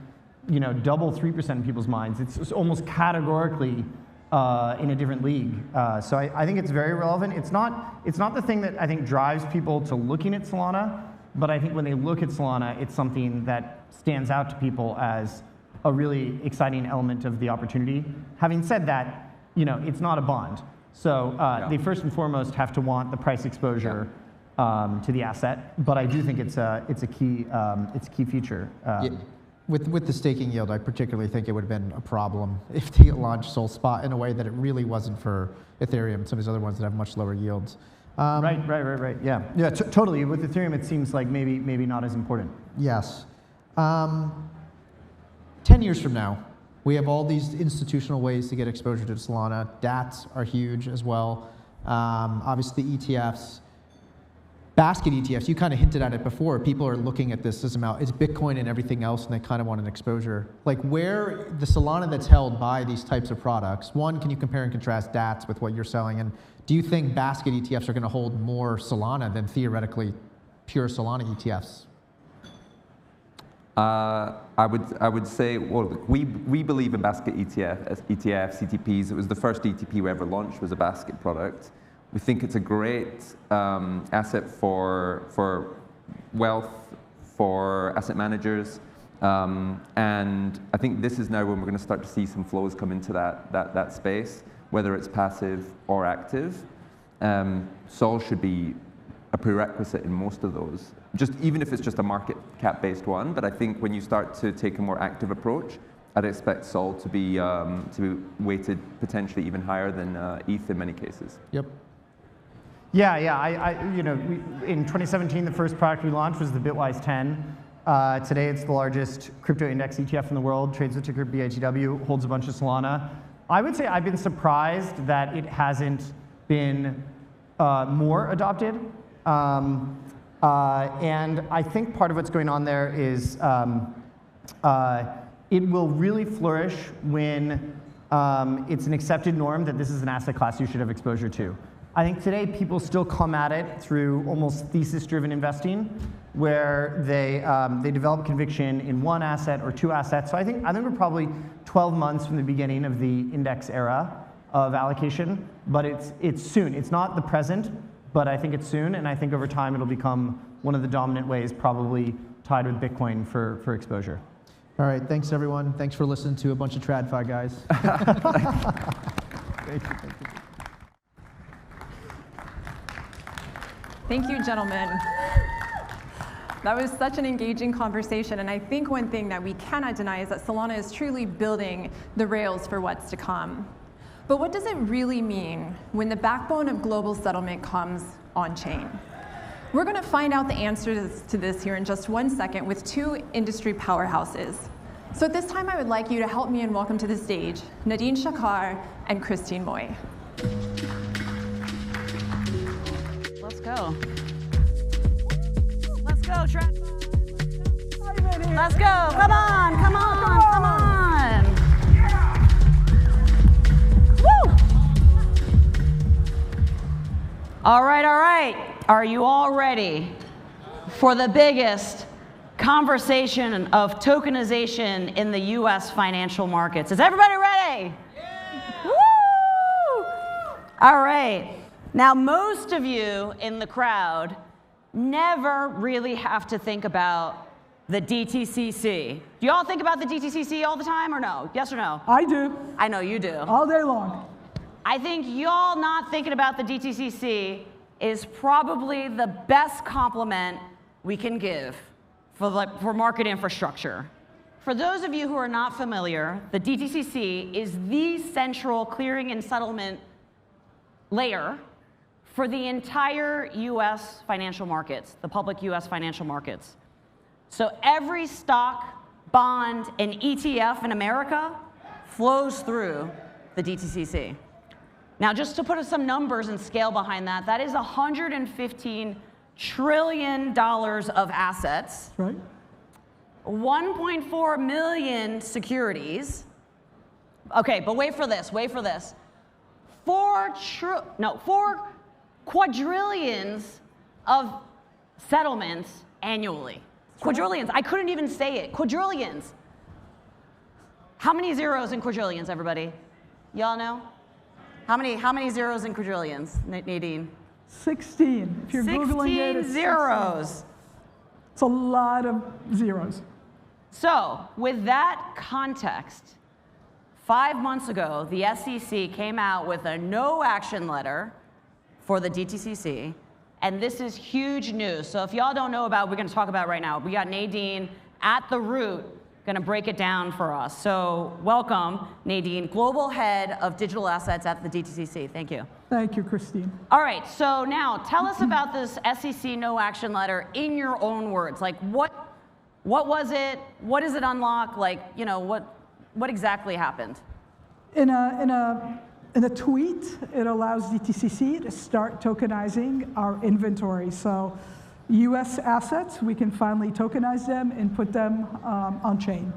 double 3% in people's minds. It's almost categorically in a different league. So I think it's very relevant. It's not the thing that I think drives people to looking at Solana, but I think when they look at Solana, it's something that stands out to people as a really exciting element of the opportunity. Having said that, it's not a bond. So they first and foremost have to want the price exposure to the asset. But I do think it's a key feature. Yeah. With the staking yield, I particularly think it would have been a problem if they launched SolSpot in a way that it really wasn't for Ethereum and some of these other ones that have much lower yields. Right. Yeah, totally. With Ethereum, it seems like maybe not as important. Yes. 10 years from now, we have all these institutional ways to get exposure to Solana. DATs are huge as well. Obviously, ETFs. Basket ETFs, you kind of hinted at it before. People are looking at this as it's Bitcoin and everything else, and they kind of want an exposure. Like, where the Solana that's held by these types of products, one, can you compare and contrast DATs with what you're selling? And do you think basket ETFs are going to hold more Solana than theoretically pure Solana ETFs? I would say, well, we believe in basket ETFs, ETPs. It was the first ETP we ever launched, was a basket product. We think it's a great asset for wealth, for asset managers, and I think this is now when we're going to start to see some flows come into that space, whether it's passive or active. Sol should be a prerequisite in most of those, even if it's just a market cap based one. But I think when you start to take a more active approach, I'd expect Sol to be weighted potentially even higher than ETH in many cases. Yep. Yeah. In 2017, the first product we launched was the Bitwise 10. Today, it's the largest crypto index ETF in the world, trades with ticker BITW, holds a bunch of Solana. I would say I've been surprised that it hasn't been more adopted. And I think part of what's going on there is it will really flourish when it's an accepted norm that this is an asset class you should have exposure to. I think today people still come at it through almost thesis-driven investing, where they develop conviction in one asset or two assets. So I think we're probably 12 months from the beginning of the index era of allocation, but it's soon. It's not the present, but I think it's soon, and I think over time it'll become one of the dominant ways, probably tied with Bitcoin for exposure. All right, thanks everyone. Thanks for listening to a bunch of TradFi guys. Thank you. Thank you, gentlemen. That was such an engaging conversation, and I think one thing that we cannot deny is that Solana is truly building the rails for what's to come. But what does it really mean when the backbone of global settlement comes on-chain? We're going to find out the answers to this here in just 1 second with two industry powerhouses. So at this time, I would like you to help me and welcome to the stage Nadine Shakar and Christine Moy. Let's go. Let's go, TradFi. Let's go. Come on, come on, come on. Woo! All right, all right. Are you all ready for the biggest conversation of tokenization in the US financial markets? Is everybody ready? Yeah. Woo! All right. Now, most of you in the crowd never really have to think about the DTCC. Do you all think about the DTCC all the time or no? Yes or no? I do. I know you do. All day long. I think y'all not thinking about the DTCC is probably the best compliment we can give for market infrastructure. For those of you who are not familiar, the DTCC is the central clearing and settlement layer for the entire US financial markets, the public US financial markets. So every stock, bond, and ETF in America flows through the DTCC. Now, just to put some numbers and scale behind that, that is $115 trillion of assets. Right. 1.4 million securities. Okay, but wait for this, wait for this. 4 quadrillions of settlements annually. Quadrillions, I couldn't even say it, quadrillions. How many zeros in quadrillions, everybody? Y'all know? How many zeros in quadrillions, Nadine? 16. If you're Googling it, it's 16 zeros. It's a lot of zeros. So, with that context, 5 months ago, the SEC came out with a no action letter for the DTCC, and this is huge news. So if y'all don't know about it, we're going to talk about it right now. We got Nadine at the root going to break it down for us. So welcome, Nadine, Global Head of Digital Assets at the DTCC. Thank you. Thank you, Christine. All right, so now tell us about this SEC no action letter in your own words. Like what was it? What does it unlock? Like, you know, what exactly happened? In a tweet, it allows DTCC to start tokenizing our inventory. So US assets, we can finally tokenize them and put them on chain.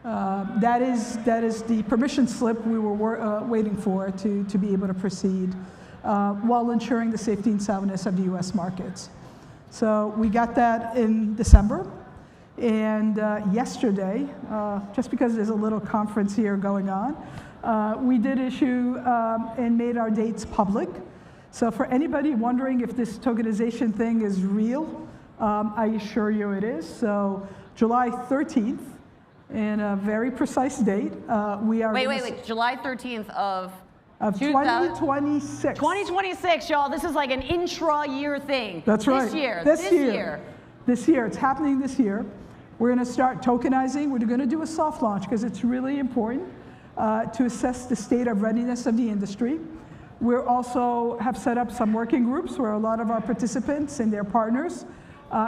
That is the permission slip we were waiting for to be able to proceed while ensuring the safety and soundness of the US markets. So we got that in December. And yesterday, just because there's a little conference here going on, we did issue and made our dates public. So for anybody wondering if this tokenization thing is real, I assure you it is. So July 13th, in a very precise date, we are— Wait, July 13th of 2026. 2026, y'all. This is like an intra-year thing. That's right. This year. This year. It's happening this year. We're going to start tokenizing. We're going to do a soft launch because it's really important to assess the state of readiness of the industry. We also have set up some working groups where a lot of our participants and their partners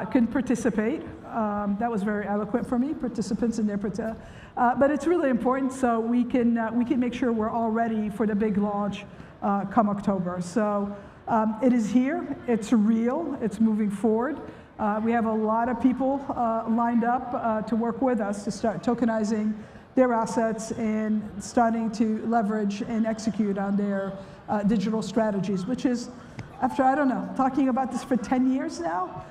can participate. That was very eloquent for me, participants in there. But it's really important so we can make sure we're all ready for the big launch come October. So it is here, it's real, it's moving forward. We have a lot of people lined up to work with us to start tokenizing their assets and starting to leverage and execute on their digital strategies, which is, after, I don't know, talking about this for 10 years now,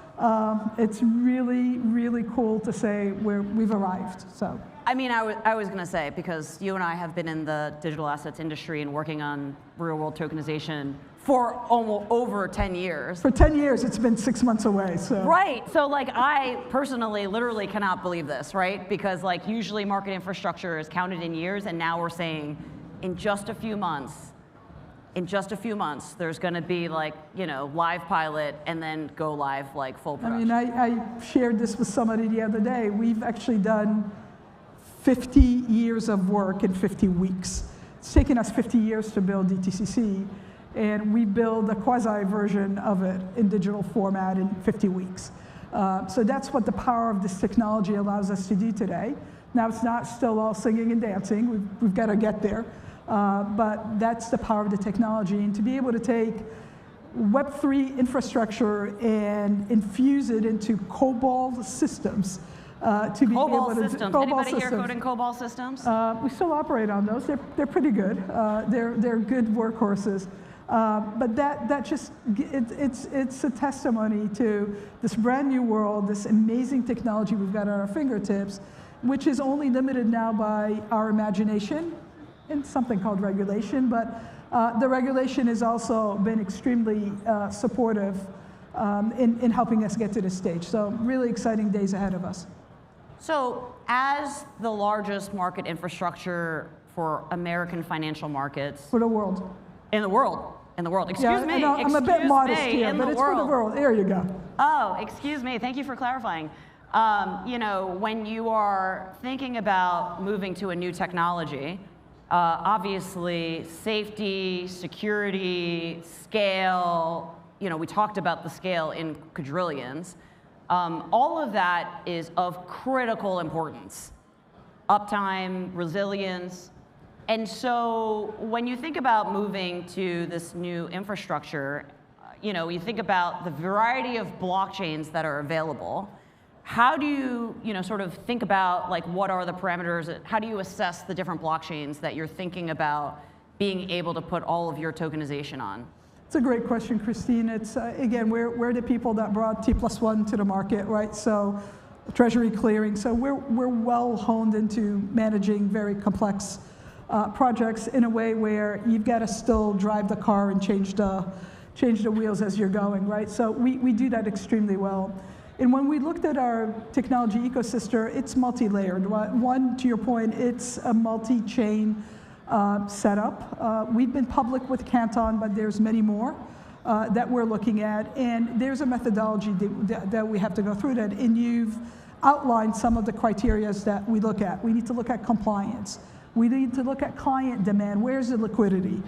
it's really, really cool to say we've arrived. So. I mean, I was going to say, because you and I have been in the digital assets industry and working on real-world tokenization for almost over 10 years. For 10 years, it's been 6 months away, so. Right, so like I personally literally cannot believe this, right? Because like usually market infrastructure is counted in years, and now we're saying in just a few months, there's going to be like, you know, live pilot and then go live like full production. I mean, I shared this with somebody the other day. We've actually done 50 years of work in 50 weeks. It's taken us 50 years to build DTCC, and we build a quasi version of it in digital format in 50 weeks. So that's what the power of this technology allows us to do today. Now, it's not still all singing and dancing. We've got to get there. But that's the power of the technology. And to be able to take Web3 infrastructure and infuse it into COBOL systems, to be able to systems. Anybody here coding COBOL systems? We still operate on those. They're pretty good. They're good workhorses. But that just, it's a testimony to this brand new world, this amazing technology we've got at our fingertips, which is only limited now by our imagination and something called regulation. But the regulation has also been extremely supportive in helping us get to this stage. So really exciting days ahead of us. So as the largest market infrastructure for American financial markets. For the world. In the world. In the world. Excuse me. No, I'm a bit modest here, but it's for the world. There you go. Oh, excuse me. Thank you for clarifying. You know, when you are thinking about moving to a new technology, obviously safety, security, scale, you know, we talked about the scale in quadrillions. All of that is of critical importance. Uptime, resilience. And so when you think about moving to this new infrastructure, you know, you think about the variety of blockchains that are available. How do you, you know, sort of think about like what are the parameters? How do you assess the different blockchains that you're thinking about being able to put all of your tokenization on? It's a great question, Christine. It's, again, we're the people that brought T+1 to the market, right? So treasury clearing. So we're well honed into managing very complex projects in a way where you've got to still drive the car and change the wheels as you're going, right? So we do that extremely well. And when we looked at our technology ecosystem, it's multi-layered. One, to your point, it's a multi-chain setup. We've been public with Canton, but there's many more that we're looking at. And there's a methodology that we have to go through that. And you've outlined some of the criteria that we look at. We need to look at compliance. We need to look at client demand. Where's the liquidity?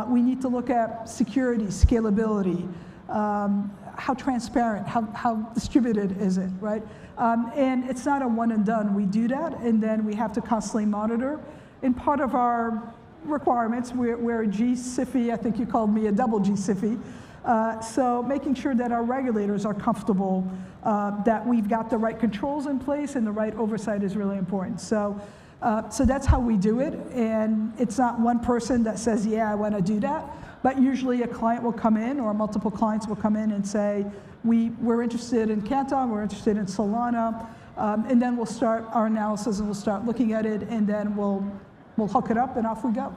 We need to look at security, scalability, how transparent, how distributed is it, right? And it's not a one and done. We do that, and then we have to constantly monitor. And part of our requirements, we're a G-SIFI, I think you called me a double G-SIFI. So making sure that our regulators are comfortable, that we've got the right controls in place and the right oversight is really important. So that's how we do it, and it's not one person that says, yeah, I want to do that, but usually a client will come in, or multiple clients will come in and say, we're interested in Canton, we're interested in Solana, and then we'll start our analysis and we'll start looking at it, and then we'll hook it up and off we go.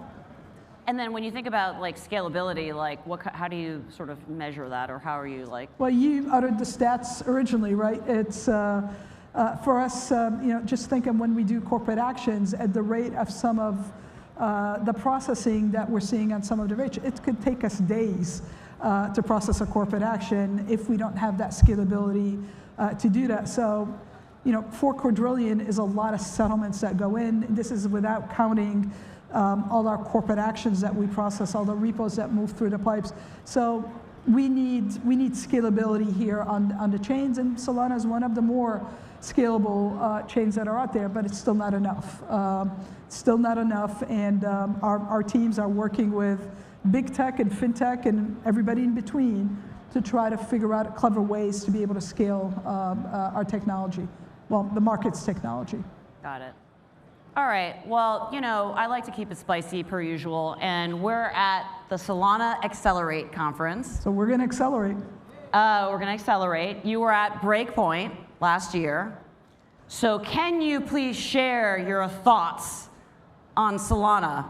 And then when you think about like scalability, like how do you sort of measure that, or how are you like? Well, you uttered the stats originally, right? It's for us, you know, just thinking when we do corporate actions at the rate of some of the processing that we're seeing on some of the rates, it could take us days to process a corporate action if we don't have that scalability to do that. So, you know, 4 quadrillion is a lot of settlements that go in. This is without counting all our corporate actions that we process, all the repos that move through the pipes. So we need scalability here on the chains, and Solana is one of the more scalable chains that are out there, but it's still not enough. Still not enough, and our teams are working with big tech and fintech and everybody in between to try to figure out clever ways to be able to scale our technology, well, the market's technology. Got it. All right, well, you know, I like to keep it spicy per usual, and we're at the Solana Accelerate conference. So we're going to accelerate. We're going to accelerate. You were at Breakpoint last year. So can you please share your thoughts on Solana?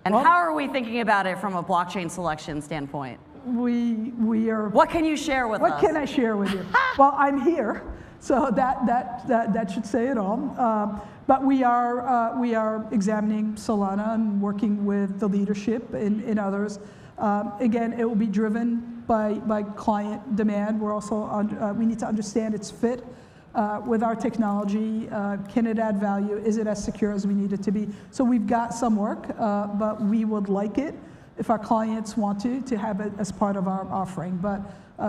And how are we thinking about it from a blockchain selection standpoint? We are. What can you share with us? What can I share with you? Well, I'm here, so that should say it all. But we are examining Solana and working with the leadership and others. Again, it will be driven by client demand. We're also we need to understand its fit with our technology. Can it add value? Is it as secure as we need it to be? So we've got some work, but we would like it if our clients want to have it as part of our offering. But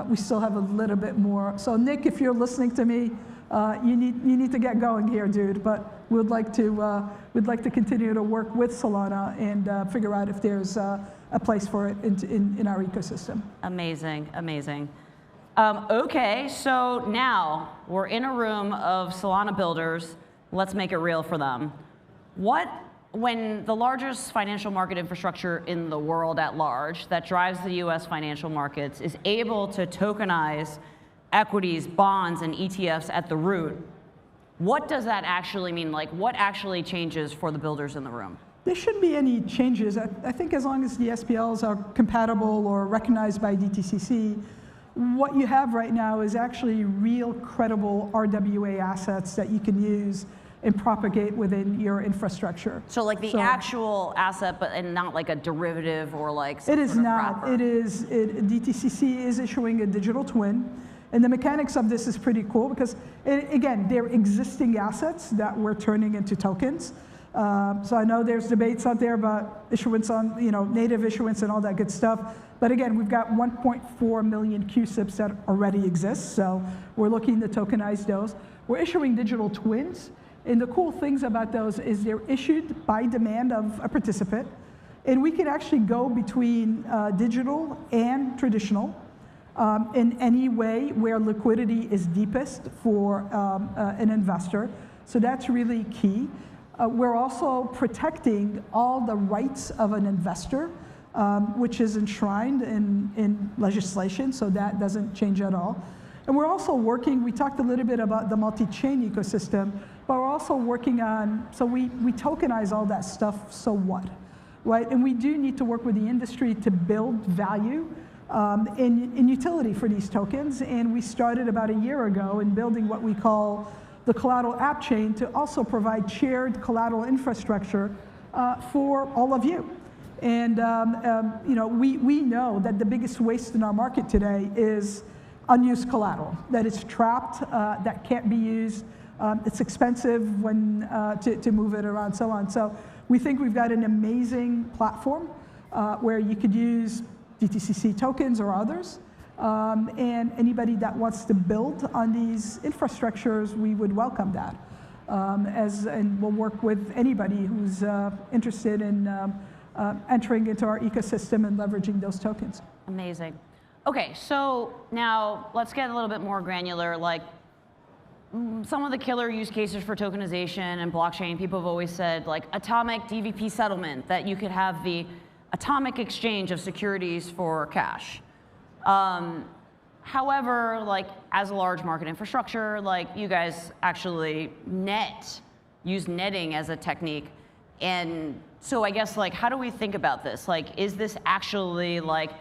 we still have a little bit more. So Nick, if you're listening to me, you need to get going here, dude. But we'd like to continue to work with Solana and figure out if there's a place for it in our ecosystem. Amazing, amazing. Okay, so now we're in a room of Solana builders. Let's make it real for them. When the largest financial market infrastructure in the world at large that drives the US financial markets is able to tokenize equities, bonds, and ETFs at the root, what does that actually mean? Like, what actually changes for the builders in the room? There shouldn't be any changes. I think as long as the SPLs are compatible or recognized by DTCC, what you have right now is actually real credible RWA assets that you can use and propagate within your infrastructure. So like the actual asset, and not like a derivative or like some It is sort of not. wrapper. DTCC is issuing a digital twin. And the mechanics of this is pretty cool because, again, they're existing assets that we're turning into tokens. So I know there's debates out there about issuance on, native issuance and all that good stuff. But again, we've got 1.4 million QSIPs that already exist. So we're looking to tokenize those. We're issuing digital twins. And the cool things about those is they're issued by demand of a participant. And we can actually go between digital and traditional in any way where liquidity is deepest for an investor. So that's really key. We're also protecting all the rights of an investor, which is enshrined in legislation, so that doesn't change at all. And we're also working, we talked a little bit about the multi-chain ecosystem, but we're also working on, so we tokenize all that stuff, so what, right? And we do need to work with the industry to build value in utility for these tokens. And we started about a year ago in building what we call the collateral app chain to also provide shared collateral infrastructure for all of you. And we know that the biggest waste in our market today is unused collateral, that it's trapped, that can't be used. It's expensive when to move it around, so on. So we think we've got an amazing platform where you could use DTCC tokens or others. And anybody that wants to build on these infrastructures, we would welcome that. And we'll work with anybody who's interested in entering into our ecosystem and leveraging those tokens. Amazing. Okay, so now let's get a little bit more granular. Like some of the killer use cases for tokenization and blockchain, people have always said like atomic DVP settlement, that you could have the atomic exchange of securities for cash. However, like as a large market infrastructure, like you guys actually use netting as a technique. And so I guess like, how do we think about this? Like, is this actually like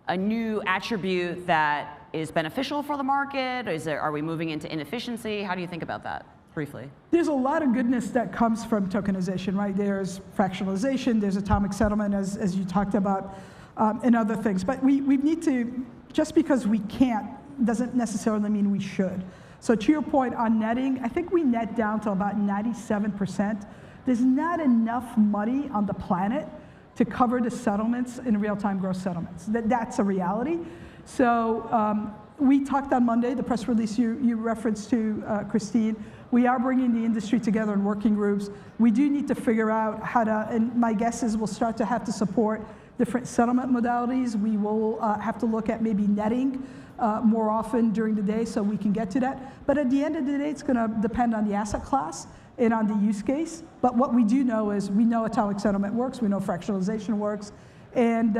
a new attribute that is beneficial for the market? Are we moving into inefficiency? How do you think about that, briefly? There's a lot of goodness that comes from tokenization, right? There's fractionalization, there's atomic settlement, as you talked about, and other things. But we need to, just because we can't, doesn't necessarily mean we should. So to your point on netting, I think we net down to about 97%. There's not enough money on the planet to cover the settlements in real-time gross settlements. That's a reality. So we talked on Monday, the press release you referenced to, Christine. We are bringing the industry together in working groups. We do need to figure out how to, and my guess is we'll start to have to support different settlement modalities. We will have to look at maybe netting more often during the day so we can get to that. But at the end of the day, it's going to depend on the asset class and on the use case. But what we do know is we know atomic settlement works, we know fractionalization works, and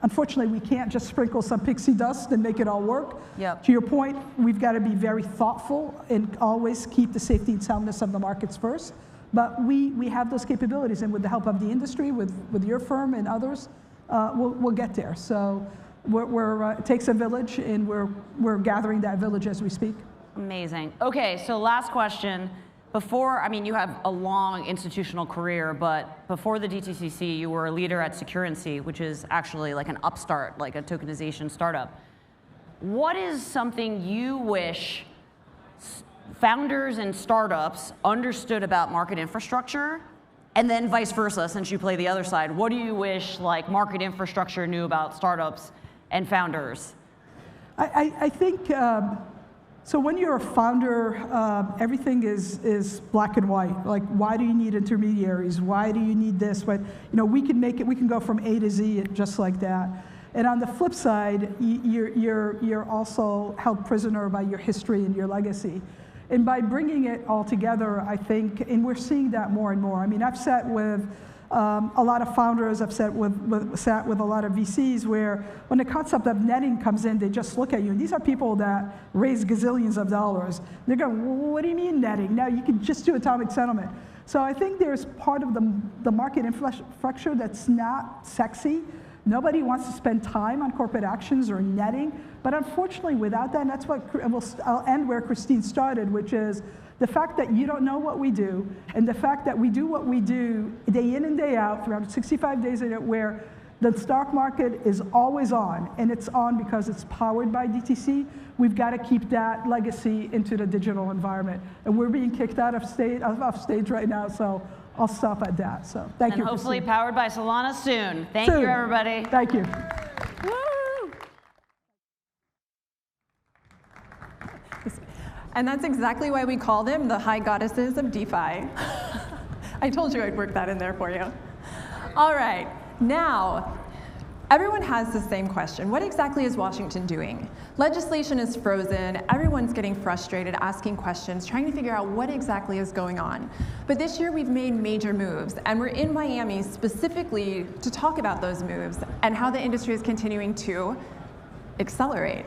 unfortunately, we can't just sprinkle some pixie dust and make it all work. Yep. To your point, we've got to be very thoughtful and always keep the safety and soundness of the markets first. But we have those capabilities, and with the help of the industry, with your firm and others, we'll get there. So it takes a village, and we're gathering that village as we speak. Amazing. Okay, so last question. Before, I mean, you have a long institutional career, but before the DTCC, you were a leader at Securities, which is actually like an upstart, like a tokenization startup. What is something you wish founders and startups understood about market infrastructure, and then vice versa, since you play the other side? What do you wish like market infrastructure knew about startups and founders? I think, so when you're a founder, everything is black and white. Like, why do you need intermediaries? Why do you need this? But we can make it. We can go from A to Z just like that. And on the flip side, you're also held prisoner by your history and your legacy. And by bringing it all together, I think, and we're seeing that more and more. I mean, I've sat with a lot of founders, I've sat with a lot of VCs where when the concept of netting comes in, they just look at you. And these are people that raise gazillions of dollars. They're going, well, what do you mean netting? Now you can just do atomic settlement. So I think there's part of the market infrastructure that's not sexy. Nobody wants to spend time on corporate actions or netting. But unfortunately, without that, and that's what I'll end where Christine started, which is the fact that you don't know what we do, and the fact that we do what we do day in and day out, 365 days in it, where the stock market is always on, and it's on because it's powered by DTC. We've got to keep that legacy into the digital environment. And we're being kicked out of stage right now, so I'll stop at that. So thank you. And hopefully Christine. powered by Solana soon. Thank you, everybody. Thank you. Woo! And that's exactly why we call them the high goddesses of DeFi. I told you I'd work that in there for you. All right, now, everyone has the same question. What exactly is Washington doing? Legislation is frozen. Everyone's getting frustrated, asking questions, trying to figure out what exactly is going on. But this year we've made major moves, and we're in Miami specifically to talk about those moves and how the industry is continuing to accelerate.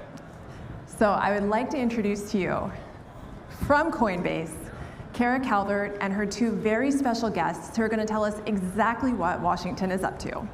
So I would like to introduce to you, from Coinbase, Kara Calvert and her two very special guests who are going to tell us exactly what Washington is up to.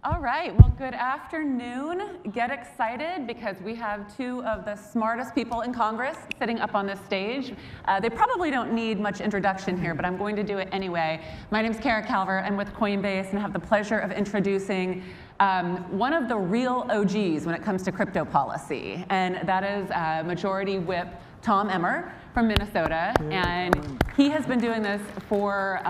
All right, well, good afternoon. Get excited because we have two of the smartest people in Congress sitting up on this stage. They probably don't need much introduction here, but I'm going to do it anyway. My name is Kara Calvert. I'm with Coinbase and have the pleasure of introducing one of the real OGs when it comes to crypto policy, and that is Majority Whip Tom Emmer from Minnesota. And he has been doing this for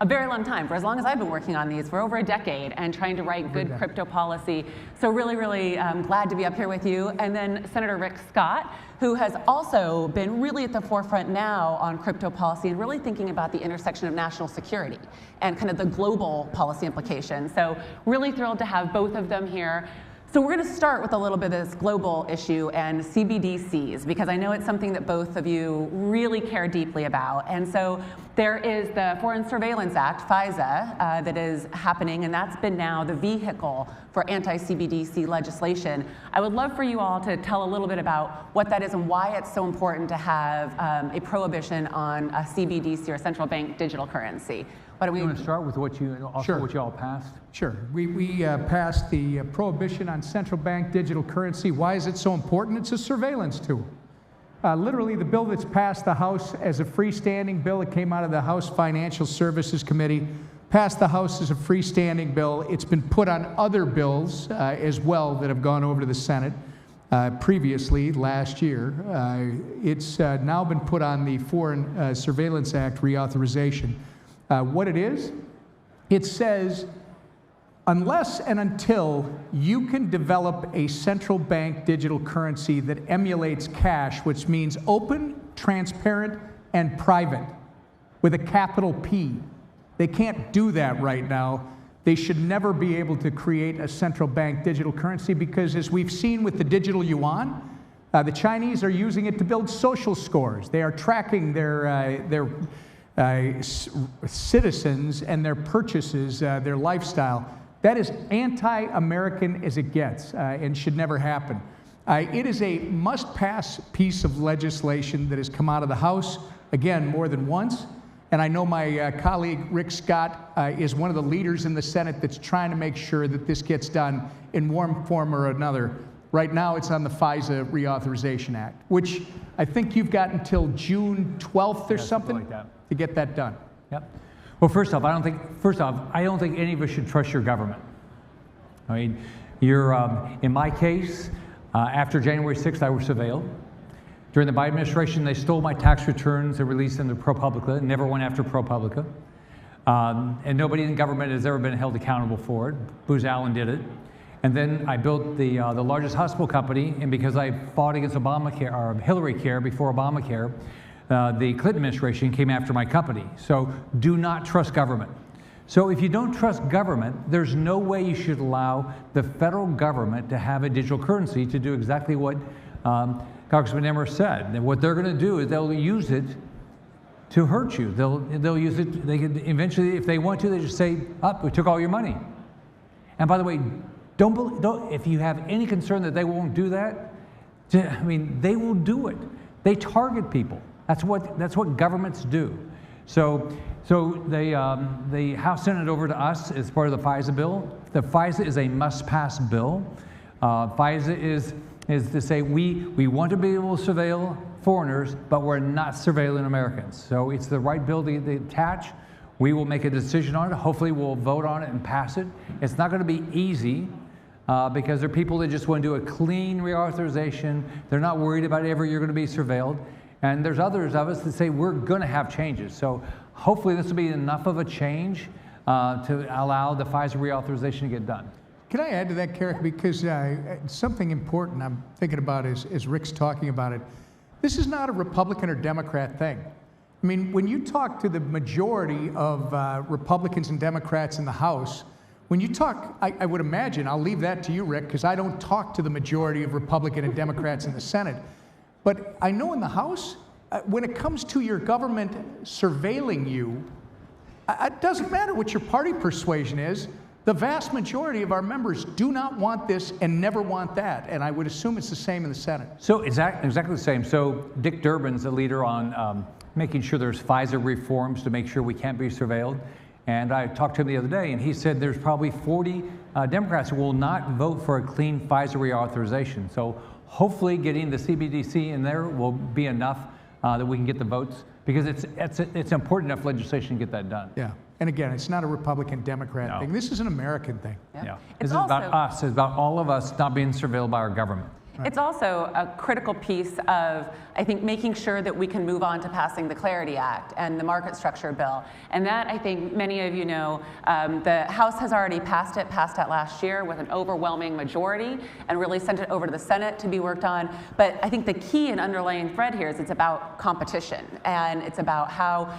a very long time, for as long as I've been working on these, for over a decade, and trying to write good crypto policy. So really, really glad to be up here with you. And then Senator Rick Scott, who has also been really at the forefront now on crypto policy and really thinking about the intersection of national security and kind of the global policy implications. So really thrilled to have both of them here. So we're going to start with a little bit of this global issue and CBDCs, because I know it's something that both of you really care deeply about. And so there is the Foreign Surveillance Act, FISA, that is happening, and that's been now the vehicle for anti-CBDC legislation. I would love for you all to tell a little bit about what that is and why it's so important to have a prohibition on a CBDC, or central bank digital currency. Why don't we want to start with what you what you all passed? Sure. We passed the prohibition on central bank digital currency. Why is it so important? It's a surveillance tool. Literally, the bill that's passed the House as a freestanding bill, it came out of the House Financial Services Committee, passed the House as a freestanding bill. It's been put on other bills as well that have gone over to the Senate previously last year. It's now been put on the Foreign Surveillance Act reauthorization. What it is, it says, unless and until you can develop a central bank digital currency that emulates cash, which means open, transparent, and private, with a capital P. They can't do that right now. They should never be able to create a central bank digital currency because, as we've seen with the digital yuan, the Chinese are using it to build social scores. They are tracking their citizens and their purchases, their lifestyle. That is anti-American as it gets and should never happen. It is a must-pass piece of legislation that has come out of the House, again, more than once. And I know my colleague Rick Scott is one of the leaders in the Senate that's trying to make sure that this gets done in one form or another. Right now, it's on the FISA Reauthorization Act, which I think you've got until June 12th or something like that to get that done. Yep. Well, first off, I don't think any of us should trust your government. I mean, in my case, after January 6th, I was surveilled. During the Biden administration, they stole my tax returns and released them to ProPublica, never went after ProPublica. And nobody in government has ever been held accountable for it. Booz Allen did it. And then I built the largest hospital company, and because I fought against Obamacare, or Hillary Care before Obamacare, the Clinton administration came after my company. So do not trust government. So if you don't trust government, there's no way you should allow the federal government to have a digital currency to do exactly what Congressman Emmer said. And what they're going to do is they'll use it to hurt you. They'll use it. They could eventually, if they want to, they just say, "Up, we took all your money." And by the way, don't if you have any concern that they won't do that, I mean, they will do it. They target people. That's what governments do. So they House sent it over to us as part of the FISA bill. The FISA is a must-pass bill. FISA is to say we want to be able to surveil foreigners, but we're not surveilling Americans. So it's the right bill to attach. We will make a decision on it. Hopefully we'll vote on it and pass it. It's not going to be easy because there are people that just want to do a clean reauthorization. They're not worried about ever you're going to be surveilled. And there's others of us that say we're going to have changes. So hopefully this will be enough of a change to allow the FISA reauthorization to get done. Can I add to that, Carrick? Because something important I'm thinking about as Rick's talking about it. This is not a Republican or Democrat thing. I mean, when you talk to the majority of Republicans and Democrats in the House, when you talk, I would imagine, I'll leave that to you, Rick, because I don't talk to the majority of Republican and Democrats in the Senate. But I know in the House, when it comes to your government surveilling you, it doesn't matter what your party persuasion is. The vast majority of our members do not want this and never want that. And I would assume it's the same in the Senate. So exactly the same. So Dick Durbin's the leader on making sure there's FISA reforms to make sure we can't be surveilled. And I talked to him the other day, and he said there's probably 40 Democrats who will not vote for a clean FISA reauthorization. So hopefully getting the CBDC in there will be enough that we can get the votes, because it's important enough legislation to get that done. Yeah. And again, it's not a Republican-Democrat thing. This is an American thing. Yeah. This is about us. It's about all of us not being surveilled by our government. Right. It's also a critical piece of, I think, making sure that we can move on to passing the Clarity Act and the market structure bill. And that, I think, many of you know, the House has already passed it last year with an overwhelming majority and really sent it over to the Senate to be worked on. But I think the key and underlying thread here is it's about competition. And it's about how,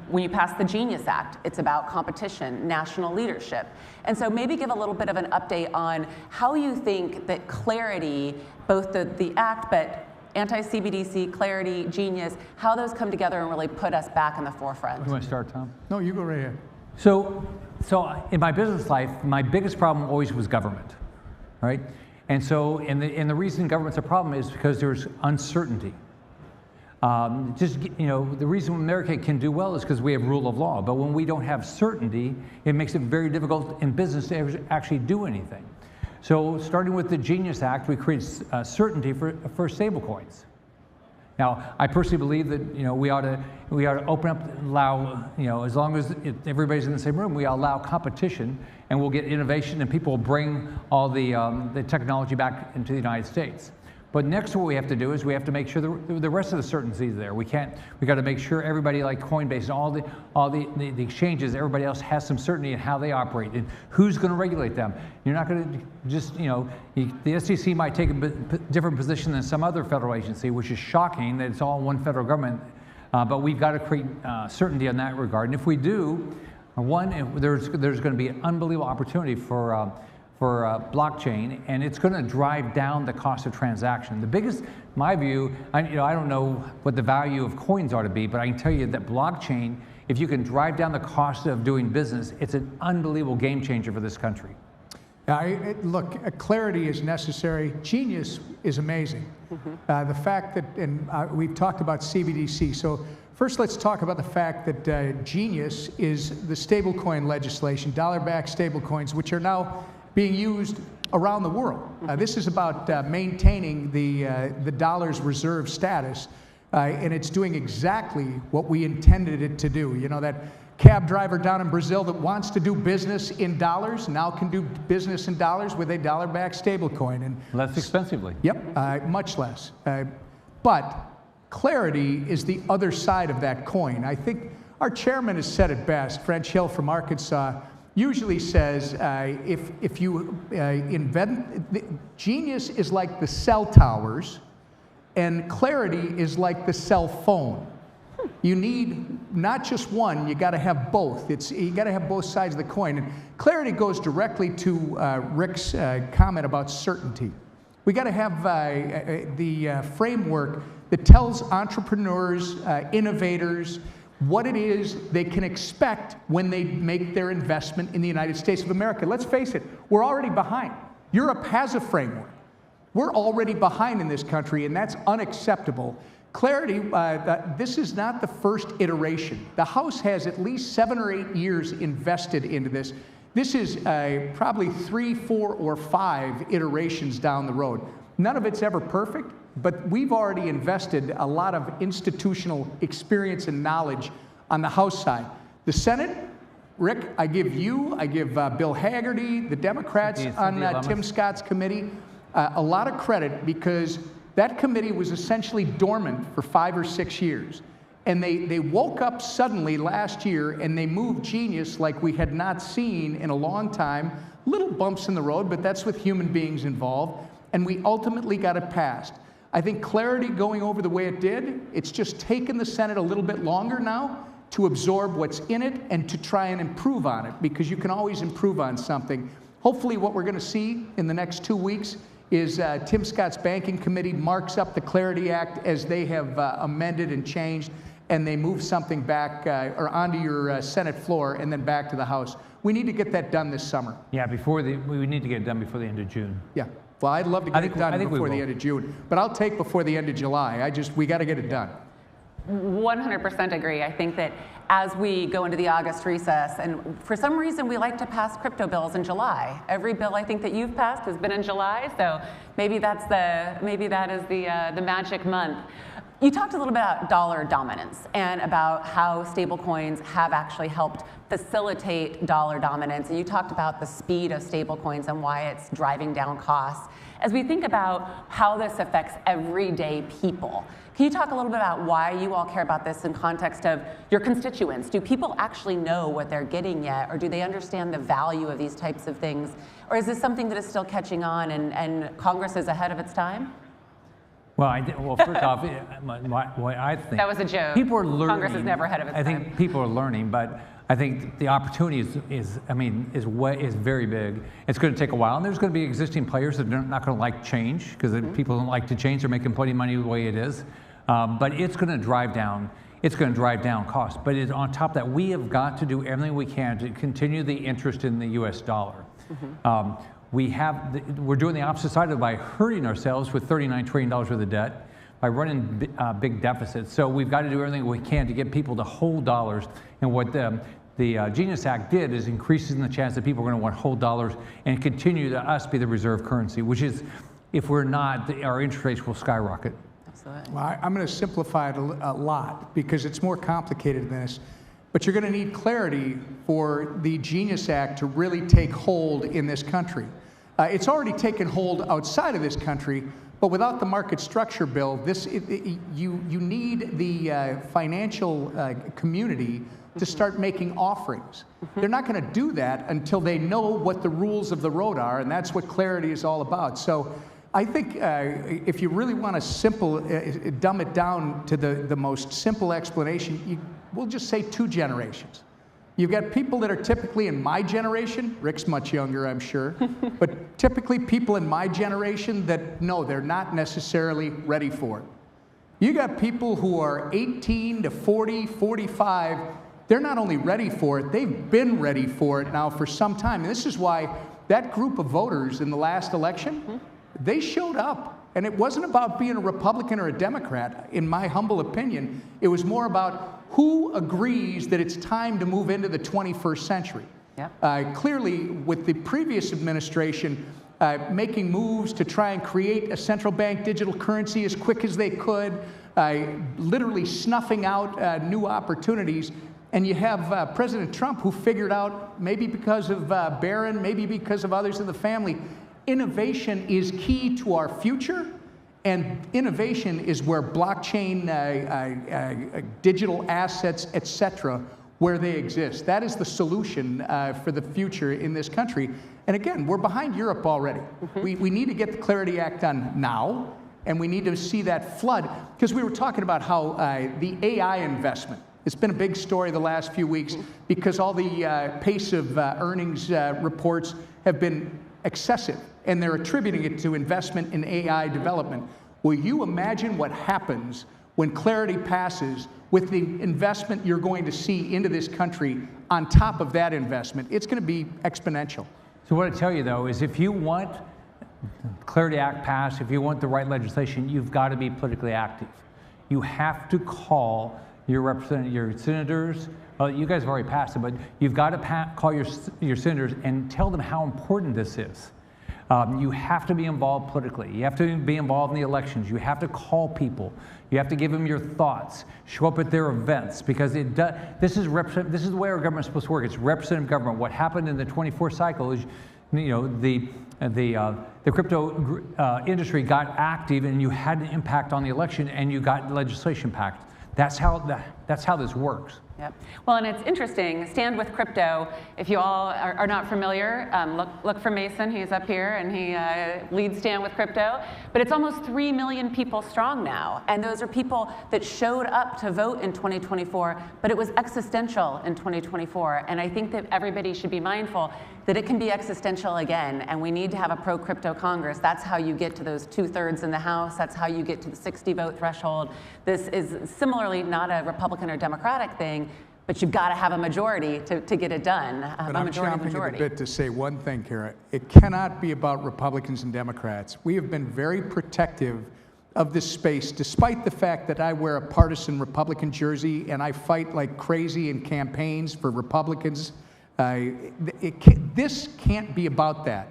when you pass the Genius Act, it's about competition, national leadership. And so maybe give a little bit of an update on how you think that Clarity, both the Act, but anti-CBDC, Clarity, Genius, how those come together and really put us back in the forefront. You want to start, Tom? No, you go right ahead. So in my business life, my biggest problem always was government, right? And so, and the reason government's a problem is because there's uncertainty. The reason America can do well is because we have rule of law. But when we don't have certainty, it makes it very difficult in business to actually do anything. So starting with the Genius Act, we created certainty for stablecoins. Now, I personally believe that we ought to open up, allow as long as everybody's in the same room, we allow competition, and we'll get innovation, and people will bring all the technology back into the United States. But next, what we have to do is we have to make sure the rest of the certainty is there. We got to make sure everybody, like Coinbase and all the exchanges, everybody else has some certainty in how they operate and who's going to regulate them. You're not going to just, the SEC might take a different position than some other federal agency, which is shocking that it's all one federal government. But we've got to create certainty in that regard. And if we do, there's going to be an unbelievable opportunity for blockchain, and it's going to drive down the cost of transaction. The biggest, my view, I don't know what the value of coins ought to be, but I can tell you that blockchain, if you can drive down the cost of doing business, it's an unbelievable game changer for this country. Look, clarity is necessary. Genius is amazing. The fact that, and we've talked about CBDC, so first let's talk about the fact that Genius is the stablecoin legislation, dollar-backed stablecoins, which are now being used around the world. This is about maintaining the dollar's reserve status, and it's doing exactly what we intended it to do. That cab driver down in Brazil that wants to do business in dollars now can do business in dollars with a dollar-backed stablecoin. And less expensively. Yep, much less. But clarity is the other side of that coin. I think our chairman has said it best. French Hill from Arkansas usually says if you genius is like the cell towers, and clarity is like the cell phone. You need not just one, you got to have both. You got to have both sides of the coin. And clarity goes directly to Rick's comment about certainty. We got to have the framework that tells entrepreneurs, innovators, what it is they can expect when they make their investment in the United States of America. Let's face it, we're already behind. Europe has a framework. We're already behind in this country, and that's unacceptable. Clarity, this is not the first iteration. The House has at least 7 or 8 years invested into this. This is probably 3, 4, or 5 iterations down the road. None of it's ever perfect, but we've already invested a lot of institutional experience and knowledge on the House side. The Senate, Rick, I give Bill Hagerty, the Democrats on Tim Scott's committee, a lot of credit, because that committee was essentially dormant for 5 or 6 years. And they woke up suddenly last year, and they moved Genius like we had not seen in a long time. Little bumps in the road, but that's with human beings involved. And we ultimately got it passed. I think clarity going over the way it did, it's just taken the Senate a little bit longer now to absorb what's in it and to try and improve on it, because you can always improve on something. Hopefully what we're going to see in the next 2 weeks is Tim Scott's Banking Committee marks up the Clarity Act as they have amended and changed, and they move something back or onto your Senate floor and then back to the House. We need to get that done this summer. Yeah, we need to get it done before the end of June. Yeah. Well, I'd love to get it done before the end of June, but I'll take before the end of July. We got to get it done. 100% agree. I think that as we go into the August recess, and for some reason we like to pass crypto bills in July. Every bill I think that you've passed has been in July, so maybe that is the magic month. You talked a little bit about dollar dominance and about how stablecoins have actually helped facilitate dollar dominance, and you talked about the speed of stablecoins and why it's driving down costs. As we think about how this affects everyday people, can you talk a little bit about why you all care about this in context of your constituents? Do people actually know what they're getting yet, or do they understand the value of these types of things? Or is this something that is still catching on and Congress is ahead of its time? Well, first off, what I think... That was a joke. People are learning. Congress is never ahead of its time. I think people are learning, but I think the opportunity is very big. It's going to take a while, and there's going to be existing players that are not going to like change, because people don't like to change. They're making plenty of money the way it is. But it's going to drive down. It's going to drive down costs. But on top of that, we have got to do everything we can to continue the interest in the U.S. dollar. We're doing the opposite side of it by hurting ourselves with $39 trillion worth of debt, by running big deficits. So we've got to do everything we can to get people to hold dollars. And what the Genius Act did is increasing the chance that people are going to want to hold dollars and continue to us be the reserve currency, which is, if we're not, our interest rates will skyrocket. Well, I'm going to simplify it a lot because it's more complicated than this. But you're going to need clarity for the Genius Act to really take hold in this country. It's already taken hold outside of this country, but without the market structure bill, you need the financial community to start making offerings. They're not going to do that until they know what the rules of the road are, and that's what clarity is all about. So I think if you really want to dumb it down to the most simple explanation, we'll just say 2 generations. You've got people that are typically in my generation. Rick's much younger, I'm sure. But typically people in my generation that, no, they're not necessarily ready for it. You got people who are 18 to 40, 45. They're not only ready for it, they've been ready for it now for some time. And this is why that group of voters in the last election, they showed up. And it wasn't about being a Republican or a Democrat, in my humble opinion. It was more about who agrees that it's time to move into the 21st century. Yep. Clearly, with the previous administration making moves to try and create a central bank digital currency as quick as they could, literally snuffing out new opportunities, and you have President Trump, who figured out, maybe because of Barron, maybe because of others in the family, innovation is key to our future, and innovation is where blockchain, digital assets, et cetera, where they exist. That is the solution for the future in this country. And again, we're behind Europe already. We need to get the Clarity Act done now, and we need to see that flood, because we were talking about how the AI investment, it's been a big story the last few weeks because all the pace of earnings reports have been excessive, and they're attributing it to investment in AI development. Will you imagine what happens when Clarity passes with the investment you're going to see into this country on top of that investment? It's going to be exponential. So what I tell you, though, is if you want Clarity Act passed, if you want the right legislation, you've got to be politically active. You have to call your representatives, your senators. Well, you guys have already passed it, but you've got to call your senators and tell them how important this is. You have to be involved politically. You have to be involved in the elections. You have to call people. You have to give them your thoughts. Show up at their events, because this is the way our government's supposed to work. It's representative government. What happened in the 24 cycle is, the crypto industry got active, and you had an impact on the election, and you got legislation passed. That's how this works. Yep. Well, and it's interesting, Stand with Crypto, if you all are not familiar, look for Mason, he's up here, and he leads Stand with Crypto. But it's almost 3 million people strong now, and those are people that showed up to vote in 2024, but it was existential in 2024, and I think that everybody should be mindful that it can be existential again, and we need to have a pro-crypto Congress. That's how you get to those 2/3 in the House. That's how you get to the 60-vote threshold. This is similarly not a Republican or Democratic thing, but you've got to have a majority to get it done. But I'm chomping at the bit to say one thing, Kara. It cannot be about Republicans and Democrats. We have been very protective of this space, despite the fact that I wear a partisan Republican jersey and I fight like crazy in campaigns for Republicans. This can't be about that.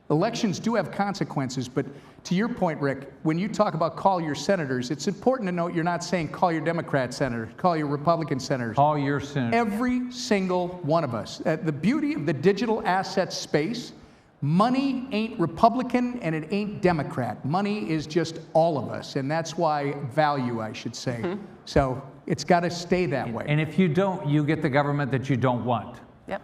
Elections do have consequences, but to your point, Rick, when you talk about call your senators, it's important to note you're not saying call your Democrat senators, call your Republican senators. Call your senators. Every single one of us. The beauty of the digital asset space, money ain't Republican and it ain't Democrat. Money is just all of us, and that's why value, I should say. So it's got to stay that way. And if you don't, you get the government that you don't want. Yep.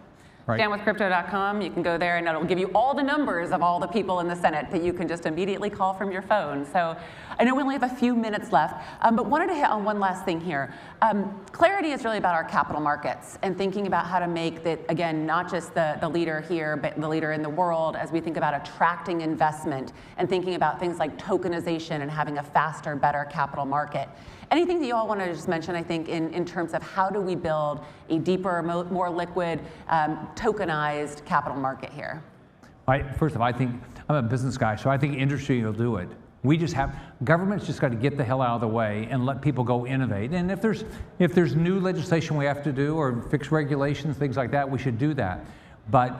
Right. Standwithcrypto.com, you can go there and it'll give you all the numbers of all the people in the Senate that you can just immediately call from your phone. So I know we only have a few minutes left, but wanted to hit on one last thing here. Clarity is really about our capital markets and thinking about how to make that, again, not just the leader here, but the leader in the world as we think about attracting investment and thinking about things like tokenization and having a faster, better capital market. Anything that you all want to just mention, I think, in terms of how do we build a deeper, more liquid, tokenized capital market here? First of all, I think I'm a business guy, so I think industry will do it. Government's just got to get the hell out of the way and let people go innovate. And if there's new legislation we have to do or fix regulations, things like that, we should do that. But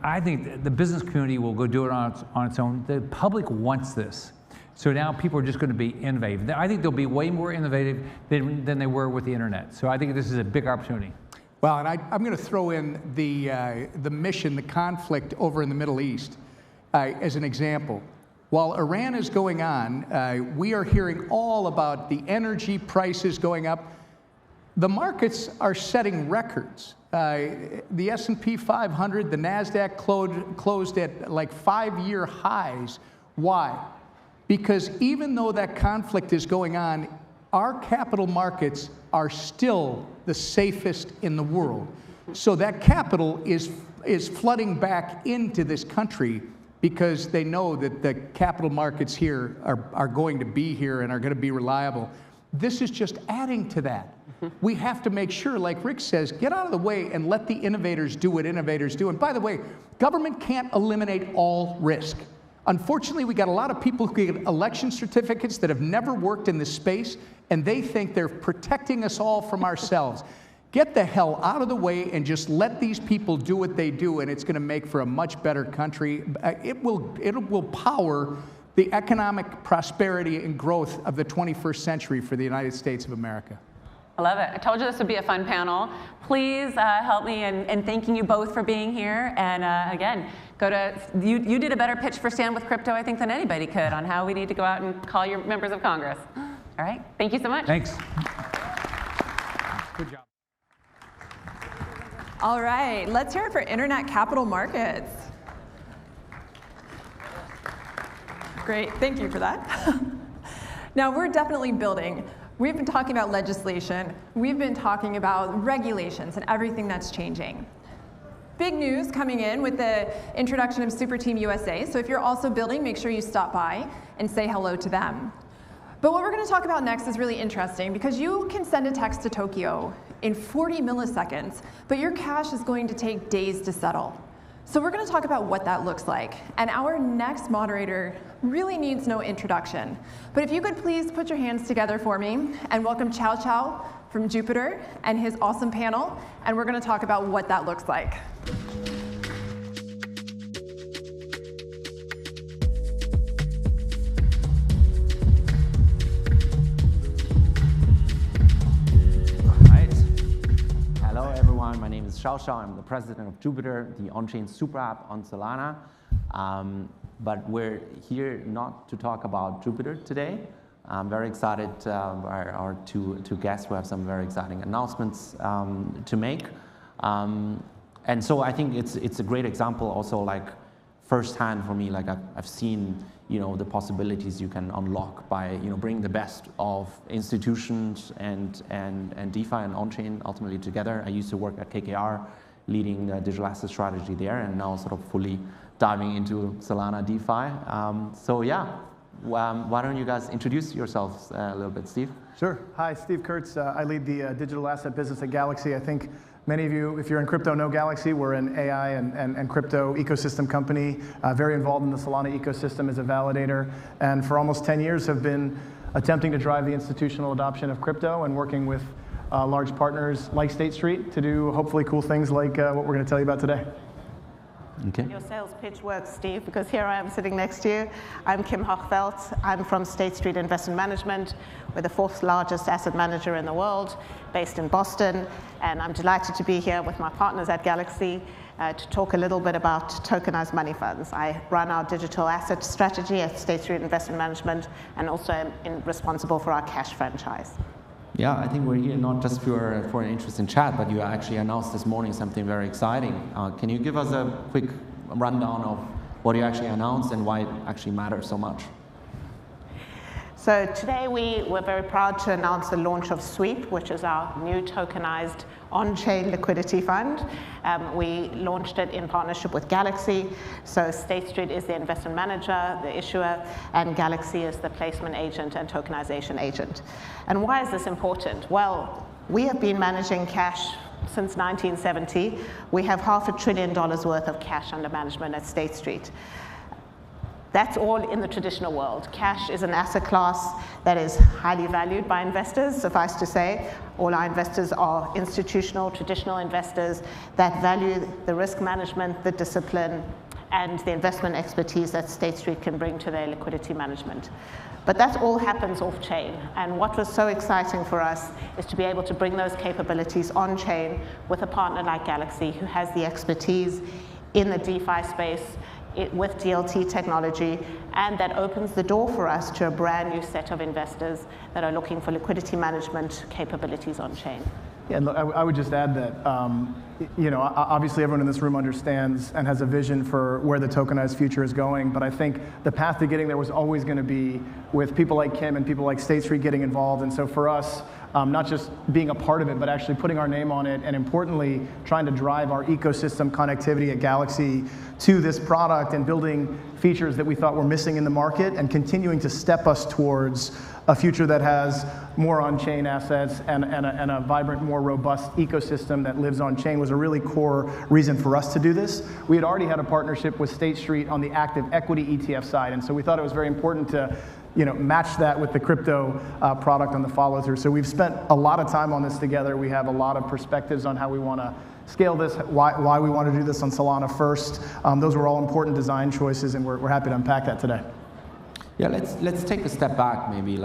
I think the business community will go do it on its own. The public wants this. So now people are just going to be innovative. I think they'll be way more innovative than they were with the internet. So I think this is a big opportunity. Well, and I'm going to throw in the mission, the conflict over in the Middle East as an example. While Iran is going on, we are hearing all about the energy prices going up. The markets are setting records. The S&P 500, the NASDAQ closed at like 5-year highs. Why? Because even though that conflict is going on, our capital markets are still the safest in the world. So that capital is flooding back into this country because they know that the capital markets here are going to be here and are going to be reliable. This is just adding to that. We have to make sure, like Rick says, get out of the way and let the innovators do what innovators do. And by the way, government can't eliminate all risk. Unfortunately, we got a lot of people who get election certificates that have never worked in this space, and they think they're protecting us all from ourselves. Get the hell out of the way and just let these people do what they do, and it's going to make for a much better country. It will power the economic prosperity and growth of the 21st century for the United States of America. I love it. I told you this would be a fun panel. Please help me in thanking you both for being here. And again, you did a better pitch for Stand with Crypto, I think, than anybody could on how we need to go out and call your members of Congress. All right. Thank you so much. Thanks. Good job. All right. Let's hear it for Internet Capital Markets. Great. Thank you for that. Now, we're definitely building. We've been talking about legislation. We've been talking about regulations and everything that's changing. Big news coming in with the introduction of Super Team USA. So if you're also building, make sure you stop by and say hello to them. But what we're going to talk about next is really interesting because you can send a text to Tokyo in 40 milliseconds, but your cash is going to take days to settle. So we're going to talk about what that looks like. And our next moderator really needs no introduction. But if you could please put your hands together for me and welcome Chow Chow from Jupiter and his awesome panel. And we're going to talk about what that looks like. My name is Xiao Xiao. I'm the president of Jupiter, the on-chain super app on Solana. But we're here not to talk about Jupiter today. I'm very excited by our two guests who have some very exciting announcements to make. And so I think it's a great example also, like firsthand for me, like I've seen the possibilities you can unlock by bringing the best of institutions and DeFi and on-chain ultimately together. I used to work at KKR leading the digital asset strategy there, and now sort of fully diving into Solana DeFi. So yeah, why don't you guys introduce yourselves a little bit, Steve? Sure. Hi, Steve Kurtz. I lead the digital asset business at Galaxy. I think many of you, if you're in crypto, know Galaxy. We're an AI and crypto ecosystem company, very involved in the Solana ecosystem as a validator, and for almost 10 years have been attempting to drive the institutional adoption of crypto and working with large partners like State Street to do hopefully cool things like what we're going to tell you about today. Okay. Your sales pitch works, Steve, because here I am sitting next to you. I'm Kim Hochfeldt. I'm from State Street Investment Management. We're the 4th largest asset manager in the world, based in Boston. And I'm delighted to be here with my partners at Galaxy to talk a little bit about tokenized money funds. I run our digital asset strategy at State Street Investment Management and also am responsible for our cash franchise. Yeah, I think we're here not just for an interesting chat, but you actually announced this morning something very exciting. Can you give us a quick rundown of what you actually announced and why it actually matters so much? So today we were very proud to announce the launch of Sweep, which is our new tokenized on-chain liquidity fund. We launched it in partnership with Galaxy. So State Street is the investment manager, the issuer, and Galaxy is the placement agent and tokenization agent. And why is this important? Well, we have been managing cash since 1970. We have $500 billion worth of cash under management at State Street. That's all in the traditional world. Cash is an asset class that is highly valued by investors. Suffice to say, all our investors are institutional, traditional investors that value the risk management, the discipline, and the investment expertise that State Street can bring to their liquidity management. But that all happens off-chain. And what was so exciting for us is to be able to bring those capabilities on-chain with a partner like Galaxy, who has the expertise in the DeFi space with DLT technology, and that opens the door for us to a brand new set of investors that are looking for liquidity management capabilities on-chain. Yeah, and look, I would just add that, obviously everyone in this room understands and has a vision for where the tokenized future is going, but I think the path to getting there was always going to be with people like Kim and people like State Street getting involved. And so for us, not just being a part of it, but actually putting our name on it, and importantly, trying to drive our ecosystem connectivity at Galaxy to this product and building features that we thought were missing in the market and continuing to step us towards a future that has more on-chain assets and a vibrant, more robust ecosystem that lives on-chain was a really core reason for us to do this. We had already had a partnership with State Street on the active equity ETF side, and so we thought it was very important to match that with the crypto product on the follow-through. So we've spent a lot of time on this together. We have a lot of perspectives on how we want to scale this, why we want to do this on Solana first. Those were all important design choices, and we're happy to unpack that today. Yeah, let's take a step back maybe.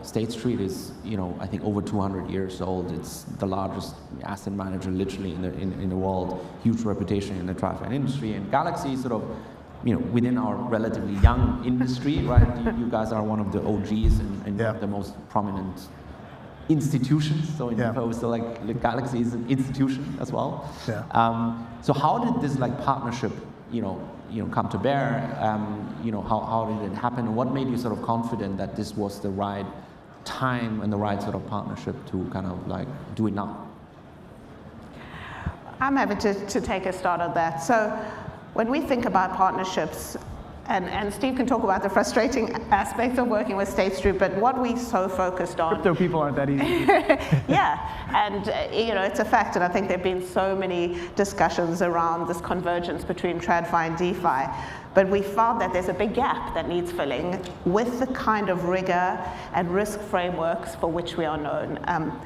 State Street is, I think over 200 years old. It's the largest asset manager literally in the world, huge reputation in the TradFi industry. And Galaxy sort of, within our relatively young industry, right? You guys are one of the OGs and one of the most prominent institutions. So in opposed to Galaxy is an institution as well. Yeah. So how did this partnership, come to bear? How did it happen? And what made you sort of confident that this was the right time and the right sort of partnership to kind of do it now? I'm happy to take a start on that. So when we think about partnerships, and Steve can talk about the frustrating aspects of working with State Street, but what we so focused on... Crypto people aren't that easy. Yeah, and it's a fact, and I think there have been so many discussions around this convergence between TradFi and DeFi, but we found that there's a big gap that needs filling with the kind of rigor and risk frameworks for which we are known.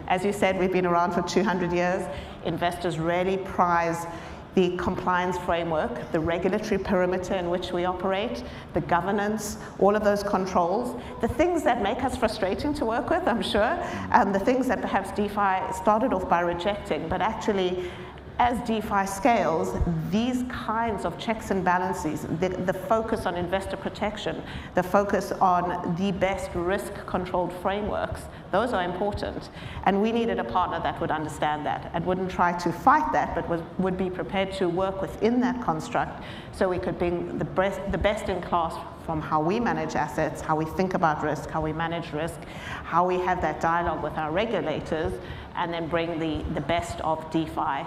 As you said, we've been around for 200 years. Investors really prize the compliance framework, the regulatory perimeter in which we operate, the governance, all of those controls, the things that make us frustrating to work with, I'm sure, and the things that perhaps DeFi started off by rejecting, but actually, as DeFi scales, these kinds of checks and balances, the focus on investor protection, the focus on the best risk-controlled frameworks, those are important. And we needed a partner that would understand that and wouldn't try to fight that, but would be prepared to work within that construct so we could bring the best in class from how we manage assets, how we think about risk, how we manage risk, how we have that dialogue with our regulators, and then bring the best of DeFi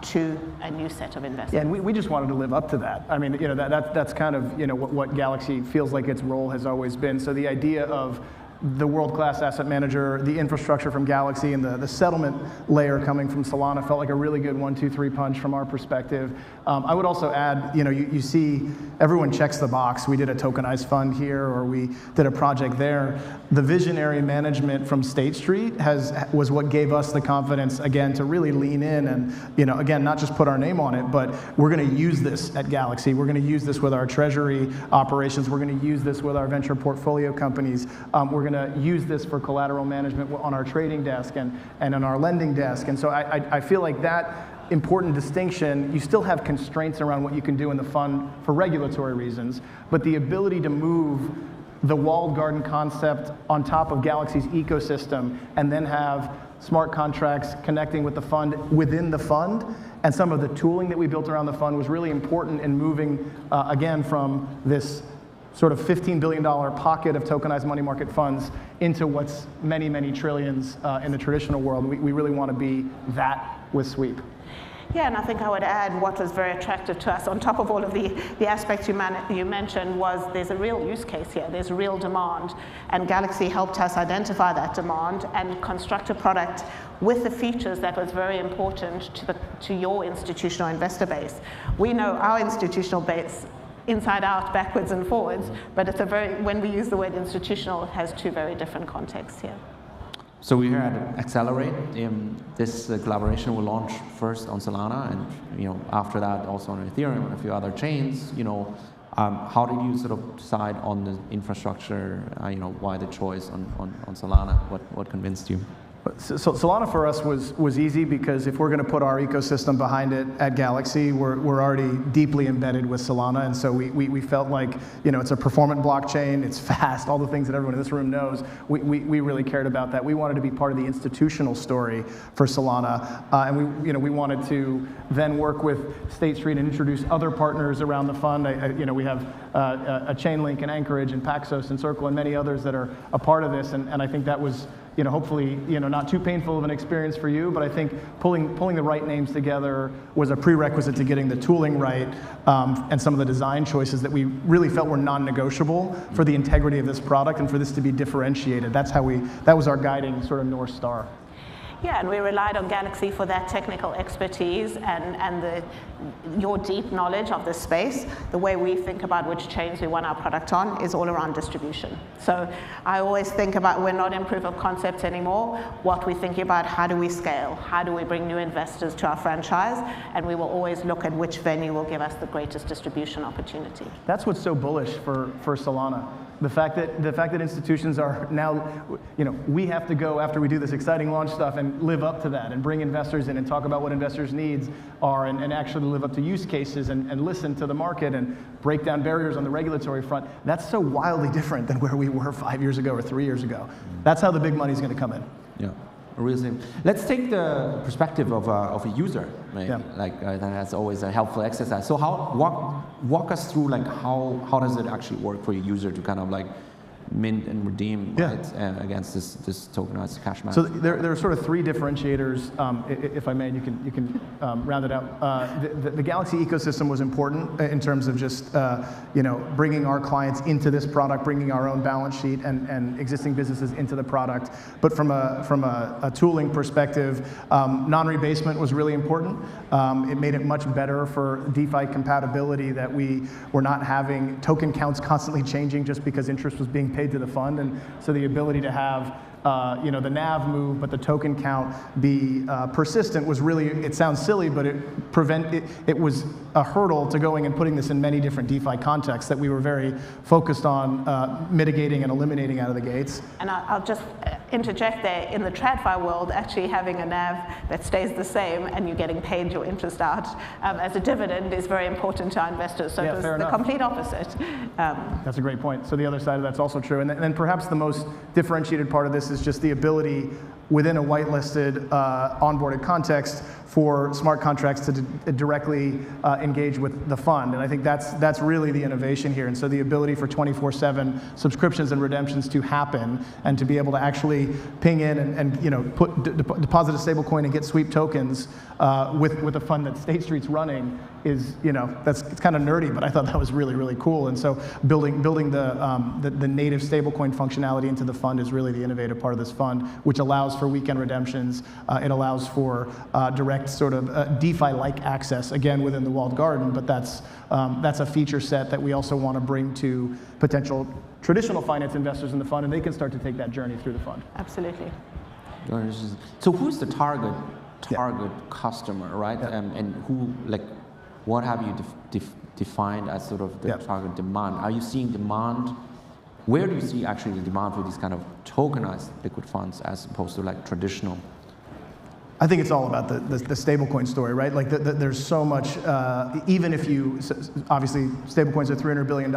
to a new set of investors. Yeah, and we just wanted to live up to that. I mean, that's kind of what Galaxy feels like its role has always been. So the idea of the world-class asset manager, the infrastructure from Galaxy, and the settlement layer coming from Solana felt like a really good 1-2-3 punch from our perspective. I would also add, you see everyone checks the box. We did a tokenized fund here, or we did a project there. The visionary management from State Street was what gave us the confidence, again, to really lean in and, again, not just put our name on it, but we're going to use this at Galaxy. We're going to use this with our treasury operations. We're going to use this with our venture portfolio companies. We're going to use this for collateral management on our trading desk and on our lending desk. And so I feel like that important distinction, you still have constraints around what you can do in the fund for regulatory reasons, but the ability to move the walled garden concept on top of Galaxy's ecosystem and then have smart contracts connecting with the fund within the fund, and some of the tooling that we built around the fund was really important in moving, again, from this sort of $15 billion pocket of tokenized money market funds into what's many, many trillions in the traditional world. We really want to be that with Sweep. Yeah, and I think I would add what was very attractive to us, on top of all of the aspects you mentioned, was there's a real use case here. There's real demand. And Galaxy helped us identify that demand and construct a product with the features that was very important to your institutional investor base. We know our institutional base inside out, backwards and forwards, but it's when we use the word institutional, it has two very different contexts here. So we're here at Accelerate. This collaboration will launch first on Solana, and after that also on Ethereum and a few other chains. How did you sort of decide on the infrastructure? Why the choice on Solana? What convinced you? So Solana for us was easy because if we're going to put our ecosystem behind it at Galaxy, we're already deeply embedded with Solana, and so we felt like it's a performant blockchain, it's fast, all the things that everyone in this room knows. We really cared about that. We wanted to be part of the institutional story for Solana, and we wanted to then work with State Street and introduce other partners around the fund. We have a Chainlink and Anchorage and Paxos and Circle and many others that are a part of this, and I think that was hopefully, not too painful of an experience for you, but I think pulling the right names together was a prerequisite to getting the tooling right, and some of the design choices that we really felt were non-negotiable for the integrity of this product and for this to be differentiated. That was our guiding sort of North Star. Yeah, and we relied on Galaxy for that technical expertise and your deep knowledge of the space. The way we think about which chains we want our product on is all around distribution. So I always think about, we're not in proof of concept anymore. What we're thinking about, how do we scale? How do we bring new investors to our franchise? And we will always look at which venue will give us the greatest distribution opportunity. That's what's so bullish for Solana. The fact that institutions are now, we have to go after we do this exciting launch stuff and live up to that and bring investors in and talk about what investors' needs are and actually live up to use cases and listen to the market and break down barriers on the regulatory front. That's so wildly different than where we were 5 years ago or 3 years ago. That's how the big money is going to come in. Yeah. Really. Let's take the perspective of a user. Maybe. Yeah. That's always a helpful exercise. So walk us through how does it actually work for a user to kind of mint and redeem against this tokenized cash management? So there are sort of three differentiators, if I may, and you can round it out. The Galaxy ecosystem was important in terms of just bringing our clients into this product, bringing our own balance sheet and existing businesses into the product. But from a tooling perspective, non-rebasement was really important. It made it much better for DeFi compatibility that we were not having token counts constantly changing just because interest was being paid to the fund, and so the ability to have the NAV move, but the token count be persistent was really, it sounds silly, but it was a hurdle to going and putting this in many different DeFi contexts that we were very focused on mitigating and eliminating out of the gates. And I'll just interject there, in the TradFi world, actually having a NAV that stays the same and you're getting paid your interest out as a dividend is very important to our investors. So it was the complete opposite. That's a great point. So the other side of that's also true. And then perhaps the most differentiated part of this is just the ability within a whitelisted onboarded context for smart contracts to directly engage with the fund. And I think that's really the innovation here. And so the ability for 24/7 subscriptions and redemptions to happen and to be able to actually ping in and deposit a stable coin and get sweep tokens with a fund that State Street's running is, it's kind of nerdy, but I thought that was really, really cool. And so building the native stablecoin functionality into the fund is really the innovative part of this fund, which allows for weekend redemptions. It allows for direct sort of DeFi-like access, again, within the walled garden, but that's a feature set that we also want to bring to potential traditional finance investors in the fund, and they can start to take that journey through the fund. Absolutely. So who's the target customer, right? And who, what have you defined as sort of the target demand? Are you seeing demand? Where do you see actually the demand for these kind of tokenized liquid funds as opposed to traditional? I think it's all about the stablecoin story, right? There's so much, even if obviously stablecoins are $300 billion,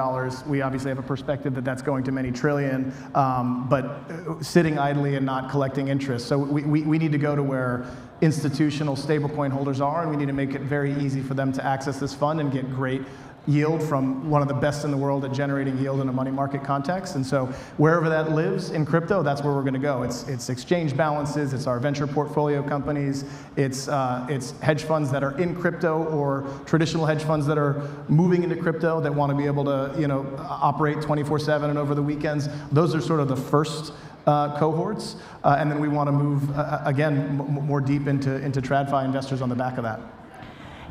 we obviously have a perspective that that's going to many trillion, but sitting idly and not collecting interest. So we need to go to where institutional stablecoin holders are, and we need to make it very easy for them to access this fund and get great yield from one of the best in the world at generating yield in a money market context. And so wherever that lives in crypto, that's where we're going to go. It's exchange balances, it's our venture portfolio companies, it's hedge funds that are in crypto or traditional hedge funds that are moving into crypto that want to be able to operate 24/7 and over the weekends. Those are sort of the first cohorts, and then we want to move again more deep into TradFi investors on the back of that.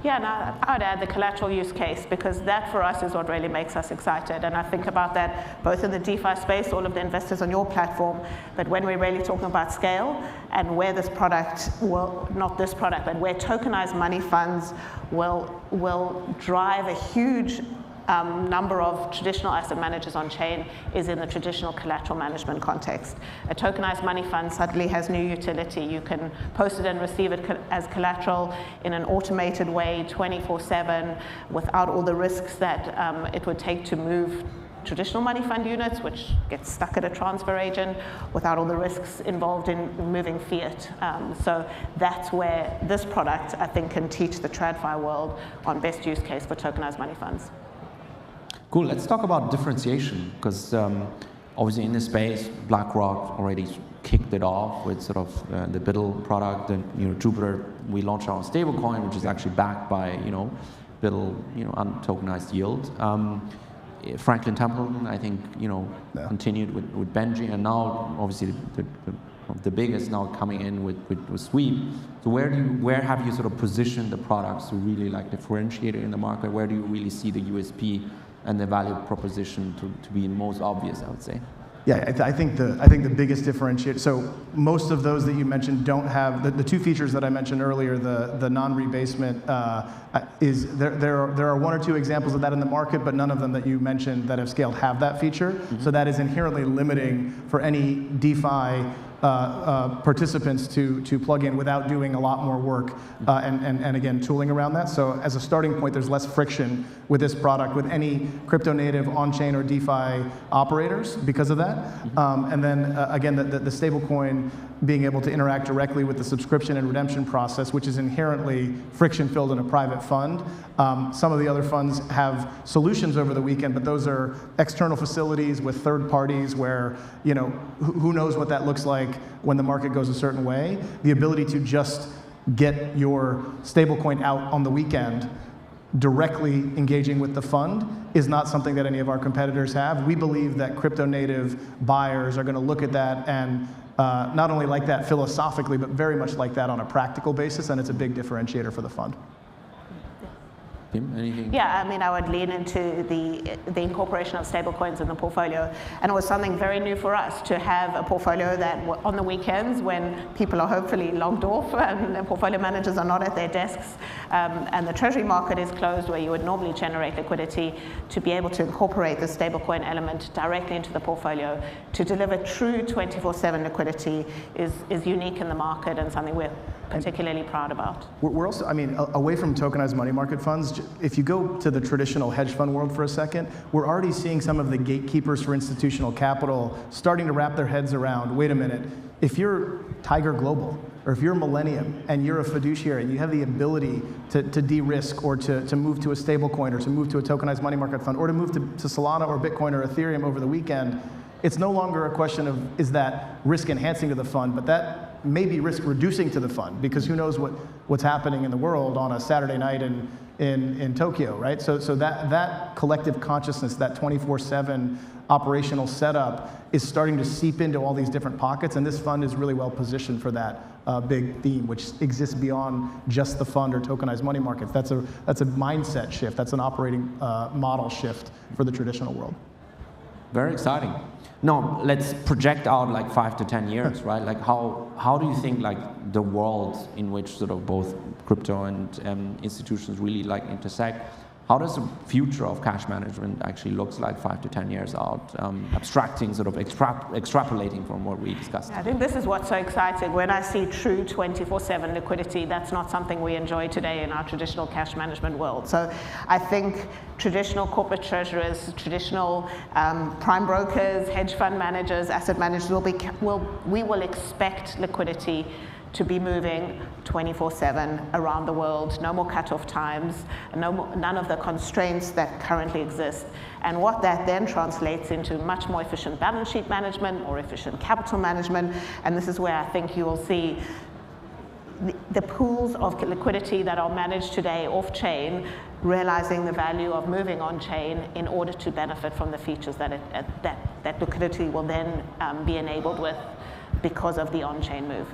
Yeah, and I would add the collateral use case, because that for us is what really makes us excited. And I think about that both in the DeFi space, all of the investors on your platform, but when we're really talking about scale and where this product will, not this product, but where tokenized money funds will drive a huge number of traditional asset managers on chain is in the traditional collateral management context. A tokenized money fund suddenly has new utility. You can post it and receive it as collateral in an automated way, 24/7, without all the risks that it would take to move traditional money fund units, which get stuck at a transfer agent, without all the risks involved in moving fiat. So that's where this product, I think, can teach the TradFi world on best use case for tokenized money funds. Cool, let's talk about differentiation, because obviously in this space, BlackRock already kicked it off with sort of the BUIDL product, and Jupiter, we launched our own stablecoin, which is actually backed by BUIDL, untokenized yield. Franklin Templeton, I think, continued with Benji, and now obviously the biggest now coming in with Sweep. So where have you sort of positioned the products to really differentiate it in the market? Where do you really see the USP and the value proposition to be most obvious, I would say? Yeah, I think the biggest differentiator, so most of those that you mentioned don't have, the two features that I mentioned earlier, the non-rebasement, there are one or two examples of that in the market, but none of them that you mentioned that have scaled have that feature. Mm-hmm. So that is inherently limiting for any DeFi participants to plug in without doing a lot more work and again, tooling around that. So as a starting point, there's less friction with this product with any crypto native on-chain or DeFi operators because of that. And then again, the stablecoin being able to interact directly with the subscription and redemption process, which is inherently friction-filled in a private fund. Some of the other funds have solutions over the weekend, but those are external facilities with third parties where, who knows what that looks like when the market goes a certain way. The ability to just get your stablecoin out on the weekend directly engaging with the fund is not something that any of our competitors have. We believe that crypto native buyers are going to look at that and not only like that philosophically, but very much like that on a practical basis, and it's a big differentiator for the fund. Anything? Yeah, I mean, I would lean into the incorporation of stablecoins in the portfolio, and it was something very new for us to have a portfolio that on the weekends when people are hopefully logged off and the portfolio managers are not at their desks and the treasury market is closed where you would normally generate liquidity, to be able to incorporate the stablecoin element directly into the portfolio to deliver true 24/7 liquidity is unique in the market and something we're particularly proud about. We're also, I mean, away from tokenized money market funds, if you go to the traditional hedge fund world for a second, we're already seeing some of the gatekeepers for institutional capital starting to wrap their heads around, wait a minute, if you're Tiger Global, or if you're Millennium and you're a fiduciary and you have the ability to de-risk or to move to a stablecoin or to move to a tokenized money market fund or to move to Solana or Bitcoin or Ethereum over the weekend, it's no longer a question of is that risk enhancing to the fund, but that may be risk reducing to the fund, because who knows what's happening in the world on a Saturday night in Tokyo, right? So that collective consciousness, that 24/7 operational setup is starting to seep into all these different pockets, and this fund is really well positioned for that big theme, which exists beyond just the fund or tokenized money markets. That's a mindset shift. That's an operating model shift for the traditional world. Very exciting. Now, let's project out like 5 to 10 years, right? Like how do you think like the world in which sort of both crypto and institutions really like intersect, how does the future of cash management actually looks like 5 to 10 years out, abstracting, sort of extrapolating from what we discussed? I think this is what's so exciting. When I see true 24/7 liquidity, that's not something we enjoy today in our traditional cash management world. So I think traditional corporate treasurers, traditional prime brokers, hedge fund managers, asset managers we will expect liquidity to be moving 24/7 around the world, no more cutoff times, none of the constraints that currently exist. And what that then translates into much more efficient balance sheet management, more efficient capital management, and this is where I think you will see the pools of liquidity that are managed today off-chain, realizing the value of moving on-chain in order to benefit from the features that liquidity will then be enabled with because of the on-chain move.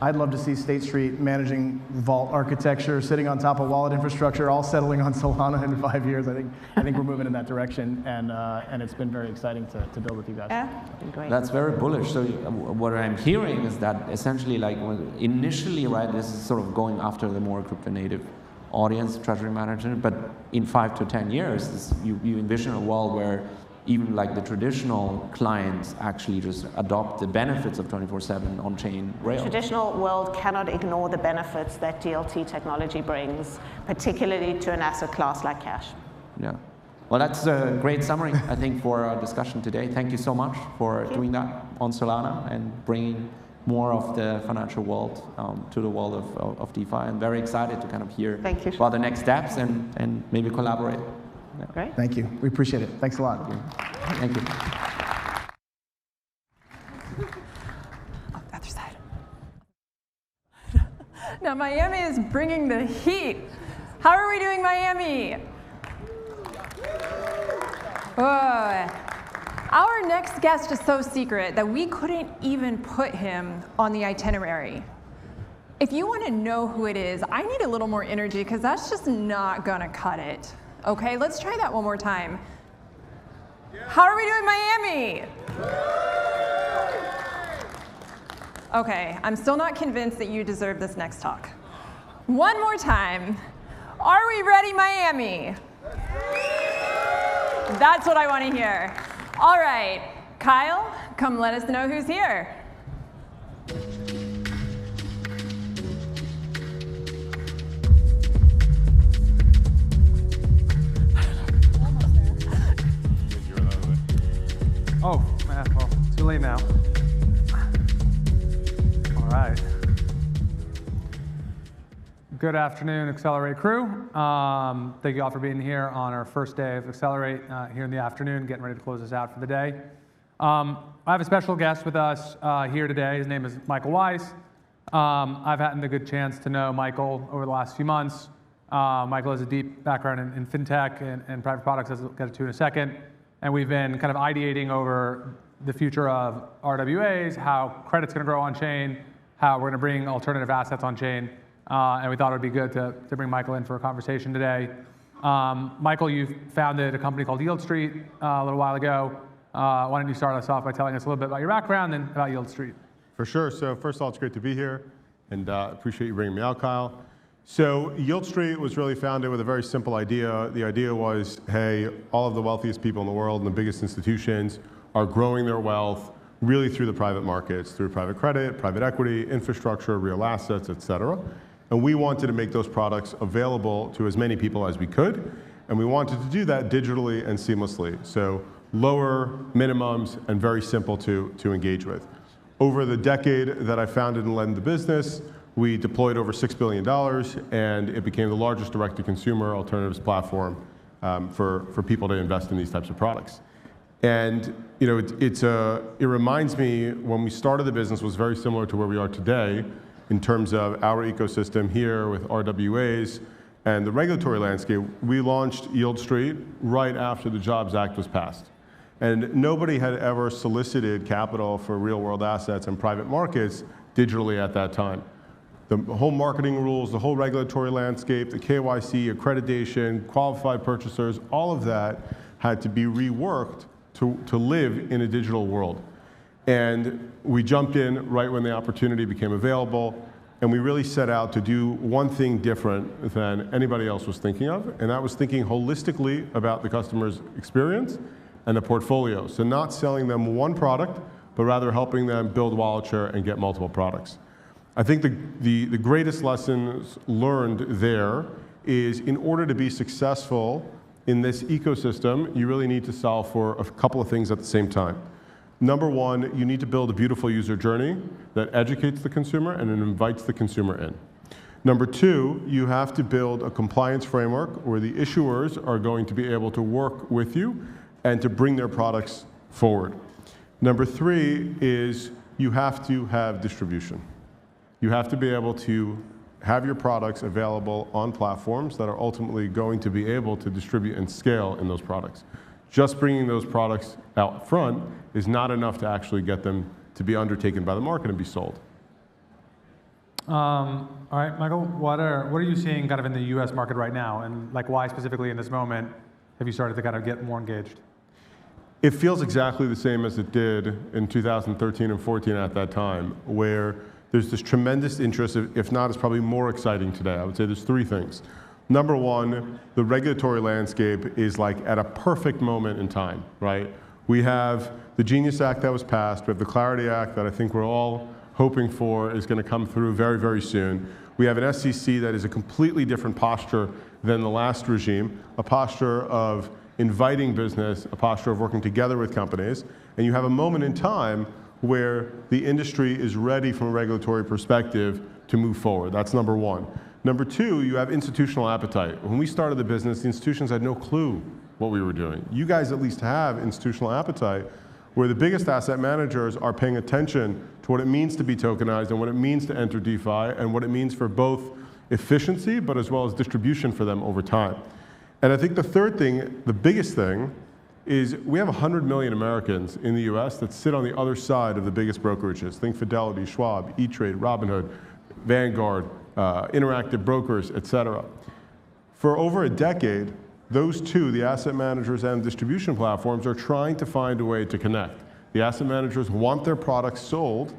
I'd love to see State Street managing vault architecture, sitting on top of wallet infrastructure, all settling on Solana in 5 years. I think we're moving in that direction, and it's been very exciting to build with you guys. Yeah, great. That's very bullish. So what I'm hearing is that essentially, like initially, right, this is sort of going after the more crypto native audience, treasury management, but in 5 to 10 years, you envision a world where even like the traditional clients actually just adopt the benefits of 24/7 on-chain rails. The traditional world cannot ignore the benefits that DLT technology brings, particularly to an asset class like cash. Yeah. Well, that's a great summary, I think, for our discussion today. Thank you so much for doing that on Solana and bringing more of the financial world to the world of DeFi. I'm very excited to kind of hear about the next steps and maybe collaborate. Yeah. Great. Thank you. We appreciate it. Thanks a lot. Thank you. Other side. Now, Miami is bringing the heat. How are we doing, Miami? Our next guest is so secret that we couldn't even put him on the itinerary. If you want to know who it is, I need a little more energy because that's just not going to cut it. Okay, let's try that one more time. How are we doing, Miami? Okay, I'm still not convinced that you deserve this next talk. One more time. Are we ready, Miami? That's what I want to hear. All right, Kyle, come let us know who's here. Oh, man, well, too late now. All right. Good afternoon, Accelerate crew. Thank you all for being here on our first day of Accelerate here in the afternoon, getting ready to close this out for the day. I have a special guest with us here today. His name is Michael Weiss. I've had the good chance to know Michael over the last few months. Michael has a deep background in fintech and private products, as we'll get to in a second. And we've been kind of ideating over the future of RWAs, how credit's going to grow on-chain, how we're going to bring alternative assets on-chain. And we thought it would be good to bring Michael in for a conversation today. Michael, you founded a company called Yield Street a little while ago. Why don't you start us off by telling us a little bit about your background and about Yield Street? For sure. So first of all, it's great to be here, and appreciate you bringing me out, Kyle. So Yield Street was really founded with a very simple idea. The idea was, hey, all of the wealthiest people in the world and the biggest institutions are growing their wealth really through the private markets, through private credit, private equity, infrastructure, real assets, et cetera. And we wanted to make those products available to as many people as we could. And we wanted to do that digitally and seamlessly. So lower minimums and very simple to engage with. Over the decade that I founded and led the business, we deployed over $6 billion, and it became the largest direct-to-consumer alternatives platform for people to invest in these types of products. And you know, it reminds me when we started the business was very similar to where we are today in terms of our ecosystem here with RWAs and the regulatory landscape. We launched Yield Street right after the Jobs Act was passed. And nobody had ever solicited capital for real-world assets and private markets digitally at that time. The whole marketing rules, the whole regulatory landscape, the KYC, accreditation, qualified purchasers, all of that had to be reworked to live in a digital world. And we jumped in right when the opportunity became available, and we really set out to do one thing different than anybody else was thinking of, and that was thinking holistically about the customer's experience and the portfolio. So not selling them one product, but rather helping them build wallet share and get multiple products. I think the greatest lessons learned there is in order to be successful in this ecosystem, you really need to solve for a couple of things at the same time. Number one, you need to build a beautiful user journey that educates the consumer and then invites the consumer in. Number two, you have to build a compliance framework where the issuers are going to be able to work with you and to bring their products forward. Number three is you have to have distribution. You have to be able to have your products available on platforms that are ultimately going to be able to distribute and scale in those products. Just bringing those products out front is not enough to actually get them to be undertaken by the market and be sold. All right, Michael, what are you seeing kind of in the U.S. market right now, and like why specifically in this moment have you started to kind of get more engaged? It feels exactly the same as it did in 2013 and 14 at that time, where there's this tremendous interest, if not, it's probably more exciting today. I would say there's three things. Number one, the regulatory landscape is like at a perfect moment in time, right? We have the Genius Act that was passed, we have the Clarity Act that I think we're all hoping for is going to come through very, very soon. We have an SEC that is a completely different posture than the last regime, a posture of inviting business, a posture of working together with companies, and you have a moment in time where the industry is ready from a regulatory perspective to move forward. That's number one. Number two, you have institutional appetite. When we started the business, the institutions had no clue what we were doing. You guys at least have institutional appetite, where the biggest asset managers are paying attention to what it means to be tokenized and what it means to enter DeFi and what it means for both efficiency but as well as distribution for them over time. And I think the third thing, the biggest thing, is we have 100 million Americans in the US that sit on the other side of the biggest brokerages. Think Fidelity, Schwab, E-Trade, Robinhood, Vanguard, Interactive Brokers, et cetera. For over a decade, those two, the asset managers and distribution platforms, are trying to find a way to connect. The asset managers want their products sold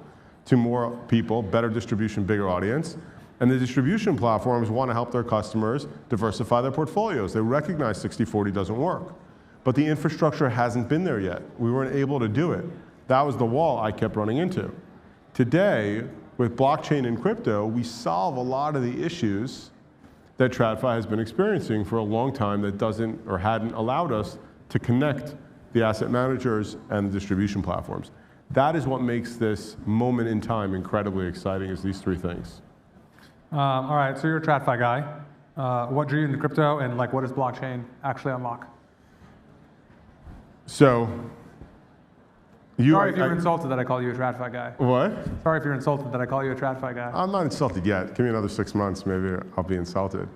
to more people, better distribution, bigger audience. And the distribution platforms want to help their customers diversify their portfolios. They recognize 60/40 doesn't work. But the infrastructure hasn't been there yet. We weren't able to do it. That was the wall I kept running into. Today, with blockchain and crypto, we solve a lot of the issues that TradFi has been experiencing for a long time that doesn't or hadn't allowed us to connect the asset managers and the distribution platforms. That is what makes this moment in time incredibly exciting, is these three things. All right, so you're a TradFi guy. What drew you into crypto, and like, what does blockchain actually unlock? So, sorry if you're insulted that I call you a TradFi guy. What? Sorry if you're insulted that I call you a TradFi guy. I'm not insulted yet. Give me another 6 months, maybe I'll be insulted.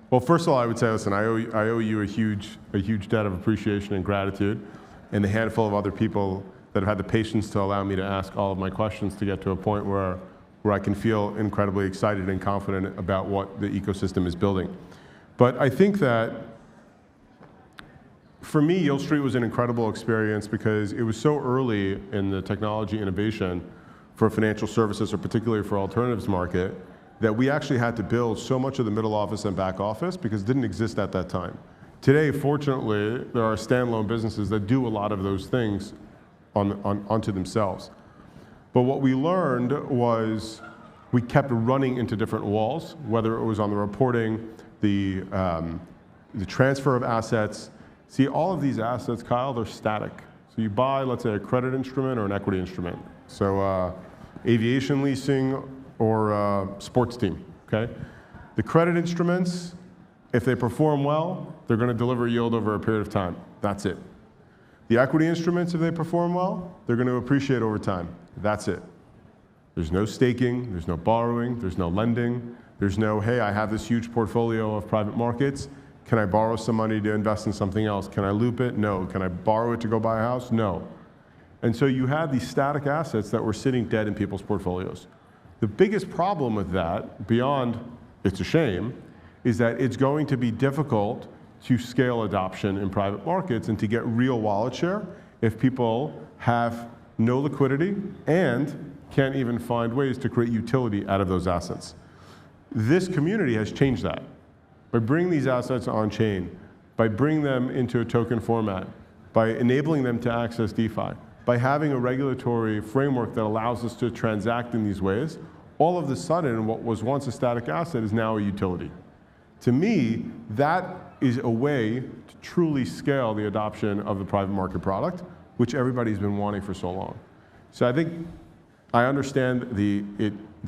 Well, first of all, I would say, listen, I owe you a huge debt of appreciation and gratitude, and a handful of other people that have had the patience to allow me to ask all of my questions to get to a point where I can feel incredibly excited and confident about what the ecosystem is building. But I think that for me, Yield Street was an incredible experience because it was so early in the technology innovation for financial services, or particularly for alternatives market, that we actually had to build so much of the middle office and back office because it didn't exist at that time. Today, fortunately, there are standalone businesses that do a lot of those things onto themselves. But what we learned was we kept running into different walls, whether it was on the reporting, the transfer of assets. See, all of these assets, Kyle, they're static. So you buy, let's say, a credit instrument or an equity instrument. So aviation leasing or sports team, okay? The credit instruments, if they perform well, they're going to deliver yield over a period of time. That's it. The equity instruments, if they perform well, they're going to appreciate over time. That's it. There's no staking, there's no borrowing, there's no lending, there's no, hey, I have this huge portfolio of private markets. Can I borrow some money to invest in something else? Can I loop it? No. Can I borrow it to go buy a house? No. And so you had these static assets that were sitting dead in people's portfolios. The biggest problem with that, beyond it's a shame, is that it's going to be difficult to scale adoption in private markets and to get real wallet share if people have no liquidity and can't even find ways to create utility out of those assets. This community has changed that. By bringing these assets on chain, by bringing them into a token format, by enabling them to access DeFi, by having a regulatory framework that allows us to transact in these ways, all of a sudden what was once a static asset is now a utility. To me, that is a way to truly scale the adoption of the private market product, which everybody's been wanting for so long. So I think I understand the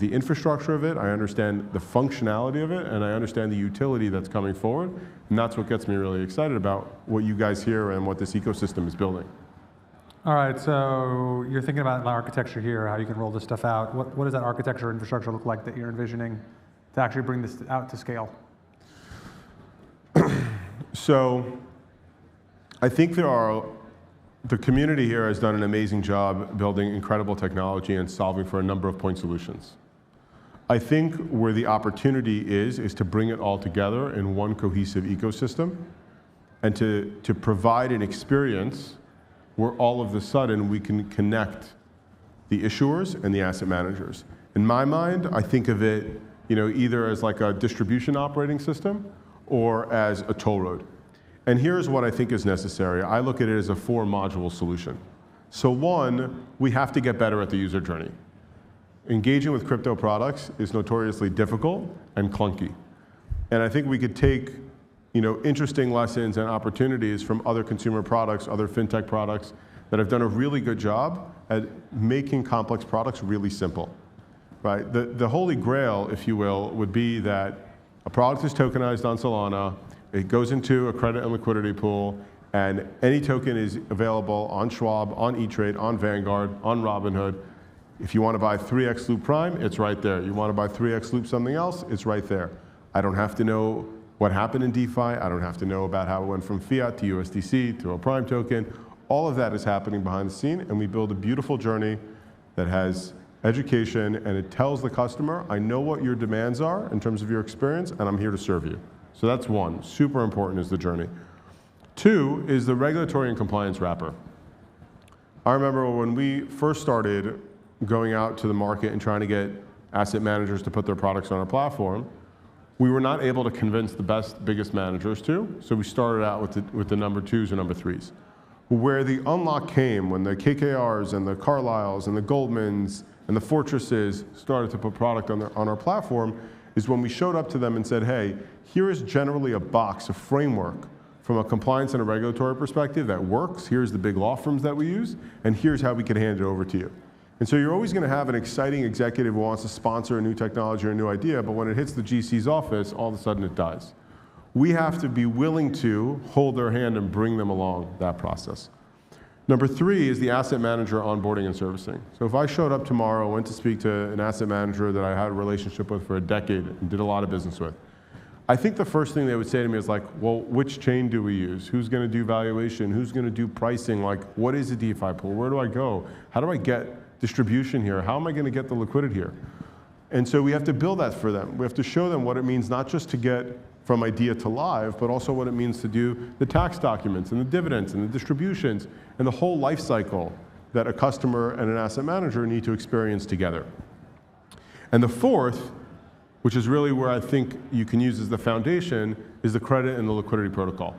infrastructure of it, I understand the functionality of it, and I understand the utility that's coming forward, and that's what gets me really excited about what you guys hear and what this ecosystem is building. All right, so you're thinking about the architecture here, how you can roll this stuff out. What does that architecture infrastructure look like that you're envisioning to actually bring this out to scale? So I think the community here has done an amazing job building incredible technology and solving for a number of point solutions. I think where the opportunity is to bring it all together in one cohesive ecosystem and to provide an experience where all of a sudden we can connect the issuers and the asset managers. In my mind, I think of it either as like a distribution operating system or as a toll road. And here's what I think is necessary. I look at it as a 4-module solution. So one, we have to get better at the user journey. Engaging with crypto products is notoriously difficult and clunky. And I think we could take interesting lessons and opportunities from other consumer products, other fintech products that have done a really good job at making complex products really simple. Right? The holy grail, if you will, would be that a product is tokenized on Solana, it goes into a credit and liquidity pool, and any token is available on Schwab, on E-Trade, on Vanguard, on Robinhood. If you want to buy 3x Loop Prime, it's right there. You want to buy 3x Loop something else, it's right there. I don't have to know what happened in DeFi. I don't have to know about how it went from fiat to USDC to a Prime token. All of that is happening behind the scene, and we build a beautiful journey that has education, and it tells the customer, I know what your demands are in terms of your experience, and I'm here to serve you. So that's one. Super important is the journey. Two is the regulatory and compliance wrapper. I remember when we first started going out to the market and trying to get asset managers to put their products on our platform, we were not able to convince the best, biggest managers to, so we started out with the number 2s or number 3s. Where the unlock came when the KKRs and the Carlyles and the Goldmans and the Fortresses started to put product on our platform is when we showed up to them and said, hey, here is generally a box, a framework from a compliance and a regulatory perspective that works. Here's the big law firms that we use, and here's how we can hand it over to you. And so you're always going to have an exciting executive who wants to sponsor a new technology or a new idea, but when it hits the GC's office, all of a sudden it dies. We have to be willing to hold their hand and bring them along that process. Number 3 is the asset manager onboarding and servicing. So if I showed up tomorrow, went to speak to an asset manager that I had a relationship with for a decade and did a lot of business with, I think the first thing they would say to me is like, well, which chain do we use? Who's going to do valuation? Who's going to do pricing? Like, what is a DeFi pool? Where do I go? How do I get distribution here? How am I going to get the liquidity here? And so we have to build that for them. We have to show them what it means not just to get from idea to live, but also what it means to do the tax documents and the dividends and the distributions and the whole life cycle that a customer and an asset manager need to experience together. And the fourth, which is really where I think you can use as the foundation, is the credit and the liquidity protocol.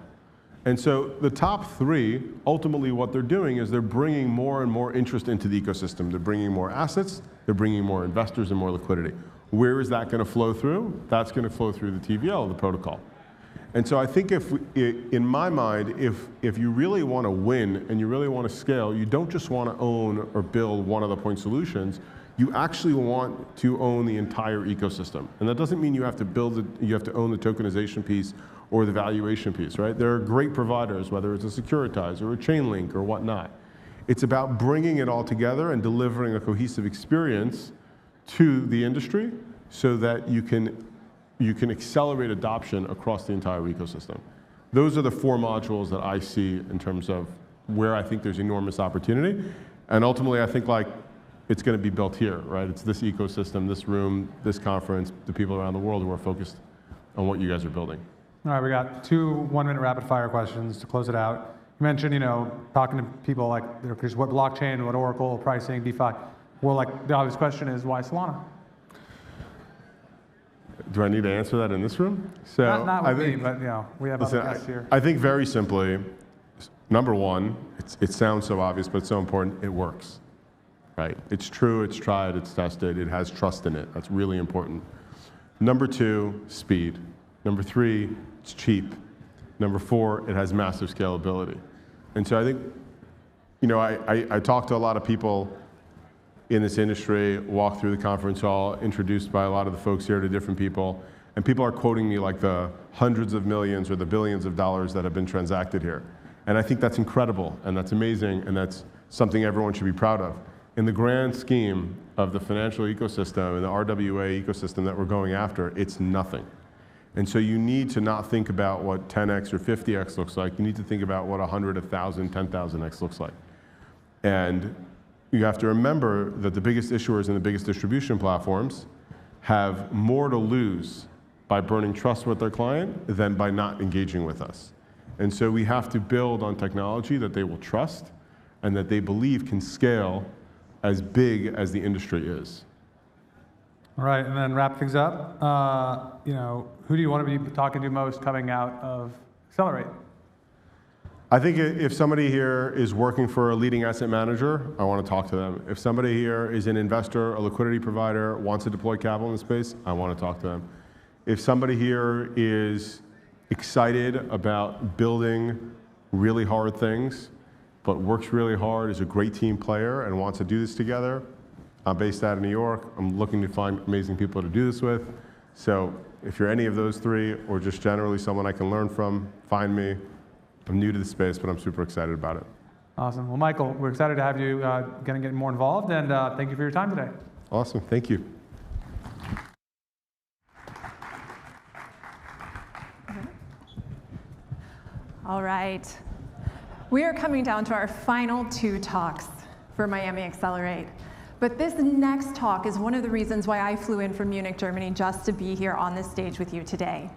And so the top 3, ultimately what they're doing is they're bringing more and more interest into the ecosystem. They're bringing more assets, they're bringing more investors and more liquidity. Where is that going to flow through? That's going to flow through the TVL, the protocol. And so I think in my mind, if you really want to win and you really want to scale, you don't just want to own or build one of the point solutions. You actually want to own the entire ecosystem. And that doesn't mean you have to build it, you have to own the tokenization piece or the valuation piece, right? There are great providers, whether it's a securitize or a Chainlink or whatnot. It's about bringing it all together and delivering a cohesive experience to the industry so that you can accelerate adoption across the entire ecosystem. Those are the 4 modules that I see in terms of where I think there's enormous opportunity. And ultimately, I think like it's going to be built here, right? It's this ecosystem, this room, this conference, the people around the world who are focused on what you guys are building. All right, we got 2 1-minute rapid-fire questions to close it out. You mentioned, talking to people like, what blockchain, what Oracle, pricing, DeFi. Well, like the obvious question is, why Solana? Do I need to answer that in this room? So not with me, but we have other guests here. I think very simply, number 1, it sounds so obvious, but it's so important, it works. Right? It's true, it's tried, it's tested, it has trust in it. That's really important. Number 2, speed. Number 3, it's cheap. Number 4, it has massive scalability. And so I think, I talk to a lot of people in this industry, walk through the conference hall, introduced by a lot of the folks here to different people, and people are quoting me like the hundreds of millions or the billions of dollars that have been transacted here. And I think that's incredible, and that's amazing, and that's something everyone should be proud of. In the grand scheme of the financial ecosystem and the RWA ecosystem that we're going after, it's nothing. And so you need to not think about what 10x or 50x looks like. You need to think about what 100, 1,000, 10,000x looks like. And you have to remember that the biggest issuers and the biggest distribution platforms have more to lose by burning trust with their client than by not engaging with us. And so we have to build on technology that they will trust and that they believe can scale as big as the industry is. All right, and then wrap things up. Who do you want to be talking to most coming out of Accelerate? I think if somebody here is working for a leading asset manager, I want to talk to them. If somebody here is an investor, a liquidity provider, wants to deploy capital in the space, I want to talk to them. If somebody here is excited about building really hard things, but works really hard, is a great team player, and wants to do this together, I'm based out of New York. I'm looking to find amazing people to do this with. So if you're any of those three, or just generally someone I can learn from, find me. I'm new to the space, but I'm super excited about it. Awesome. Well, Michael, we're excited to have you get more involved, and thank you for your time today. Awesome. Thank you. All right. We are coming down to our final 2 talks for Miami Accelerate. But this next talk is one of the reasons why I flew in from Munich, Germany, just to be here on this stage with you today.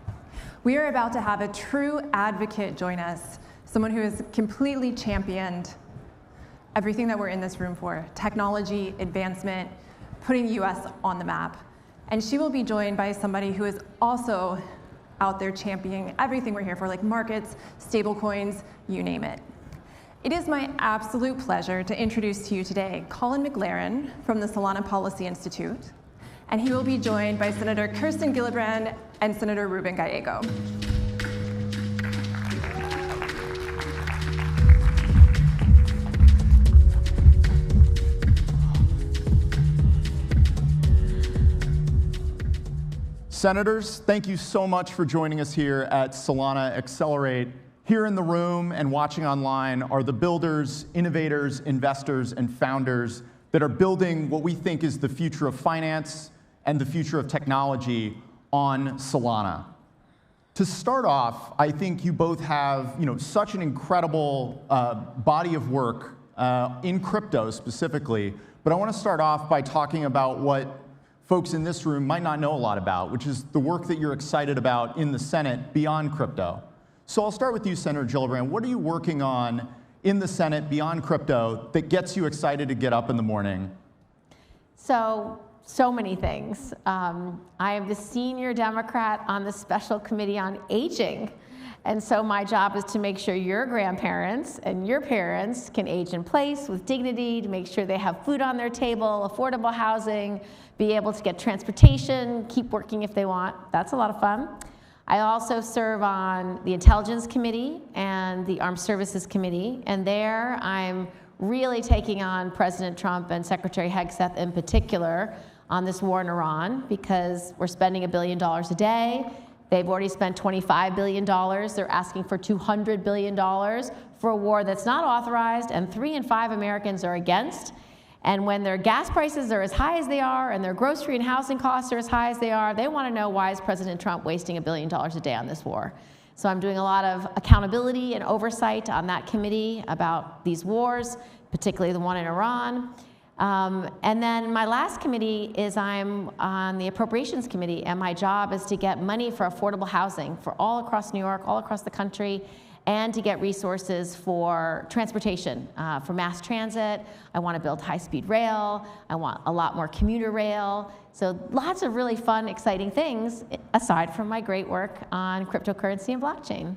We are about to have a true advocate join us, someone who has completely championed everything that we're in this room for: technology, advancement, putting the US on the map. And she will be joined by somebody who is also out there championing everything we're here for, like markets, stablecoins, you name it. It is my absolute pleasure to introduce to you today Colin McLaren from the Solana Policy Institute, and he will be joined by Senator Kirsten Gillibrand and Senator Ruben Gallego. Senators, thank you so much for joining us here at Solana Accelerate. Here in the room and watching online are the builders, innovators, investors, and founders that are building what we think is the future of finance and the future of technology on Solana. To start off, I think you both have such an incredible body of work in crypto specifically, but I want to start off by talking about what folks in this room might not know a lot about, which is the work that you're excited about in the Senate beyond crypto. So I'll start with you, Senator Gillibrand. What are you working on in the Senate beyond crypto that gets you excited to get up in the morning? So many things. I am the senior Democrat on the Special Committee on Aging. And so my job is to make sure your grandparents and your parents can age in place with dignity, to make sure they have food on their table, affordable housing, be able to get transportation, keep working if they want. That's a lot of fun. I also serve on the Intelligence Committee and the Armed Services Committee, and there I'm really taking on President Trump and Secretary Hegseth in particular on this war in Iran, because we're spending $1 billion a day. They've already spent $25 billion. They're asking for $200 billion for a war that's not authorized, and 3 in 5 Americans are against. And when their gas prices are as high as they are and their grocery and housing costs are as high as they are, they want to know, why is President Trump wasting $1 billion a day on this war? So I'm doing a lot of accountability and oversight on that committee about these wars, particularly the one in Iran. And then my last committee is I'm on the Appropriations Committee, and my job is to get money for affordable housing for all across New York, all across the country, and to get resources for transportation, for mass transit. I want to build high-speed rail. I want a lot more commuter rail. So lots of really fun, exciting things, aside from my great work on cryptocurrency and blockchain.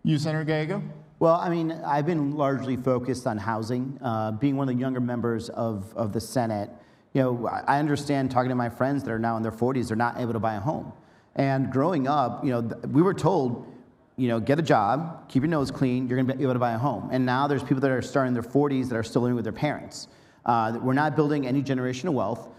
You, Senator Gallego? Well, I mean, I've been largely focused on housing. Being one of the younger members of the Senate, I understand, talking to my friends that are now in their 40s, they're not able to buy a home. And growing up, we were told, get a job, keep your nose clean, you're going to be able to buy a home. And now there's people that are starting in their 40s that are still living with their parents. We're not building any generational wealth.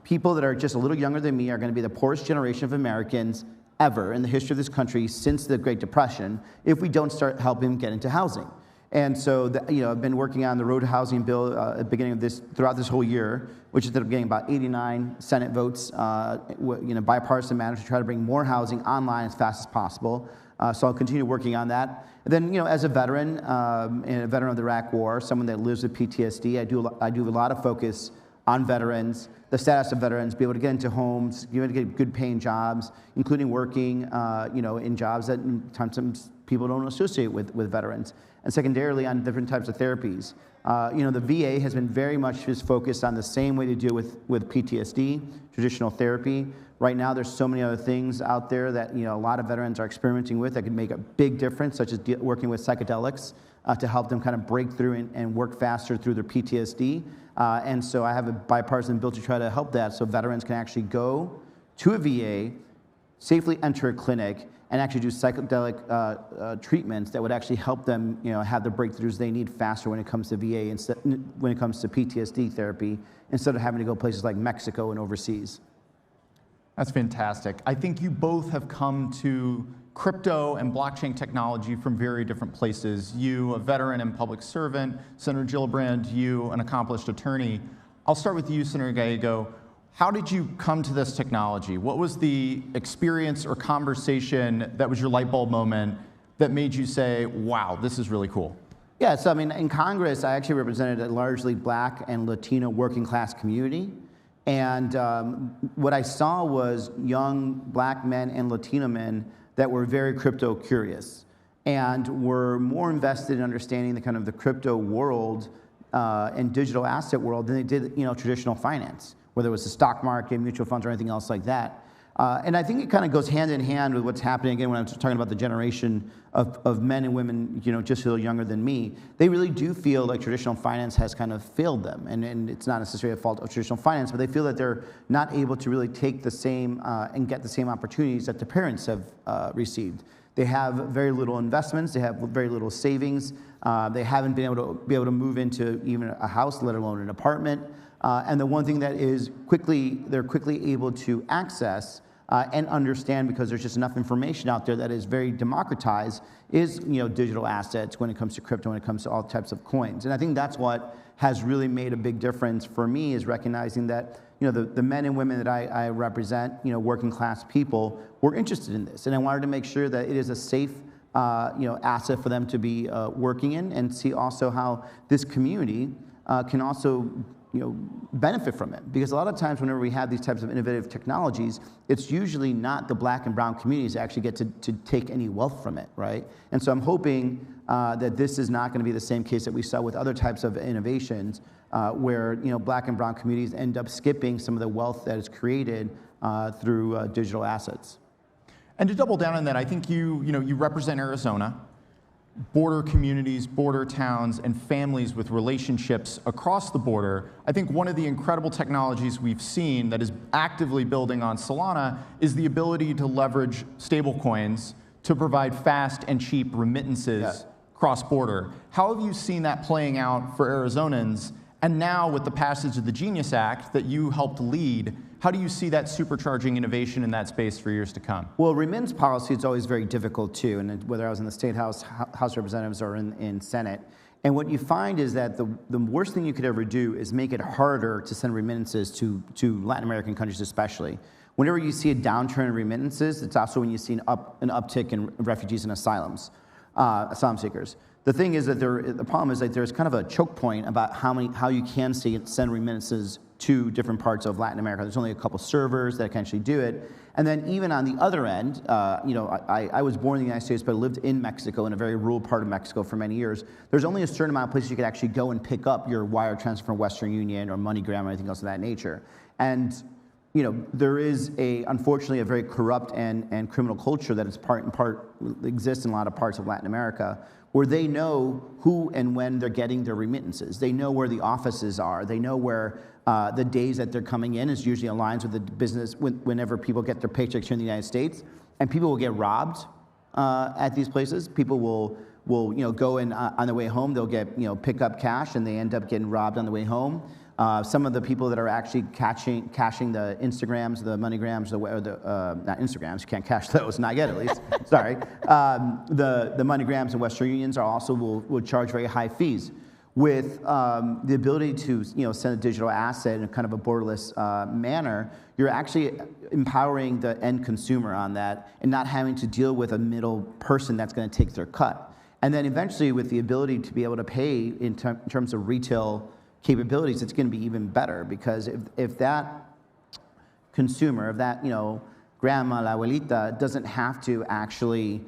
People that are just a little younger than me are going to be the poorest generation of Americans ever in the history of this country since the Great Depression if we don't start helping them get into housing. And so, I've been working on the road housing bill at the beginning of this, throughout this whole year, which ended up getting about 89 Senate votes, bipartisan manner to try to bring more housing online as fast as possible. So I'll continue working on that. And then, as a veteran, and a veteran of the Iraq War, someone that lives with PTSD, I do a lot of focus on veterans, the status of veterans, be able to get into homes, be able to get good paying jobs, including working in jobs that sometimes people don't associate with veterans. And secondarily, on different types of therapies. The VA has been very much just focused on the same way to deal with PTSD, traditional therapy. Right now, there's so many other things out there that a lot of veterans are experimenting with that could make a big difference, such as working with psychedelics to help them kind of break through and work faster through their PTSD. And so I have a bipartisan bill to try to help that, so veterans can actually go to a VA, safely enter a clinic, and actually do psychedelic treatments that would actually help them, have the breakthroughs they need faster when it comes to VA, when it comes to PTSD therapy, instead of having to go places like Mexico and overseas. That's fantastic. I think you both have come to crypto and blockchain technology from very different places. You, a veteran and public servant, Senator Gillibrand, you, an accomplished attorney. I'll start with you, Senator Gallego. How did you come to this technology? What was the experience or conversation that was your light bulb moment that made you say, wow, this is really cool? Yeah, so I mean, in Congress, I actually represented a largely Black and Latino working class community. And what I saw was young Black men and Latino men that were very crypto curious and were more invested in understanding the kind of the crypto world and digital asset world than they did, traditional finance, whether it was the stock market, mutual funds, or anything else like that. And I think it kind of goes hand in hand with what's happening, again, when I'm talking about the generation of men and women, just a little younger than me. They really do feel like traditional finance has kind of failed them. And it's not necessarily a fault of traditional finance, but they feel that they're not able to really take the same and get the same opportunities that their parents have received. They have very little investments. They have very little savings. They haven't been able to move into even a house, let alone an apartment. And the one thing that is they're quickly able to access and understand, because there's just enough information out there that is very democratized, is digital assets when it comes to crypto, when it comes to all types of coins. And I think that's what has really made a big difference for me, is recognizing that the men and women that I represent, working class people, were interested in this, and I wanted to make sure that it is a safe asset for them to be working in, and see also how this community can also benefit from it. Because a lot of times whenever we have these types of innovative technologies, it's usually not the Black and brown communities that actually get to take any wealth from it, right? And so I'm hoping that this is not going to be the same case that we saw with other types of innovations, where Black and brown communities end up skipping some of the wealth that is created through digital assets. And to double down on that, I think you represent Arizona, border communities, border towns, and families with relationships across the border. I think one of the incredible technologies we've seen that is actively building on Solana is the ability to leverage stablecoins to provide fast and cheap remittances cross-border. How have you seen that playing out for Arizonans? And now with the passage of the Genius Act that you helped lead, how do you see that supercharging innovation in that space for years to come? Well, remittance policy is always very difficult too, and whether I was in the State House, House of Representatives, or in Senate. And what you find is that the worst thing you could ever do is make it harder to send remittances to Latin American countries especially. Whenever you see a downturn in remittances, it's also when you see an uptick in refugees and asylum seekers. The thing is that the problem is that there's kind of a choke point about how you can send remittances to different parts of Latin America. There's only a couple servers that can actually do it. And then even on the other end, I was born in the United States, but I lived in Mexico, in a very rural part of Mexico for many years. There's only a certain amount of places you could actually go and pick up your wire transfer from Western Union or MoneyGram or anything else of that nature. And there is unfortunately a very corrupt and criminal culture that is part exists in a lot of parts of Latin America, where they know who and when they're getting their remittances. They know where the offices are. They know where the days that they're coming in is usually aligns with the business whenever people get their paychecks here in the United States. And people will get robbed at these places. People will go in on the way home. They'll get pick up cash, and they end up getting robbed on the way home. Some of the people that are actually caching the Instagrams, the MoneyGrams, not Instagrams, you can't cash those, not yet at least, sorry. The MoneyGrams and Western Unions are also will charge very high fees. With the ability to send a digital asset in a kind of a borderless manner, you're actually empowering the end consumer on that and not having to deal with a middle person that's going to take their cut. And then eventually with the ability to be able to pay in terms of retail capabilities, it's going to be even better, because if that consumer, if that grandma, la abuelita, doesn't have to actually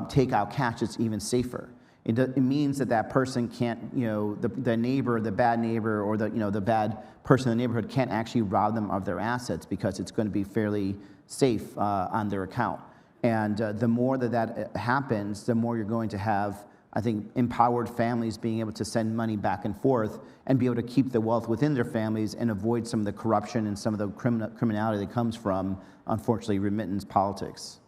take out cash, it's even safer. It means that person can't, the neighbor, the bad neighbor, or the bad person in the neighborhood can't actually rob them of their assets, because it's going to be fairly safe on their account. And the more that happens, the more you're going to have, I think, empowered families being able to send money back and forth and be able to keep the wealth within their families and avoid some of the corruption and some of the criminality that comes from, unfortunately, remittance politics.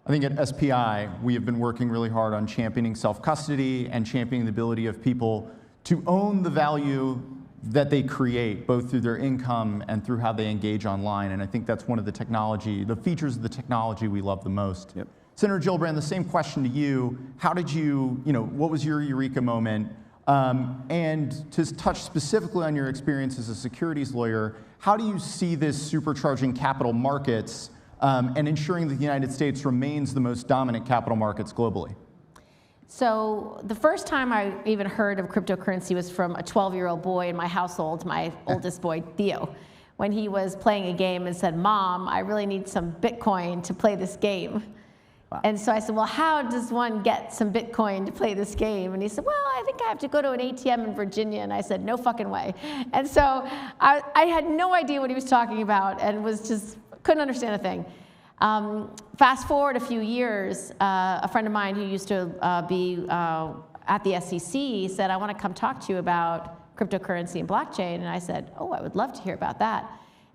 I think at SPI, we have been working really hard on championing self-custody and championing the ability of people to own the value that they create, both through their income and through how they engage online. And I think that's one of the features of the technology we love the most. Yep. Senator Gillibrand, the same question to you. How did you, what was your eureka moment? And to touch specifically on your experience as a securities lawyer, how do you see this supercharging capital markets and ensuring that the United States remains the most dominant capital markets globally? So the first time I even heard of cryptocurrency was from a 12-year-old boy in my household, my oldest boy, Theo, when he was playing a game and said, "Mom, I really need some Bitcoin to play this game." Wow. And so I said, "Well, how does one get some Bitcoin to play this game?" And he said, "Well, I think I have to go to an ATM in Virginia." And I said, "No fucking way." And so I had no idea what he was talking about and couldn't understand a thing. Fast forward a few years, a friend of mine who used to be at the SEC said, "I want to come talk to you about cryptocurrency and blockchain." And I said, "Oh, I would love to hear about that."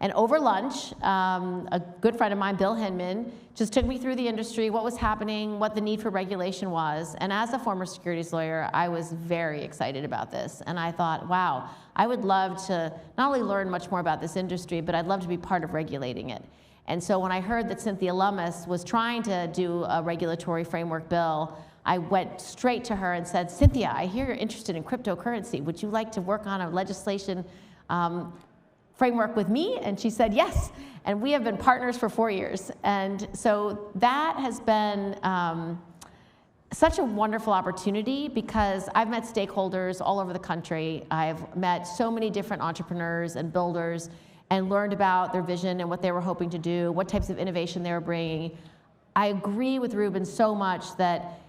And over lunch, a good friend of mine, Bill Hinman, just took me through the industry, what was happening, what the need for regulation was. And as a former securities lawyer, I was very excited about this. And I thought, wow, I would love to not only learn much more about this industry, but I'd love to be part of regulating it. And so when I heard that Cynthia Lummis was trying to do a regulatory framework bill, I went straight to her and said, "Cynthia, I hear you're interested in cryptocurrency. Would you like to work on a legislation framework with me?" And she said, "Yes." And we have been partners for 4 years. And so that has been such a wonderful opportunity, because I've met stakeholders all over the country. I've met so many different entrepreneurs and builders and learned about their vision and what they were hoping to do, what types of innovation they were bringing. I agree with Ruben so much that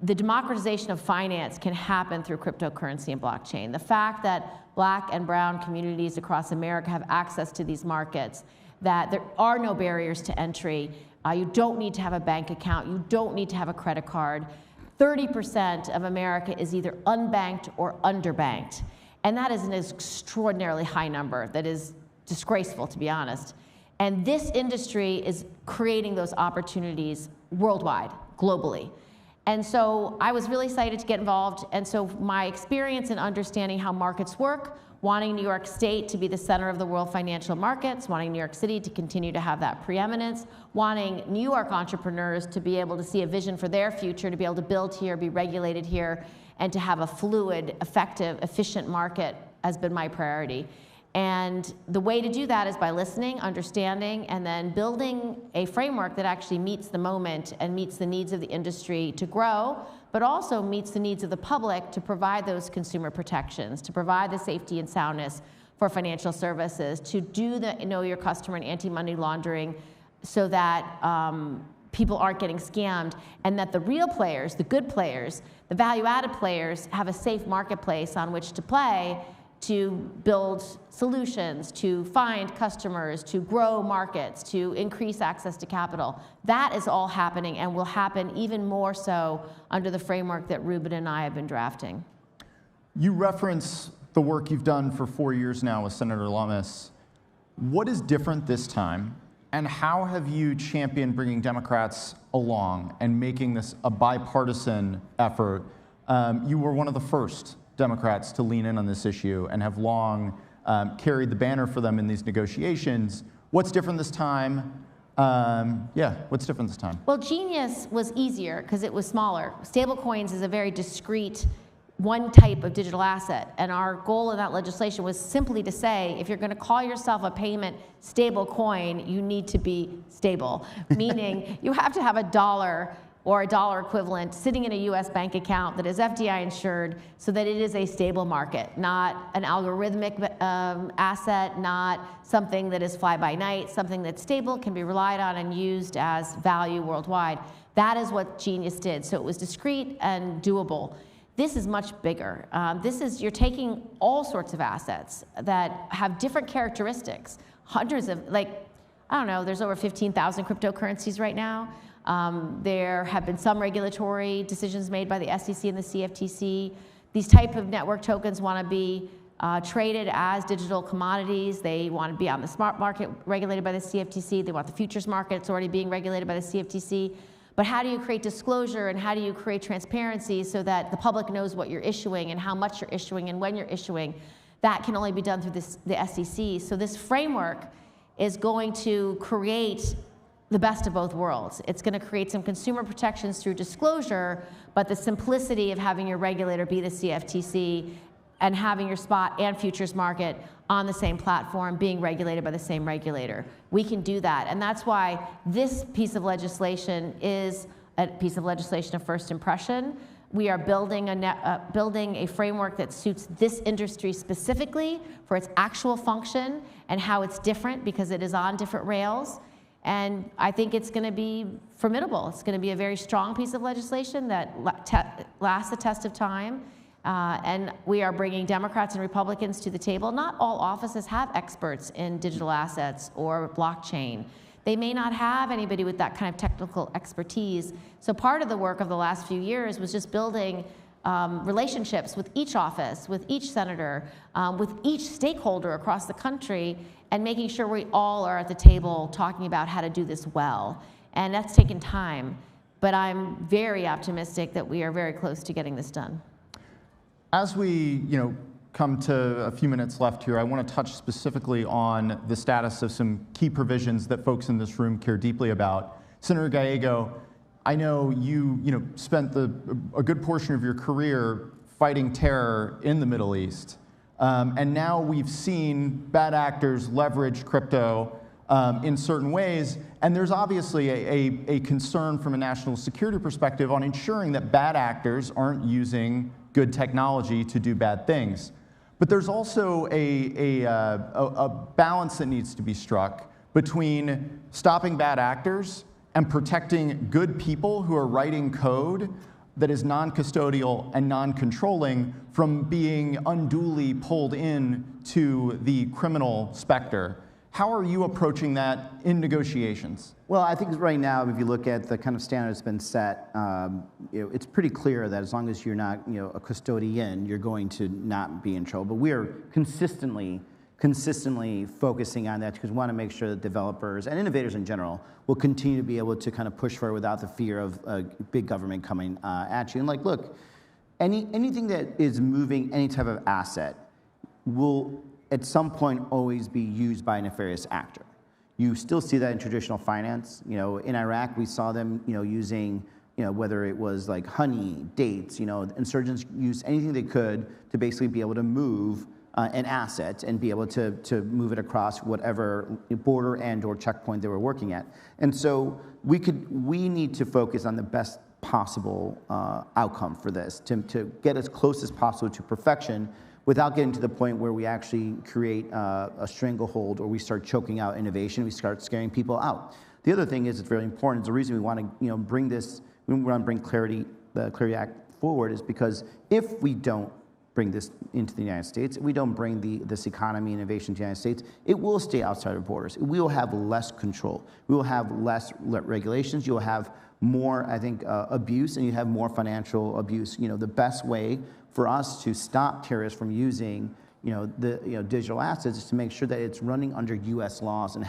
the democratization of finance can happen through cryptocurrency and blockchain. The fact that Black and brown communities across America have access to these markets, that there are no barriers to entry. You don't need to have a bank account. You don't need to have a credit card. 30% of America is either unbanked or underbanked. And that is an extraordinarily high number that is disgraceful, to be honest. And this industry is creating those opportunities worldwide, globally. And so I was really excited to get involved. And so my experience in understanding how markets work, wanting New York State to be the center of the world financial markets, wanting New York City to continue to have that preeminence, wanting New York entrepreneurs to be able to see a vision for their future, to be able to build here, be regulated here, and to have a fluid, effective, efficient market has been my priority. And the way to do that is by listening, understanding, and then building a framework that actually meets the moment and meets the needs of the industry to grow, but also meets the needs of the public to provide those consumer protections, to provide the safety and soundness for financial services, to do the know your customer and anti-money laundering so that people aren't getting scammed, and that the real players, the good players, the value-added players have a safe marketplace on which to play, to build solutions, to find customers, to grow markets, to increase access to capital. That is all happening and will happen even more so under the framework that Ruben and I have been drafting. You reference the work you've done for 4 years now with Senator Lummis. What is different this time, and how have you championed bringing Democrats along and making this a bipartisan effort? You were one of the first Democrats to lean in on this issue and have long carried the banner for them in these negotiations. What's different this time? What's different this time? Well, Genius was easier because it was smaller. Stablecoins is a very discrete one type of digital asset, and our goal in that legislation was simply to say, if you're going to call yourself a payment stable coin, you need to be stable, meaning you have to have a dollar or a dollar equivalent sitting in a US bank account that is FDI insured so that it is a stable market, not an algorithmic asset, not something that is fly by night, something that's stable, can be relied on and used as value worldwide. That is what Genius did. So it was discrete and doable. This is much bigger. You're taking all sorts of assets that have different characteristics. Hundreds of, I don't know, there's over 15,000 cryptocurrencies right now. There have been some regulatory decisions made by the SEC and the CFTC. These type of network tokens want to be traded as digital commodities. They want to be on the smart market regulated by the CFTC. They want the futures market. It's already being regulated by the CFTC. But how do you create disclosure and how do you create transparency so that the public knows what you're issuing and how much you're issuing and when you're issuing? That can only be done through the SEC. So this framework is going to create the best of both worlds. It's going to create some consumer protections through disclosure, but the simplicity of having your regulator be the CFTC and having your spot and futures market on the same platform being regulated by the same regulator. We can do that, and that's why this piece of legislation is a piece of legislation of first impression. We are building a framework that suits this industry specifically for its actual function and how it's different because it is on different rails. And I think it's going to be formidable. It's going to be a very strong piece of legislation that lasts the test of time. And we are bringing Democrats and Republicans to the table. Not all offices have experts in digital assets or blockchain. They may not have anybody with that kind of technical expertise. So part of the work of the last few years was just building relationships with each office, with each senator, with each stakeholder across the country, and making sure we all are at the table talking about how to do this well. And that's taken time, but I'm very optimistic that we are very close to getting this done. As we come to a few minutes left here, I want to touch specifically on the status of some key provisions that folks in this room care deeply about. Senator Gallego, I know you spent a good portion of your career fighting terror in the Middle East. And now we've seen bad actors leverage crypto in certain ways. And there's obviously a concern from a national security perspective on ensuring that bad actors aren't using good technology to do bad things. But there's also a balance that needs to be struck between stopping bad actors and protecting good people who are writing code that is non-custodial and non-controlling from being unduly pulled in to the criminal specter. How are you approaching that in negotiations? Well, I think right now, if you look at the kind of standard that's been set, it's pretty clear that as long as you're not a custodian, you're going to not be in trouble. But we are consistently focusing on that because we want to make sure that developers and innovators in general will continue to be able to kind of push forward without the fear of big government coming at you. And look, anything that is moving any type of asset will at some point always be used by a nefarious actor. You still see that in traditional finance. In Iraq, we saw them using whether it was like honey, dates. Insurgents used anything they could to basically be able to move an asset and be able to move it across whatever border and or checkpoint they were working at. And so we need to focus on the best possible outcome for this to get as close as possible to perfection without getting to the point where we actually create a stranglehold or we start choking out innovation, we start scaring people out. The other thing is, it's very important, the reason we want to bring this, we want to bring the Clarity Act forward is because if we don't bring this into the United States, if we don't bring this economy innovation to the United States, it will stay outside our borders. We will have less control. We will have less regulations. You will have more, I think, abuse, and you have more financial abuse. The best way for us to stop terrorists from using digital assets is to make sure that it's running under U.S. laws and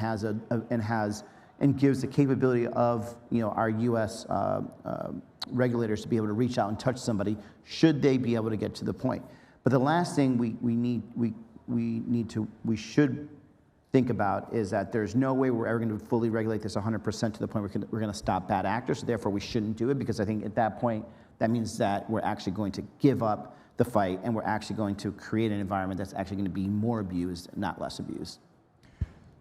gives the capability of our U.S. Regulators to be able to reach out and touch somebody should they be able to get to the point. But the last thing we should think about is that there's no way we're ever going to fully regulate this 100% to the point where we're going to stop bad actors. So therefore, we shouldn't do it, because I think at that point that means that we're actually going to give up the fight, and we're actually going to create an environment that's actually going to be more abused, not less abused.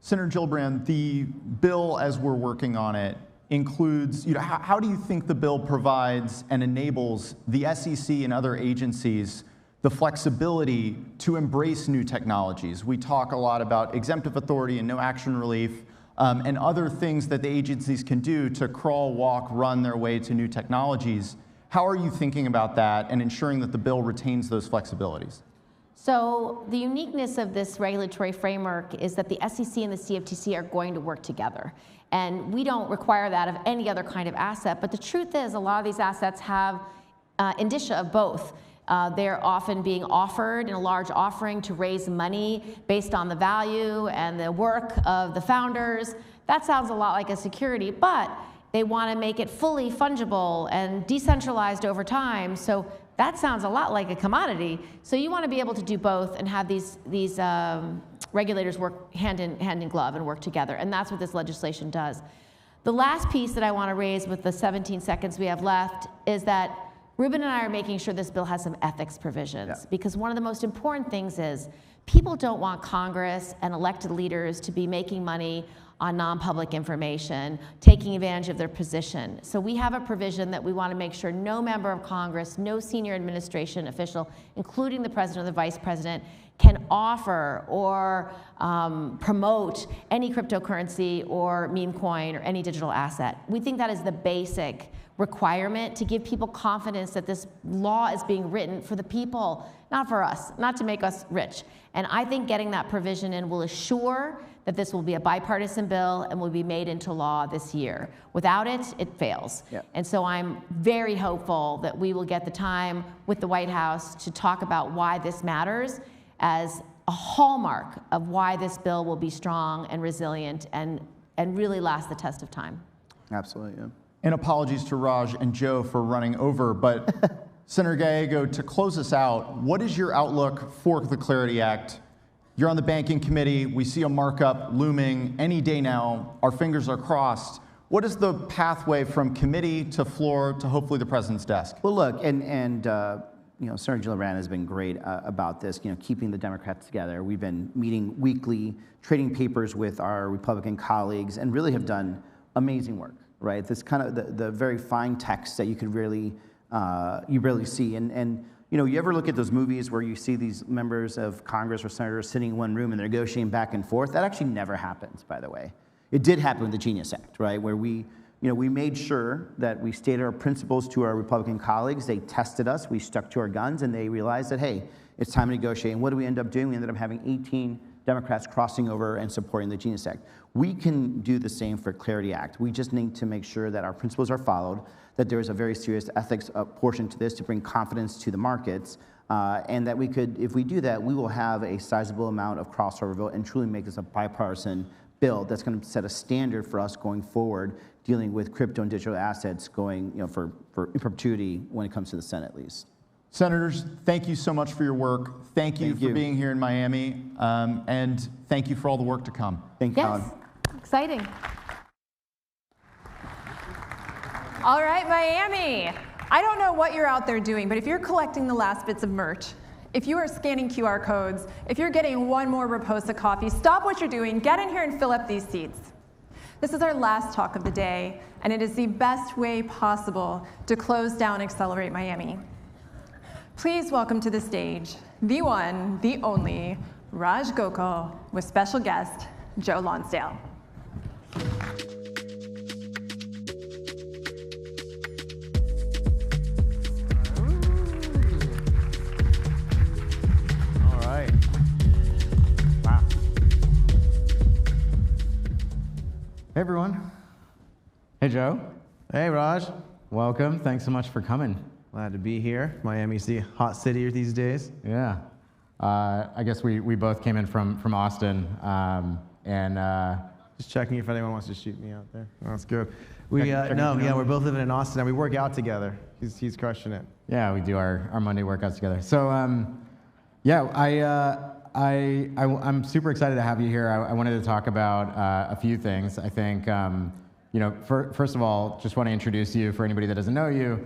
Senator Gillibrand, the bill as we're working on it includes, how do you think the bill provides and enables the SEC and other agencies the flexibility to embrace new technologies? We talk a lot about exemptive authority and no action relief, and other things that the agencies can do to crawl, walk, run their way to new technologies. How are you thinking about that and ensuring that the bill retains those flexibilities? So the uniqueness of this regulatory framework is that the SEC and the CFTC are going to work together. And we don't require that of any other kind of asset, but the truth is a lot of these assets have indicia of both. They're often being offered in a large offering to raise money based on the value and the work of the founders. That sounds a lot like a security, but they want to make it fully fungible and decentralized over time. So that sounds a lot like a commodity. So you want to be able to do both and have these regulators work hand in glove and work together. And that's what this legislation does. The last piece that I want to raise with the 17 seconds we have left is that Ruben and I are making sure this bill has some ethics provisions, because one of the most important things is people don't want Congress and elected leaders to be making money on non-public information, taking advantage of their position. So we have a provision that we want to make sure no member of Congress, no senior administration official, including the president or the vice president, can offer or promote any cryptocurrency or meme coin or any digital asset. We think that is the basic requirement to give people confidence that this law is being written for the people, not for us, not to make us rich. And I think getting that provision in will assure that this will be a bipartisan bill and will be made into law this year. Without it, it fails. And so I'm very hopeful that we will get the time with the White House to talk about why this matters as a hallmark of why this bill will be strong and resilient and really last the test of time. Absolutely, yeah. And apologies to Raj and Joe for running over, but Senator Gallego, to close us out, what is your outlook for the Clarity Act? You're on the banking committee. We see a markup looming any day now. Our fingers are crossed. What is the pathway from committee to floor to hopefully the president's desk? Well, look, Senator Gillibrand has been great about this, keeping the Democrats together. We've been meeting weekly, trading papers with our Republican colleagues, and really have done amazing work, right? This kind of the very fine text that you could really, you rarely see. And you ever look at those movies where you see these members of Congress or senators sitting in one room and they're negotiating back and forth? That actually never happens, by the way. It did happen with the Genius Act, right? Where we made sure that we stated our principles to our Republican colleagues. They tested us, we stuck to our guns, and they realized that, hey, it's time to negotiate. And what do we end up doing? We ended up having 18 Democrats crossing over and supporting the Genius Act. We can do the same for Clarity Act. We just need to make sure that our principles are followed, that there is a very serious ethics portion to this to bring confidence to the markets, and that we could, if we do that, we will have a sizable amount of crossover vote and truly make this a bipartisan bill that's going to set a standard for us going forward, dealing with crypto and digital assets going, for in perpetuity when it comes to the Senate, at least. Senators, thank you so much for your work. Thank you for being here in Miami, and thank you for all the work to come. Thank you, Yes, exciting. All right, Miami. I don't know what you're out there doing, but if you're collecting the last bits of merch, if you are scanning QR codes, if you're getting one more Raposa coffee, stop what you're doing, get in here and fill up these seats. This is our last talk of the day, and it is the best way possible to close down Accelerate Miami. Please welcome to the stage the one, the only, Raj Gokul, with special guest, Joe Lonsdale. All right. Wow. Hey, everyone. Hey, Joe. Hey, Raj. Welcome. Thanks so mujust for coming. Glad to be here. Miami's the hot city these days. Yeah. I guess we both came in from Austin, and just checking if anyone wants to shoot me out there. Oh, that's good. We're both living in Austin, and we work out together. He's crushing it. Yeah, we do our Monday workouts together. So, I'm super excited to have you here. I wanted to talk about a few things. I think, first of all, just want to introduce you for anybody that doesn't know you.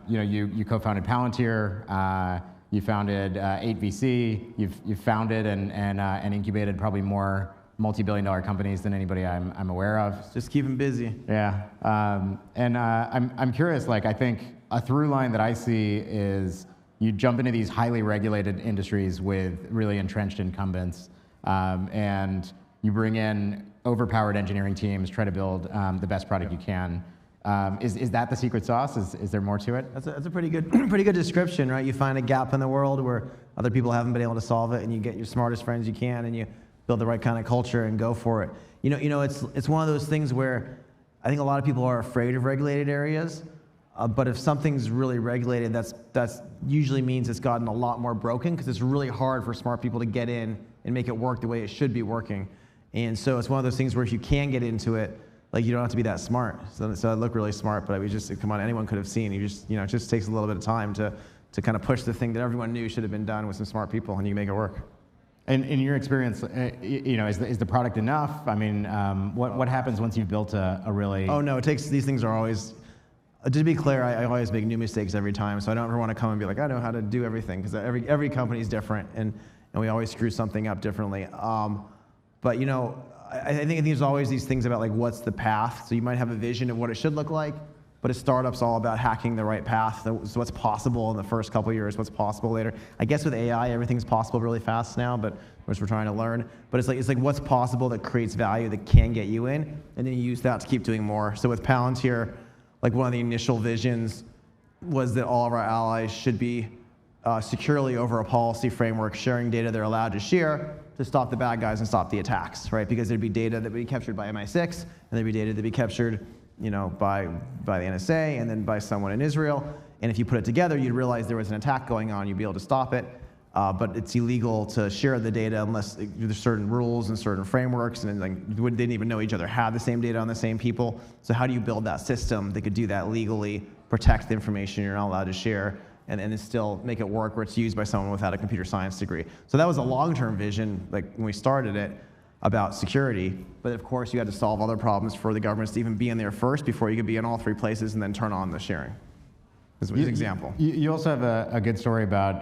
You co-founded Palantir. You founded 8VC. You've founded and incubated probably more multi-billion-dollar companies than anybody I'm aware of. Just keep them busy. Yeah, I'm curious. Like, I think a through line that I see is you jump into these highly regulated industries with really entrenched incumbents, and you bring in overpowered engineering teams, try to build the best product you can. Is that the secret sauce? Is there more to it? That's a pretty good description, right? You find a gap in the world where other people haven't been able to solve it, and you get your smartest friends you can, and you build the right kind of culture and go for it. You know, it's one of those things where I think a lot of people are afraid of regulated areas, but if something's really regulated, that's usually means it's gotten a lot more broken, because it's really hard for smart people to get in and make it work the way it should be working. And so it's one of those things where if you can get into it, like, you don't have to be that smart. So I look really smart, but we just, come on, anyone could have seen. You just, it just takes a little bit of time to kind of push the thing that everyone knew should have been done with some smart people, and you can make it work. And in your experience, is the product enough? I mean, what happens once you've built a really... Oh no, these things are always, to be clear, I always make new mistakes every time, so I don't ever want to come and be like, I know how to do everything, because every company is different, and we always screw something up differently. But I think there's always these things about, like, what's the path. So you might have a vision of what it should look like, but a startup's all about hacking the right path. So what's possible in the first couple of years, what's possible later. I guess with AI, everything's possible really fast now, but which we're trying to learn. But it's like what's possible that creates value that can get you in, and then you use that to keep doing more. So with Palantir, like, one of the initial visions was that all of our allies should be securely over a policy framework, sharing data they're allowed to share to stop the bad guys and stop the attacks, right? Because there'd be data that would be captured by MI6, and there'd be data that'd be captured, by the NSA, and then by someone in Israel. And if you put it together, you'd realize there was an attack going on. You'd be able to stop it. But it's illegal to share the data unless there's certain rules and certain frameworks, and they didn't even know each other had the same data on the same people. So how do you build that system that could do that legally, protect the information you're not allowed to share, and then still make it work where it's used by someone without a computer science degree? So that was a long-term vision, like when we started it, about security. But of course, you had to solve other problems for the governments to even be in there first before you could be in all three places and then turn on the sharing. As an example. You also have a good story about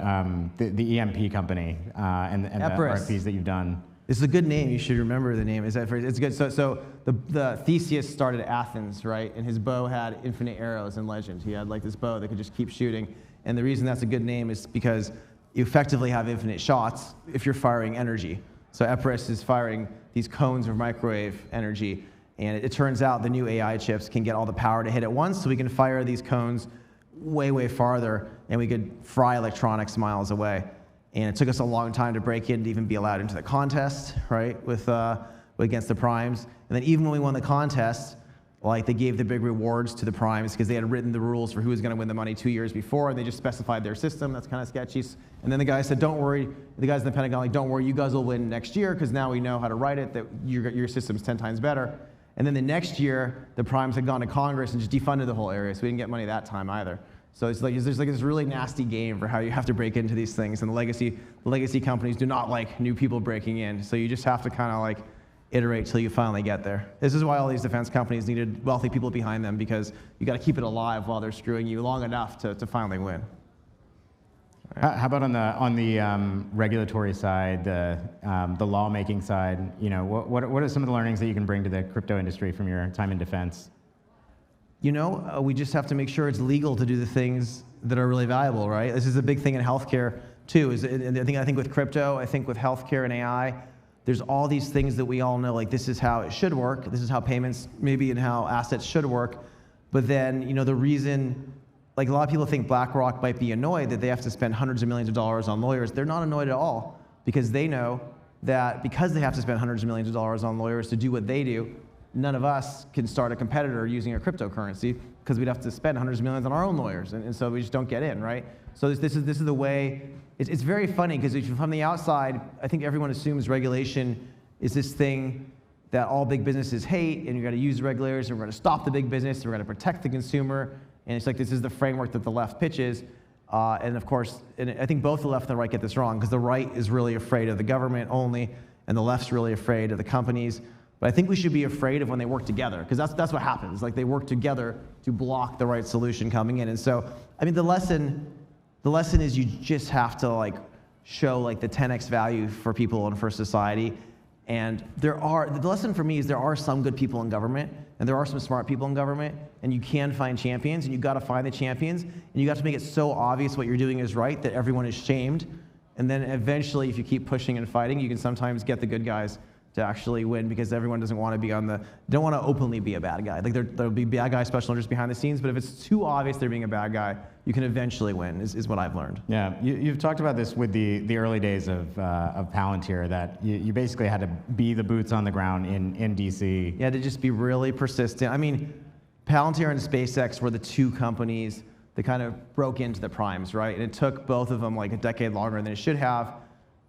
the EMP company and the RFPs that you've done. It's a good name. You should remember the name. It's good. So the Theseus started at Athens, right? And his bow had infinite arrows in legend. He had, like, this bow that could just keep shooting. And the reason that's a good name is because you effectively have infinite shots if you're firing energy. So Epirus is firing these cones of microwave energy. And it turns out the new AI chips can get all the power to hit at once, so we can fire these cones way, way farther, and we could fry electronics miles away. And it took us a long time to break in to even be allowed into the contest, right, against the primes. And then even when we won the contest, like, they gave the big rewards to the primes because they had written the rules for who was going to win the money 2 years before, and they just specified their system. That's kind of sketchy. And then the guy said, don't worry, the guys in the Pentagon, like, don't worry, you guys will win next year because now we know how to write it, that your system's 10 times better. And then the next year, the primes had gone to Congress and just defunded the whole area, so we didn't get money that time either. So it's like, there's like this really nasty game for how you have to break into these things, and the legacy companies do not like new people breaking in, so you just have to kind of, like, iterate till you finally get there. This is why all these defense companies needed wealthy people behind them, because you got to keep it alive while they're screwing you long enough to finally win. How about on the regulatory side, the lawmaking side? What are some of the learnings that you can bring to the crypto industry from your time in defense? We just have to make sure it's legal to do the things that are really valuable, right? This is a big thing in healthcare too. I think with crypto, I think with healthcare and AI, there's all these things that we all know, like, this is how it should work, this is how payments maybe and how assets should work. But then, the reason, like, a lot of people think BlackRock might be annoyed that they have to spend hundreds of millions of dollars on lawyers. They're not annoyed at all, because they know that because they have to spend hundreds of millions of dollars on lawyers to do what they do, none of us can start a competitor using a cryptocurrency, because we'd have to spend hundreds of millions on our own lawyers, and so we just don't get in, right? So this is the way. It's very funny, because if you're from the outside, I think everyone assumes regulation is this thing that all big businesses hate, and you got to use regulators, and we're going to stop the big business, and we're going to protect the consumer, and it's like this is the framework that the left pitches, and of course, and I think both the left and the right get this wrong, because the right is really afraid of the government only, and the left's really afraid of the companies. But I think we should be afraid of when they work together, because that's what happens. Like, they work together to block the right solution coming in. And so, I mean, the lesson is you just have to, like, show, like, the 10x value for people and for society. And the lesson for me is there are some good people in government, and there are some smart people in government, and you can find champions, and you got to find the champions, and you got to make it so obvious what you're doing is right that everyone is shamed. And then eventually, if you keep pushing and fighting, you can sometimes get the good guys to actually win, because everyone doesn't want to be don't want to openly be a bad guy. Like there'll be bad guy special interests behind the scenes, but if it's too obvious they're being a bad guy, you can eventually win, is what I've learned. Yeah, you've talked about this with the early days of Palantir, that you basically had to be the boots on the ground in DC. Yeah, to just be really persistent. I mean, Palantir and SpaceX were the two companies that kind of broke into the primes, right? And it took both of them like a decade longer than it should have,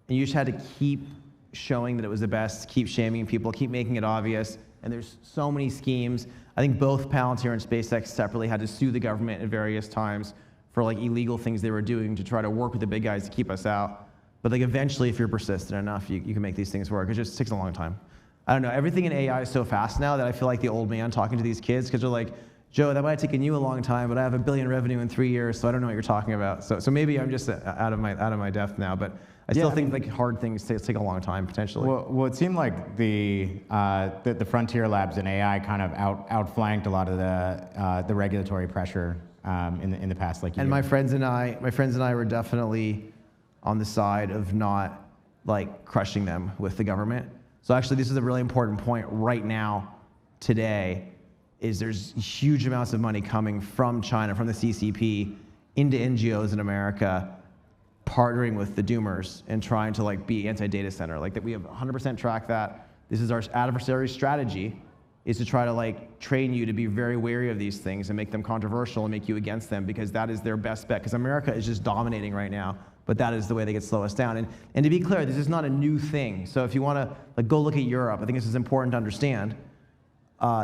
and you just had to keep showing that it was the best, keep shaming people, keep making it obvious, and there's so many schemes. I think both Palantir and SpaceX separately had to sue the government at various times for like illegal things they were doing to try to work with the big guys to keep us out. But like eventually, if you're persistent enough, you can make these things work. It just takes a long time. I don't know, everything in AI is so fast now that I feel like the old man talking to these kids, because they're like, Joe, that might have taken you a long time, but I have $1 billion revenue in 3 years, so I don't know what you're talking about. So maybe I'm just out of my depth now, but I still think like hard things take a long time potentially. Well, it seemed like the frontier labs in AI kind of outflanked a lot of the regulatory pressure in the past like year. And my friends and I were definitely on the side of not like crushing them with the government. So actually, this is a really important point right now, today, is there's huge amounts of money coming from China, from the CCP, into NGOs in America, partnering with the doomers and trying to like be anti-data center. Like that we have 100% tracked that. This is our adversary strategy, is to try to like train you to be very wary of these things and make them controversial and make you against them, because that is their best bet, because America is just dominating right now, but that is the way they can slow us down. And to be clear, this is not a new thing. So if you want to like go look at Europe, I think this is important to understand.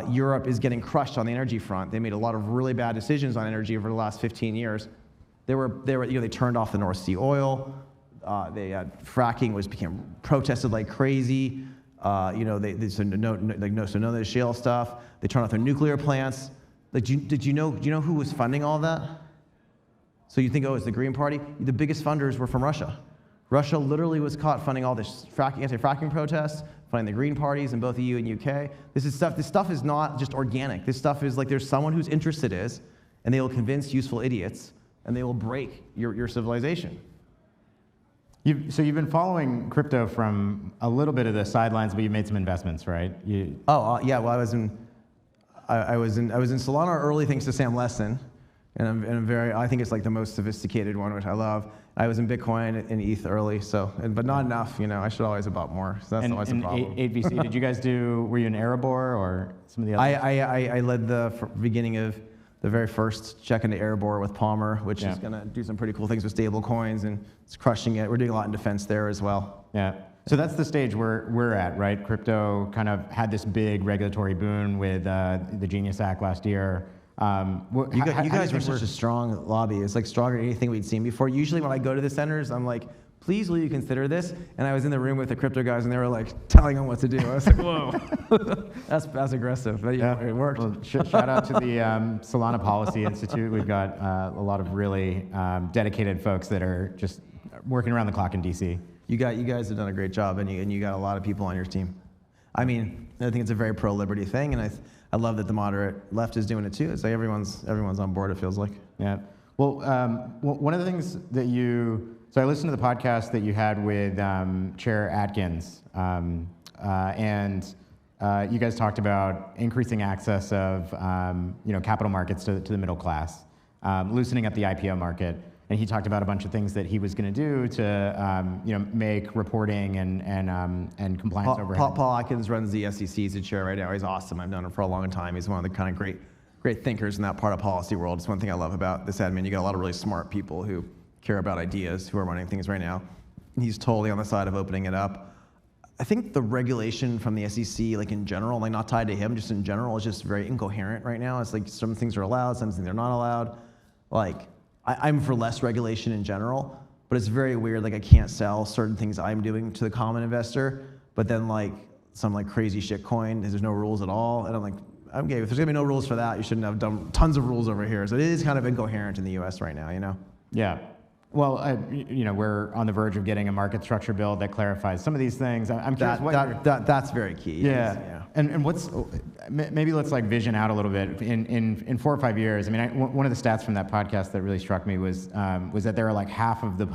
Europe is getting crushed on the energy front. They made a lot of really bad decisions on energy over the last 15 years. They turned off the North Sea oil. Fracking became protested like crazy. They said none of the shale stuff. They turned off their nuclear plants. Like, do you know who was funding all that? So you think, oh, it's the Green Party? The biggest funders were from Russia. Russia literally was caught funding all this anti-fracking protests, funding the Green parties in both EU and UK. This stuff is not just organic. This stuff is like there's someone whose interest it is, and they will convince useful idiots, and they will break your civilization. So you've been following crypto from a little bit of the sidelines, but you made some investments, right? Yeah. Well, I was in Solana early thanks to Sam Lessin, and I think it's like the most sophisticated one, which I love. I was in Bitcoin and ETH early, but not enough. I should always have bought more. So that's always a problem. 8VC, did you guys were you in Erebor or some of the others? I led the beginning of the very first check into Erebor with Palmer, which is going to do some pretty cool things with stable coins, and it's crushing it. We're doing a lot in defense there as well. Yeah. So that's the stage we're at, right? Crypto kind of had this big regulatory boon with the Genius Act last year. You guys were such a strong lobby. It's like stronger than anything we'd seen before. Usually when I go to the centers, I'm like, please will you consider this? And I was in the room with the crypto guys, and they were like telling them what to do. I was like, whoa, that's aggressive. But yeah, it worked. Well, shout out to the Solana Policy Institute. We've got a lot of really dedicated folks that are just working around the clock in DC. You guys have done a great job, and you got a lot of people on your team. I mean, I think it's a very pro-liberty thing, and I love that the moderate left is doing it too. It's like everyone's on board, it feels like. Yeah. Well, one of the things that so I listened to the podcast that you had with Chair Atkins, and you guys talked about increasing access of capital markets to the middle class, loosening up the IPO market. And he talked about a bunch of things that he was going to do to make reporting and compliance overhead. Paul Atkins runs the SEC. He's a chair right now. He's awesome. I've known him for a long time. He's one of the kind of great thinkers in that part of policy world. It's one thing I love about this admin. You got a lot of really smart people who care about ideas, who are running things right now. He's totally on the side of opening it up. I think the regulation from the SEC, like in general, like not tied to him, just in general, is just very incoherent right now. It's like some things are allowed, some things are not allowed. Like, I'm for less regulation in general, but it's very weird. Like I can't sell certain things I'm doing to the common investor, but then like some like crazy shit coin, there's no rules at all. And I'm like, okay, if there's gonna be no rules for that, you shouldn't have done tons of rules over here. So it is kind of incoherent in the US right now, Yeah. Well, we're on the verge of getting a market structure bill that clarifies some of these things. I'm curious that's very key. Yeah. Yeah. And what's maybe let's like vision out a little bit in 4 or 5 years. I mean, one of the stats from that podcast that really struck me was that there are like half of the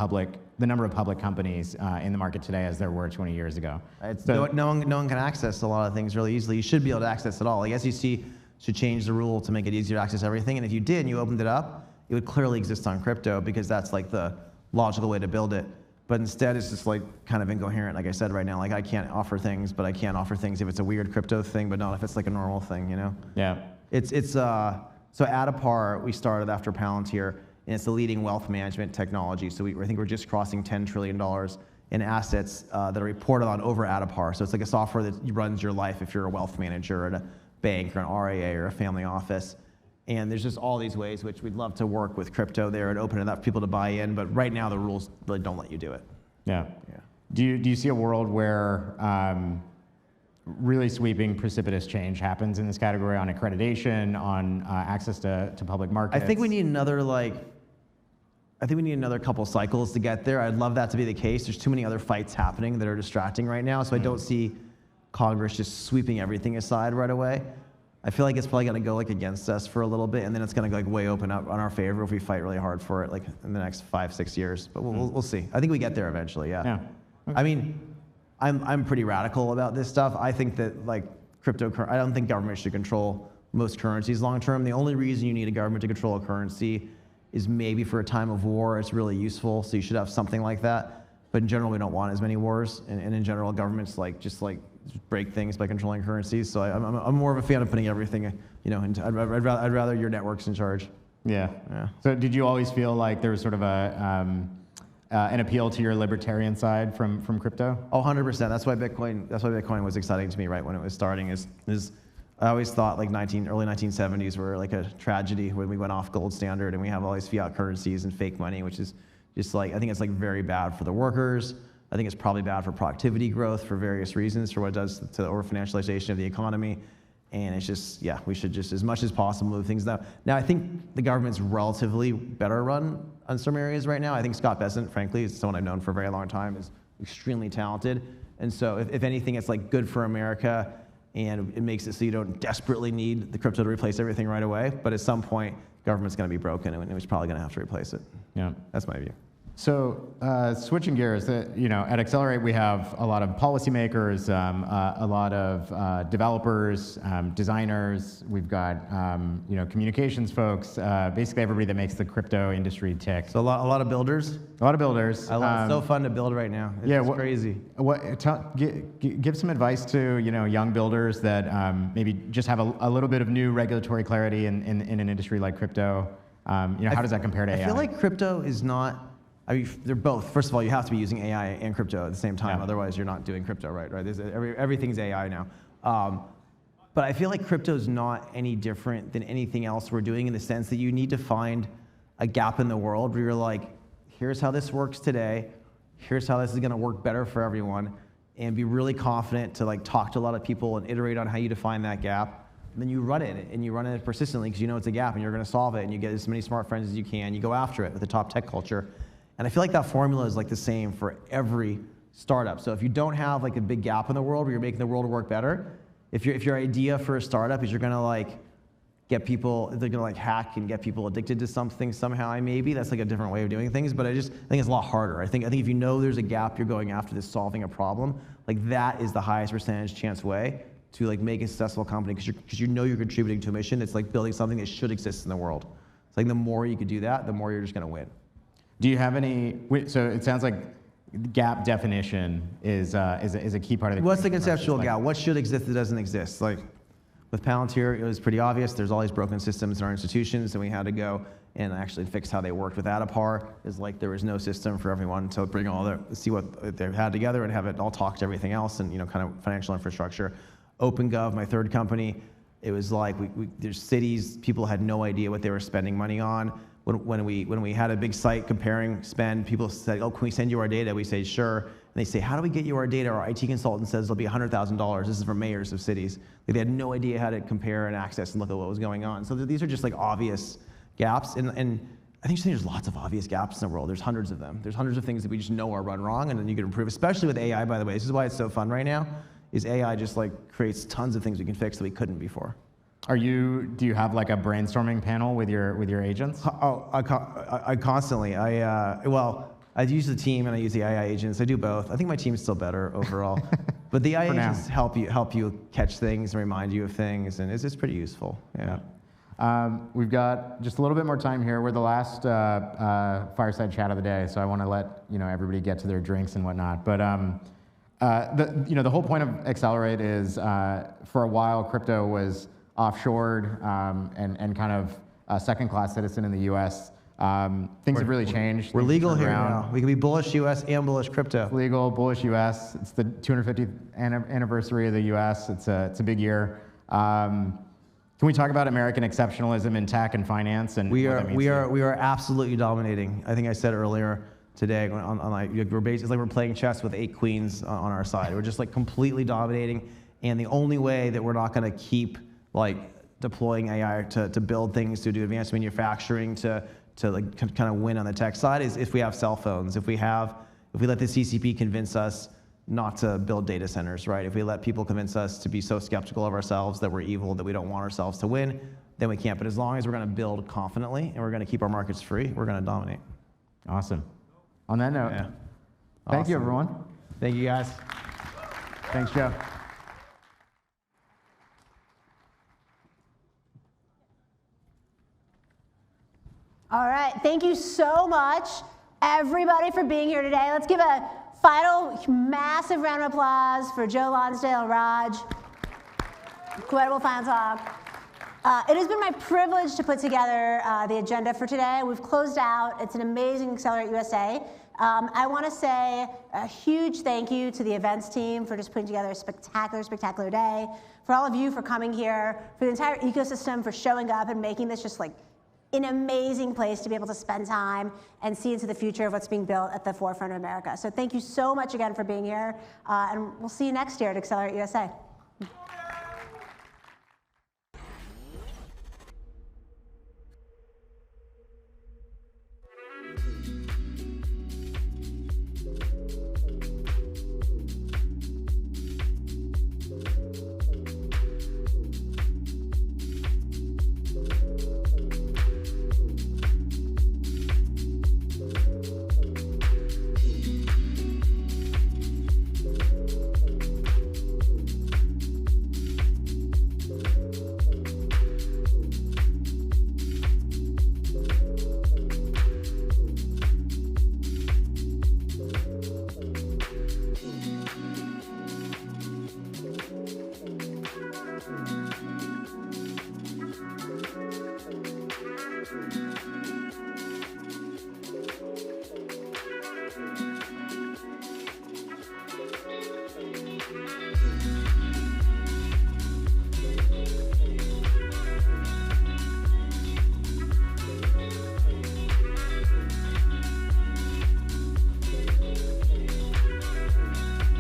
number of public companies in the market today as there were 20 years ago. No one can access a lot of things really easily. You should be able to access it all. Like SEC should change the rule to make it easier to access everything. And if you did and you opened it up, it would clearly exist on crypto because that's like the logical way to build it. But instead, it's just like kind of incoherent, like I said right now. Like I can't offer things, but I can't offer things if it's a weird crypto thing, but not if it's like a normal thing, you know? Yeah. So Adapar, we started after Palantir, and it's the leading wealth management technology. So I think we're just crossing $10 trillion in assets that are reported on over Adapar. So it's like a software that runs your life if you're a wealth manager at a bank or an RIA or a family office. And there's just all these ways which we'd love to work with crypto there and open it up for people to buy in, but right now the rules really don't let you do it. Yeah. Do you see a world where really sweeping, precipitous change happens in this category on accreditation, on access to public markets? I think we need another couple cycles to get there. I'd love that to be the case. There's too many other fights happening that are distracting right now, so I don't see Congress just sweeping everything aside right away. I feel like it's probably going to go like against us for a little bit, and then it's going to like way open up on our favor if we fight really hard for it, like in the next 5-6 years. But we'll see. I think we get there eventually. Yeah. Okay. I mean, I'm pretty radical about this stuff. I think that like I don't think government should control most currencies long term. The only reason you need a government to control a currency is maybe for a time of war. It's really useful, so you should have something like that. But in general, we don't want as many wars, and in general, governments just break things by controlling currencies. So I'm more of a fan of putting everything, I'd rather your network's in charge. Yeah. So did you always feel like there was sort of an appeal to your libertarian side from crypto? Oh, 100%. That's why Bitcoin was exciting to me right when it was starting. Is I always thought like early 1970s were like a tragedy when we went off gold standard and we have all these fiat currencies and fake money, which is just like, I think it's like very bad for the workers. I think it's probably bad for productivity growth for various reasons, for what it does to the over-financialization of the economy. And it's just, we should just, as much as possible, move things down. Now, I think the government's relatively better run on some areas right now. I think Scott Bessent, frankly, is someone I've known for a very long time, is extremely talented. And so if anything, it's like good for America, and it makes it so you don't desperately need the crypto to replace everything right away. But at some point, government's going to be broken, and it's probably going to have to replace it. Yeah. That's my view. So switching gears, at Accelerate we have a lot of policymakers, a lot of developers, designers. We've got communications folks, basically everybody that makes the crypto industry tick. So a lot of builders. A lot of builders. I love it's so fun to build right now. It's crazy. Give some advice to young builders that maybe just have a little bit of new regulatory clarity in an industry like crypto. How does that compare to AI? I feel like crypto is not. I mean, they're both. First of all, you have to be using AI and crypto at the same time. Otherwise, you're not doing crypto right. Everything's AI now. But I feel like crypto is not any different than anything else we're doing in the sense that you need to find a gap in the world where you're like, here's how this works today. Here's how this is going to work better for everyone. And be really confident to like talk to a lot of people and iterate on how you define that gap. And then you run it, and you run it persistently because you know it's a gap and you're going to solve it. And you get as many smart friends as you can. You go after it with the top tech culture. And I feel like that formula is like the same for every startup. So if you don't have like a big gap in the world where you're making the world work better, if your idea for a startup is you're gonna like get people, they're gonna like hack and get people addicted to something somehow, maybe that's like a different way of doing things. But I think it's a lot harder. I think if you know there's a gap you're going after that's solving a problem, like that is the highest percentage chance way to like make a successful company because you know you're contributing to a mission that's like building something that should exist in the world. It's like the more you could do that, the more you're just gonna win. Do you have any? So it sounds like gap definition is a key part of the. What's the conceptual gap? What should exist that doesn't exist? Like with Palantir, it was pretty obvious. There's all these broken systems in our institutions, and we had to go and actually fix how they worked. With Adapar, is like there was no system for everyone to bring see what they had together and have it all talk to everything else, and kind of financial infrastructure. OpenGov, my third company, it was like there's cities, people had no idea what they were spending money on. When we had a big site comparing spend, people said, "Oh, can we send you our data?" We say, "Sure." And they say, "How do we get you our data?" Our IT consultant says it'll be $100,000. This is from mayors of cities. They had no idea how to compare and access and look at what was going on. So these are just like obvious gaps. And I think there's lots of obvious gaps in the world. There's hundreds of them. There's hundreds of things that we just know are run wrong, and then you can improve, especially with AI, by the way. This is why it's so fun right now, is AI just like creates tons of things we can fix that we couldn't before. Do you have like a brainstorming panel with your agents? I constantly. Well, I use the team and I use the AI agents. I do both. I think my team's still better overall. But the AI agents help you catch things and remind you of things, and it's pretty useful. Yeah. We've got just a little bit more time here. We're the last fireside chat of the day, so I want to let everybody get to their drinks and whatnot. But the whole point of Accelerate is for a while crypto was offshored and kind of a second-class citizen in the U.S. Things have really changed. We're legal here now. We can be bullish U.S. and bullish crypto. It's legal, bullish U.S. It's the 250th anniversary of the U.S. It's a big year. Can we talk about American exceptionalism in tech and finance and we are absolutely dominating. I think I said earlier today we're basically like we're playing chess with 8 queens on our side. We're just like completely dominating, and the only way that we're not going to keep like deploying AI to build things, to do advanced manufacturing, to like kind of win on the tech side is if we have cell phones, if we let the CCP convince us not to build data centers, right? If we let people convince us to be so skeptical of ourselves that we're evil, that we don't want ourselves to win, then we can't. But as long as we're going to build confidently and we're going to keep our markets free, we're going to dominate. Awesome. On that note, thank you, everyone. Thank you, guys. Thanks, Joe. All right, thank you so much, everybody, for being here today. Let's give a final massive round of applause for Joe Lonsdale and Raj. Incredible final talk. It has been my privilege to put together the agenda for today. We've closed out. It's an amazing Accelerate USA. I want to say a huge thank you to the events team for just putting together a spectacular, spectacular day. For all of you for coming here, for the entire ecosystem for showing up and making this just like an amazing place to be able to spend time and see into the future of what's being built at the forefront of America. So thank you so much again for being here, and we'll see you next year at Accelerate USA.